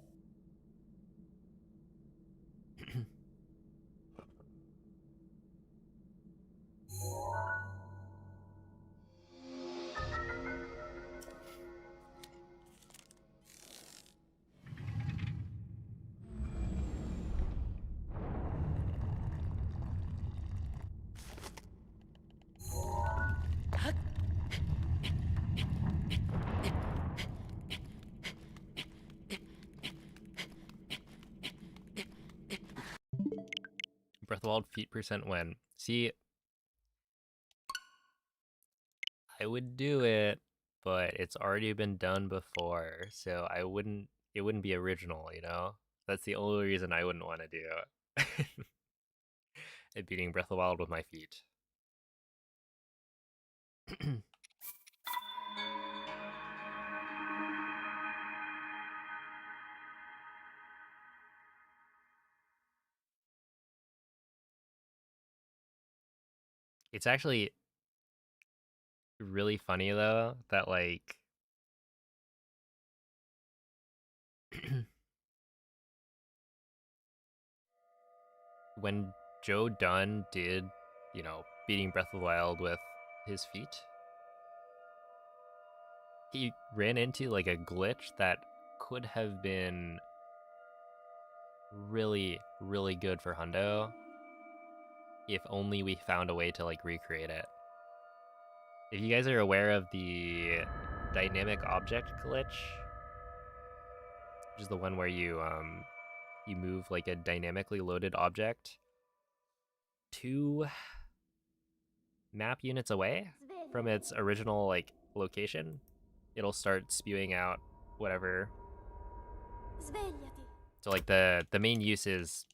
Breath of the Wild feet percent when. See, I would do it, but it's already been done before, so it wouldn't be original, you know? That's the only reason I wouldn't want to do it. Beating Breath of the Wild with my feet. It's actually really funny though that like when Joe Dunn did, you know, beating Breath of the Wild with his feet, he ran into like a glitch that could have been really, really good for Hundo if only we found a way to like recreate it. If you guys are aware of the dynamic object glitch, which is the one where you move like a dynamically loaded object 2 map units away from its original like location, it'll start spewing out whatever. Svegliati. So like the main use is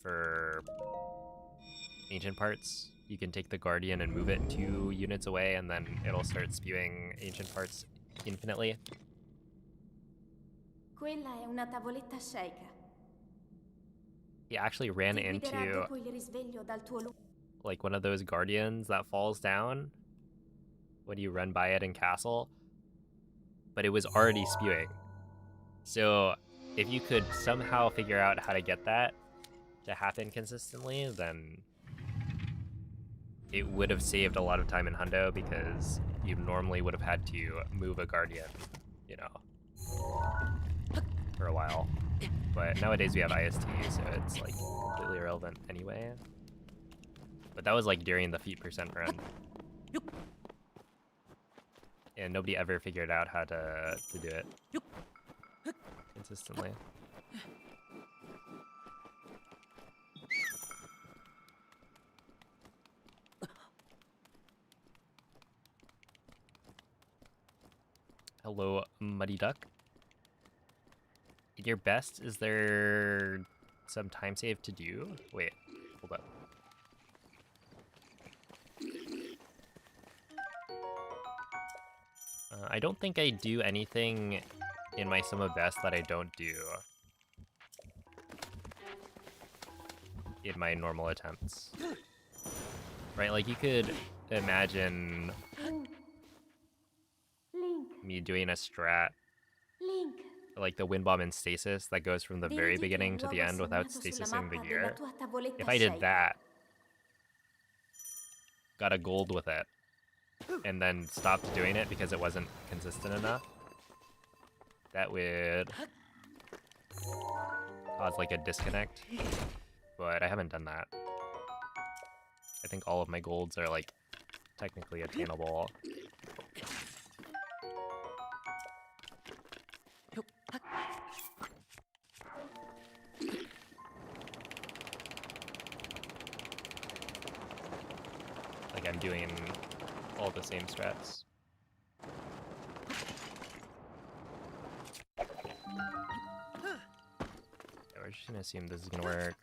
for ancient parts. You can take the Guardian and move it 2 units away, and then it'll start spewing ancient parts infinitely. Quella è una tavoletta sceicca. He actually ran Ti guiderà into dopo il risveglio dal tuo like one of those guardians that falls down when you run by it in castle, but it was already spewing. So if you could somehow figure out how to get that to happen consistently, then it would have saved a lot of time in Hundo, because you normally would have had to move a guardian, you know, for a while. But nowadays we have IST, so it's like completely irrelevant anyway. But that was like during the feet percent run. And nobody ever figured out how to do it consistently. Hello, Muddy Duck. In your best, is there some time save to do? Wait, hold up. I don't think I do anything in my sum of best that I don't do in my normal attempts. Right, like you could imagine me doing a strat Link. like the wind bomb in stasis that goes from the very beginning to the end without stasising the gear. If I did that, got a gold with it, and then stopped doing it because it wasn't consistent enough, that would cause like a disconnect. But I haven't done that. I think all of my golds are like technically attainable. like I'm doing all the same strats. Yeah, we're just gonna assume this is gonna work.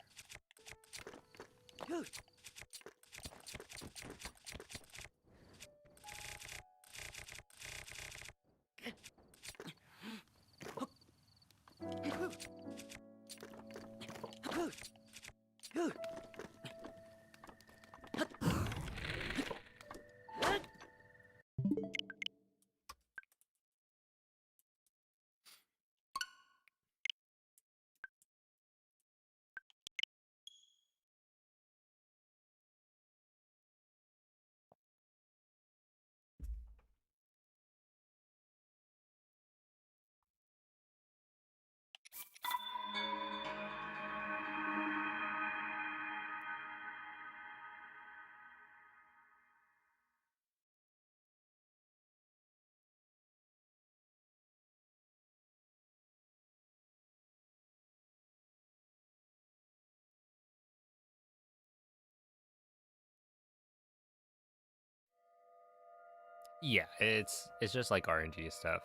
Yeah, it's just like RNG stuff.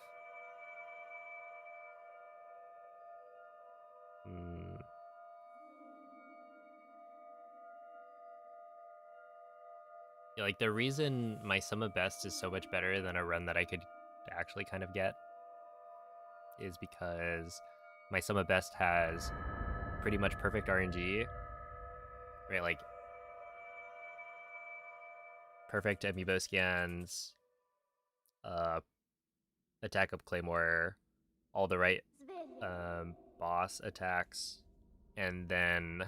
Yeah, like the reason my sum of best is so much better than a run that I could actually kind of get is because my sum of best has pretty much perfect RNG, right? Like perfect amiibo scans, attack up Claymore, all the right boss attacks, and then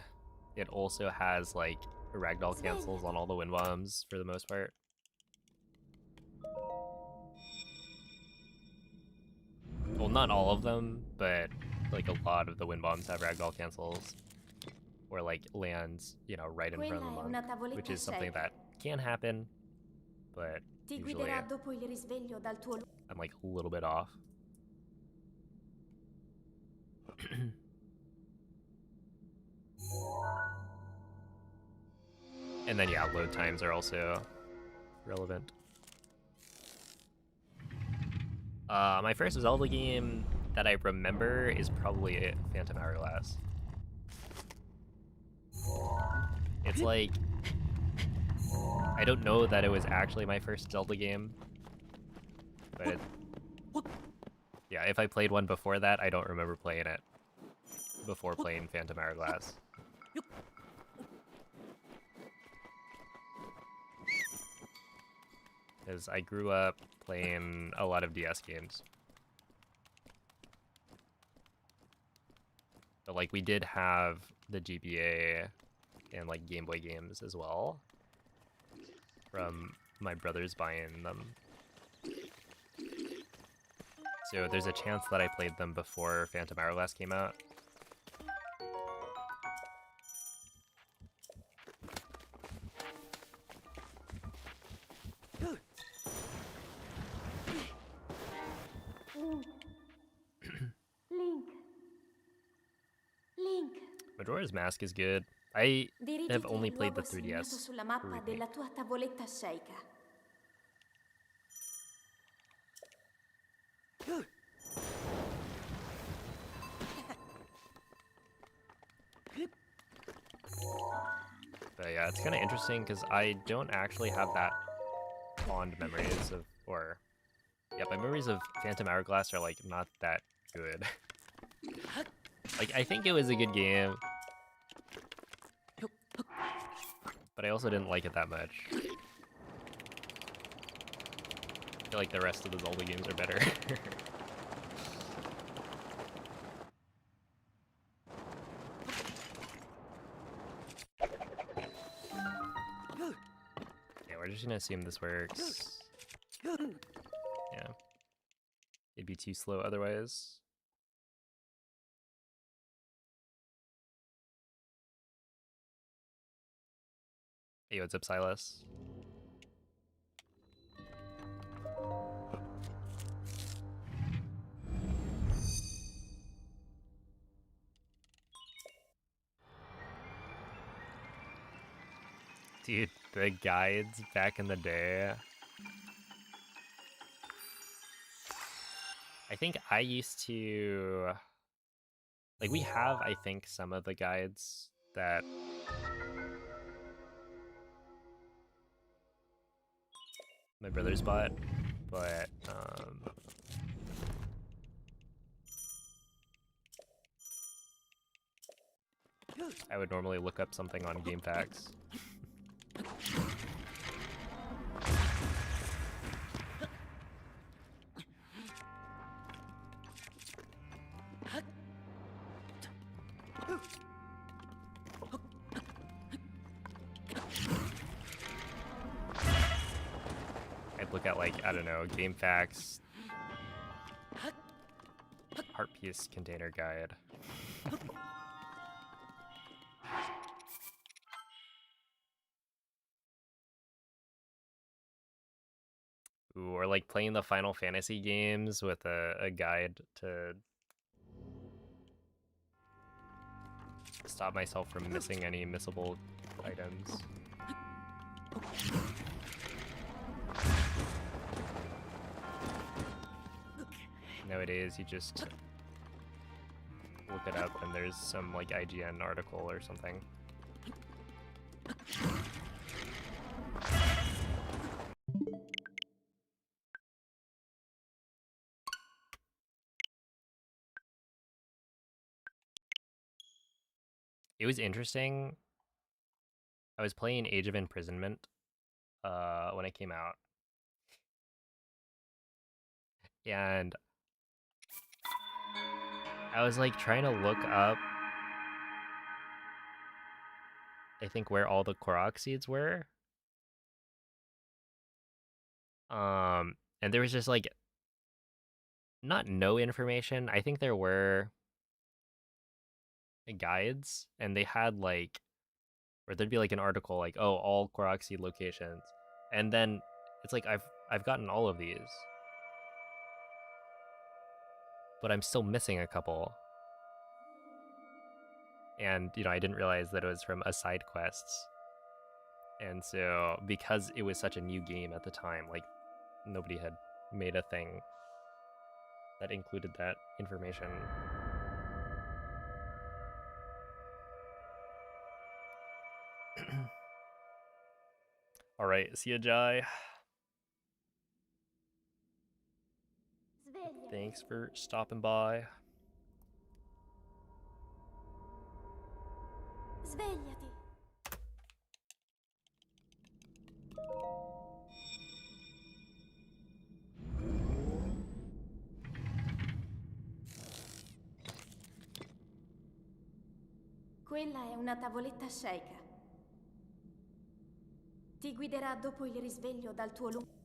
it also has like ragdoll cancels on all the wind bombs for the most part. Well, not all of them, but like a lot of the wind bombs have ragdoll cancels, or like lands, you know, right in front of the monk, which is something that can happen, but usually I'm like a little bit off. And then yeah, load times are also relevant. My first Zelda game that I remember is probably Phantom Hourglass. It's like, I don't know that it was actually my first Zelda game, but yeah, if I played one before that, I don't remember playing it before playing Phantom Hourglass. Because I grew up playing a lot of DS games. But like we did have the GBA and like Game Boy games as well from my brothers buying them. So there's a chance that I played them before Phantom Hourglass came out. Link. Majora's Mask is good. I have only played the 3DS sulla mappa remake. della tua tavoletta sceicca. But yeah, it's kind of interesting because I don't actually have that fond memories of, or yeah, my memories of Phantom Hourglass are like not that good. Like I think it was a good game, but I also didn't like it that much. I feel like the rest of the Zelda games are better. Okay, we're just gonna assume this works. Yeah. It'd be too slow otherwise. Hey, what's up, Silas? Dude, The guides back in the day. I think I used to... Like, we have, I think, some of the guides that... my brother's bought, but, I would normally look up something on GameFAQs. I'd look at, like, I don't know, GameFAQs, Heart Piece Container Guide. Ooh, or like playing the Final Fantasy games with a guide to stop myself from missing any missable items. Nowadays, you just look it up and there's some like IGN article or something. It was interesting. I was playing Age of Imprisonment when it came out. And I was like trying to look up, I think, where all the Korok seeds were. And there was just like not no information. I think there were guides, and they had like, or there'd be like an article like, oh, all Korok seed locations, and then it's like I've gotten all of these, but I'm still missing a couple. And you know, I didn't realize that it was from aside quests. And so because it was such a new game at the time, like nobody had made a thing that included that information. All right, see ya, Jai. Svegliati. Thanks for stopping by. Svegliati. Quella è una tavoletta sceika. Ti guiderà dopo il risveglio dal tuo lungo...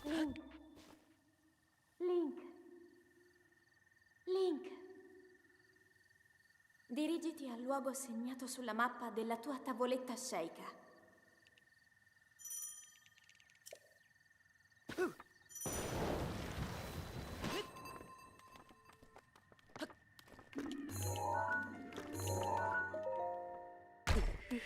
Link. Link. Link. Dirigiti al luogo segnato sulla mappa della tua tavoletta sceika. る。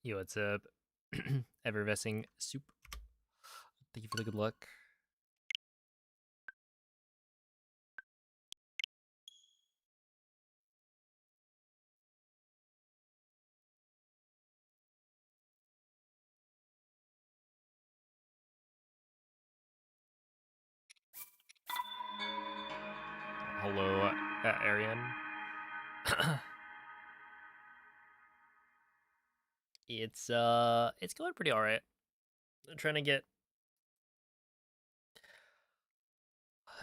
Yo, what's up? Effervescing soup. Thank you for the good luck. Hello, Arian. It's going pretty alright. I'm trying to get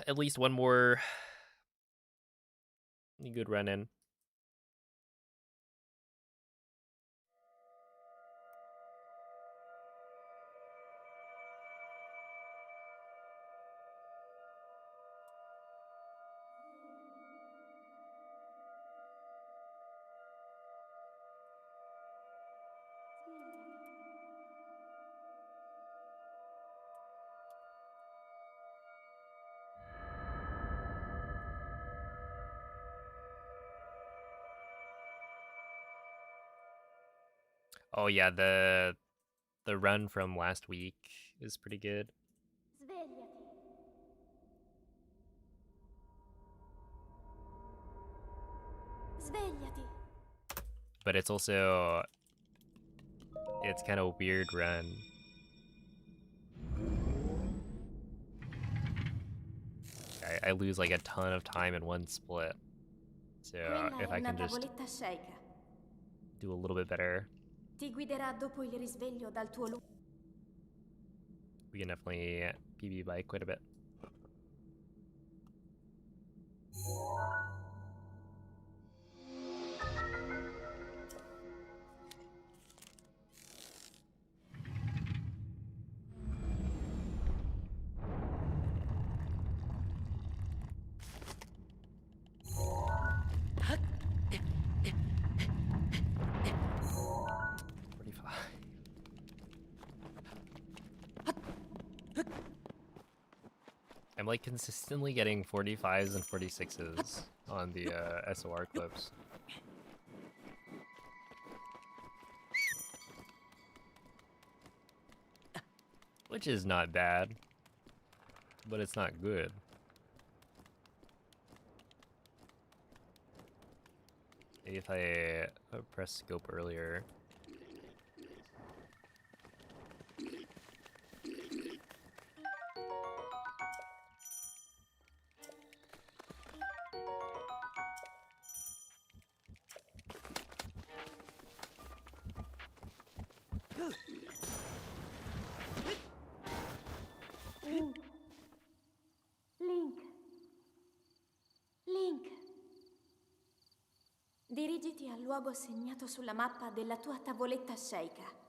at least one more good run in. Oh yeah, the run from last week is pretty good. Svegliati. Svegliati. But it's also kind of a weird run. I lose like a ton of time in one split. So Quella if è I una can just tavoletta sceicca. do a little bit better, Ti guiderà dopo il risveglio dal tuo we can definitely PB by quite a bit. I'm like consistently getting 45s and 46s on the SOR clips. Which is not bad, but it's not good. Maybe if I press scope earlier. Link. Link. Dirigiti al luogo segnato sulla mappa della tua tavoletta sceicca.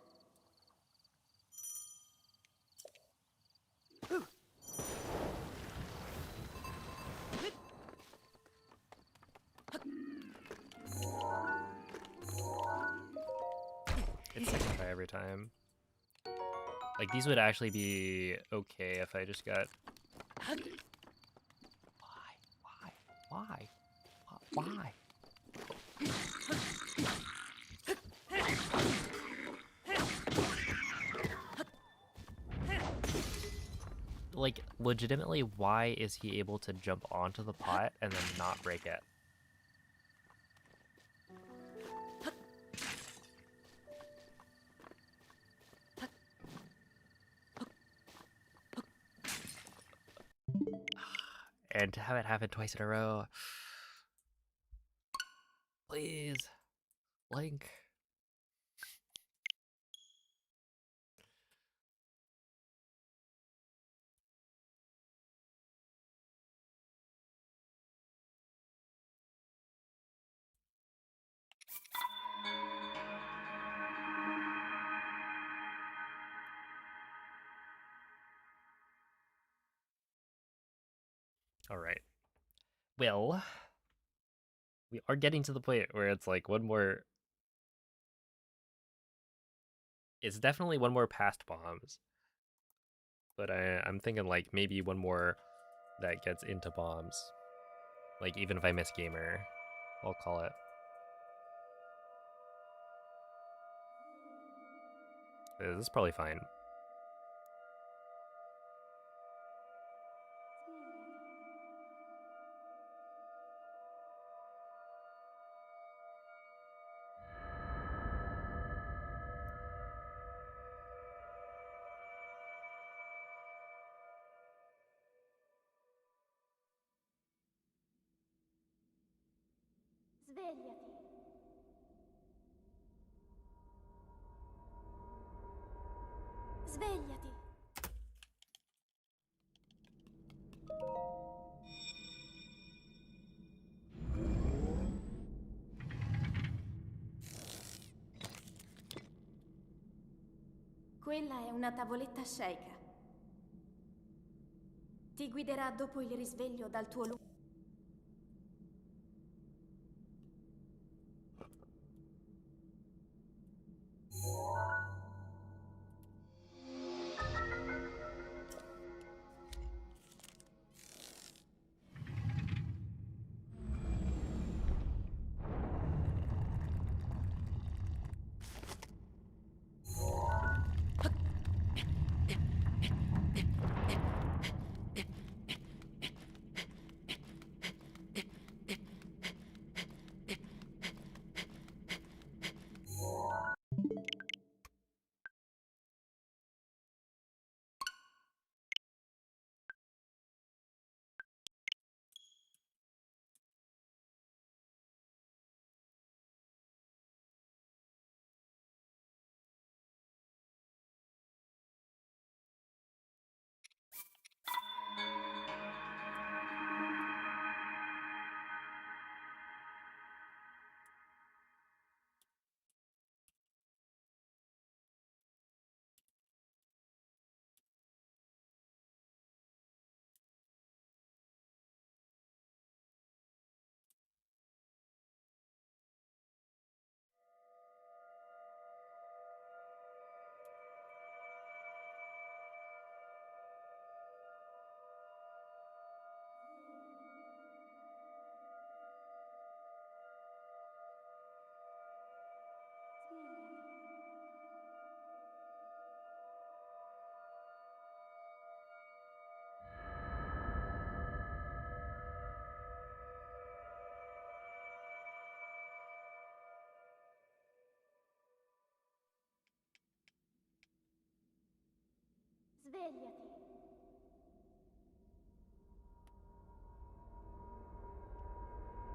It's second try every time. Like, these would actually be okay if I just got... Why? Why? Like, legitimately, why is he able to jump onto the pot and then not break it? And to have it happen twice in a row. Please. Link. All right. Well, we are getting to the point where it's like one more. It's definitely one more past bombs, but I'm thinking like maybe one more that gets into bombs. Like even if I miss gamer, I'll call it. This is probably fine. Svegliati. Svegliati. Quella è una tavoletta sceicca. Ti guiderà dopo il risveglio dal tuo lungo. Svegliati.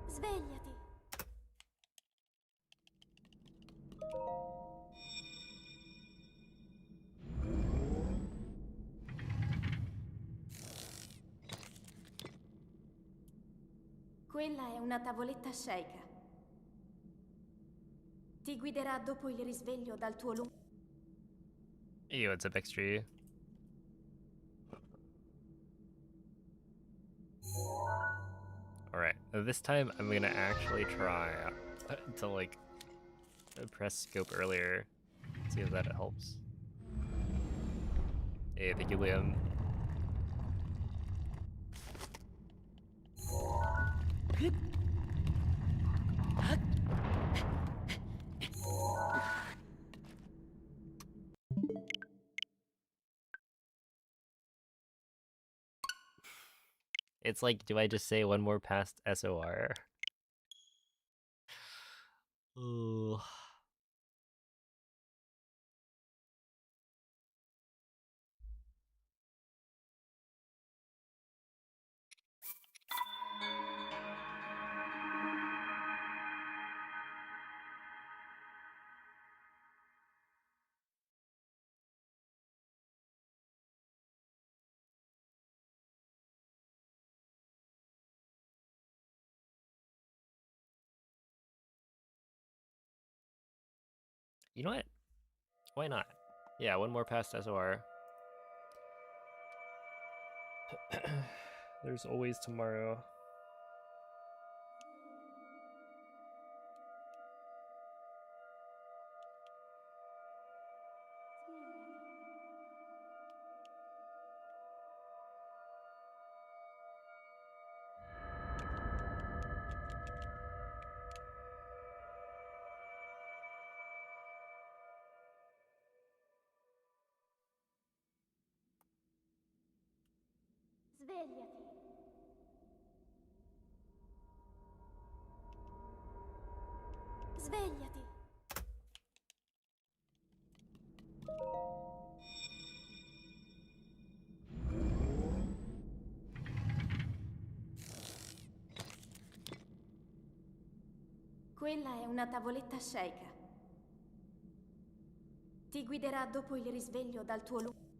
Svegliati. Quella è una tavoletta sceicca. Ti guiderà dopo il risveglio dal tuo lungo. Hey, what's up, X3? Alright, this time I'm gonna actually try to like press scope earlier. See if that helps. Hey, thank you, Liam. It's like, do I just say one more past SOR? Ooh. You know what? Why not? Yeah, one more past SOR. There's always tomorrow. Svegliati. Svegliati. Quella è una tavoletta sceika. Ti guiderà dopo il risveglio dal tuo luogo.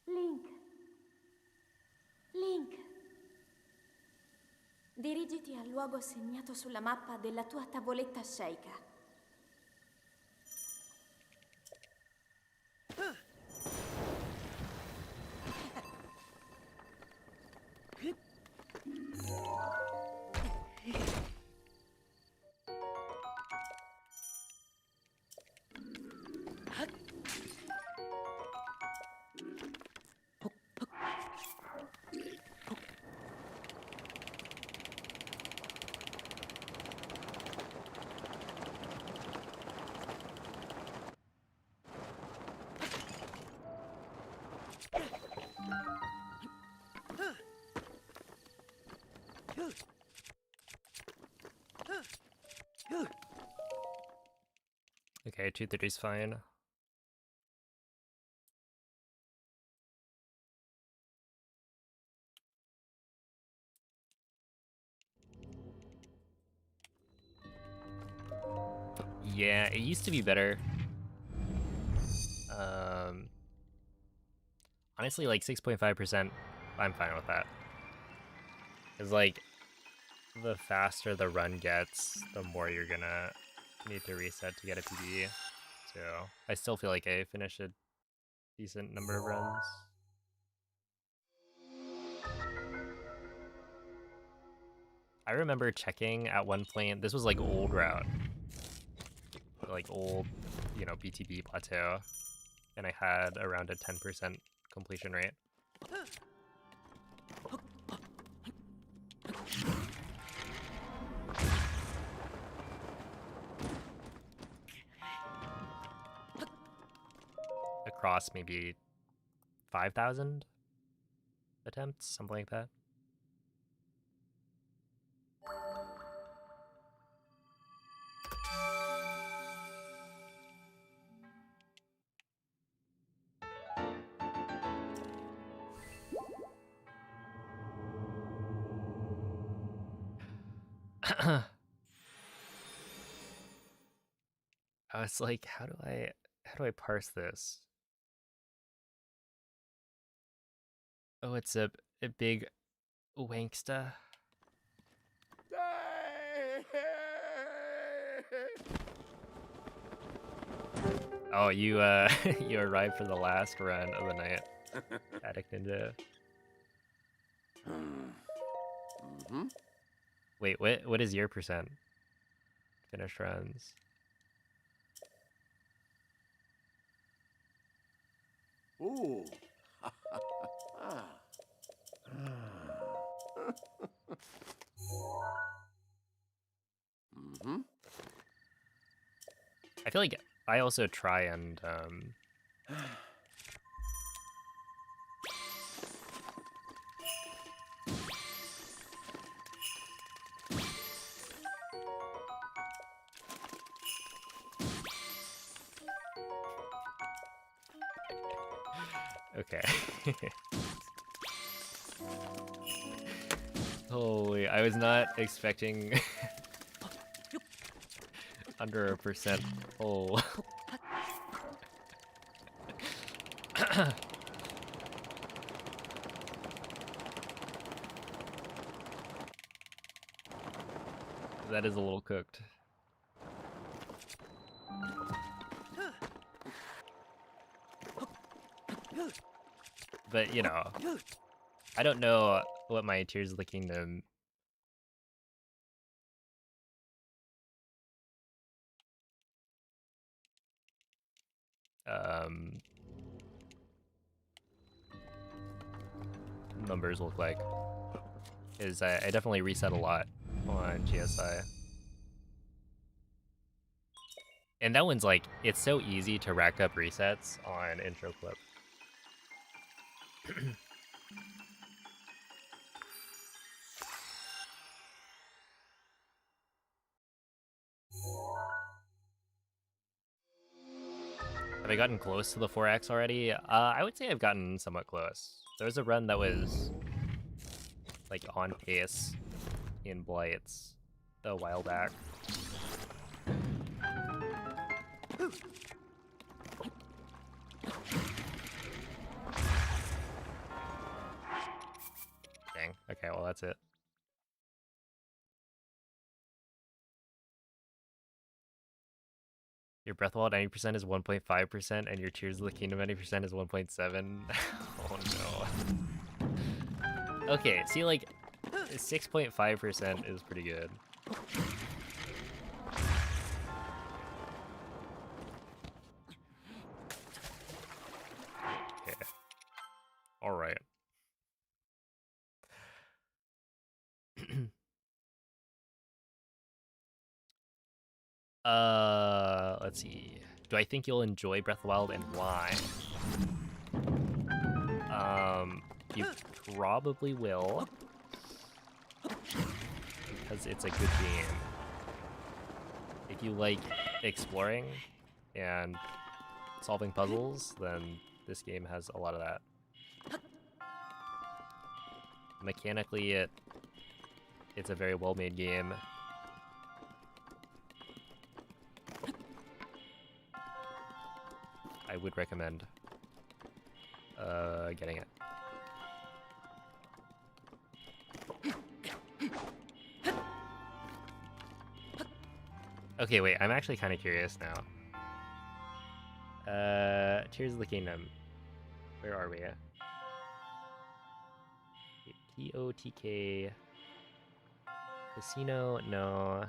Link. Link. Dirigiti al luogo segnato sulla mappa della tua tavoletta sceika. Okay, 230's fine. Yeah, it used to be better. Honestly, like 6.5%, I'm fine with that. Cause like, the faster the run gets, the more you're gonna need to reset to get a PB. So I still feel like I finished a decent number of runs. I remember checking at one point, this was like old route, like old, you know, BTB plateau, and I had around a 10% completion rate. Across maybe 5,000 attempts, something like that. I was like, how do I parse this? Oh, it's a big wanksta. Oh, you you arrived for the last run of the night. Addict Ninja. Mm-hmm. Wait, what is your percent? Finished runs. Ooh. Mm-hmm. I feel like I also try and okay. Holy, I was not expecting under a percent. Oh. That is a little cooked. But, you know, I don't know what my Tears of the Kingdom numbers look like. Is I definitely reset a lot on GSI. And that one's like, it's so easy to rack up resets on intro clip. Have I gotten close to the 4x already? I would say I've gotten somewhat close. There was a run that was like on pace in Blights a while back. Dang. Okay, well that's it. Your Breath of the Wild 90% is 1.5%, and your Tears of the Kingdom 90% is 1.7. Oh no. Okay, see, like, 6.5% is pretty good. Okay. Alright. Let's see. Do I think you'll enjoy Breath of the Wild and why? You probably will. Because it's a good game. If you like exploring and solving puzzles, then this game has a lot of that. Mechanically, it's a very well-made game. I would recommend getting it. Okay, wait, I'm actually kind of curious now. Tears of the Kingdom. Where are we? TOTK. Casino, no.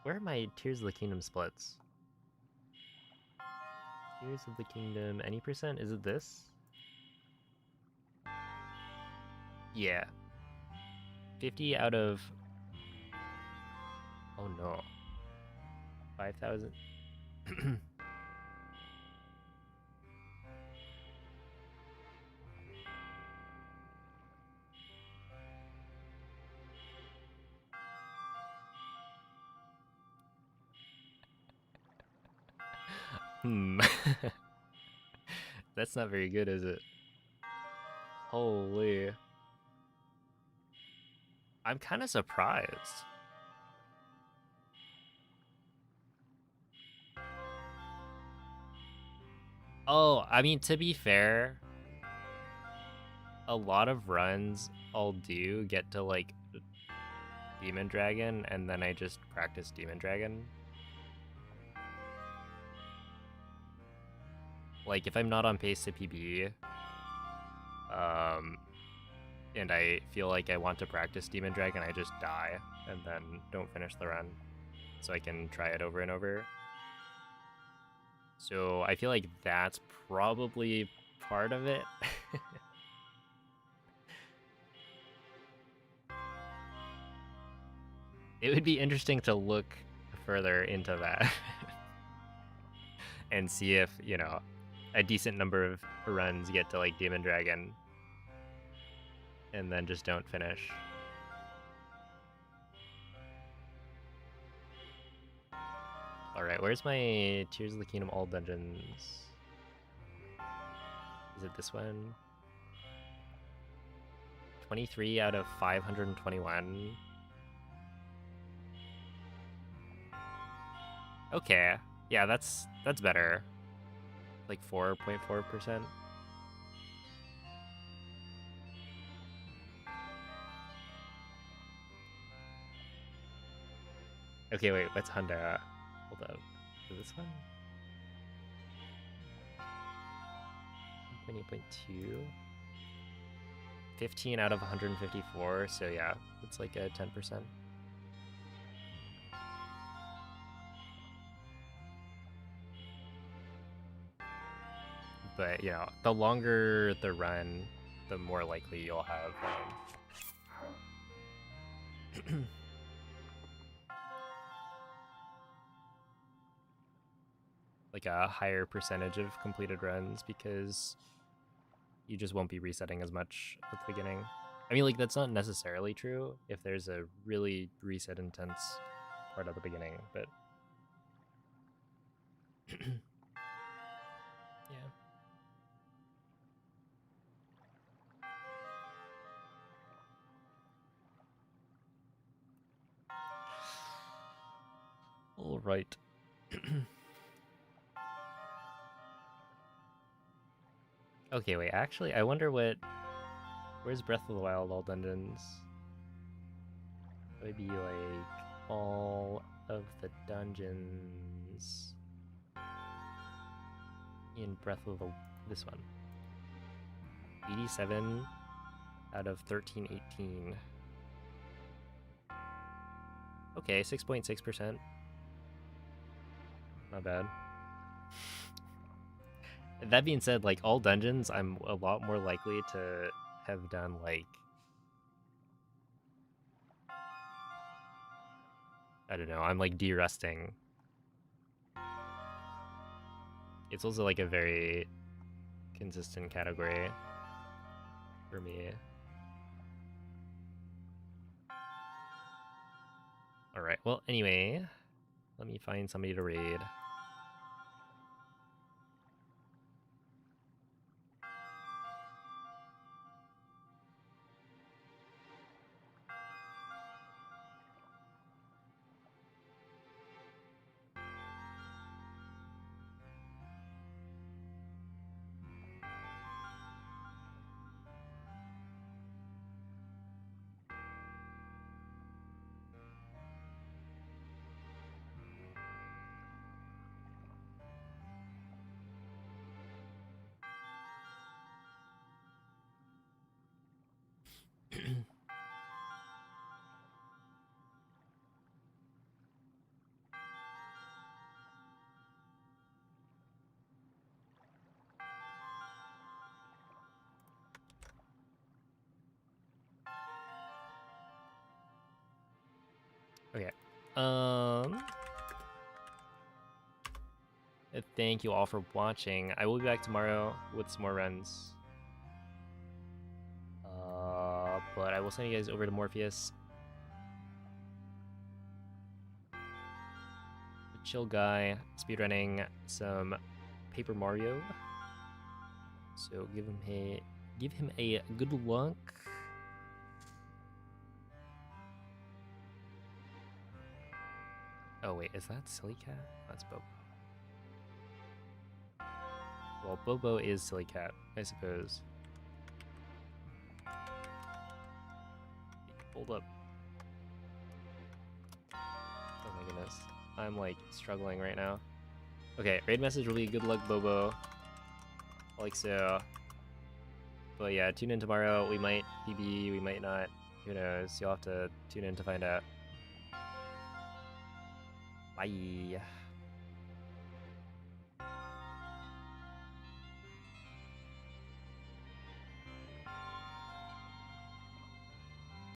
Where are my Tears of the Kingdom splits? Tears of the Kingdom, any percent? Is it this? Yeah. 50 out of... Oh no. 5,000. That's not very good, is it? Holy. I'm kind of surprised. Oh, I mean, to be fair, a lot of runs I'll do get to, like, Demon Dragon, and then I just practice Demon Dragon. Like, if I'm not on pace to PB, and I feel like I want to practice Demon Dragon, I just die and then don't finish the run, so I can try it over and over. So I feel like that's probably part of it. It would be interesting to look further into that and see if, you know, a decent number of runs get to like Demon Dragon and then just don't finish. Alright, where's my Tears of the Kingdom all dungeons? Is it this one? 23 out of 521. Okay, yeah, that's better. Like 4.4%. Okay, wait, what's Honda? Hold up. Is this one? 28.2. 15 out of 154, so yeah, it's like a 10%. But, you know, the longer the run, the more likely you'll have like a higher percentage of completed runs, because you just won't be resetting as much at the beginning. I mean, like, that's not necessarily true if there's a really reset intense part at the beginning, but yeah. All right. Okay, wait, actually, I wonder where's Breath of the Wild all dungeons? It would be like all of the dungeons in Breath of this one. 87 out of 1318. Okay, 6.6%. Not bad. That being said, like, all dungeons, I'm a lot more likely to have done, like, I don't know, I'm like de-rusting. It's also like a very consistent category for me. Alright, well, anyway, let me find somebody to raid. Okay. Thank you all for watching. I will be back tomorrow with some more runs. But I will send you guys over to Morpheus. A chill guy, speedrunning some Paper Mario. So give him a good luck. Oh wait, is that Silly Cat? That's Bobo. Well, Bobo is Silly Cat, I suppose. Hold up. Oh my goodness. I'm like struggling right now. Okay, raid message will be good luck, Bobo. like so. But yeah, tune in tomorrow. We might PB, we might not. Who knows? You'll have to tune in to find out. Bye.